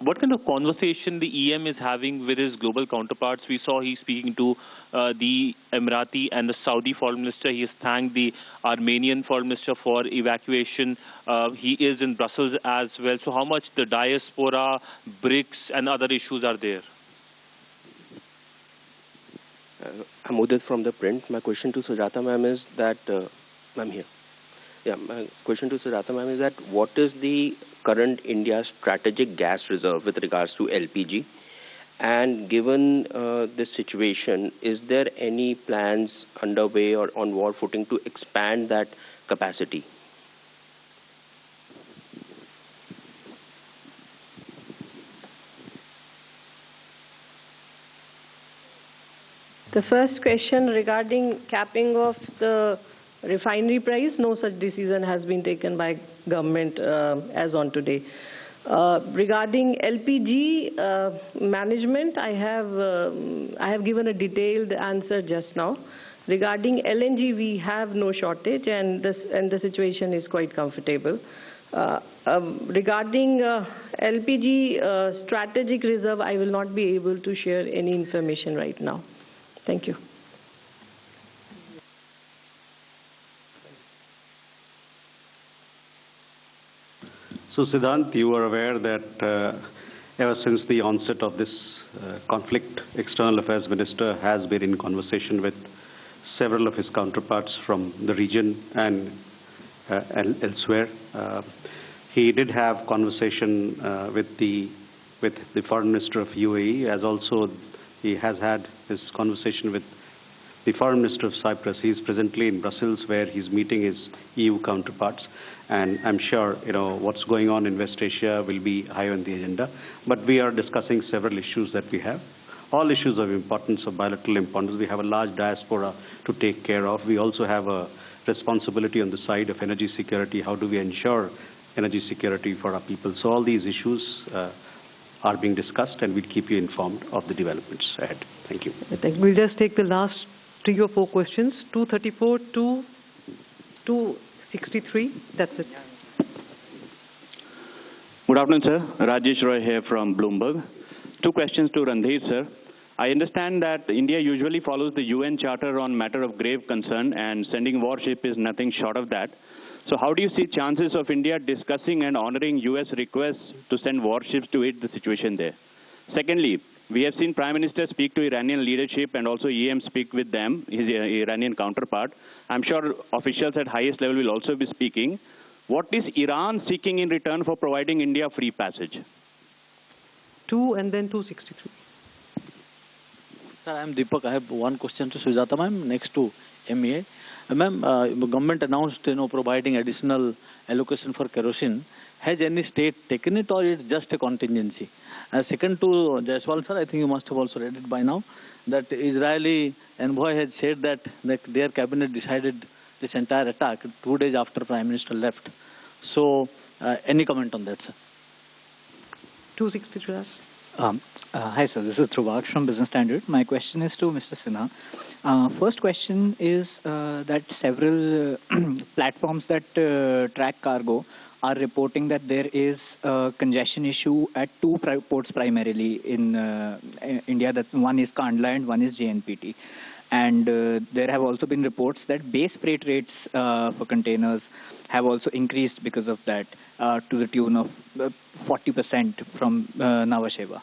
what kind of conversation the EM is having with his global counterparts? We saw he's speaking to the Emirati and the Saudi foreign minister. He has thanked the Armenian foreign minister for evacuation. He is in Brussels as well. So how much the diaspora, BRICS and other issues are there? I'm Udit from the print. My question to Sujata ma'am is that, I'm here. Yeah, my question to Sujata ma'am is that what is the current India's strategic gas reserve with regards to LPG? And given this situation, is there any plans underway or on war footing to expand that capacity? The first question regarding capping of the refinery price, no such decision has been taken by government as on today. Regarding LPG management, I have given a detailed answer just now. Regarding LNG, we have no shortage, and the situation is quite comfortable. Regarding LPG strategic reserve, I will not be able to share any information right now. Thank you. So, Siddhant, you are aware that ever since the onset of this conflict, External Affairs Minister has been in conversation with several of his counterparts from the region and elsewhere. He did have conversation with the Foreign Minister of UAE, as also he has had his conversation with the Foreign Minister of Cyprus. He is presently in Brussels, where he's meeting his EU counterparts, and I'm sure what's going on in West Asia will be high on the agenda. But we are discussing several issues that we have. All issues of importance, of bilateral importance. We have a large diaspora to take care of. We also have a responsibility on the side of energy security. How do we ensure energy security for our people? So all these issues are being discussed, and we'll keep you informed of the developments ahead. Thank you. We'll just take the last 3 or 4 questions. 234, 263. That's it. Good afternoon, sir. Rajesh Roy here from Bloomberg. 2 questions to Randhir, sir. I understand that India usually follows the UN Charter on matter of grave concern, and sending warship is nothing short of that. So how do you see chances of India discussing and honoring US requests to send warships to aid the situation there? Secondly, we have seen Prime Minister speak to Iranian leadership and also EM speak with them, his Iranian counterpart. I'm sure officials at highest level will also be speaking. What is Iran seeking in return for providing India free passage? 2 and then 263. Sir, I am Deepak. I have one question to Sujata ma'am, next to MEA. Ma'am, government announced providing additional allocation for kerosene. Has any state taken it, or it's just a contingency? Second to Jaiswal sir, I think you must have also read it by now, that Israeli envoy has said that their cabinet decided this entire attack 2 days after Prime Minister left. So, any comment on that, sir? 263. Hi sir, this is Dhruvak from Business Standard. My question is to Mr. Sinha. First question is that several platforms that track cargo are reporting that there is a congestion issue at 2 ports primarily in India. That one is Kandla and one is JNPT. And there have also been reports that base freight rates for containers have also increased because of that to the tune of 40% from Nhava Sheva.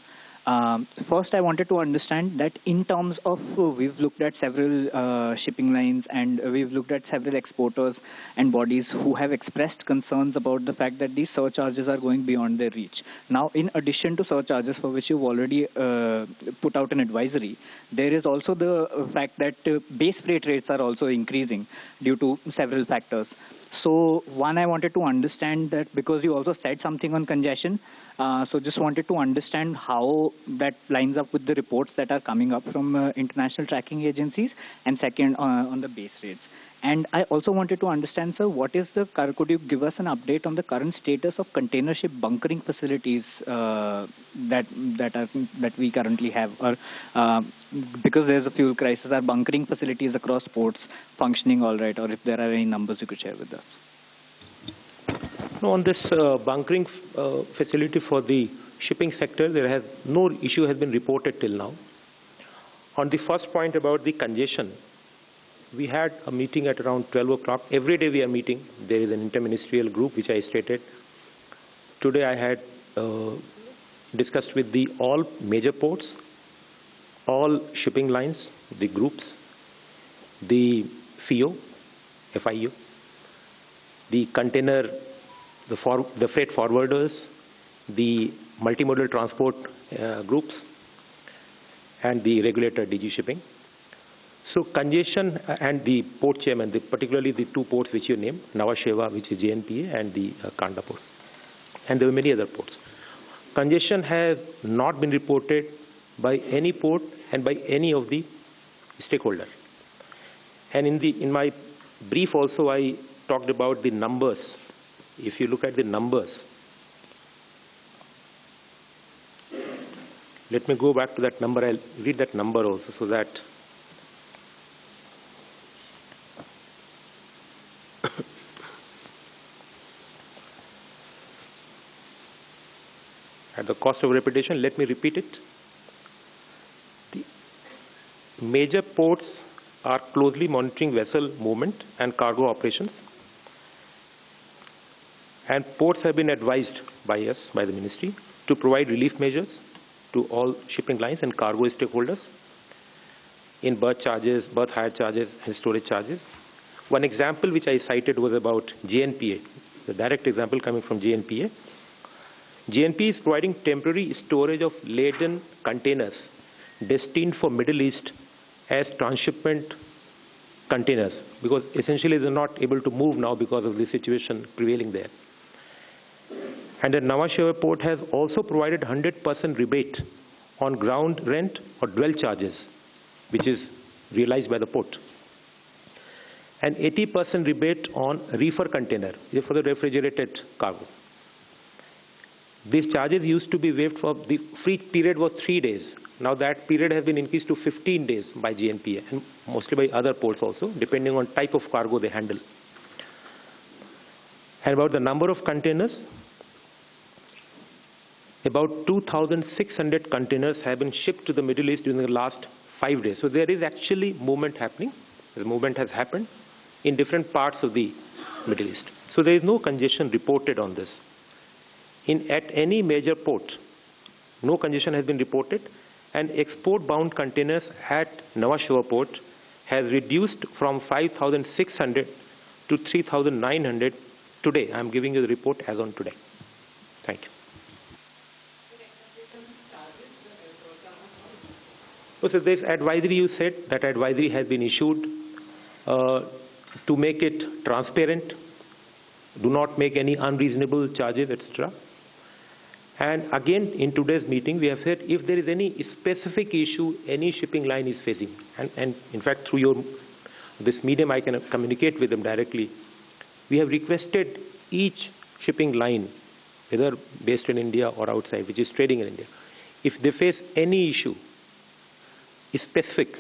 First, I wanted to understand that in terms of, we've looked at several shipping lines and we've looked at several exporters and bodies who have expressed concerns about the fact that these surcharges are going beyond their reach. Now, in addition to surcharges for which you've already put out an advisory, there is also the fact that base freight rates are also increasing due to several factors. So, one, I wanted to understand that because you also said something on congestion, so just wanted to understand how that lines up with the reports that are coming up from international tracking agencies, and second, on the base rates. And I also wanted to understand, sir, what is could you give us an update on the current status of container ship bunkering facilities that we currently have? Or because there's a fuel crisis, are bunkering facilities across ports functioning all right, or if there are any numbers you could share with us? No, on this bunkering facility for the shipping sector, no issue has been reported till now. On the first point about the congestion, we had a meeting at around 12 o'clock. Every day we are meeting. There is an interministerial group which I stated. Today I had discussed with all major ports, all shipping lines, the groups, the FIO, the container, the freight forwarders, the multimodal transport groups, and the regulator DG Shipping. So congestion and the port chairman, particularly the 2 ports which you named, Nhava Sheva, which is JNPA, and the Kandla port. And there were many other ports. Congestion has not been reported by any port and by any of the stakeholders. And in my brief also I talked about the numbers. If you look at the numbers, let me go back to that number. I'll read that number also so that at the cost of repetition, let me repeat it. The major ports are closely monitoring vessel movement and cargo operations. And ports have been advised by us, by the ministry, to provide relief measures to all shipping lines and cargo stakeholders in berth charges, berth hire charges, and storage charges. One example which I cited was about JNPA, the direct example coming from JNPA. JNPA is providing temporary storage of laden containers destined for Middle East as transshipment containers, because essentially they're not able to move now because of the situation prevailing there. And the Nhava Sheva port has also provided 100% rebate on ground rent or dwell charges, which is realized by the port. And 80% rebate on reefer container for the refrigerated cargo. These charges used to be waived for the free period was 3 days. Now that period has been increased to 15 days by GNPA and mostly by other ports also, depending on type of cargo they handle. And about the number of containers, about 2,600 containers have been shipped to the Middle East during the last 5 days. So there is actually movement happening. The movement has happened in different parts of the Middle East. So there is no congestion reported on this. At any major port, no congestion has been reported, and export-bound containers at Nhava Sheva port has reduced from 5,600 to 3,900 today. I am giving you the report as on today. Thank you. So this advisory, you said that advisory has been issued to make it transparent, do not make any unreasonable charges, etc. And again, in today's meeting, we have said if there is any specific issue any shipping line is facing, and in fact through this medium I can communicate with them directly, we have requested each shipping line, whether based in India or outside, which is trading in India, if they face any issue specific,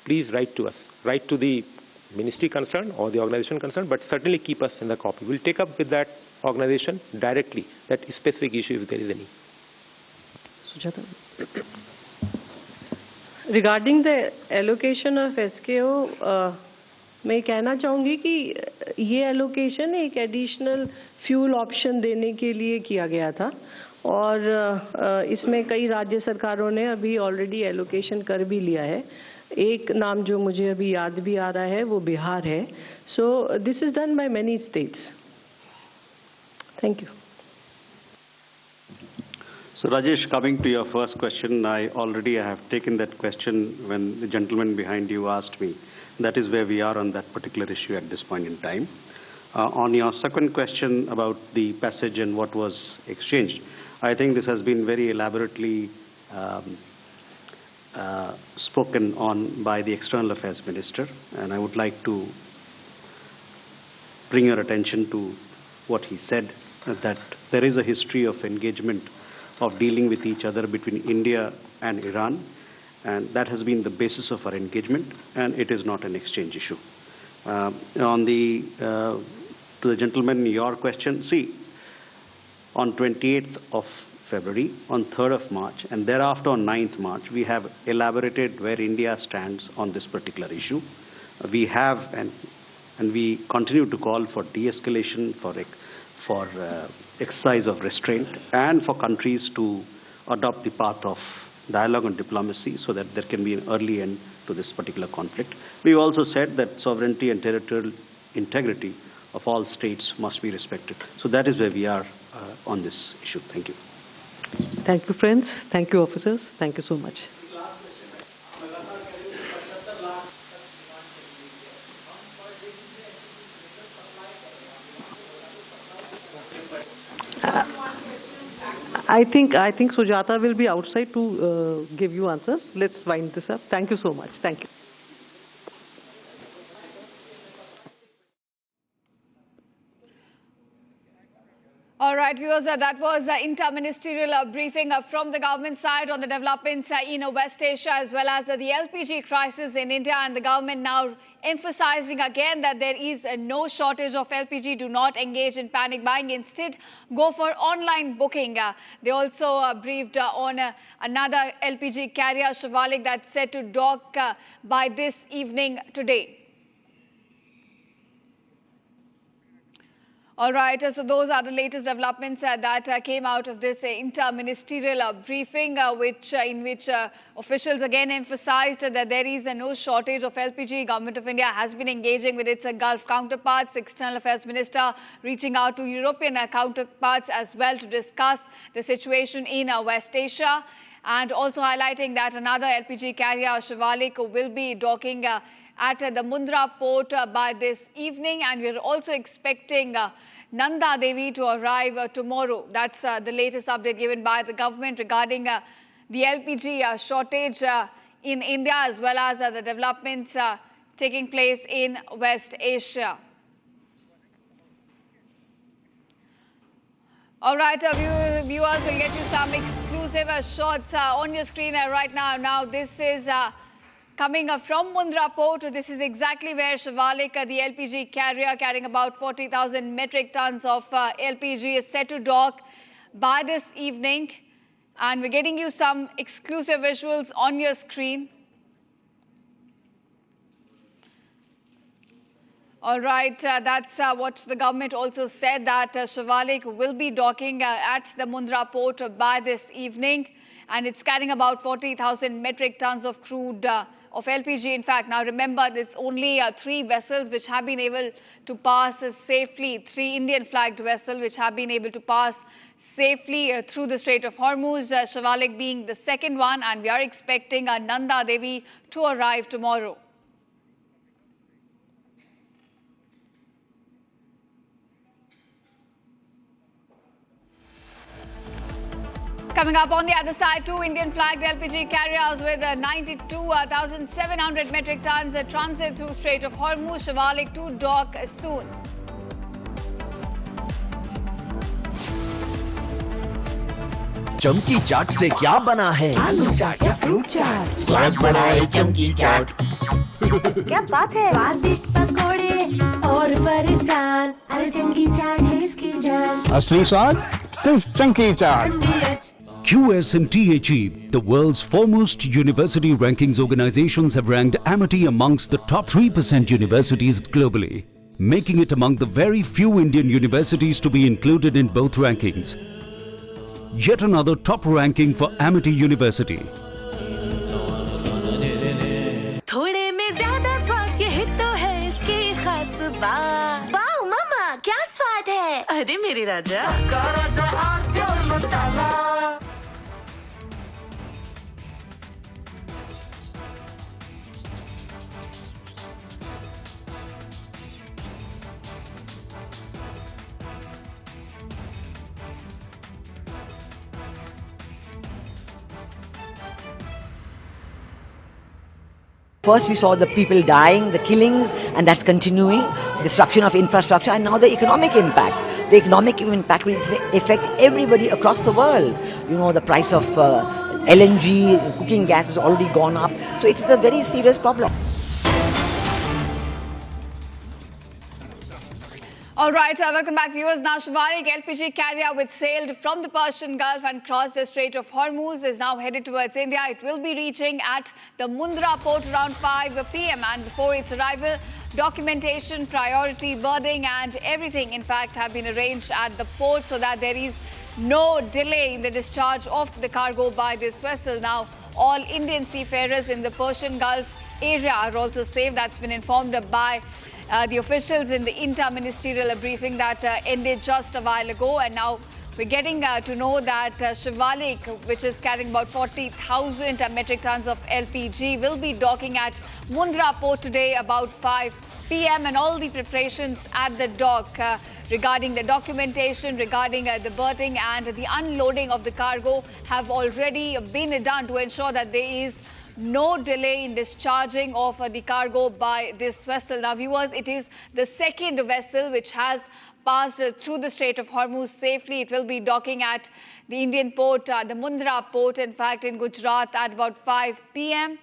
please write to us, write to the ministry concerned or the organization concerned, but certainly keep us in the copy. We'll take up with that organization directly that specific issue if there is any. Sujata. Regarding the allocation of SKO, मैं कहना चाहूँगी कि ये allocation एक additional fuel option देने के लिए किया गया था और इसमें कई राज्य सरकारों ने अभी already allocation कर भी लिया है. एक नाम जो मुझे अभी याद भी आ रहा है वो बिहार है. So this is done by many states. Thank you. So Rajesh, coming to your first question, I have taken that question when the gentleman behind you asked me. That is where we are on that particular issue at this point in time. On your second question about the passage and what was exchanged, I think this has been very elaborately spoken on by the External Affairs Minister, and I would like to bring your attention to what he said, that there is a history of engagement of dealing with each other between India and Iran, and that has been the basis of our engagement, and it is not an exchange issue. To the gentleman, your question, see, on 28th of February, on 3rd of March, and thereafter on 9th March, we have elaborated where India stands on this particular issue. We have, and we continue to call for de-escalation, for exercise of restraint, and for countries to adopt the path of dialogue and diplomacy so that there can be an early end to this particular conflict. We also said that sovereignty and territorial integrity of all states must be respected. So that is where we are on this issue. Thank you. Thank you, friends. Thank you, officers. Thank you so much. I think Sujata will be outside to give you answers. Let's wind this up. Thank you so much. Thank you. All right, viewers, that was the inter-ministerial briefing from the government side on the developments in West Asia as well as the LPG crisis in India, and the government now emphasizing again that there is no shortage of LPG. Do not engage in panic buying. Instead, go for online booking. They also briefed on another LPG carrier, Shivalik, that's set to dock by this evening today. All right, so those are the latest developments that came out of this inter-ministerial briefing, in which officials again emphasized that there is no shortage of LPG. Government of India has been engaging with its Gulf counterparts. External Affairs Minister reaching out to European counterparts as well to discuss the situation in West Asia, and also highlighting that another LPG carrier, Shivalik, will be docking at the Mundra port by this evening, and we're also expecting Nanda Devi to arrive tomorrow. That's the latest update given by the government regarding the LPG shortage in India, as well as the developments taking place in West Asia. All right, viewers, will get you some exclusive shots on your screen right now. Now, this is coming from Mundra Port. This is exactly where Shivalik, the LPG carrier carrying about 40,000 metric tons of LPG, is set to dock by this evening. And we're getting you some exclusive visuals on your screen. All right, that's what the government also said, that Shivalik will be docking at the Mundra port by this evening, and it's carrying about 40,000 metric tons of crude of LPG. In fact, now remember, there's only 3 vessels which have been able to pass safely, 3 Indian flagged vessels which have been able to pass safely through the Strait of Hormuz, Shivalik being the second one, and we are expecting Nanda Devi to arrive tomorrow. Coming up on the other side, 2 Indian flagged LPG carriers with 92,700 metric tons transit through Strait of Hormuz. Shivalik to dock soon. चमकी चाट से क्या बना है? आलू चाट या fruit चाट, स्वाद बढ़ाए चमकी चाट। क्या बात है? स्वादिष्ट पकोड़े और फरसान, अरे चमकी चाट है इसकी जान। असली स्वाद सिर्फ चमकी चाट। QSMT achieved. The world's foremost university rankings organizations have ranked Amity amongst the top 3% universities globally, making it among the very few Indian universities to be included in both rankings. Yet another top ranking for Amity University. थोड़े में ज्यादा स्वाद, यही तो है इसकी खास बात। वाओ मामा, क्या स्वाद है? अरे मेरे राजा, राजा और प्योर मसाला। First we saw the people dying, the killings, and that's continuing, destruction of infrastructure, and now the economic impact. The economic impact will affect everybody across the world. You know, the price of LNG, cooking gas has already gone up, so it is a very serious problem. All right, welcome back, viewers. Now, Shivalik LPG carrier, which sailed from the Persian Gulf and crossed the Strait of Hormuz, is now headed towards India. It will be reaching at the Mundra port around 5 p.m. And before its arrival, documentation, priority berthing, and everything, in fact, have been arranged at the port so that there is no delay in the discharge of the cargo by this vessel. Now, all Indian seafarers in the Persian Gulf area are also safe. That's been informed by the officials in the inter-ministerial briefing that ended just a while ago. And now we're getting to know that Shivalik, which is carrying about 40,000 metric tons of LPG, will be docking at Mundra port today about 5 p.m. and all the preparations at the dock regarding the documentation, regarding the berthing and the unloading of the cargo have already been done to ensure that there is no delay in discharging of the cargo by this vessel. Now, viewers, it is the second vessel which has passed through the Strait of Hormuz safely. It will be docking at the Indian port, the Mundra port, in fact, in Gujarat at about 5 p.m.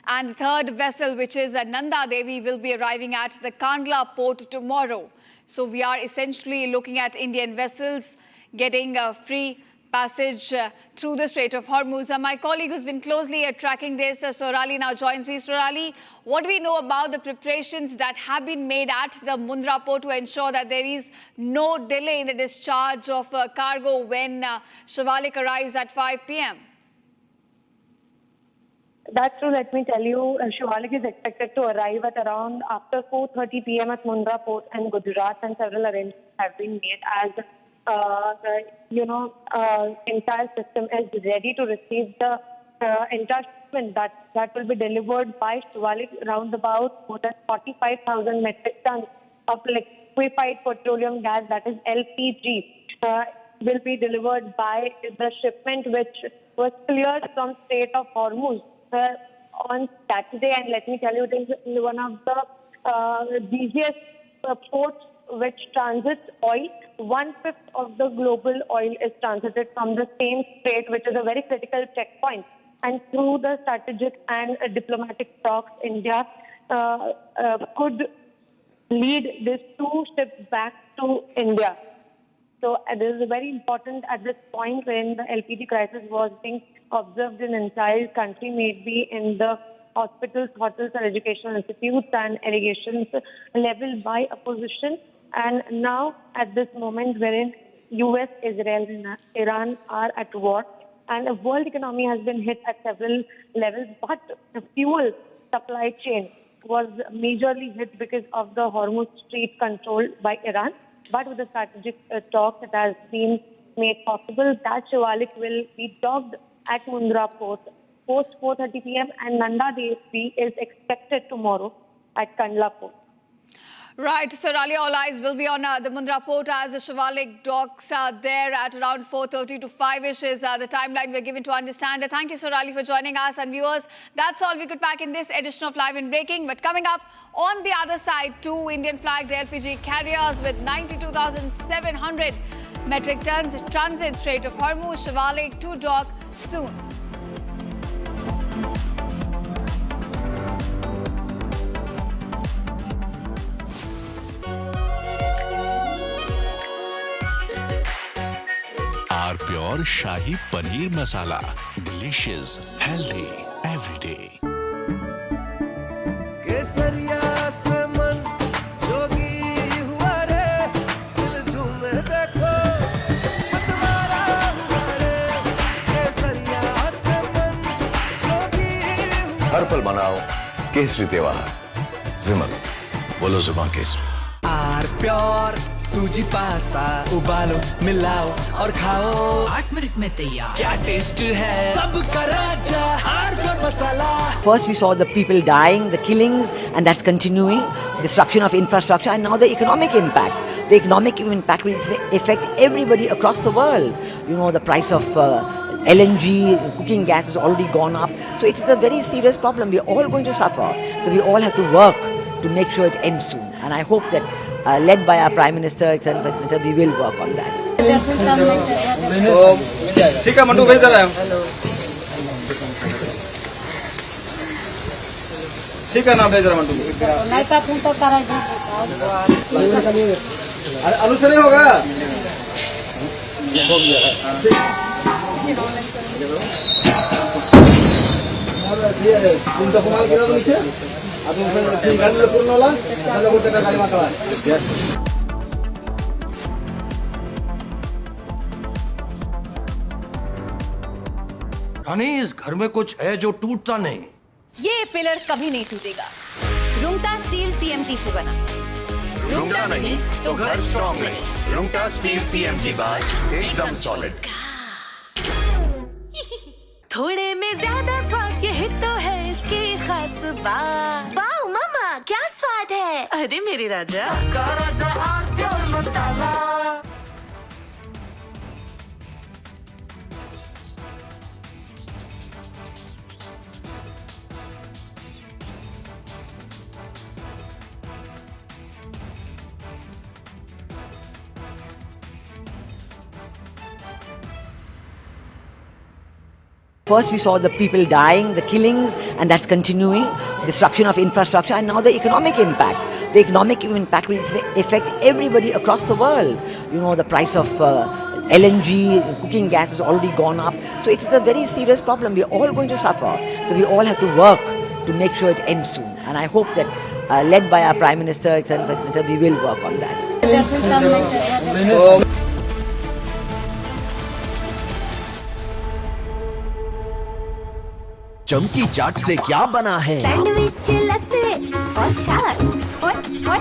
And the third vessel, which is Nanda Devi, will be arriving at the Kandla port tomorrow. So we are essentially looking at Indian vessels getting free passage through the Strait of Hormuz. My colleague who's been closely tracking this, Sorali, now joins me. Sorali, what do we know about the preparations that have been made at the Mundra port to ensure that there is no delay in the discharge of cargo when Shivalik arrives at 5 p.m.? That's true. Let me tell you, Shivalik is expected to arrive at around after 4:30 p.m. at Mundra port in Gujarat, and several arrangements have been made as the entire system is ready to receive the entire shipment that will be delivered by Shivalik, around about more than 45,000 metric tons of liquefied petroleum gas, that is LPG, will be delivered by the shipment which was cleared from Strait of Hormuz on Saturday. And let me tell you, it is one of the busiest ports which transits oil. 1/5 of the global oil is transited from the same strait, which is a very critical checkpoint. And through the strategic and diplomatic talks, India could lead these two ships back to India. So this is very important at this point when the LPG crisis was being observed in entire country, maybe in the hospitals, hotels, and educational institutes and irrigations level by opposition. And now at this moment wherein US, Israel and Iran are at war and the world economy has been hit at several levels, but the fuel supply chain was majorly hit because of the Hormuz Strait controlled by Iran. But with the strategic talks, it has been made possible that Shivalik will be docked at Mundra port post 4:30 p.m. and Nanda Devi is expected tomorrow at Kandla port. Right, so Raleigh, all eyes will be on the Mundra port as the Shivalik docks there at around 4:30 to 5-ish is the timeline we're given to understand. Thank you, Raleigh, for joining us. And viewers, that's all we could pack in this edition of Live in Breaking. But coming up on the other side, 2 Indian-flagged LPG carriers with 92,700 metric tons transit Strait of Hormuz, Shivalik to dock soon. Pure Shahi Paneer Masala. Delicious, healthy, every day. केसरिया से मन जोगी हुआ रे, दिल झूमे देखो मतवारा हुआ रे, केसरिया से मन जोगी हुआ। हर पल मनाओ केसरी त्योहार। विमल, बोलो जुबान केसरी। आर प्योर सूजी पास्ता उबालो मिलाओ और खाओ 8 मिनट में तैयार। क्या टेस्ट है सबका राजा आर प्योर मसाला। First we saw the people dying, the killings, and that's continuing, destruction of infrastructure, and now the economic impact. The economic impact will affect everybody across the world. You know, the price of LNG, cooking gas has already gone up. So it is a very serious problem. We're all going to suffer. So we all have to work to make sure it ends soon. And I hope that led by our Prime Minister, Executive Vice Minister, we will work on that. ठीक है mandu भेज दे रहा है। ठीक है ना भेज रहा मंडू। अनुसरण होगा। हो गया। तुम तो कमाल किया तो नीचे। रानी, इस घर में कुछ है जो टूटता नहीं। ये पिलर कभी नहीं टूटेगा। रुंगटा स्टील TMT से बना। रुंगटा नहीं तो घर स्ट्रॉन्ग नहीं। रुंगटा स्टील TMT बार एकदम सॉलिड। थोड़े में ज्यादा स्वाद, यही तो है इसकी खास बात। वाओ मामा, क्या स्वाद है। अरे मेरे राजा, राजा आर प्योर मसाला। First we saw the people dying, the killings, and that's continuing, destruction of infrastructure, and now the economic impact. The economic impact will affect everybody across the world. You know, the price of LNG, cooking gas has already gone up. So it is a very serious problem. We're all going to suffer. So we all have to work to make sure it ends soon. And I hope that led by our Prime Minister, Executive Vice Minister, we will work on that. चमकी चाट से क्या बना है? Sandwich, लस्सी और छाछ।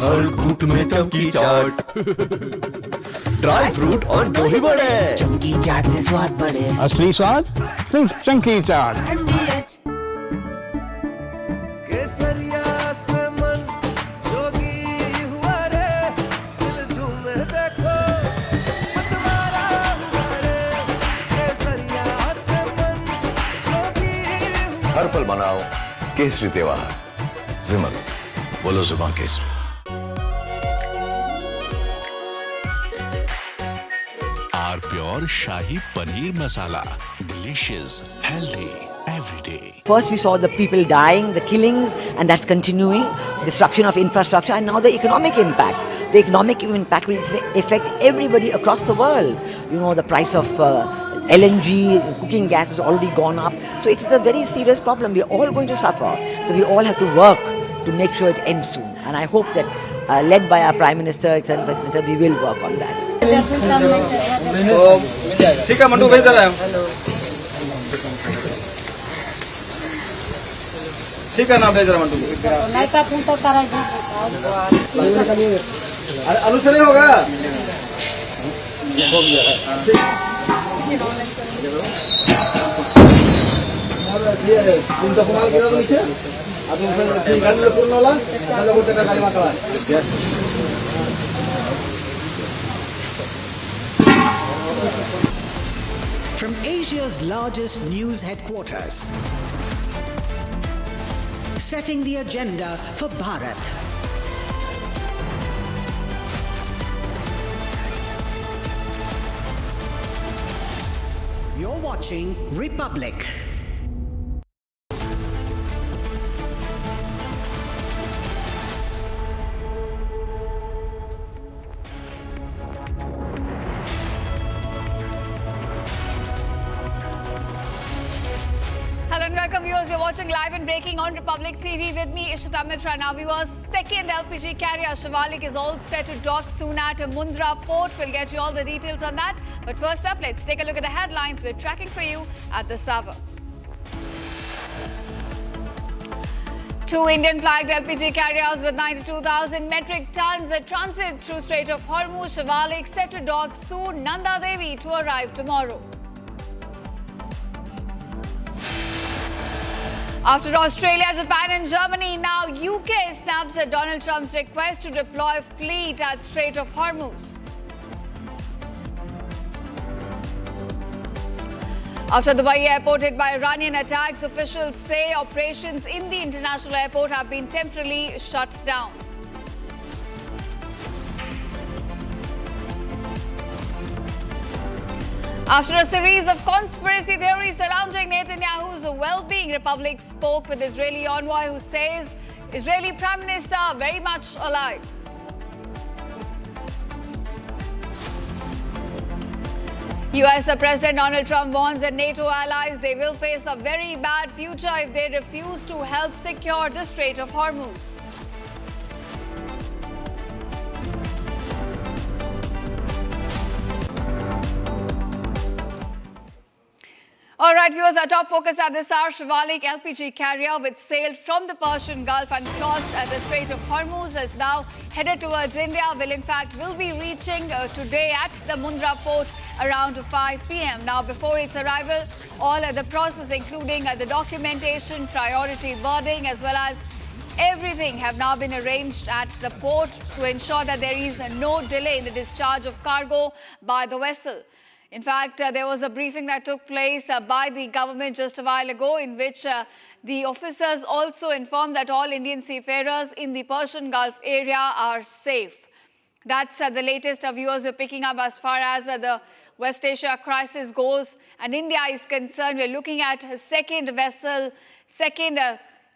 हर घूंट में चमकी चाट। ड्राई फ्रूट और दही बड़े। चमकी चाट से स्वाद बढ़े। असली स्वाद सिर्फ चमकी चाट। केसरी त्योहार विमल बोलो जुबान केसरी। Are pure shahi paneer masala, delicious, healthy everyday. First we saw the people dying, the killings, and that's continuing, destruction of infrastructure, and now the economic impact. The economic impact will affect everybody across the world. You know, the price of LNG, cooking gas has already gone up. So it is a very serious problem. We're all going to suffer. So we all have to work to make sure it ends soon. And I hope that, led by our Prime Minister, etc., we will work on that. ठीक है mandu भेज दे रहा है। ठीक है ना भेज रहा मंडू। नहीं तो फोन तो कराएंगे। आलू से नहीं होगा। तुम कमाल किया तो नीचे। अब तुम गाड़ी ले पूर्ण वाला। चलो वो टका गाड़ी मार रहा। From Asia's largest news headquarters, setting the agenda for Bharat. You're watching Republic. Hello and welcome viewers, you're watching live and breaking on Republic TV with me, Ishita Mitra. Now viewers, second LPG carrier Shivalik is all set to dock soon at Mundra port. We'll get you all the details on that. But first up, let's take a look at the headlines we're tracking for you at this hour. Two Indian-flagged LPG carriers with 92,000 metric tons transit through Strait of Hormuz. Shivalik set to dock soon. Nanda Devi to arrive tomorrow. After Australia, Japan and Germany, now UK snaps at Donald Trump's request to deploy fleet at Strait of Hormuz. After Dubai airport hit by Iranian attacks, officials say operations in the international airport have been temporarily shut down. After a series of conspiracy theories surrounding Netanyahu's well-being, Republic spoke with Israeli envoy who says Israeli Prime Minister very much alive. US President Donald Trump warns that NATO allies they will face a very bad future if they refuse to help secure the Strait of Hormuz. All right, viewers, our top focus at this hour, Shivalik LPG carrier, which sailed from the Persian Gulf and crossed at the Strait of Hormuz, is now headed towards India. Will be reaching today at the Mundra port around 5 p.m. Now, before its arrival, all the process, including the documentation, priority boarding, as well as everything have now been arranged at the port to ensure that there is no delay in the discharge of cargo by the vessel. In fact, there was a briefing that took place by the government just a while ago in which the officers also informed that all Indian seafarers in the Persian Gulf area are safe. That's the latest viewers we're picking up as far as the West Asia crisis goes. And India is concerned. We're looking at a second vessel,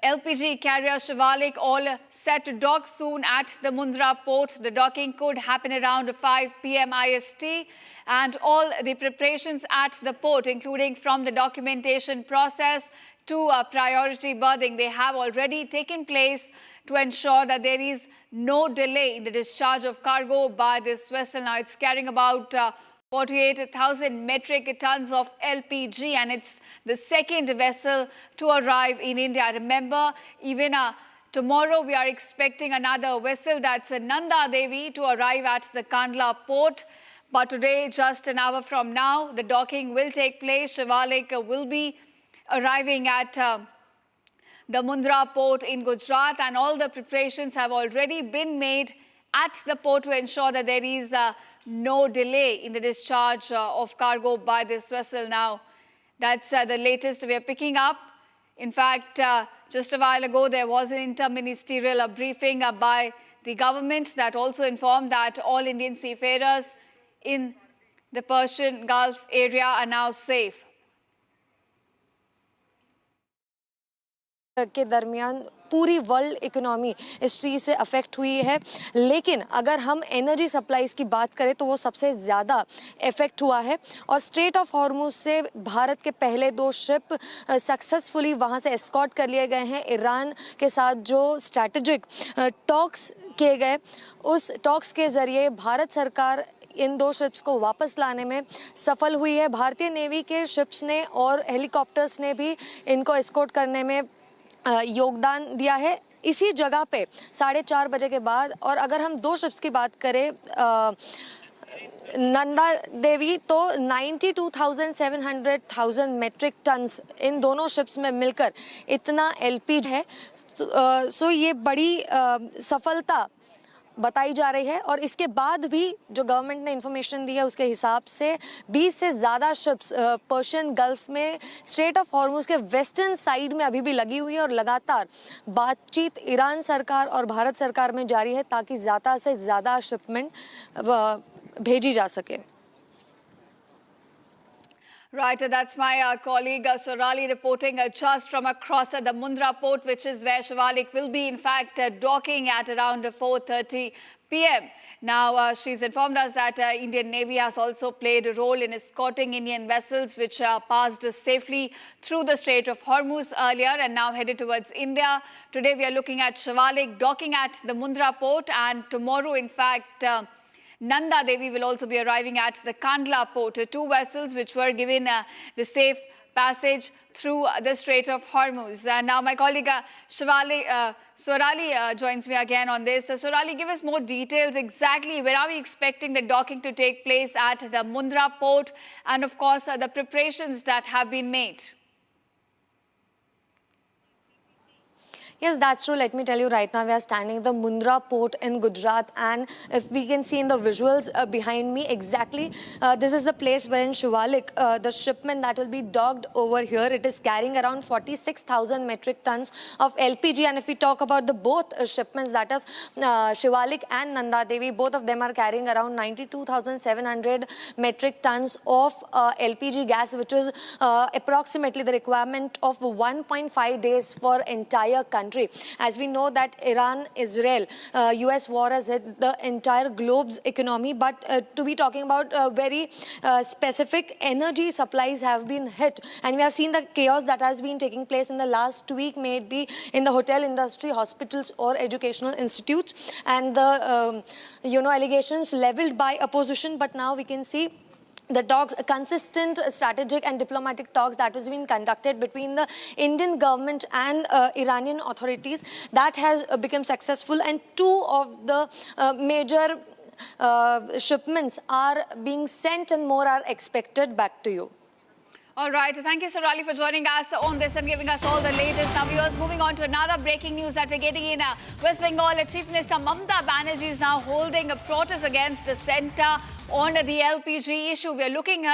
LPG carrier Shivalik, all set to dock soon at the Mundra port. The docking could happen around 5 p.m. IST, and all the preparations at the port, including from the documentation process to priority berthing, they have already taken place to ensure that there is no delay in the discharge of cargo by this vessel. Now, it's carrying about 48,000 metric tons of LPG, and it's the second vessel to arrive in India. Remember, even tomorrow we are expecting another vessel, that's Nanda Devi, to arrive at the Kandla port. But today, just an hour from now, the docking will take place. Shivalik will be arriving at the Mundra port in Gujarat, and all the preparations have already been made at the port to ensure that there is no delay in the discharge of cargo by this vessel. Now, that's the latest we are picking up. In fact, just a while ago, there was an interministerial briefing by the government that also informed that all Indian seafarers in the Persian Gulf area are now safe. के दरमियान पूरी world economy इस चीज़ से affect हुई है, लेकिन अगर हम एनर्जी सप्लाईज की बात करें तो वो सबसे ज़्यादा इफेक्ट हुआ है। और स्ट्रेट ऑफ हॉर्मुज से भारत के पहले 2 शिप सक्सेसफुली वहाँ से एस्कॉर्ट कर लिए गए हैं। ईरान के साथ जो स्ट्रैटेजिक टॉक्स किए गए, उस टॉक्स के ज़रिए भारत सरकार इन 2 शिप्स को वापस लाने में सफल हुई है। भारतीय नेवी के शिप्स ने और हेलीकॉप्टर्स ने भी इनको एस्कॉर्ट करने में योगदान दिया है। इसी जगह पे 4:30 बजे के बाद, और अगर हम 2 शिप्स की बात करें, नंदा देवी, तो 92,700 मेट्रिक टन्स इन दोनों शिप्स में मिलकर इतना एलपीजी है। सो ये बड़ी सफलता बताई जा रही है। और इसके बाद भी जो गवर्नमेंट ने इंफॉर्मेशन दी है उसके हिसाब से 20 से ज़्यादा शिप्स पर्शियन गल्फ में स्ट्रेट ऑफ हॉर्मुज के वेस्टर्न साइड में अभी भी लगी हुई है और लगातार बातचीत ईरान सरकार और भारत सरकार में जारी है ताकि ज़्यादा से ज़्यादा शिपमेंट भेजी जा सके। Right, that's my colleague Sorali reporting just from across the Mundra port, which is where Shivalik will be in fact docking at around 4:30 p.m. Now, she's informed us that Indian Navy has also played a role in escorting Indian vessels which passed safely through the Strait of Hormuz earlier and now headed towards India. Today we are looking at Shivalik docking at the Mundra port, and tomorrow in fact Nanda Devi will also be arriving at the Kandla port. 2 vessels which were given the safe passage through the Strait of Hormuz. Now my colleague Swarali joins me again on this. Swarali, give us more details. Exactly when are we expecting the docking to take place at the Mundra port, and of course the preparations that have been made? Yes, that's true. Let me tell you, right now we are standing at the Mundra port in Gujarat, and if we can see in the visuals behind me, exactly this is the place where in Shivalik, the shipment that will be docked over here, it is carrying around 46,000 metric tons of LPG. And if we talk about the both shipments, that is Shivalik and Nanda Devi, both of them are carrying around 92,700 metric tons of LPG gas, which is approximately the requirement of 1.5 days for entire country. As we know that Iran-Israel US war has hit the entire globe's economy, but to be talking about very specific energy supplies have been hit, and we have seen the chaos that has been taking place in the last week, may it be in the hotel industry, hospitals or educational institutes, and the allegations leveled by opposition. But now we can see the talks, consistent strategic and diplomatic talks that has been conducted between the Indian government and Iranian authorities, that has become successful, and 2 of the major shipments are being sent and more are expected. Back to you. All right, thank you, Sorali, for joining us on this and giving us all the latest. Now, viewers, moving on to another breaking news that we're getting in West Bengal. Chief Minister Mamata Banerjee is now holding a protest against the centre on the LPG issue. We are looking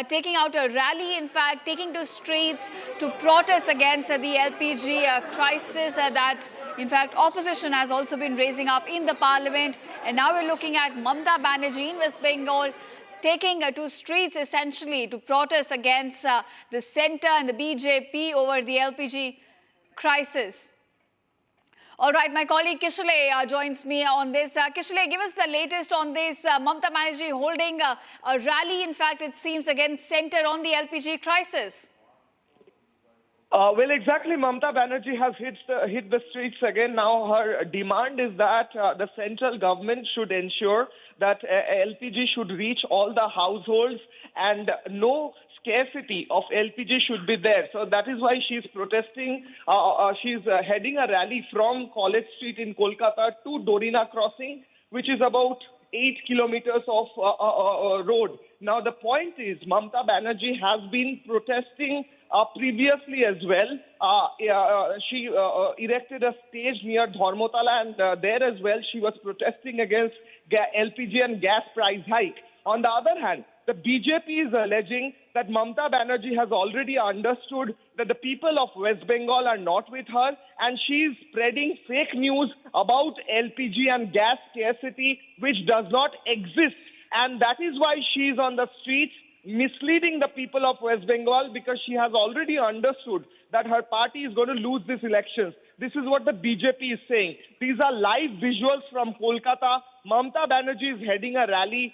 taking out a rally, in fact, taking to streets to protest against the LPG crisis that, in fact, opposition has also been raising up in the parliament. And now we're looking at Mamata Banerjee in West Bengal taking to streets essentially to protest against the centre and the BJP over the LPG crisis. All right, my colleague Kishale joins me on this. Kishale, give us the latest on this. Mamata Banerjee holding a rally, in fact, it seems, against centre on the LPG crisis. Well, exactly. Mamata Banerjee has hit the streets again. Now her demand is that the central government should ensure that LPG should reach all the households and no scarcity of LPG should be there. So that is why she's protesting. She's heading a rally from College Street in Kolkata to Dorina Crossing, which is about 8 kilometers of road. Now, the point is, Mamata Banerjee has been protesting previously as well. She erected a stage near Dharmotala, and there as well she was protesting against LPG and gas price hike. On the other hand, the BJP is alleging that Mamata Banerjee has already understood that the people of West Bengal are not with her, and she is spreading fake news about LPG and gas scarcity, which does not exist. And that is why she is on the streets misleading the people of West Bengal, because she has already understood that her party is going to lose these elections. This is what the BJP is saying. These are live visuals from Kolkata. Mamata Banerjee is heading a rally.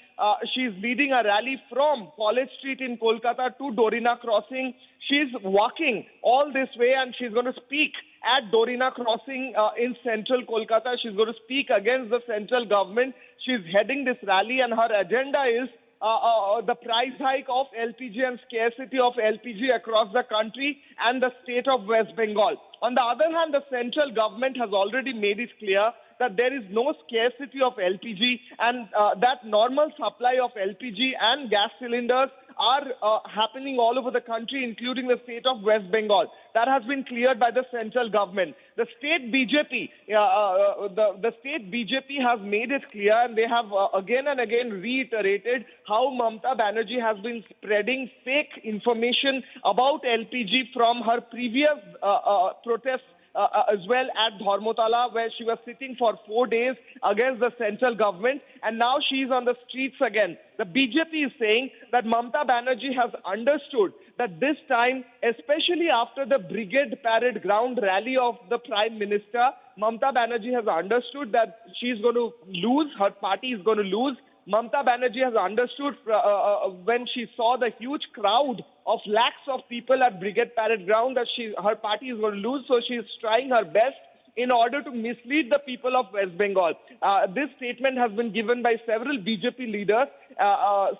She is leading a rally from College Street in Kolkata to Dorina Crossing. She is walking all this way, and she's going to speak at Dorina Crossing in central Kolkata. She's going to speak against the central government. She's heading this rally, and her agenda is the price hike of LPG and scarcity of LPG across the country and the state of West Bengal. On the other hand, the central government has already made it clear that there is no scarcity of LPG, and that normal supply of LPG and gas cylinders are happening all over the country, including the state of West Bengal. That has been cleared by the central government. The state BJP, the state BJP has made it clear, and they have again and again reiterated how Mamata Banerjee has been spreading fake information about LPG from her previous protests as well at Dharmotala, where she was sitting for 4 days against the central government, and now she is on the streets again. The BJP is saying that Mamata Banerjee has understood that this time, especially after the Brigade Parade ground rally of the Prime Minister, Mamata Banerjee has understood that she is going to lose, her party is going to lose. Mamata Banerjee has understood when she saw the huge crowd of lakhs of people at Brigade Parade ground that her party is going to lose, so she is trying her best in order to mislead the people of West Bengal. This statement has been given by several BJP leaders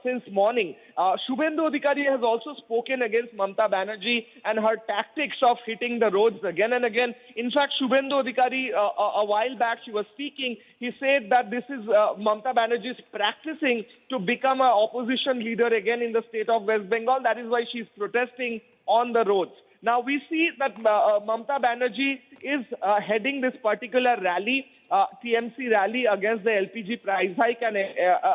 since morning. Shubhendu Adhikari has also spoken against Mamata Banerjee and her tactics of hitting the roads again and again. In fact, Shubhendu Adhikari, a while back, she was speaking. He said that this is Mamata Banerjee is practicing to become an opposition leader again in the state of West Bengal. That is why she is protesting on the roads. Now, we see that Mamata Banerjee is heading this particular rally, TMC rally, against the LPG price hike. And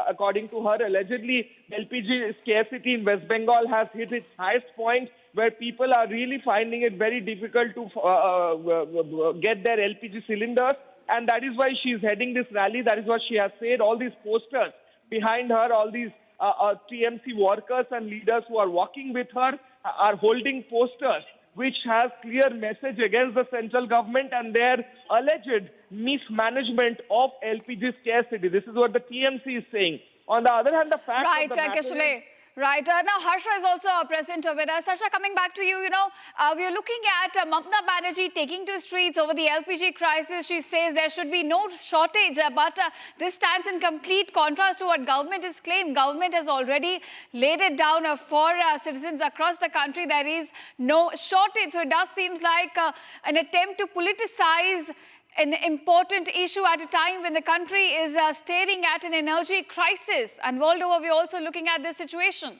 according to her, allegedly, LPG scarcity in West Bengal has hit its highest point, where people are really finding it very difficult to get their LPG cylinders. And that is why she is heading this rally. That is what she has said. All these posters behind her, all these TMC workers and leaders who are walking with her are holding posters which has clear message against the central government and their alleged mismanagement of LPG scarcity. This is what the TMC is saying. On the other hand, the fact of the matter is... Right. Now, Harsha is also present with us. Harsha, coming back to you, we are looking at Mamata Banerjee taking to streets over the LPG crisis. She says there should be no shortage, but this stands in complete contrast to what government has claimed. Government has already laid it down for citizens across the country. There is no shortage. So it does seem like an attempt to politicize an important issue at a time when the country is staring at an energy crisis. And world over, we're also looking at this situation.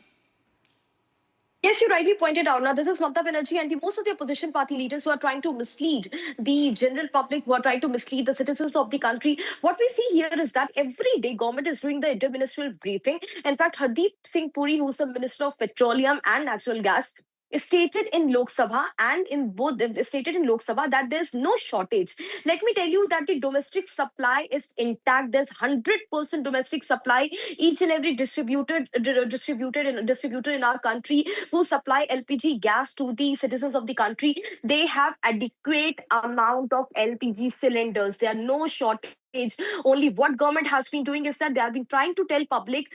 Yes, you rightly pointed out. Now, this is Mamata Banerjee and most of the opposition party leaders who are trying to mislead the general public, who are trying to mislead the citizens of the country. What we see here is that every day government is doing the interministerial briefing. In fact, Hardeep Singh Puri, who's the Minister of Petroleum and Natural Gas, stated in Lok Sabha that there's no shortage. Let me tell you that the domestic supply is intact. There's 100% domestic supply. Each and every distributor in our country who supply LPG gas to the citizens of the country, they have adequate amount of LPG cylinders. There are no shortage. Only what government has been doing is that they have been trying to tell public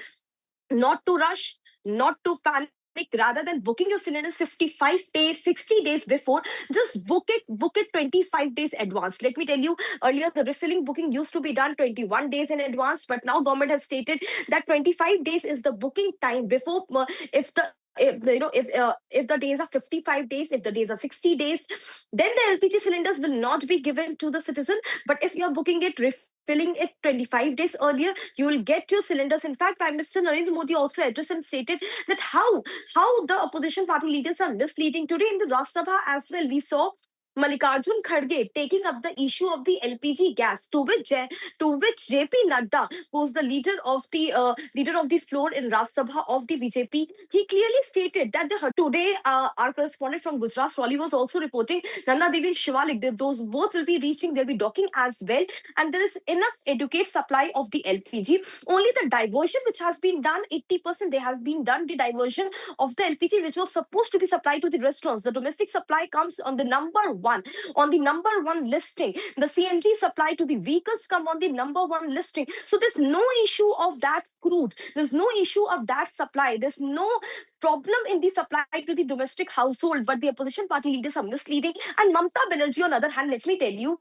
not to rush, not to panic. Rather than booking your cylinders 55 days, 60 days before, just book it 25 days advance. Let me tell you, earlier the refilling booking used to be done 21 days in advance, but now government has stated that 25 days is the booking time before. If the days are 55 days, if the days are 60 days, then the LPG cylinders will not be given to the citizen. But if you are booking it, filling it 25 days earlier, you will get your cylinders. In fact, Prime Minister Narendra Modi also addressed and stated that how the opposition party leaders are misleading. Today in the Rajya Sabha as well, we saw Mallikarjun Kharge taking up the issue of the LPG gas, to which JP Nadda, who's the leader of the floor in Rajya Sabha of the BJP, he clearly stated that today our correspondent from Gujarat, Raleigh, was also reporting Nanda Devi and Shivalik, those both will be reaching, they'll be docking as well, and there is enough adequate supply of the LPG. Only the diversion which has been done, 80% there has been done the diversion of the LPG which was supposed to be supplied to the restaurants. The domestic supply comes on the number one listing. The CNG supply to the vehicles come on the number one listing. So there's no issue of that crude. There's no issue of that supply. There's no problem in the supply to the domestic household, but the opposition party leaders are misleading. And Mamata Banerjee, on the other hand, let me tell you,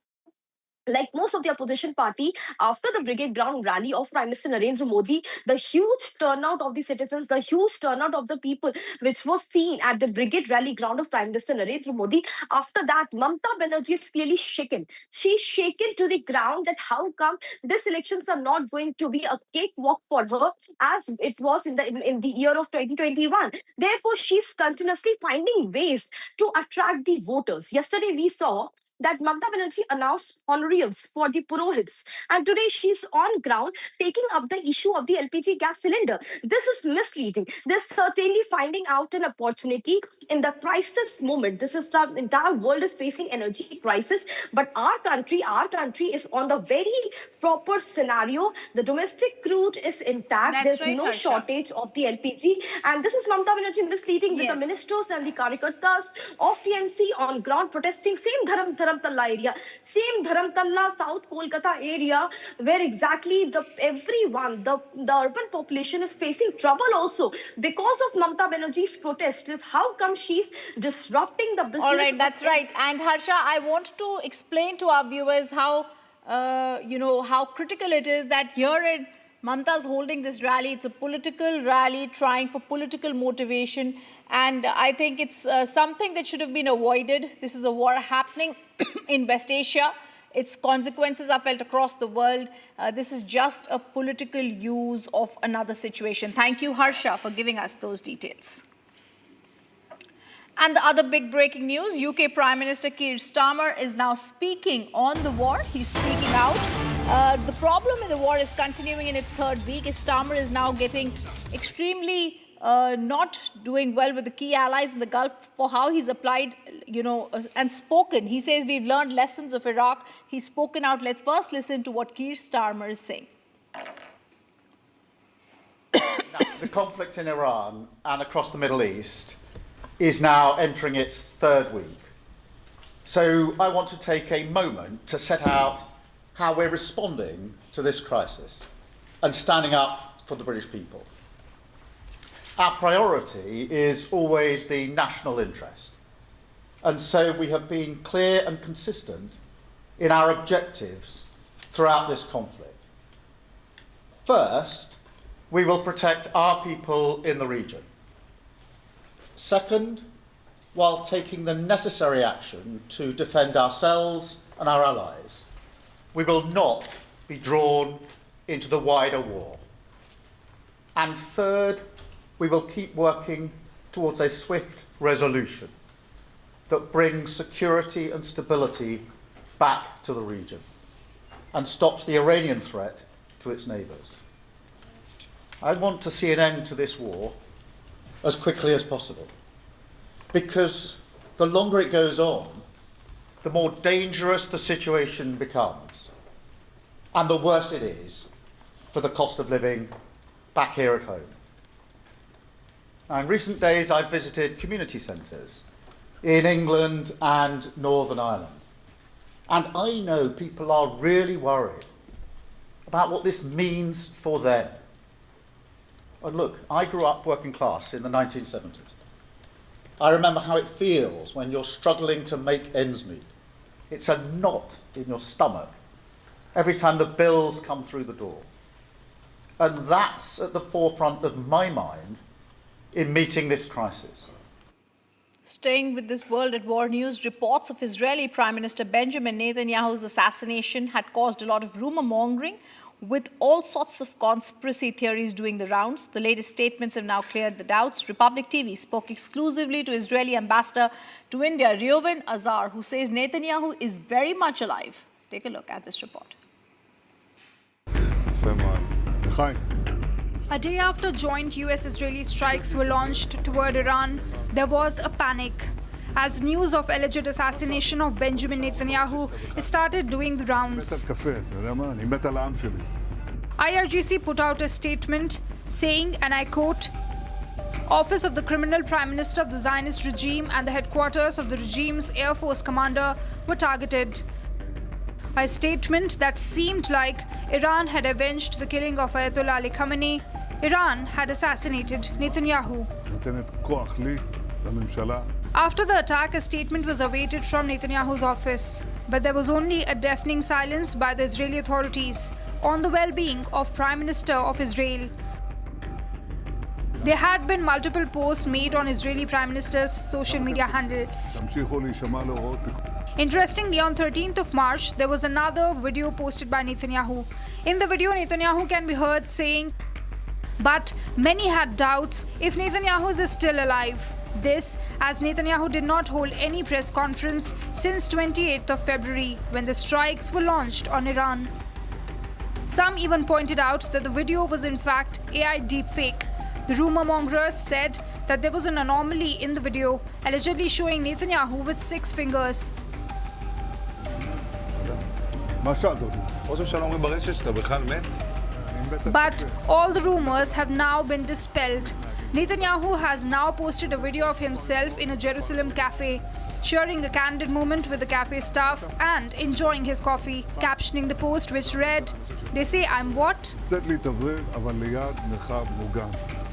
like most of the opposition party, after the Brigade Ground rally of Prime Minister Narendra Modi, the huge turnout of the citizens, the huge turnout of the people, which was seen at the Brigade rally ground of Prime Minister Narendra Modi, after that, Mamata Banerjee is clearly shaken. She's shaken to the ground that how come these elections are not going to be a cakewalk for her as it was in the year of 2021. Therefore, she's continuously finding ways to attract the voters. Yesterday, we saw that Mamata Banerjee announced honorariums for the Purohits. And today she's on ground taking up the issue of the LPG gas cylinder. This is misleading. They're certainly finding out an opportunity in the crisis moment. This is the entire world is facing energy crisis, but our country is on the very proper scenario. The domestic crude is intact. That's There's right, no Harsha. shortage of the LPG. And this is Mamata Banerjee misleading with the ministers and the Karyakartas of TMC on ground protesting. Same Dharamtalla area, same Dharamtalla, South Kolkata area, where exactly the urban population is facing trouble also because of Mamata Banerjee's protest. Is how come she's disrupting the business? All right, that's right. And Harsha, I want to explain to our viewers how, how critical it is that here in Mamata's holding this rally. It's a political rally trying for political motivation. And I think it's something that should have been avoided. This is a war happening in West Asia. Its consequences are felt across the world. This is just a political use of another situation. Thank you, Harsha, for giving us those details. And the other big breaking news, UK Prime Minister Keir Starmer is now speaking on the war. He's speaking out. The problem in the war is continuing in its third week. Starmer is now getting extremely not doing well with the key allies in the Gulf for how he's applied, and spoken. He says we've learned lessons of Iraq. He's spoken out. Let's first listen to what Keir Starmer is saying. The conflict in Iran and across the Middle East is now entering its third week. So I want to take a moment to set out how we're responding to this crisis and standing up for the British people. Our priority is always the national interest. And so we have been clear and consistent in our objectives throughout this conflict. First, we will protect our people in the region. Second, while taking the necessary action to defend ourselves and our allies, we will not be drawn into the wider war. And third, we will keep working towards a swift resolution that brings security and stability back to the region and stops the Iranian threat to its neighbours. I want to see an end to this war as quickly as possible, because the longer it goes on, the more dangerous the situation becomes, and the worse it is for the cost of living back here at home. Now, in recent days, I've visited community centres in England and Northern Ireland, and I know people are really worried about what this means for them. And look, I grew up working class in the 1970s. I remember how it feels when you're struggling to make ends meet. It's a knot in your stomach every time the bills come through the door. And that's at the forefront of my mind in meeting this crisis. Staying with this World at War news, reports of Israeli Prime Minister Benjamin Netanyahu's assassination had caused a lot of rumor mongering. with all sorts of conspiracy theories doing the rounds. The latest statements have now cleared the doubts. Republic TV spoke exclusively to Israeli ambassador to India, Reuven Azar, who says Netanyahu is very much alive. Take a look at this report. A day after joint US-Israeli strikes were launched toward Iran, there was a panic as news of alleged assassination of Benjamin Netanyahu started doing the rounds. IRGC put out a statement saying, and I quote, "Office of the Criminal Prime Minister of the Zionist regime and the headquarters of the regime's Air Force commander were targeted." A statement that seemed like Iran had avenged the killing of Ayatollah Ali Khamenei. Iran had assassinated Netanyahu. After the attack, a statement was awaited from Netanyahu's office, but there was only a deafening silence by the Israeli authorities on the well-being of Prime Minister of Israel. There had been multiple posts made on Israeli Prime Minister's social media handle. Interestingly, on 13th of March, there was another video posted by Netanyahu. In the video, Netanyahu can be heard saying, but many had doubts if Netanyahu is still alive. This, as Netanyahu did not hold any press conference since 28th of February, when the strikes were launched on Iran. Some even pointed out that the video was in fact AI deepfake. The rumor mongers said that there was an anomaly in the video, allegedly showing Netanyahu with 6 fingers. But all the rumors have now been dispelled. Netanyahu has now posted a video of himself in a Jerusalem cafe, sharing a candid moment with the cafe staff and enjoying his coffee, captioning the post which read, "They say I'm what?"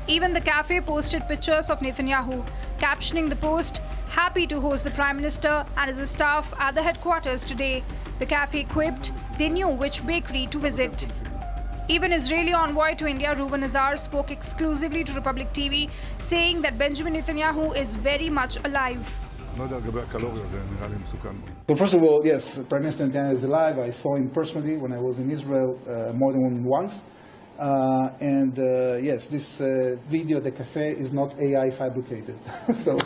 Even the cafe posted pictures of Netanyahu, captioning the post, "Happy to host the Prime Minister and his staff at the headquarters today." The cafe quipped they knew which bakery to visit. Even Israeli envoy to India, Reuven Azar, spoke exclusively to Republic TV, saying that Benjamin Netanyahu is very much alive. So first of all, yes, Prime Minister Netanyahu is alive. I saw him personally when I was in Israel more than once. Yes, this video at the cafe is not AI fabricated. So,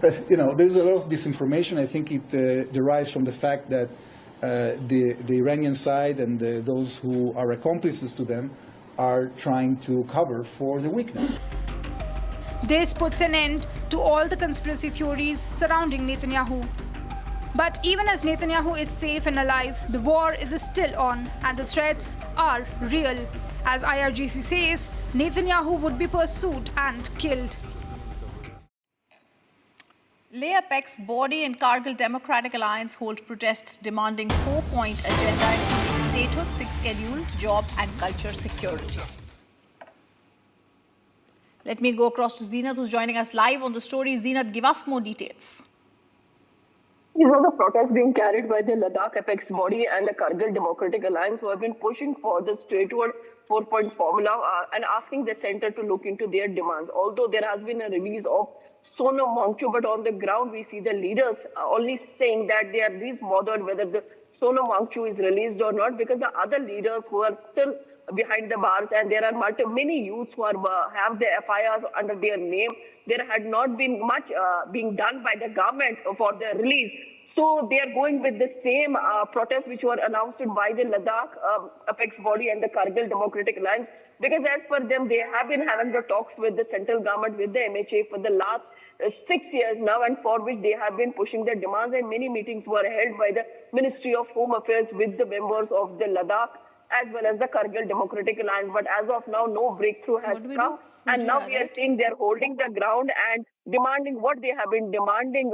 there's a lot of disinformation. I think it derives from the fact that the Iranian side and those who are accomplices to them are trying to cover for the weakness. This puts an end to all the conspiracy theories surrounding Netanyahu. But even as Netanyahu is safe and alive, the war is still on and the threats are real. As IRGC says, Netanyahu would be pursued and killed. Leh Apex Body and Kargil Democratic Alliance hold protests demanding 4-point agenda including statehood, 6th schedule, job and culture security. Let me go across to Zeenat, who's joining us live on the story. Zeenat, give us more details. These are the protests being carried by the Ladakh Apex Body and the Kargil Democratic Alliance, who have been pushing for the straightforward 4-point formula and asking the center to look into their demands. Although there has been a release of Sonam Wangchu, but on the ground we see the leaders only saying that they are least bothered whether the Sonam Wangchu is released or not, because the other leaders who are still behind the bars, and there are many youths who are have their FIRs under their name. There had not been much being done by the government for their release. So they are going with the same protests which were announced by the Ladakh Apex Body and the Kargil Democratic Alliance, because as per them, they have been having the talks with the central government, with the MHA for the last 6 years now, and for which they have been pushing their demands, and many meetings were held by the Ministry of Home Affairs with the members of the Ladakh as well as the Kargil Democratic Alliance. But as of now, no breakthrough has come. And now we are seeing they're holding the ground and demanding what they have been demanding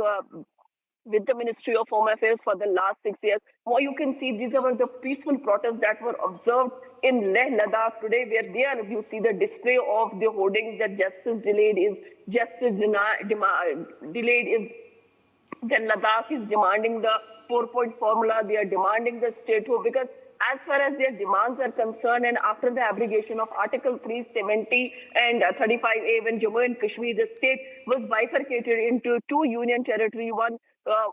with the Ministry of Home Affairs for the last 6 years. Well, you can see these are the peaceful protests that were observed in Leh Ladakh today, where there you see the display of the hoardings that justice delayed is justice delayed is. Then Ladakh is demanding the 4-point formula. They are demanding the statehood, because as far as their demands are concerned, and after the abrogation of Article 370 and 35A, when Jammu and Kashmir, the state was bifurcated into 2 union territory, one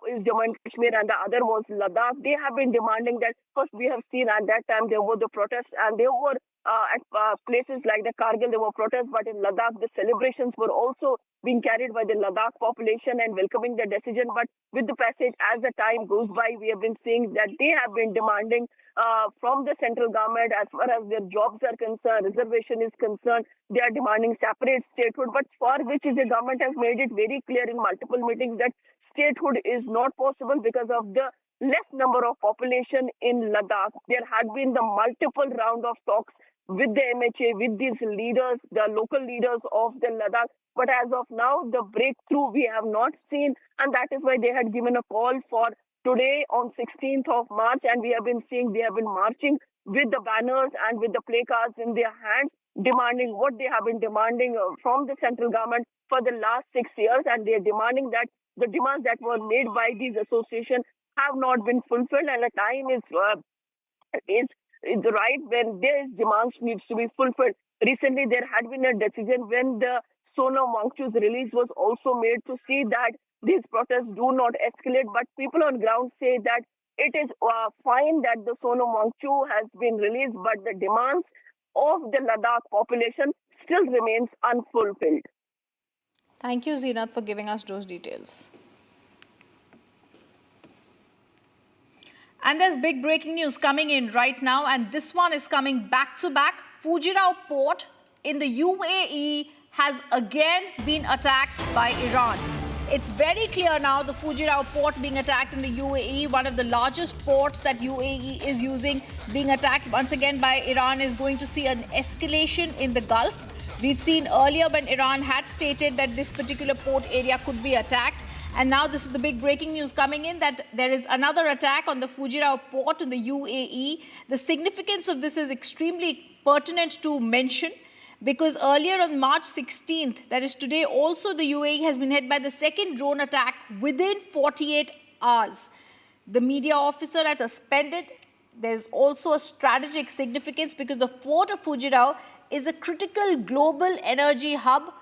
is Jammu and Kashmir and the other was Ladakh. They have been demanding that. First, we have seen at that time there were the protests, and there were at places like the Kargil there were protests, but in Ladakh the celebrations were also being carried by the Ladakh population and welcoming the decision. But with the passage, as the time goes by, we have been seeing that they have been demanding from the central government, as far as their jobs are concerned, reservation is concerned, they are demanding separate statehood, but for which the government has made it very clear in multiple meetings that statehood is not possible because of the less number of population in Ladakh. There had been the multiple round of talks with the MHA, with these leaders, the local leaders of the Ladakh. But as of now, the breakthrough we have not seen, and that is why they had given a call for today on 16th of March, and we have been seeing they have been marching with the banners and with the placards in their hands, demanding what they have been demanding from the central government for the last 6 years, and they are demanding that the demands that were made by these associations have not been fulfilled, and the time is right when their demands needs to be fulfilled. Recently, there had been a decision when the Sonam Wangchu's release was also made to see that these protests do not escalate, but people on ground say that it is fine that the Sonam Wangchu has been released, but the demands of the Ladakh population still remains unfulfilled. Thank you, Zeenat, for giving us those details. And there's big breaking news coming in right now, and this one is coming back to back. Fujirao port in the UAE has again been attacked by Iran. It's very clear now, the Fujirao port being attacked in the UAE, one of the largest ports that UAE is using, being attacked once again by Iran, is going to see an escalation in the Gulf. We've seen earlier when Iran had stated that this particular port area could be attacked. And now this is the big breaking news coming in, that there is another attack on the Fujirao port in the UAE. The significance of this is extremely pertinent to mention, because earlier on March 16th, that is today, also the UAE has been hit by the second drone attack within 48 hours. The media officer had suspended. There's also a strategic significance because the port of Fujirao is a critical global energy hub,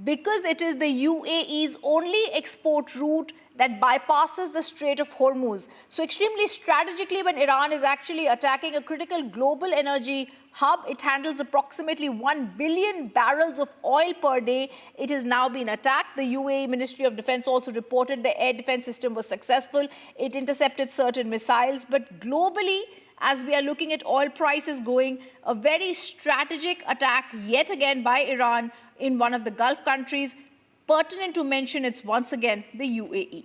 because it is the UAE's only export route that bypasses the Strait of Hormuz. So extremely strategically, when Iran is actually attacking a critical global energy hub, it handles approximately 1 billion barrels of oil per day. It has now been attacked. The UAE Ministry of Defense also reported the air defense system was successful. It intercepted certain missiles. But globally, as we are looking at oil prices going, a very strategic attack yet again by Iran in one of the Gulf countries. Pertinent to mention, it's once again the UAE.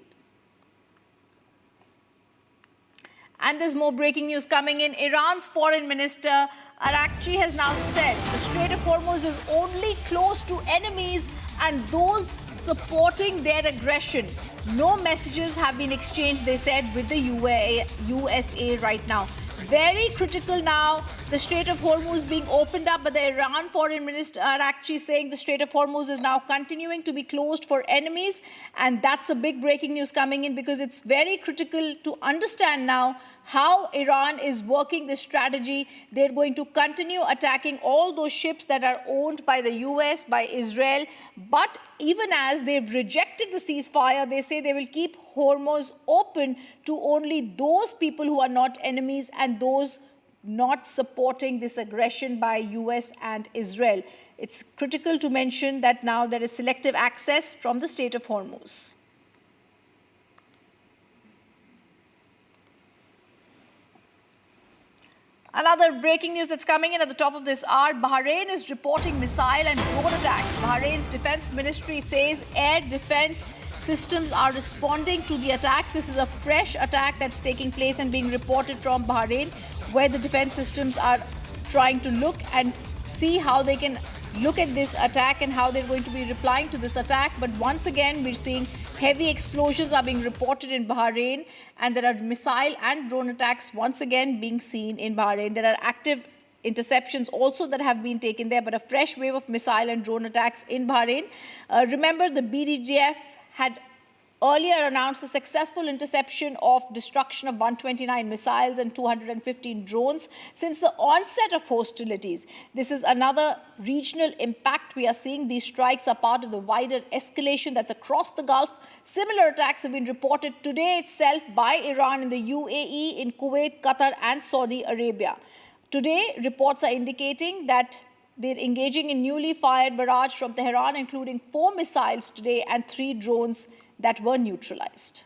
And there's more breaking news coming in. Iran's foreign minister Arakchi has now said the Strait of Hormuz is only closed to enemies and those supporting their aggression. No messages have been exchanged, they said, with the USA right now. Very critical now, the Strait of Hormuz being opened up, but the Iran foreign minister Arakchi saying the Strait of Hormuz is now continuing to be closed for enemies. And that's a big breaking news coming in, because it's very critical to understand now how Iran is working this strategy. They're going to continue attacking all those ships that are owned by the US, by Israel. But even as they've rejected the ceasefire, they say they will keep Hormuz open to only those people who are not enemies and those not supporting this aggression by US and Israel. It's critical to mention that now there is selective access from the Strait of Hormuz. Another breaking news that's coming in at the top of this hour, Bahrain is reporting missile and drone attacks. Bahrain's defense ministry says air defense systems are responding to the attacks. This is a fresh attack that's taking place and being reported from Bahrain, where the defense systems are trying to look and see how they can look at this attack and how they're going to be replying to this attack. But once again, we're seeing heavy explosions are being reported in Bahrain, and there are missile and drone attacks once again being seen in Bahrain. There are active interceptions also that have been taken there, but a fresh wave of missile and drone attacks in Bahrain. Remember, the BDJF had earlier announced the successful interception of destruction of 129 missiles and 215 drones since the onset of hostilities. This is another regional impact we are seeing. These strikes are part of the wider escalation that's across the Gulf. Similar attacks have been reported today itself by Iran in the UAE, in Kuwait, Qatar and Saudi Arabia. Today, reports are indicating that they're engaging in newly fired barrage from Tehran, including 4 missiles today and 3 drones that were neutralized.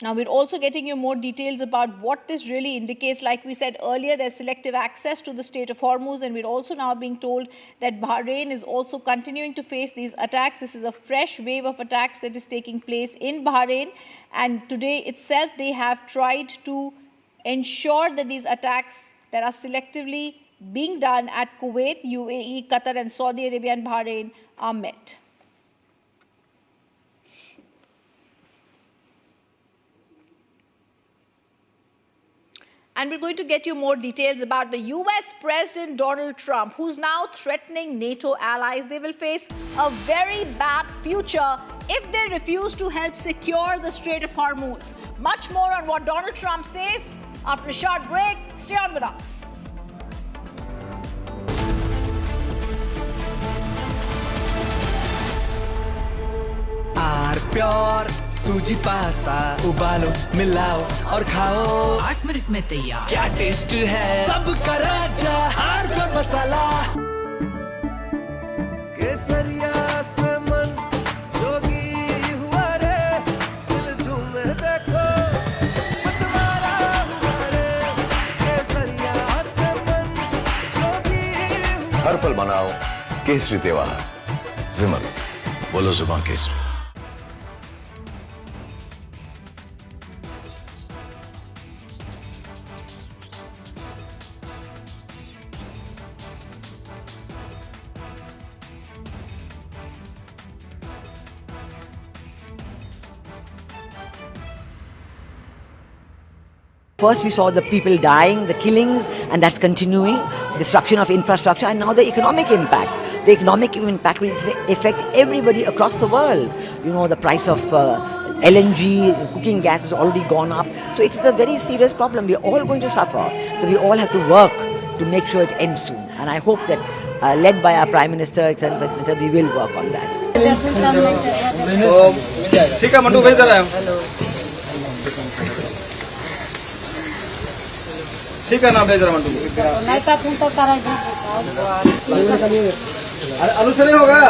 Now, we're also getting you more details about what this really indicates. Like we said earlier, there's selective access to the Strait of Hormuz, and we're also now being told that Bahrain is also continuing to face these attacks. This is a fresh wave of attacks that is taking place in Bahrain, and today itself they have tried to ensure that these attacks that are selectively being done at Kuwait, UAE, Qatar and Saudi Arabia and Bahrain are met. And we're going to get you more details about the US President Donald Trump, who's now threatening NATO allies. They will face a very bad future if they refuse to help secure the Strait of Hormuz. Much more on what Donald Trump says after a short break. Stay on with us. Pure suji pasta उबालो मिलाओ और खाओ 8 minute में तैयार। क्या taste है सबका राजा आर प्योर मसाला केसरिया से मन जोगी हुआ रे दिल झूमे देखो मतवारा हुआ रे केसरिया से मन जोगी हर पल मनाओ केसरी त्योहार विमल बोलो जुबान Kesari. First we saw the people dying, the killings, and that's continuing, destruction of infrastructure, and now the economic impact. The economic impact will affect everybody across the world. You know, the price of LNG, cooking gas has already gone up. So it is a very serious problem. We are all going to suffer. So we all have to work to make sure it ends soon. And I hope that, led by our Prime Minister, etc., we will work on that. ठीक है ना भेज रहा मंटू नहीं तो तुम तो करा अनुसरण होगा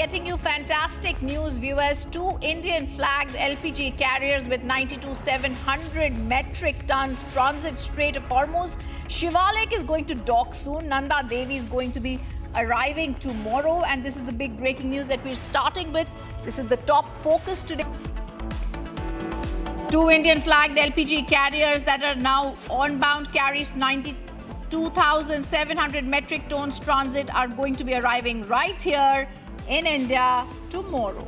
Getting you fantastic news, viewers. 2 Indian-flagged LPG carriers with 92,700 metric tons transit Strait of Hormuz. Shivalik is going to dock soon. Nanda Devi is going to be arriving tomorrow. And this is the big breaking news that we're starting with. This is the top focus today. 2 Indian-flagged LPG carriers that are now onbound carries 92,700 metric tons transit are going to be arriving right here in India tomorrow.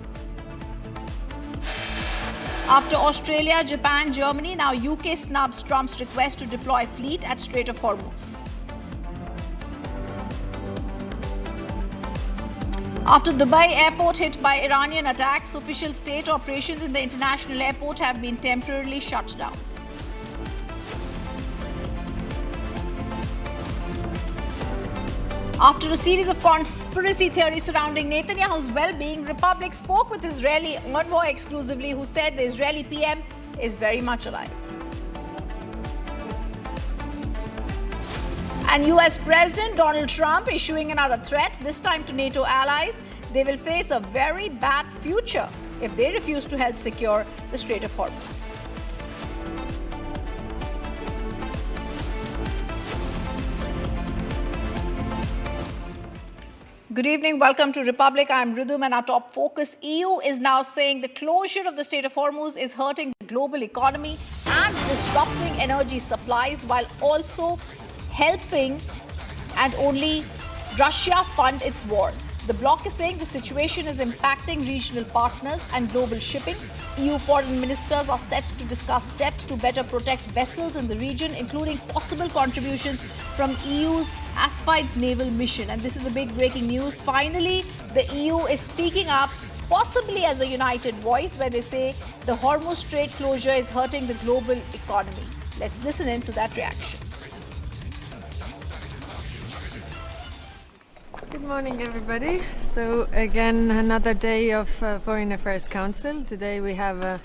After Australia, Japan, Germany, now UK snubs Trump's request to deploy fleet at Strait of Hormuz. After Dubai airport hit by Iranian attacks, official state operations in the international airport have been temporarily shut down. After a series of conspiracy theories surrounding Netanyahu's well-being, Republic spoke with Israeli envoy exclusively, who said the Israeli PM is very much alive. And US President Donald Trump issuing another threat, this time to NATO allies. They will face a very bad future if they refuse to help secure the Strait of Hormuz. Good evening. Welcome to Republic. I'm Ridhum and our top focus. EU is now saying the closure of the Strait of Hormuz is hurting the global economy and disrupting energy supplies, while also helping and only Russia fund its war. The bloc is saying the situation is impacting regional partners and global shipping. EU foreign ministers are set to discuss steps to better protect vessels in the region, including possible contributions from EU's Aspides naval mission. And this is the big breaking news. Finally, the EU is speaking up, possibly as a united voice, where they say the Hormuz Strait closure is hurting the global economy. Let's listen in to that reaction. Good morning, everybody. So again, another day of Foreign Affairs Council. Today we have a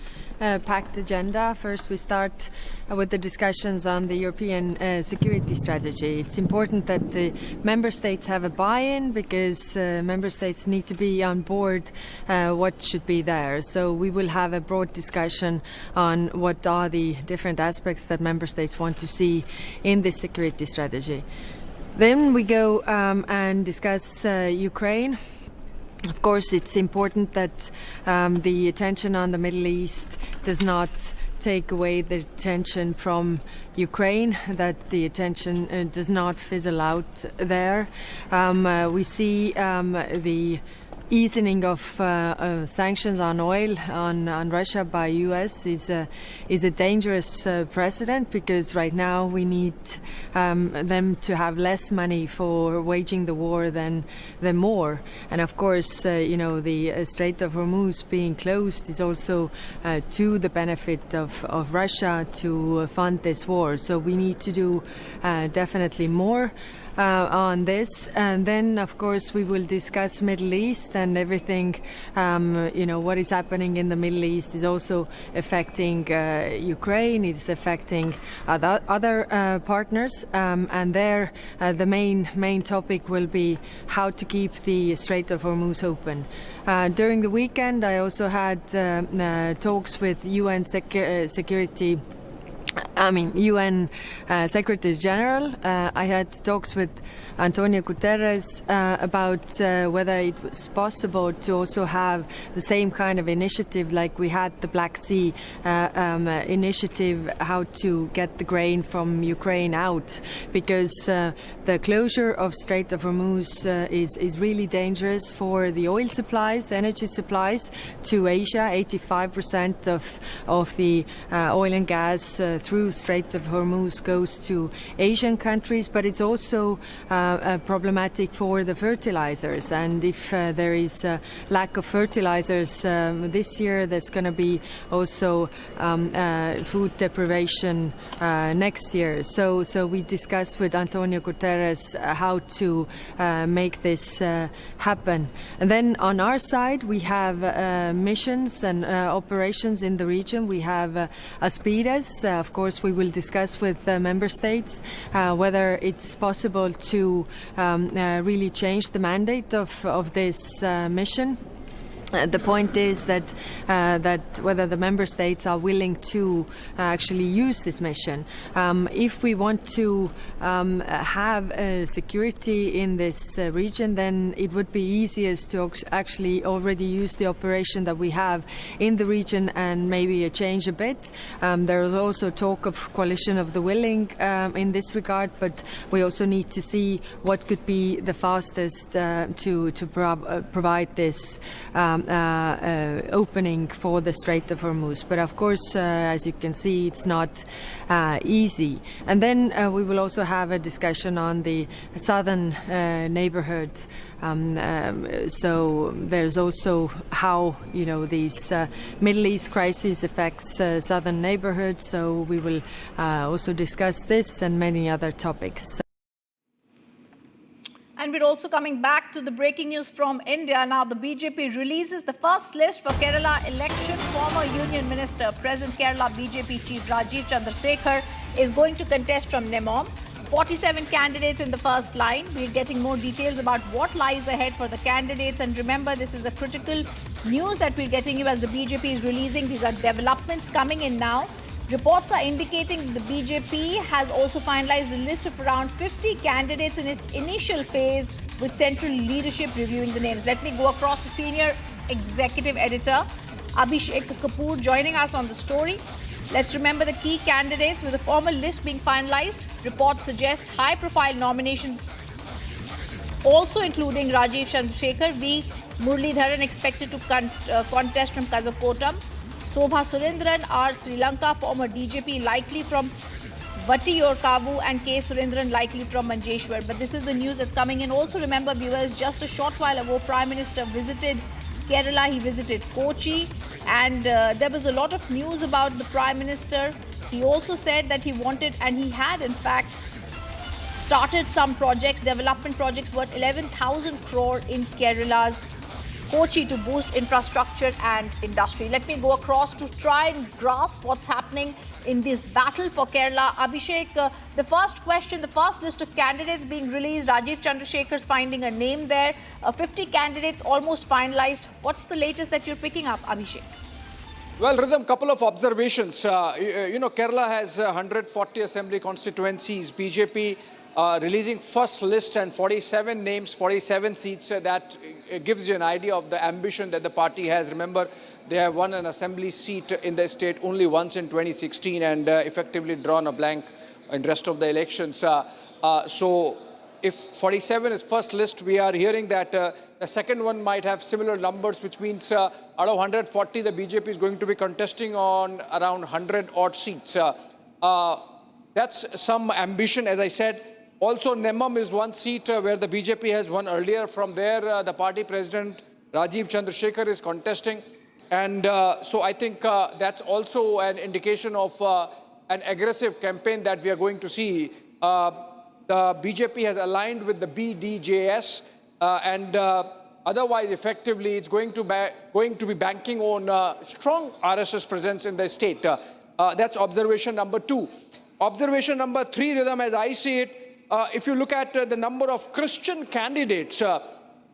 packed agenda. First, we start with the discussions on the European security strategy. It's important that the member states have a buy-in because member states need to be on board what should be there. So we will have a broad discussion on what are the different aspects that member states want to see in this security strategy. Then we go and discuss Ukraine. Of course, it's important that the attention on the Middle East does not take away the attention from Ukraine, that the attention does not fizzle out there. We see the easing of sanctions on oil on Russia by US is a dangerous precedent, because right now we need them to have less money for waging the war than more. And of course, the Strait of Hormuz being closed is also to the benefit of Russia to fund this war. So we need to do definitely more on this. And then, of course, we will discuss Middle East and everything. What is happening in the Middle East is also affecting Ukraine. It's affecting other partners. And there, the main topic will be how to keep the Strait of Hormuz open. During the weekend, I also had talks with UN UN Secretary General. I had talks with Antonio Guterres about whether it was possible to also have the same kind of initiative like we had the Black Sea initiative, how to get the grain from Ukraine out, because the closure of Strait of Hormuz is really dangerous for the oil supplies, energy supplies to Asia. 85% of the oil and gas through Strait of Hormuz goes to Asian countries, but it's also problematic for the fertilizers. And if there is a lack of fertilizers this year, there's going to be also food deprivation next year. So we discussed with Antonio Guterres how to make this happen. And then on our side, we have missions and operations in the region. We have Aspides. Of course, we will discuss with member states whether it's possible to really change the mandate of this mission. The point is that whether the member states are willing to actually use this mission. If we want to have security in this region, then it would be easiest to actually already use the operation that we have in the region and maybe change a bit. There is also talk of coalition of the willing in this regard, but we also need to see what could be the fastest to provide this opening for the Strait of Hormuz. But of course, as you can see, it's not easy. And then we will also have a discussion on the southern neighborhood. So there's also how these Middle East crisis affects southern neighborhoods. So we will also discuss this and many other topics. And we're also coming back to the breaking news from India. Now, the BJP releases the first list for Kerala election. Former Union Minister, present Kerala BJP Chief Rajiv Chandrasekhar is going to contest from Nemom. 47 candidates in the first line. We're getting more details about what lies ahead for the candidates. And remember, this is a critical news that we're getting you as the BJP is releasing. These are developments coming in now. Reports are indicating that the BJP has also finalized a list of around 50 candidates in its initial phase, with central leadership reviewing the names. Let me go across to senior executive editor Abhishek Kapoor joining us on the story. Let's remember the key candidates with a formal list being finalized. Reports suggest high-profile nominations also including Rajiv Chandrasekhar, V. Muralidharan expected to contest from Kazakotam, Sobha Surendran, R. Sri Lanka, former DJP likely from Vatti-Orkavu, and K. Surendran likely from Manjeshwar. But this is the news that's coming in. Also remember, viewers, just a short while ago, Prime Minister visited Kerala, he visited Kochi, and there was a lot of news about the Prime Minister. He also said that he wanted, and he had in fact started some projects, development projects worth 11,000 crore in Kerala's Kochi to boost infrastructure and industry. Let me go across to try and grasp what's happening in this battle for Kerala. Abhishek, the first question, the first list of candidates being released, Rajiv Chandrasekhar's finding a name there. 50 candidates almost finalized. What's the latest that you're picking up, Abhishek? Well, Rhythm, couple of observations. Kerala has 140 assembly constituencies. BJP releasing first list and 47 names, 47 seats. That gives you an idea of the ambition that the party has. Remember, they have won an assembly seat in the state only once in 2016 and effectively drawn a blank in the rest of the elections. So if 47 is first list, we are hearing that the second one might have similar numbers, which means out of 140, the BJP is going to be contesting on around 100 odd seats. That's some ambition, as I said. Also, Nemmam is one seat where the BJP has won earlier. From there, the party president, Rajiv Chandrasekhar, is contesting. And so I think that's also an indication of an aggressive campaign that we are going to see. The BJP has aligned with the BDJS and otherwise, effectively, it's going to be banking on strong RSS presence in the state. That's observation number 2. Observation number 3, Rhythm, as I see it, if you look at the number of Christian candidates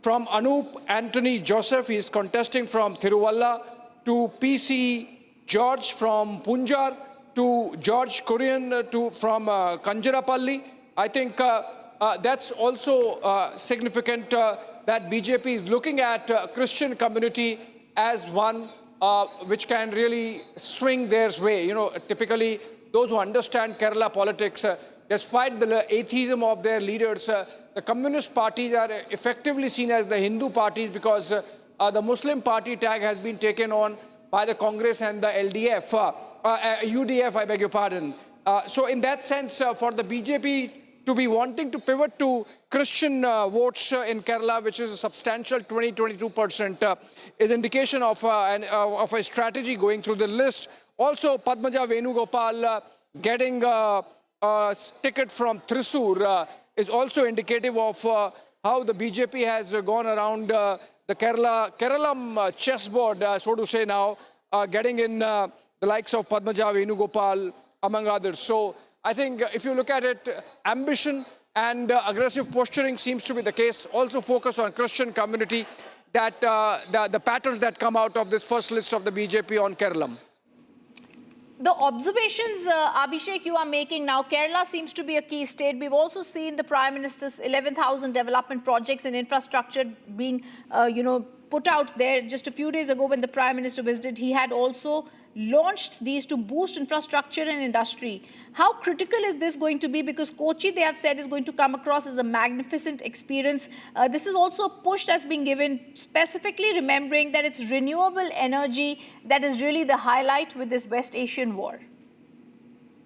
from Anup Anthony Joseph, he is contesting from Thiruvalla, to PC George from Punjar, to George Korean from Kanjarapalli. I think that's also significant that BJP is looking at Christian community as one which can really swing their way. Typically those who understand Kerala politics, despite the atheism of their leaders, the communist parties are effectively seen as the Hindu parties because the Muslim party tag has been taken on by the Congress and the LDF, UDF, I beg your pardon. So in that sense, for the BJP to be wanting to pivot to Christian votes in Kerala, which is a substantial 20-22%, is indication of a strategy going through the list. Also, Padmaja Venugopal getting a ticket from Thrissur is also indicative of how the BJP has gone around the Keralam chessboard, so to say now, getting in the likes of Padmaja Venugopal, among others. So I think if you look at it, ambition and aggressive posturing seems to be the case. Also focus on Christian community, that the patterns that come out of this first list of the BJP on Keralam. The observations, Abhishek, you are making now, Kerala seems to be a key state. We've also seen the Prime Minister's 11,000 development projects and infrastructure being, put out there. Just a few days ago when the Prime Minister visited, he had also launched these to boost infrastructure and industry. How critical is this going to be? Because Kochi, they have said, is going to come across as a magnificent experience. This is also a push that's being given, specifically remembering that it's renewable energy that is really the highlight with this West Asian war.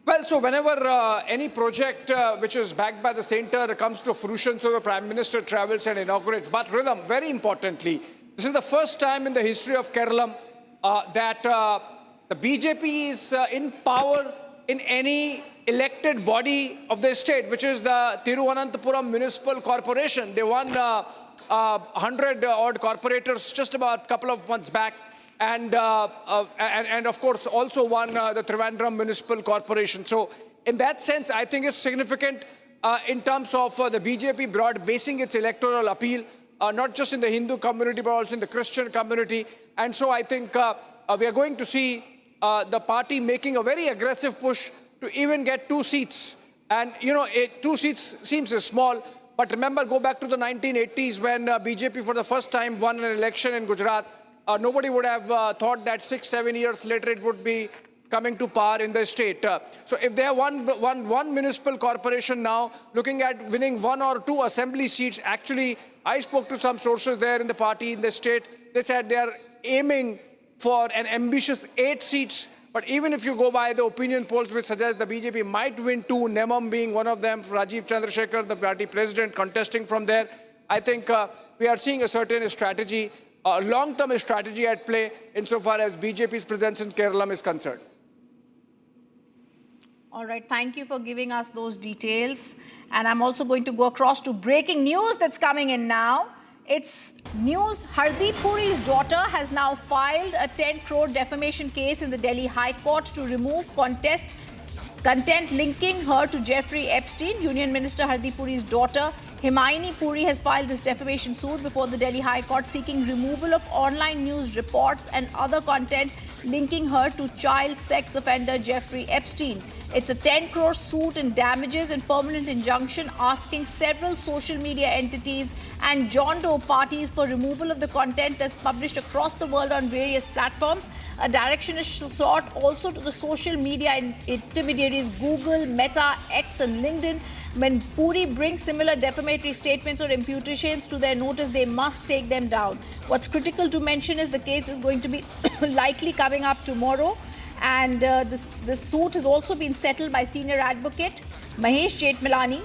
Well, so whenever any project which is backed by the center comes to fruition, so the Prime Minister travels and inaugurates. But Rhythm, very importantly, this is the first time in the history of Kerala that the BJP is in power in any elected body of the state, which is the Thiruvananthapuram Municipal Corporation. They won 100 odd corporators just about a couple of months back, and of course also won the Trivandrum Municipal Corporation. So in that sense, I think it's significant in terms of the BJP broad basing its electoral appeal, not just in the Hindu community, but also in the Christian community. And so I think we are going to see the party making a very aggressive push to even get 2 seats. And, 2 seats seems small, but remember, go back to the 1980s when BJP for the first time won an election in Gujarat. Nobody would have thought that 6-7 years later it would be coming to power in the state. So if they have one municipal corporation now looking at winning 1 or 2 assembly seats, actually, I spoke to some sources there in the party, in the state. They said they are aiming for an ambitious 8 seats. But even if you go by the opinion polls which suggest the BJP might win 2, Nemam being one of them, Rajiv Chandrasekhar, the party president, contesting from there, I think we are seeing a certain strategy, a long-term strategy at play insofar as BJP's presence in Kerala is concerned. All right, thank you for giving us those details. And I'm also going to go across to breaking news that's coming in now. It's news. Hardeep Puri's daughter has now filed a 10 crore defamation case in the Delhi High Court to remove content linking her to Jeffrey Epstein. Union Minister Hardeep Puri's daughter, Himaini Puri, has filed this defamation suit before the Delhi High Court seeking removal of online news reports and other content linking her to child sex offender Jeffrey Epstein. It's a 10 crore suit in damages and permanent injunction asking several social media entities and John Doe parties for removal of the content that's published across the world on various platforms. A direction is sought also to the social media intermediaries Google, Meta, X and LinkedIn. When Puri brings similar defamatory statements or imputations to their notice, they must take them down. What's critical to mention is the case is going to be likely coming up tomorrow. And this suit has also been settled by senior advocate Mahesh Jethmalani.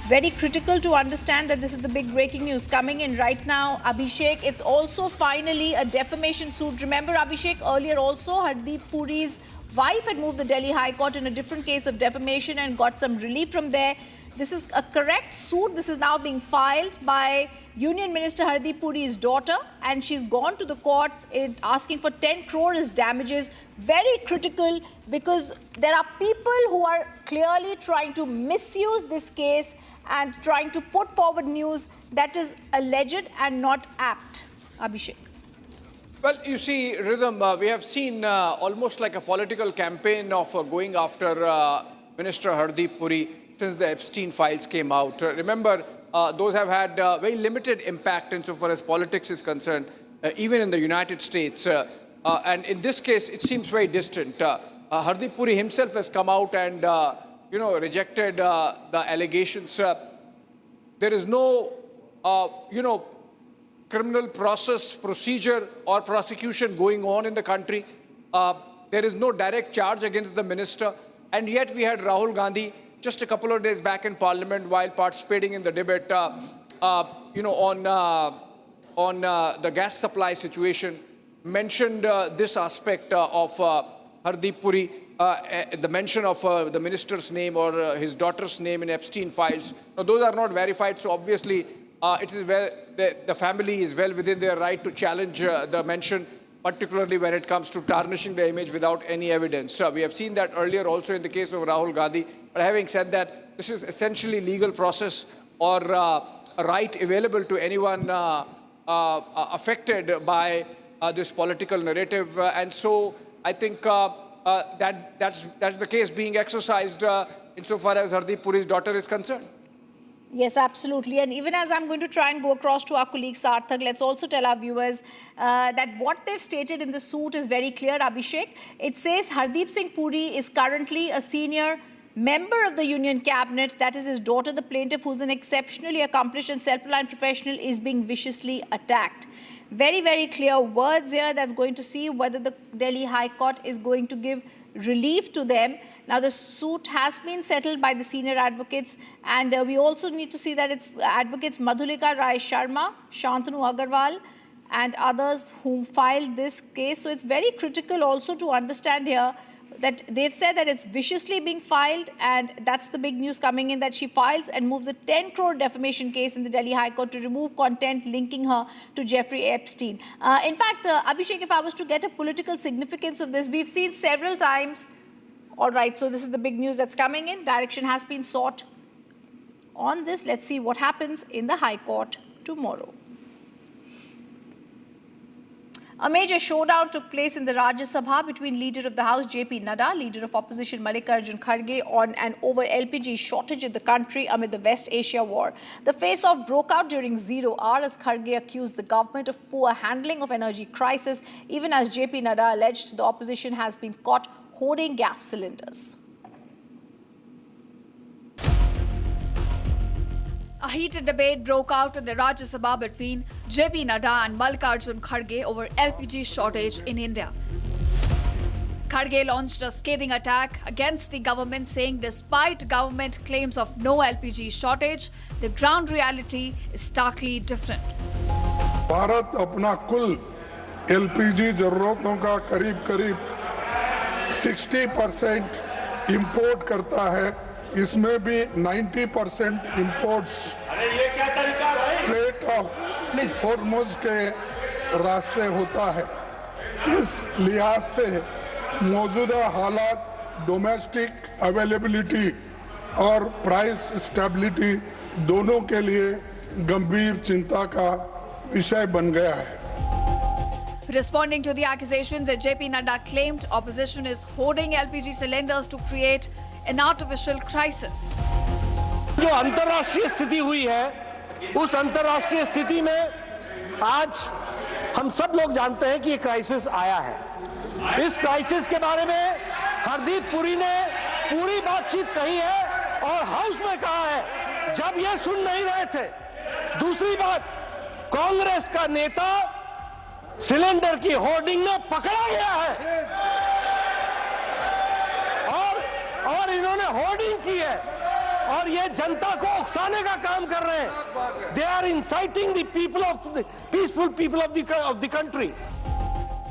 Very critical to understand that this is the big breaking news coming in right now. Abhishek, it's also finally a defamation suit. Remember, Abhishek, earlier also Hardeep Puri's wife had moved the Delhi High Court in a different case of defamation and got some relief from there. This is a correct suit. This is now being filed by Union Minister Hardeep Puri's daughter, and she's gone to the court asking for 10 crore as damages. Very critical because there are people who are clearly trying to misuse this case and trying to put forward news that is alleged and not apt. Abhishek. Well, you see, Rhythm, we have seen almost like a political campaign of going after Minister Hardeep Puri since the Epstein files came out. Remember, those have had very limited impact insofar as politics is concerned, even in the United States. And in this case, it seems very distant. Hardeep Puri himself has come out and, rejected the allegations. There is no, criminal procedure or prosecution going on in the country. There is no direct charge against the minister. And yet we had Rahul Gandhi just a couple of days back in Parliament while participating in the debate, on the gas supply situation, mentioned this aspect of Hardeep Puri, the mention of the minister's name or his daughter's name in Epstein files. Now, those are not verified, so obviously it is the family is well within their right to challenge the mention, particularly when it comes to tarnishing the image without any evidence. We have seen that earlier also in the case of Rahul Gandhi. But having said that, this is essentially legal process or a right available to anyone affected by this political narrative. And so I think that's the case being exercised insofar as Hardeep Puri's daughter is concerned. Yes, absolutely. And even as I'm going to try and go across to our colleague Sarthak, let's also tell our viewers that what they've stated in the suit is very clear, Abhishek. It says Hardeep Singh Puri is currently a senior member of the Union Cabinet. That is his daughter, the plaintiff, who's an exceptionally accomplished and self-reliant professional, is being viciously attacked. Very, very clear words here. That's going to see whether the Delhi High Court is going to give relief to them. Now, the suit has been settled by the senior advocates, and we also need to see that it's advocates Madhulika Rai Sharma, Shantanu Agarwal, and others who filed this case. So it's very critical also to understand here that they've said that it's viciously being filed, and that's the big news coming in, that she files and moves a 10 crore defamation case in the Delhi High Court to remove content linking her to Jeffrey Epstein. In fact, Abhishek, if I was to get a political significance of this, we've seen several times. All right, so this is the big news that's coming in. Direction has been sought on this. Let's see what happens in the High Court tomorrow. A major showdown took place in the Rajya Sabha between Leader of the House JP Nadda, Leader of Opposition Mallikarjun Kharge on an over LPG shortage in the country amid the West Asia war. The face-off broke out during 0 hour as Kharge accused the government of poor handling of energy crisis, even as JP Nadda alleged the opposition has been caught hoarding gas cylinders. A heated debate broke out in the Rajya Sabha between JP Nadda and Mallikarjun Kharge over LPG shortage in India. Kharge launched a scathing attack against the government, saying despite government claims of no LPG shortage, the ground reality is starkly different. Bharat अपना कुल LPG जरूरतों का करीब 60% import करता है, इसमें भी 90% imports straight of Hormuz के रास्ते होता है। इस लिहाज से मौजूदा हालात डोमेस्टिक अवेलेबिलिटी और प्राइस स्टेबिलिटी दोनों के लिए गंभीर चिंता का विषय बन गया है। Responding to the accusations, JP Nadda claimed opposition is hoarding LPG cylinders to create an artificial crisis. जो अंतर्राष्ट्रीय स्थिति हुई है, उस अंतर्राष्ट्रीय स्थिति में आज हम सब लोग जानते हैं कि ये क्राइसिस आया है। इस क्राइसिस के बारे में हरदीप पुरी ने पूरी बातचीत कही है और हाउस में कहा है, जब ये सुन नहीं रहे थे। दूसरी बात, कांग्रेस का नेता सिलेंडर की होर्डिंग में पकड़ा गया है और इन्होंने होर्डिंग की है और ये जनता को उकसाने का काम कर रहे हैं। They are inciting the people of the peaceful people of the country.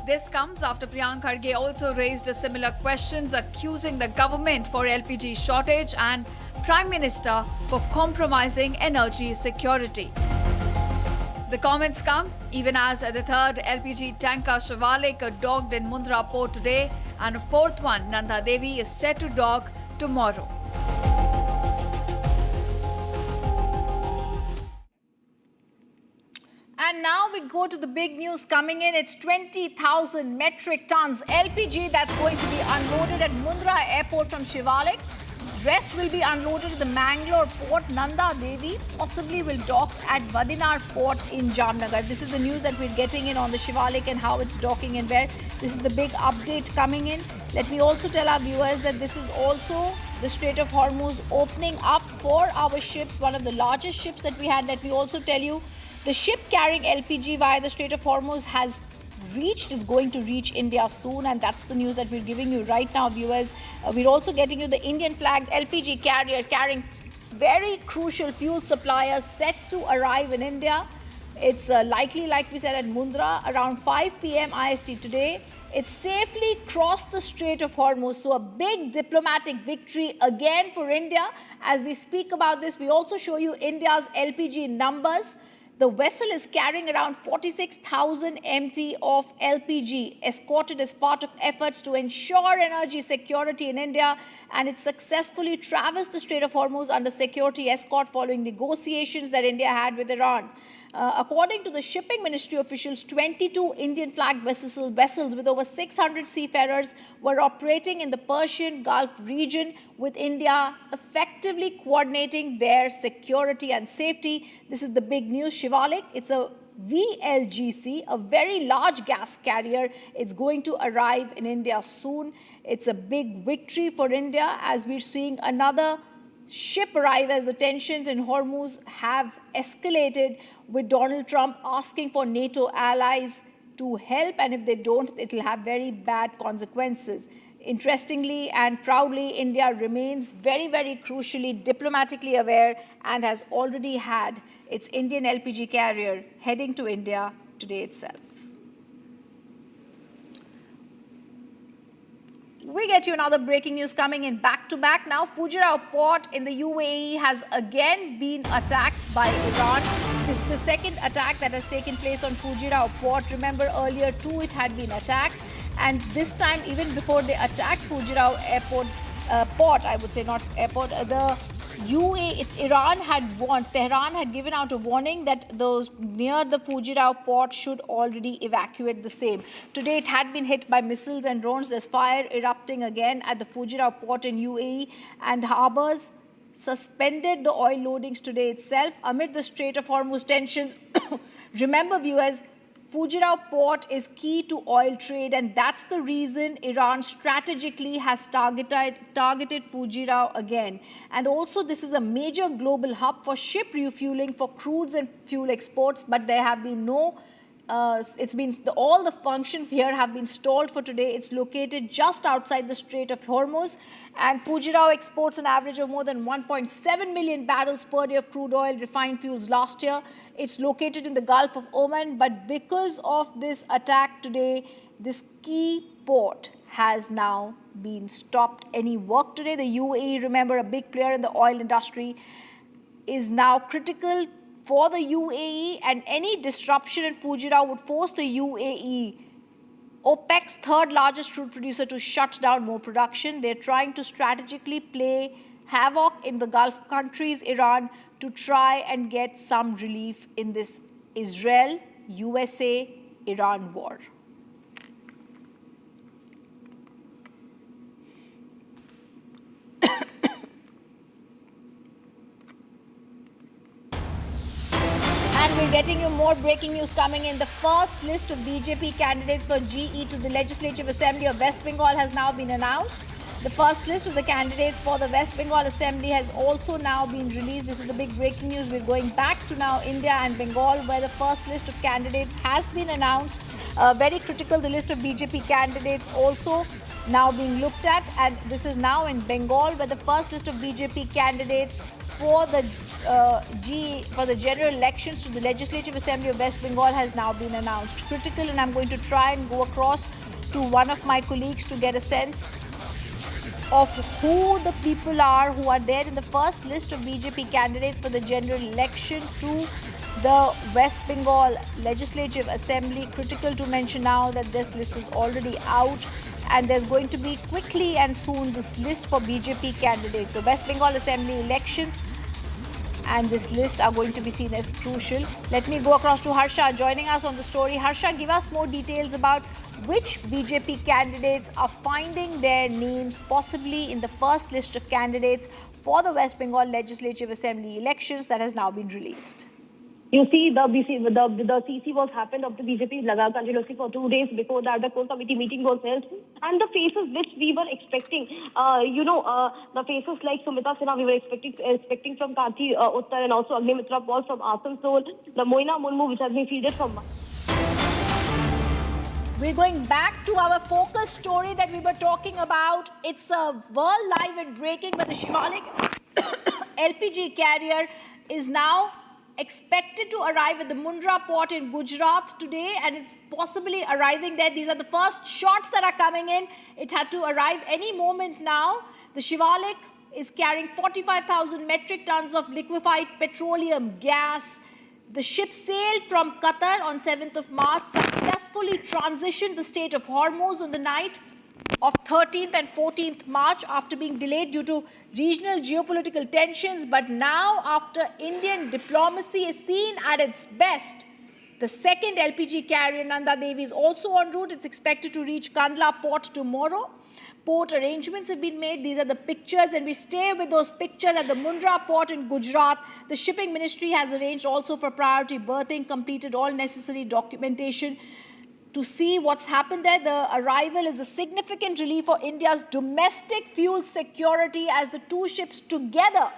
This comes after Priyank Kharge also raised similar questions, accusing the government for LPG shortage and Prime Minister for compromising energy security. The comments come even as the third LPG tanker Shivalik docked in Mundra port today and a fourth one, Nanda Devi, is set to dock tomorrow. And now we go to the big news coming in. It's 20,000 metric tons LPG that's going to be unloaded at Mundra Airport from Shivalik. Rest will be unloaded at the Mangalore port. Nanda Devi possibly will dock at Vadinar port in Jamnagar. This is the news that we're getting in on the Shivalik and how it's docking and where. This is the big update coming in. Let me also tell our viewers that this is also the Strait of Hormuz opening up for our ships, one of the largest ships that we had. Let me also tell you, the ship carrying LPG via the Strait of Hormuz is going to reach India soon, and that's the news that we're giving you right now, viewers. We're also getting you the Indian flagged LPG carrier carrying very crucial fuel suppliers set to arrive in India. It's likely, like we said, at Mundra around 5 p.m. IST today. It safely crossed the Strait of Hormuz, so a big diplomatic victory again for India. As we speak about this, we also show you India's LPG numbers. The vessel is carrying around 46,000 MT of LPG, escorted as part of efforts to ensure energy security in India, and it successfully traversed the Strait of Hormuz under security escort following negotiations that India had with Iran. According to the shipping ministry officials, 22 Indian-flagged vessels with over 600 seafarers were operating in the Persian Gulf region, with India effectively coordinating their security and safety. This is the big news. Shivalik, it's a VLGC, a very large gas carrier. It's going to arrive in India soon. It's a big victory for India as we're seeing another ship arrive as the tensions in Hormuz have escalated, with Donald Trump asking for NATO allies to help, and if they don't, it will have very bad consequences. Interestingly and proudly, India remains very, very crucially diplomatically aware and has already had its Indian LPG carrier heading to India today itself. We get you another breaking news coming in back-to-back. Now, Fujairah port in the UAE has again been attacked by Iran. This is the second attack that has taken place on Fujairah port. Remember, earlier too it had been attacked. And this time, even before they attacked Fujairah port, I would say, not airport, Tehran had given out a warning that those near the Fujairah port should already evacuate the same. Today it had been hit by missiles and drones. There's fire erupting again at the Fujairah port in UAE, and harbors suspended the oil loadings today itself amid the Strait of Hormuz tensions. Remember, viewers, Fujirao port is key to oil trade, and that's the reason Iran strategically has targeted Fujirao again. And also, this is a major global hub for ship refueling for crudes and fuel exports, but there have been no all the functions here have been stalled for today. It's located just outside the Strait of Hormuz, and Fujirao exports an average of more than 1.7 million barrels per day of crude oil, refined fuels last year. It's located in the Gulf of Oman, but because of this attack today, this key port has now been stopped any work today. The UAE, remember, a big player in the oil industry, is now critical for the UAE, and any disruption in Fujirao would force the UAE, OPEC's third largest crude producer, to shut down more production. They're trying to strategically play havoc in the Gulf countries, Iran, to try and get some relief in this Israel-USA-Iran war. And we're getting you more breaking news coming in. The first list of BJP candidates for GE to the Legislative Assembly of West Bengal has now been announced. The first list of the candidates for the West Bengal Assembly has also now been released. This is the big breaking news. We're going back to now India and Bengal, where the first list of candidates has been announced. Very critical, the list of BJP candidates also now being looked at. And this is now in Bengal, where the first list of BJP candidates for the general elections to the Legislative Assembly of West Bengal has now been announced. Critical, and I'm going to try and go across to one of my colleagues to get a sense of who the people are who are there in the first list of BJP candidates for the general election to the West Bengal Legislative Assembly. Critical to mention now that this list is already out, and there's going to be quickly and soon this list for BJP candidates. The West Bengal Assembly elections and this list are going to be seen as crucial. Let me go across to Harsha joining us on the story. Harsha, give us more details about which BJP candidates are finding their names possibly in the first list of candidates for the West Bengal Legislative Assembly elections that has now been released. You see, the CC was happened of the BJP Lagar controversy for 2 days. Before that, the core committee meeting was held. And the faces which we were expecting, the faces like Sumita Sinha, we were expecting from Kanti Uttar, and also Agnimitra Paul from Asansol, the Moina Munmu, which has been fielded from. We're going back to our focus story that we were talking about. It's a world live and breaking, where the Shivalik LPG carrier is now expected to arrive at the Mundra port in Gujarat today, and it's possibly arriving there. These are the first shots that are coming in. It had to arrive any moment now. The Shivalik is carrying 45,000 metric tons of liquefied petroleum gas. The ship sailed from Qatar on 7th of March, successfully transitioned the Strait of Hormuz on the night of 13th and 14th March after being delayed due to regional geopolitical tensions. But now, after Indian diplomacy is seen at its best, the second LPG carrier, Nanda Devi, is also en route. It's expected to reach Kandla port tomorrow. Port arrangements have been made. These are the pictures, and we stay with those pictures at the Mundra port in Gujarat. The shipping ministry has arranged also for priority berthing, completed all necessary documentation to see what's happened there. The arrival is a significant relief for India's domestic fuel security, as the two ships together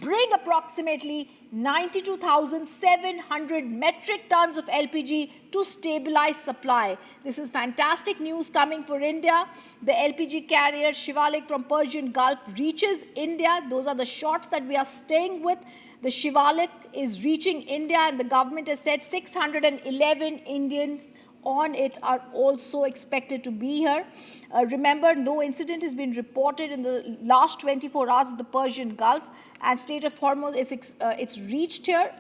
bring approximately 92,700 metric tons of LPG to stabilize supply. This is fantastic news coming for India. The LPG carrier Shivalik from Persian Gulf reaches India. Those are the shots that we are staying with. The Shivalik is reaching India, and the government has said 611 Indians on it are also expected to be here. Remember, no incident has been reported in the last 24 hours in the Persian Gulf, and Strait of Hormuz it's reached here.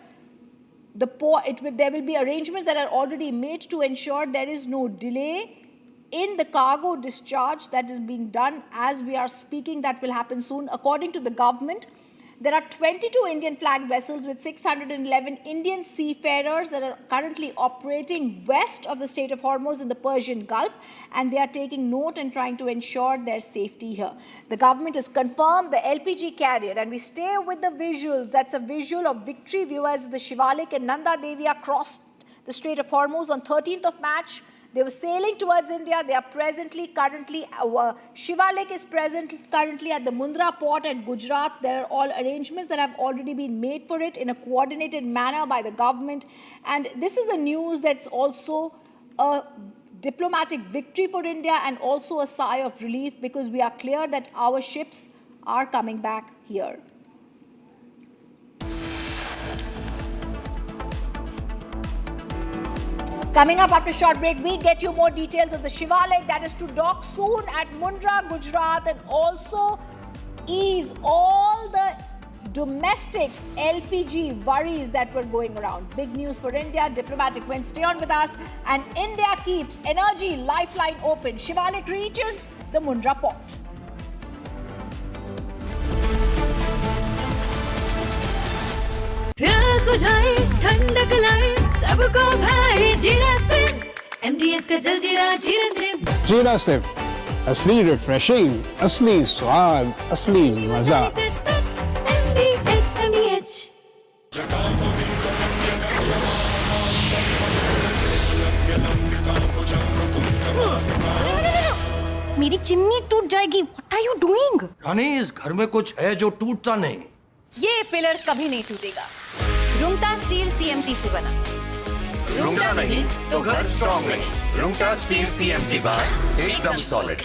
There will be arrangements that are already made to ensure there is no delay in the cargo discharge that is being done as we are speaking. That will happen soon. According to the government, there are 22 Indian flag vessels with 611 Indian seafarers that are currently operating west of the Strait of Hormuz in the Persian Gulf, and they are taking note and trying to ensure their safety here. The government has confirmed the LPG carrier, and we stay with the visuals. That's a visual of victory view as the Shivalik and Nanda Devi crossed the Strait of Hormuz on 13th of March. They were sailing towards India. They are currently, Shiva Lake is currently at the Mundra port at Gujarat. There are all arrangements that have already been made for it in a coordinated manner by the government. And this is the news that's also a diplomatic victory for India and also a sigh of relief, because we are clear that our ships are coming back here. Coming up after a short break, we get you more details of the Shiva Lake that is to dock soon at Mundra, Gujarat, and also ease all the domestic LPG worries that were going around. Big news for India, diplomatic win. Stay on with us. And India keeps energy lifeline open. Shiva Lake reaches the Mundra port. प्यास बुझाए ठंडक लाए सबको भाई जीरा से MDH का जलजीरा जीरा से जीरा से असली रिफ्रेशिंग, असली स्वाद, असली मजा। MDH मेरी चिमनी टूट जाएगी। What are you doing? रानी, इस घर में कुछ है जो टूटता नहीं। ये पिलर कभी नहीं टूटेगा। रुंगटा स्टील TMT से बना। रुंगटा नहीं तो घर स्ट्रॉन्ग नहीं। रुंगटा स्टील TMT बार एकदम सॉलिड।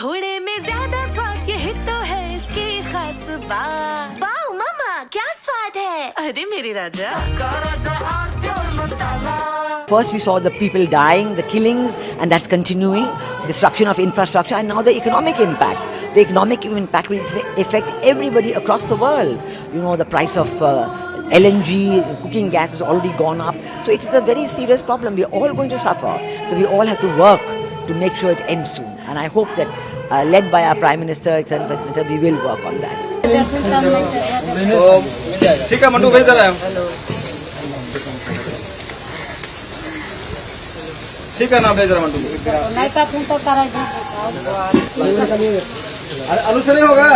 थोड़े में ज्यादा स्वाद, ये तो है इसकी खास बात। वाओ मामा, क्या स्वाद है? अरे मेरे राजा। First we saw the people dying, the killings, and that's continuing, destruction of infrastructure, and now the economic impact. The economic impact will affect everybody across the world. You know, the price of LNG, cooking gas has already gone up. So it is a very serious problem. We are all going to suffer. So we all have to work to make sure it ends soon. And I hope that, led by our Prime Minister, we will work on that. ठीक है मंटू, भेज दे रहा है। ठीक है ना, भेज रहा मंटू। अरे आलू से नहीं होगा।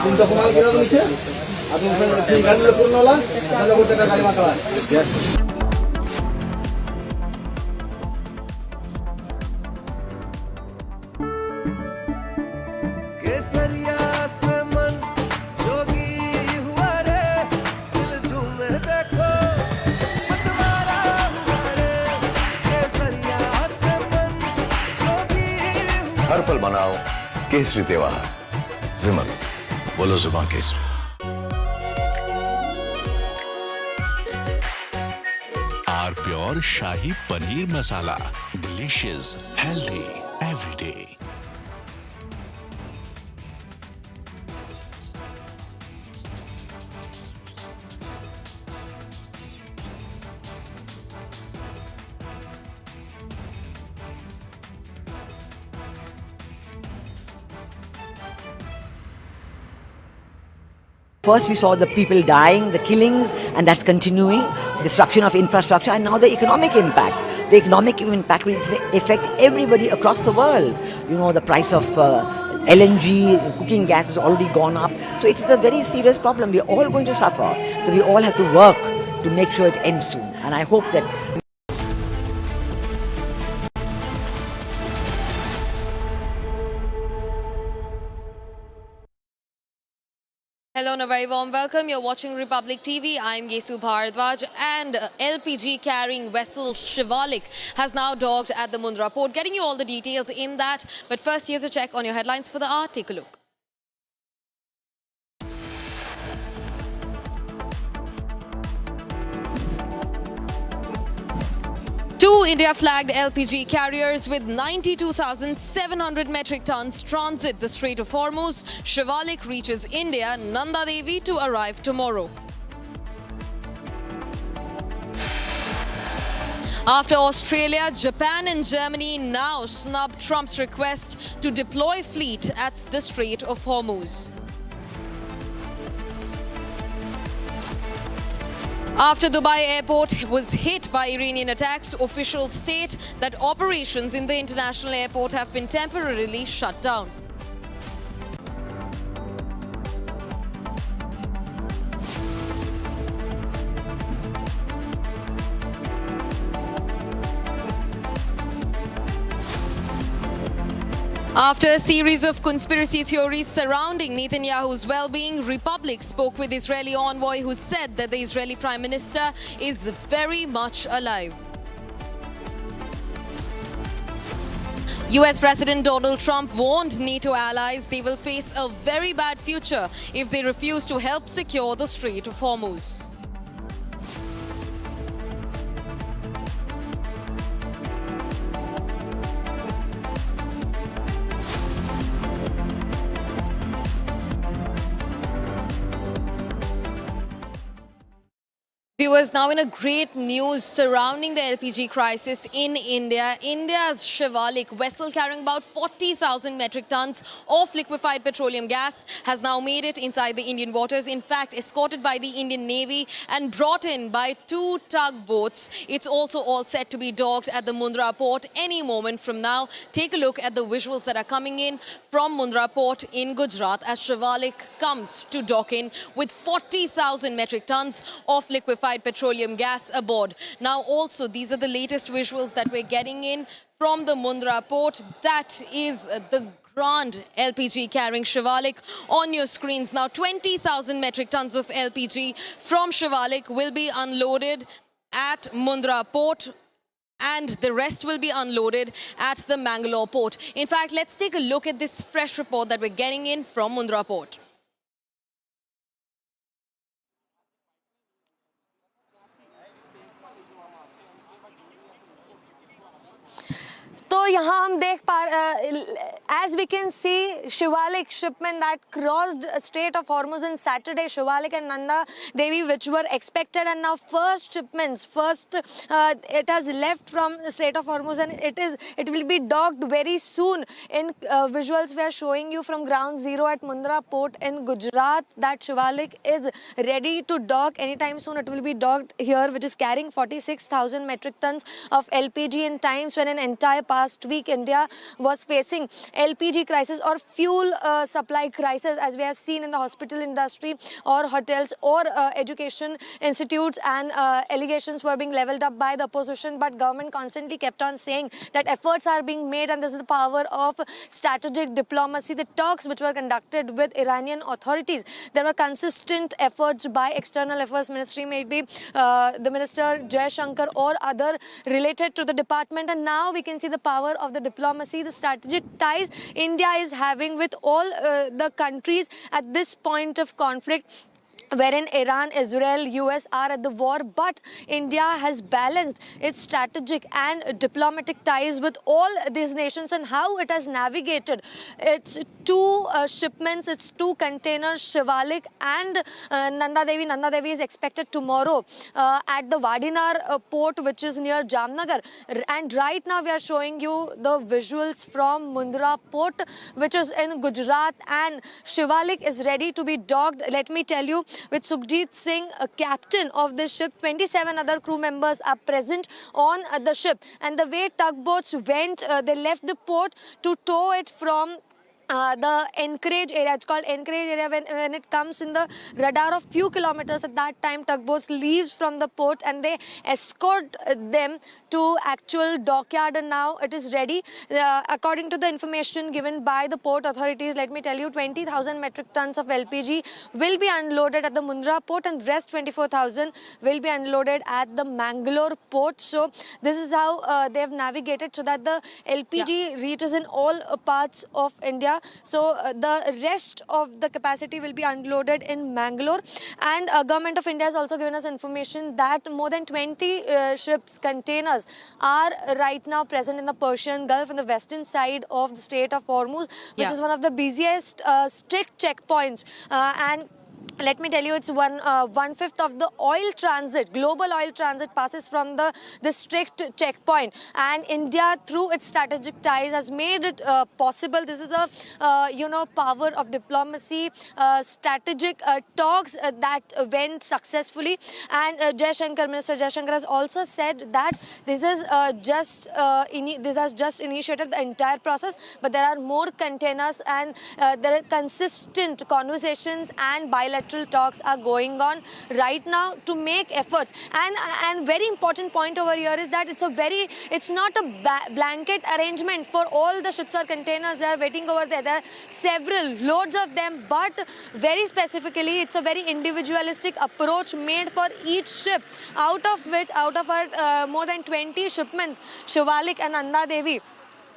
तुम तो कमाल किया तो नीचे। अब तुम गाड़ी ले पूर्ण वाला, ना लोगों का गाड़ी मार रहा। हर पल बनाओ केसरी त्योहार। विमल, बोलो जुबान केसरी। Are pure shahi paneer masala, delicious, healthy everyday. First we saw the people dying, the killings, and that's continuing, destruction of infrastructure, and now the economic impact. The economic impact will affect everybody across the world. You know, the price of LNG, cooking gas has already gone up. So it is a very serious problem. We are all going to suffer. So we all have to work to make sure it ends soon. And I hope that Hello and a very warm welcome. You're watching Republic TV. I'm Gesu Bharadwaj, and LPG carrying vessel Shiva Lake has now docked at the Mundra port. Getting you all the details in that. But first, here's a check on your headlines for the hour. Take a look. Two India-flagged LPG carriers with 92,700 metric tons transit the Strait of Hormuz. Shiva Lake reaches India, Nanda Devi to arrive tomorrow. After Australia, Japan and Germany now snub Trump's request to deploy fleet at the Strait of Hormuz. After Dubai airport was hit by Iranian attacks, officials state that operations in the international airport have been temporarily shut down. After a series of conspiracy theories surrounding Netanyahu's well-being, Republic spoke with Israeli envoy who said that the Israeli Prime Minister is very much alive. US President Donald Trump warned NATO allies they will face a very bad future if they refuse to help secure the Strait of Hormuz. Viewers, now in a great news surrounding the LPG crisis in India. India's Shivalik vessel carrying about 40,000 metric tons of liquefied petroleum gas has now made it inside the Indian waters. In fact, escorted by the Indian Navy and brought in by 2 tugboats. It's also all set to be docked at the Mundra port any moment from now. Take a look at the visuals that are coming in from Mundra port in Gujarat as Shivalik comes to dock in with 40,000 metric tons of liquefied petroleum gas aboard. Now also, these are the latest visuals that we're getting in from the Mundra port. That is the grand LPG carrying Shivalik on your screens. Now 20,000 metric tons of LPG from Shivalik will be unloaded at Mundra port, and the rest will be unloaded at the Mangalore port. In fact, let's take a look at this fresh report that we're getting in from Mundra port. तो यहाँ हम देख as we can see, Shivalik shipment that crossed Strait of Hormuz on Saturday, Shivalik and Nanda Devi, which were expected, and now first shipments, it has left from Strait of Hormuz, and it will be docked very soon. In visuals we are showing you from ground zero at Mundra port in Gujarat that Shivalik is ready to dock anytime soon. It will be docked here, which is carrying 46,000 metric tons of LPG in times when an entire past week India was facing LPG crisis or fuel supply crisis, as we have seen in the hospital industry or hotels or education institutes, and allegations were being leveled up by the opposition, but government constantly kept on saying that efforts are being made, and this is the power of strategic diplomacy. The talks which were conducted with Iranian authorities, there were consistent efforts by External Affairs Ministry, maybe the Minister Jai Shankar or other related to the department, and now we can see the power of the diplomacy, the strategic ties India is having with all the countries at this point of conflict, wherein Iran, Israel, US are at the war, but India has balanced its strategic and diplomatic ties with all these nations, and how it has navigated its 2 shipments, its 2 containers, Shivalik and Nanda Devi. Nanda Devi is expected tomorrow at the Vadinar port, which is near Jamnagar. And right now we are showing you the visuals from Mundra port, which is in Gujarat, and Shivalik is ready to be docked. Let me tell you, with Sukhjit Singh, a captain of this ship, 27 other crew members are present on the ship. And the way tugboats went, they left the port to tow it from the Anchorage area. It's called Anchorage area when it comes in the radar of few kilometers. At that time, tugboats leaves from the port and they escort them to actual dockyard, and now it is ready. According to the information given by the port authorities, let me tell you, 20,000 metric tons of LPG will be unloaded at the Mundra port, and rest 24,000 will be unloaded at the Mangalore port. So this is how they have navigated so that the LPG reaches in all parts of India. So the rest of the capacity will be unloaded in Mangalore, and Government of India has also given us information that more than 20 ships, containers are right now present in the Persian Gulf on the western side of the Strait of Hormuz, which is one of the busiest strict checkpoints, and let me tell you, it's 1/5 of the oil transit, global oil transit passes from the strict checkpoint, and India through its strategic ties has made it possible. This is a power of diplomacy, strategic talks that went successfully, and Minister Jai Shankar has also said that this has just initiated the entire process, but there are more containers, and there are consistent conversations and bilateral talks are going on right now to make efforts. And very important point over here is that it's not a blanket arrangement for all the ships or containers that are waiting over there. There are several, loads of them, but very specifically, it's a very individualistic approach made for each ship, out of our more than 20 shipments, Shivalik and Nanda Devi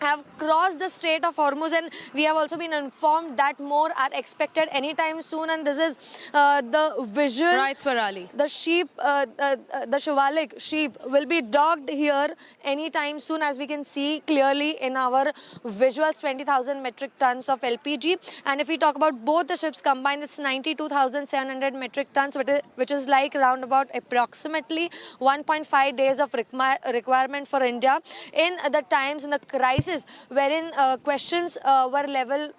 have crossed the Strait of Hormuz, and we have also been informed that more are expected anytime soon. And this is the visual. Right, Swarali. The sheep, the Shivalik sheep will be docked here anytime soon, as we can see clearly in our visuals. 20,000 metric tons of LPG, and if we talk about both the ships combined, it's 92,700 metric tons, which is like around about approximately 1.5 days of requirement for India in the times in the crisis wherein questions were leveled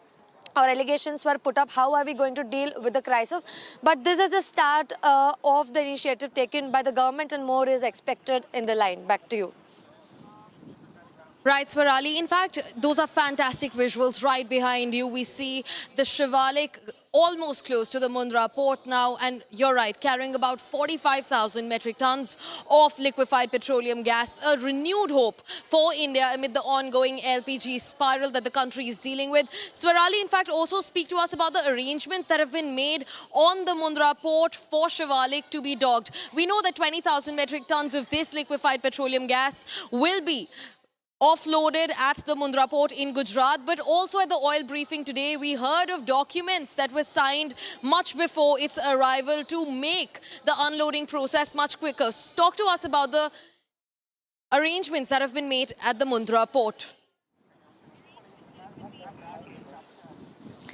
or allegations were put up. How are we going to deal with the crisis? But this is the start of the initiative taken by the government, and more is expected in the line. Back to you. Right, Swarali. In fact, those are fantastic visuals right behind you. We see the Shivalik almost close to the Mundra port now, and you're right, carrying about 45,000 metric tons of liquefied petroleum gas, a renewed hope for India amid the ongoing LPG spiral that the country is dealing with. Swarali, in fact, also speak to us about the arrangements that have been made on the Mundra port for Shivalik to be docked. We know that 20,000 metric tons of this liquefied petroleum gas will be offloaded at the Mundra port in Gujarat, but also at the oil briefing today, we heard of documents that were signed much before its arrival to make the unloading process much quicker. Talk to us about the arrangements that have been made at the Mundra port.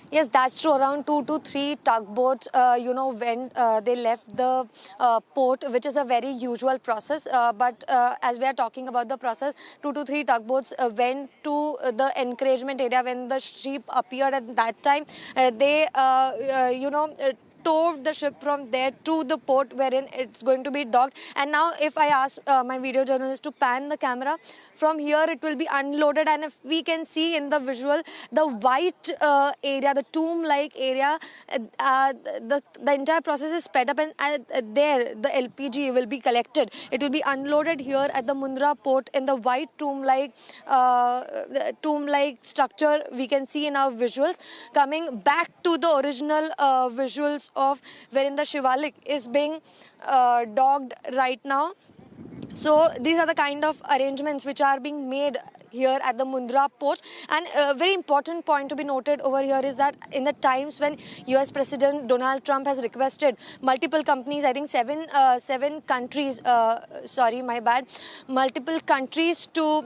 Yes, that's true. Around 2 to 3 tugboats, when they left the port, which is a very usual process. But as we are talking about the process, 2 to 3 tugboats went to the encouragement area when the ship appeared at that time. They, towed the ship from there to the port wherein it's going to be docked. And now if I ask my video journalist to pan the camera, from here it will be unloaded, and if we can see in the visual, the white area, the tomb-like area, the entire process is sped up, and there the LPG will be collected. It will be unloaded here at the Mundra port in the white tomb-like structure we can see in our visuals. Coming back to the original visuals of wherein the Shivalik is being docked right now. So these are the kind of arrangements which are being made here at the Mundra port. And a very important point to be noted over here is that in the times when US President Donald Trump has requested multiple companies, I think seven countries, multiple countries to,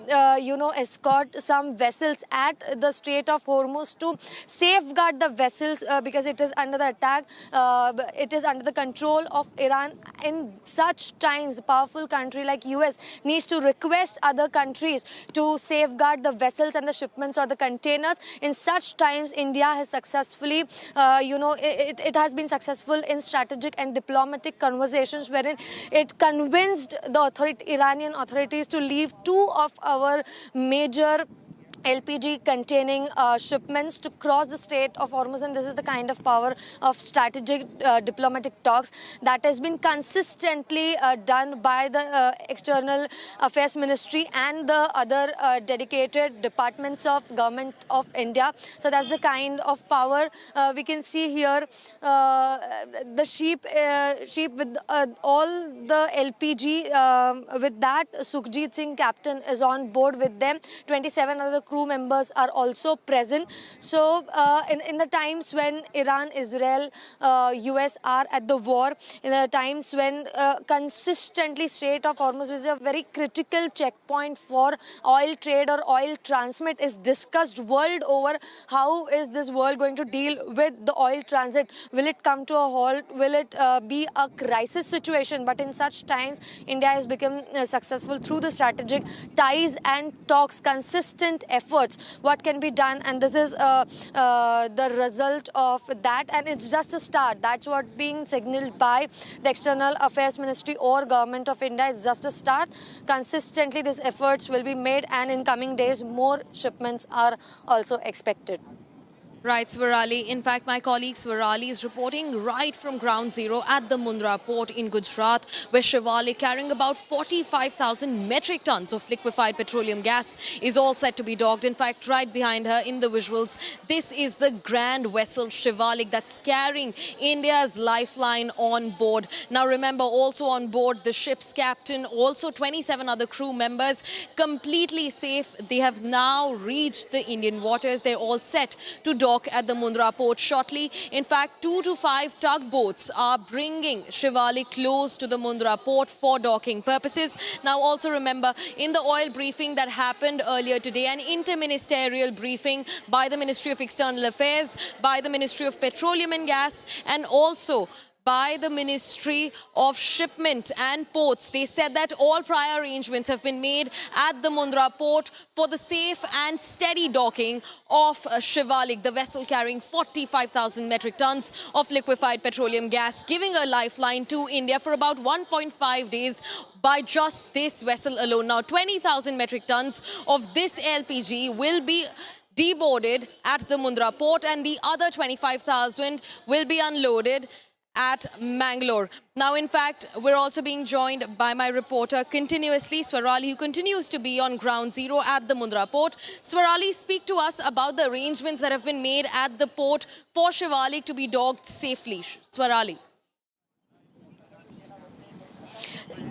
escort some vessels at the Strait of Hormuz to safeguard the vessels because it is under the attack, it is under the control of Iran. In such times, a powerful country like US needs to request other countries to safeguard the vessels and the shipments or the containers. In such times, India has successfully, it has been successful in strategic and diplomatic conversations wherein it convinced the Iranian authorities to leave 2 of our major LPG containing shipments to cross the Strait of Hormuz, and this is the kind of power of strategic diplomatic talks that has been consistently done by the External Affairs Ministry and the other dedicated departments of Government of India. So that's the kind of power we can see here. The sheep with all the LPG, with that Sukhjit Singh, captain, is on board with them. 27 other crew members are also present. So in the times when Iran, Israel, US are at the war, in the times when consistently Strait of Hormuz is a very critical checkpoint for oil trade or oil transmit, is discussed world over. How is this world going to deal with the oil transit? Will it come to a halt? Will it be a crisis situation? But in such times, India has become successful through the strategic ties and talks, consistent efforts, what can be done, and this is the result of that, and it's just a start. That's what being signaled by the External Affairs Ministry or Government of India. It's just a start. Consistently these efforts will be made, and in coming days more shipments are also expected. Right, Swarali. In fact, my colleague Swarali is reporting right from ground zero at the Mundra port in Gujarat, where Shivalik, carrying about 45,000 metric tons of liquefied petroleum gas, is all set to be docked. In fact, right behind her in the visuals, this is the grand vessel Shivalik that's carrying India's lifeline on board. Now, remember, also on board the ship's captain, also 27 other crew members, completely safe. They have now reached the Indian waters. They're all set to dock at the Mundra port shortly. In fact, 2 to 5 tugboats are bringing Shivalik close to the Mundra port for docking purposes. Now, also remember, in the oil briefing that happened earlier today, an interministerial briefing by the Ministry of External Affairs, by the Ministry of Petroleum and Gas, and also by the Ministry of Shipment and Ports. They said that all prior arrangements have been made at the Mundra port for the safe and steady docking of Shivalik, the vessel carrying 45,000 metric tons of liquefied petroleum gas, giving a lifeline to India for about 1.5 days by just this vessel alone. Now, 20,000 metric tons of this LPG will be deboarded at the Mundra port, and the other 25,000 will be unloaded at Mangalore. Now, in fact, we're also being joined by my reporter continuously, Swarali, who continues to be on ground zero at the Mundra port. Swarali, speak to us about the arrangements that have been made at the port for Shivalik to be docked safely. Swarali.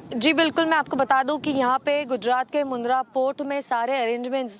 जी बिल्कुल, मैं आपको बता दूं कि यहाँ पे गुजरात के Mundra port में सारे अरेंजमेंट्स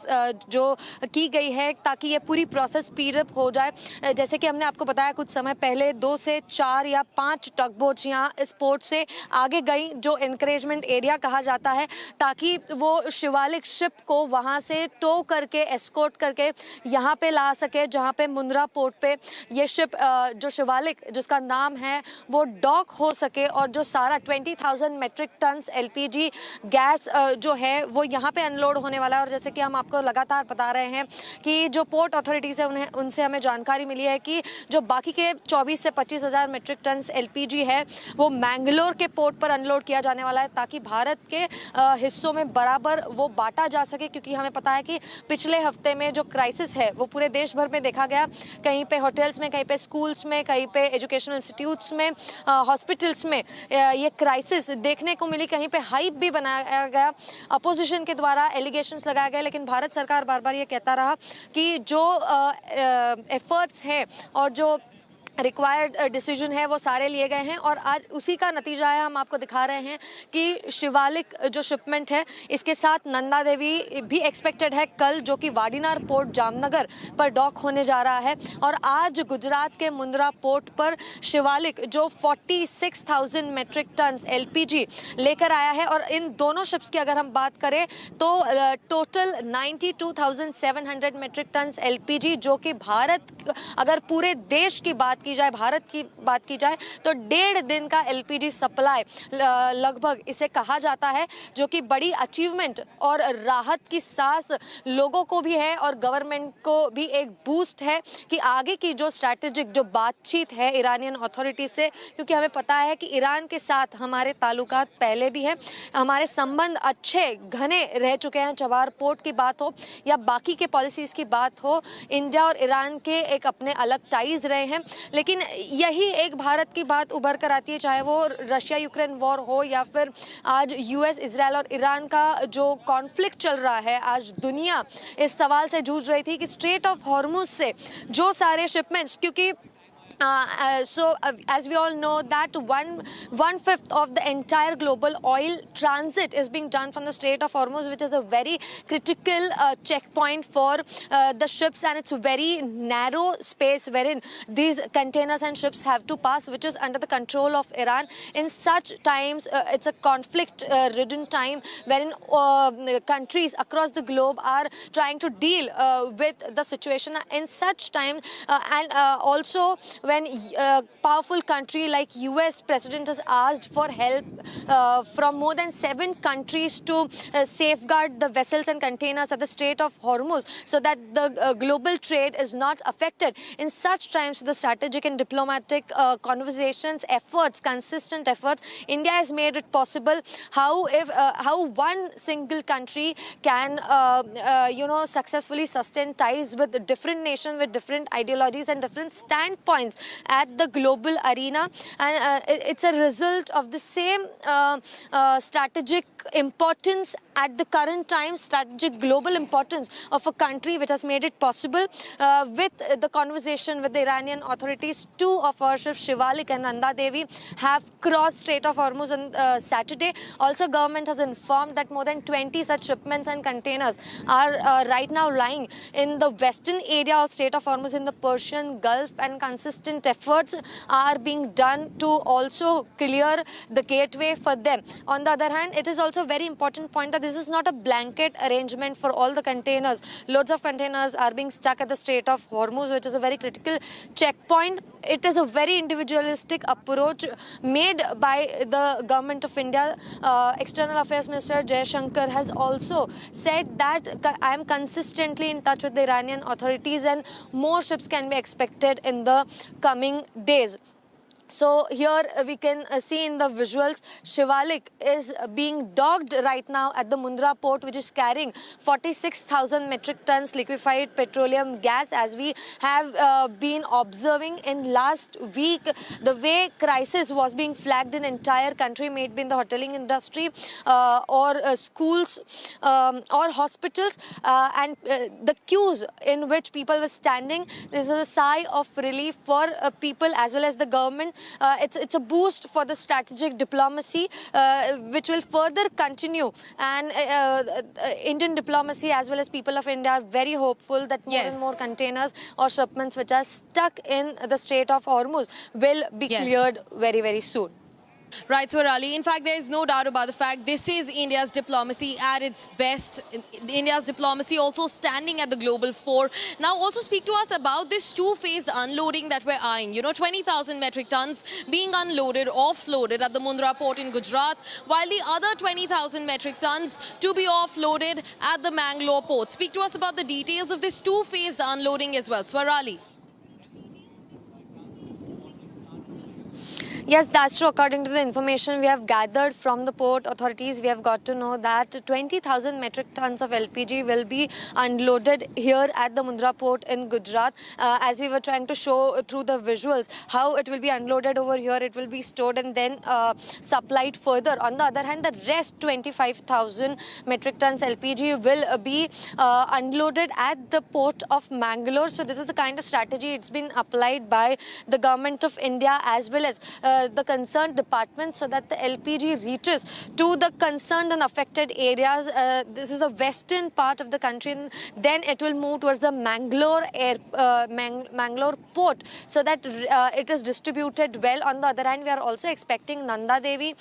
जो की गई है ताकि ये पूरी प्रोसेस स्पीड अप हो जाए। जैसे कि हमने आपको बताया कुछ समय पहले 2 से 4 या 5 टग बोट्स यहाँ इस पोर्ट से आगे गई, जो एनकरेजमेंट एरिया कहा जाता है, ताकि वो शिवालिक शिप को वहाँ से टो करके एस्कॉर्ट करके यहाँ पे ला सके, जहाँ पे मुंद्रा पोर्ट पे ये शिप जो शिवालिक जिसका नाम है वो डॉक हो सके, और जो सारा 20,000 मेट्रिक टन्स एलपीजी गैस जो है वो यहाँ पे अनलोड होने वाला है। और जैसे कि हम आपको लगातार बता रहे हैं कि जो पोर्ट अथॉरिटीज़ है उनसे हमें जानकारी मिली है कि जो बाकी के 24 से 25,000 मेट्रिक टन्स एलपीजी है वो मैंगलोर के पोर्ट पर अनलोड किया जाने वाला है, ताकि भारत के हिस्सों में बराबर वो बांटा जा सके। क्योंकि हमें पता है कि पिछले हफ्ते में जो क्राइसिस है वो पूरे देश भर में देखा गया, कहीं पे होटल्स में, कहीं पे स्कूल्स में, कहीं पे एजुकेशनल इंस्टीट्यूट्स में, हॉस्पिटल्स में ये क्राइसिस देखने को मिली। कहीं पे हाइप भी बनाया गया, अपोजिशन के द्वारा एलिगेशंस लगाए गए, लेकिन भारत सरकार बार बार ये कहता रहा कि जो एफर्ट्स हैं और जो रिक्वायर्ड डिसीजन है वो सारे लिए गए हैं। और आज उसी का नतीजा है, हम आपको दिखा रहे हैं कि शिवालिक जो शिपमेंट है इसके साथ नंदा देवी भी एक्सपेक्टेड है कल, जो कि वाडीनार पोर्ट जामनगर पर डॉक होने जा रहा है। और आज गुजरात के मुंद्रा पोर्ट पर शिवालिक जो 46,000 मेट्रिक टन्स एलपीजी लेकर आया है, और इन दोनों शिप्स की अगर हम बात करें तो टोटल 92,700 मेट्रिक टन्स एलपीजी, जो कि भारत, अगर पूरे देश की बात भारत की बात की जाए तो 1.5 दिन का एलपीजी सप्लाई लगभग इसे कहा जाता है, जो कि बड़ी अचीवमेंट और राहत की सांस लोगों को भी है और गवर्नमेंट को भी एक बूस्ट है कि आगे की जो स्ट्रैटेजिक जो बातचीत है ईरानियन अथॉरिटीज से, क्योंकि हमें पता है कि ईरान के साथ हमारे ताल्लुकात पहले भी हैं, हमारे संबंध अच्छे घने रह चुके हैं। चबार पोर्ट की बात हो या बाकी के पॉलिसीज की बात हो, इंडिया और ईरान के एक अपने अलग टाइज रहे हैं। लेकिन यही एक भारत की बात उभर कर आती है, चाहे वो रशिया यूक्रेन वॉर हो या फिर आज यूएस, इजराइल और ईरान का जो कॉन्फ्लिक्ट चल रहा है। आज दुनिया इस सवाल से जूझ रही थी कि स्ट्रेट ऑफ हॉर्मुज से जो सारे शिपमेंट्स, क्योंकि as we all know that one fifth of the entire global oil transit is being done from the Strait of Hormuz, which is a very critical checkpoint for the ships, and it's a very narrow space wherein these containers and ships have to pass, which is under the control of Iran. In such times, it's a conflict-ridden time wherein countries across the globe are trying to deal with the situation. In such times, and also when a powerful country like US President has asked for help from more than 7 countries to safeguard the vessels and containers at the Strait of Hormuz so that the global trade is not affected. In such times, the strategic and diplomatic conversations, efforts, consistent efforts, India has made it possible. How one single country can successfully sustain ties with different nations with different ideologies and different standpoints at the global arena, and it's a result of the same strategic importance at the current time, strategic global importance of a country which has made it possible with the conversation with the Iranian authorities. 2 of our ships, Shivalik and Nanda Devi, have crossed Strait of Hormuz on Saturday. Also, government has informed that more than 20 such shipments and containers are right now lying in the western area of Strait of Hormuz in the Persian Gulf, and consistent efforts are being done to also clear the gateway for them. On the other hand, it is also a very important point that this is not a blanket arrangement for all the containers. Loads of containers are being stuck at the Strait of Hormuz, which is a very critical checkpoint. It is a very individualistic approach made by the government of India. External Affairs Minister Jaishankar has also said that I am consistently in touch with the Iranian authorities and more ships can be expected in the coming days. So here we can see in the visuals, Shivalik is being docked right now at the Mundra port, which is carrying 46,000 metric tons liquefied petroleum gas. As we have been observing in last week, the way crisis was being flagged in entire country, may it be in the hoteling industry or schools or hospitals, and the queues in which people were standing. This is a sigh of relief for people as well as the government. It's a boost for the strategic diplomacy, which will further continue. And Indian diplomacy as well as people of India are very hopeful that more and more containers or shipments which are stuck in the Strait of Hormuz will be cleared very, very soon. Right, Swarali. In fact, there is no doubt about the fact this is India's diplomacy at its best. India's diplomacy also standing at the global fore. Now, also speak to us about this two-phased unloading that we're eyeing. 20,000 metric tons being unloaded, offloaded at the Mundra port in Gujarat, while the other 20,000 metric tons to be offloaded at the Mangalore port. Speak to us about the details of this two-phased unloading as well. Swarali. Yes, that's true. According to the information we have gathered from the port authorities, we have got to know that 20,000 metric tons of LPG will be unloaded here at the Mundra port in Gujarat. As we were trying to show through the visuals how it will be unloaded over here, it will be stored and then supplied further. On the other hand, the rest 25,000 metric tons LPG will be unloaded at the port of Mangalore. So this is the kind of strategy it's been applied by the government of India as well as the concerned department, so that the LPG reaches to the concerned and affected areas. This is a western part of the country, and then it will move towards the Mangalore port, so that it is distributed well. On the other hand, we are also expecting Nanda Devi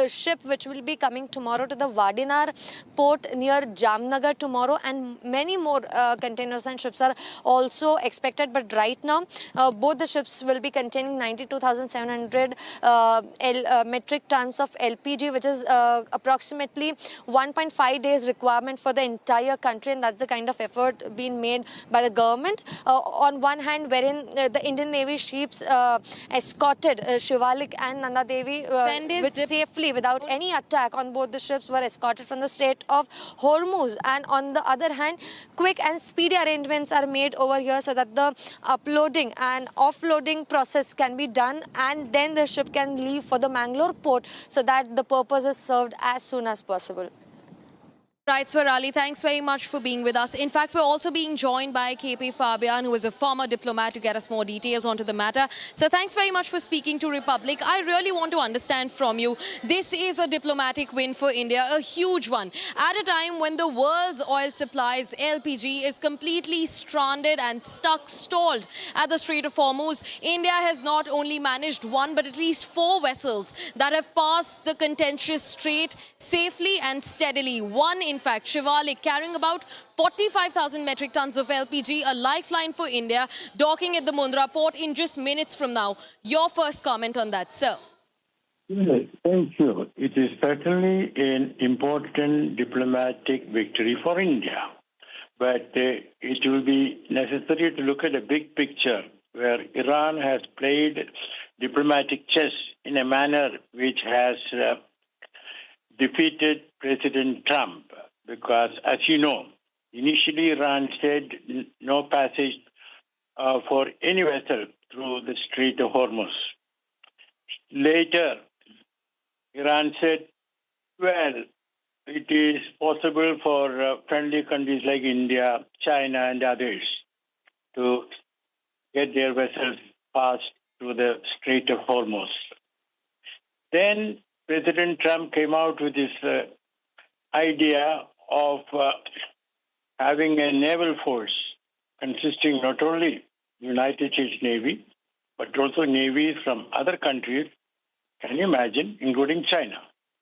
ship, which will be coming tomorrow to the Vadinar port near Jamnagar tomorrow, and many more containers and ships are also expected. But right now, both the ships will be containing 92,700 metric tons of LPG, which is approximately 1.5 days requirement for the entire country, and that's the kind of effort being made by the government. On one hand, wherein the Indian Navy ships escorted Shivalik and Nanda Devi which safely, without any attack on both the ships, were escorted from the Strait of Hormuz. And on the other hand, quick and speedy arrangements are made over here so that the uploading and offloading process can be done, and then the ship can leave for the Mangalore port, so that the purpose is served as soon as possible. Right, Swarali, thanks very much for being with us. In fact, we're also being joined by KP Fabian, who is a former diplomat, to get us more details onto the matter. So thanks very much for speaking to Republic. I really want to understand from you, this is a diplomatic win for India, a huge one. At a time when the world's oil supplies, LPG, is completely stranded and stuck, stalled at the Strait of Hormuz, India has not only managed one, but at least 4 vessels that have passed the contentious strait safely and steadily. One in fact, Shivalik, carrying about 45,000 metric tons of LPG, a lifeline for India, docking at the Mundra port in just minutes from now. Your first comment on that, sir. Yes, thank you. It is certainly an important diplomatic victory for India. But it will be necessary to look at the big picture where Iran has played diplomatic chess in a manner which has defeated President Trump. Because, as you know, initially Iran said no passage for any vessel through the Strait of Hormuz. Later, Iran said, well, it is possible for friendly countries like India, China, and others to get their vessels passed through the Strait of Hormuz. Then President Trump came out with this idea of having a naval force consisting not only United States Navy, but also navies from other countries, can you imagine, including China.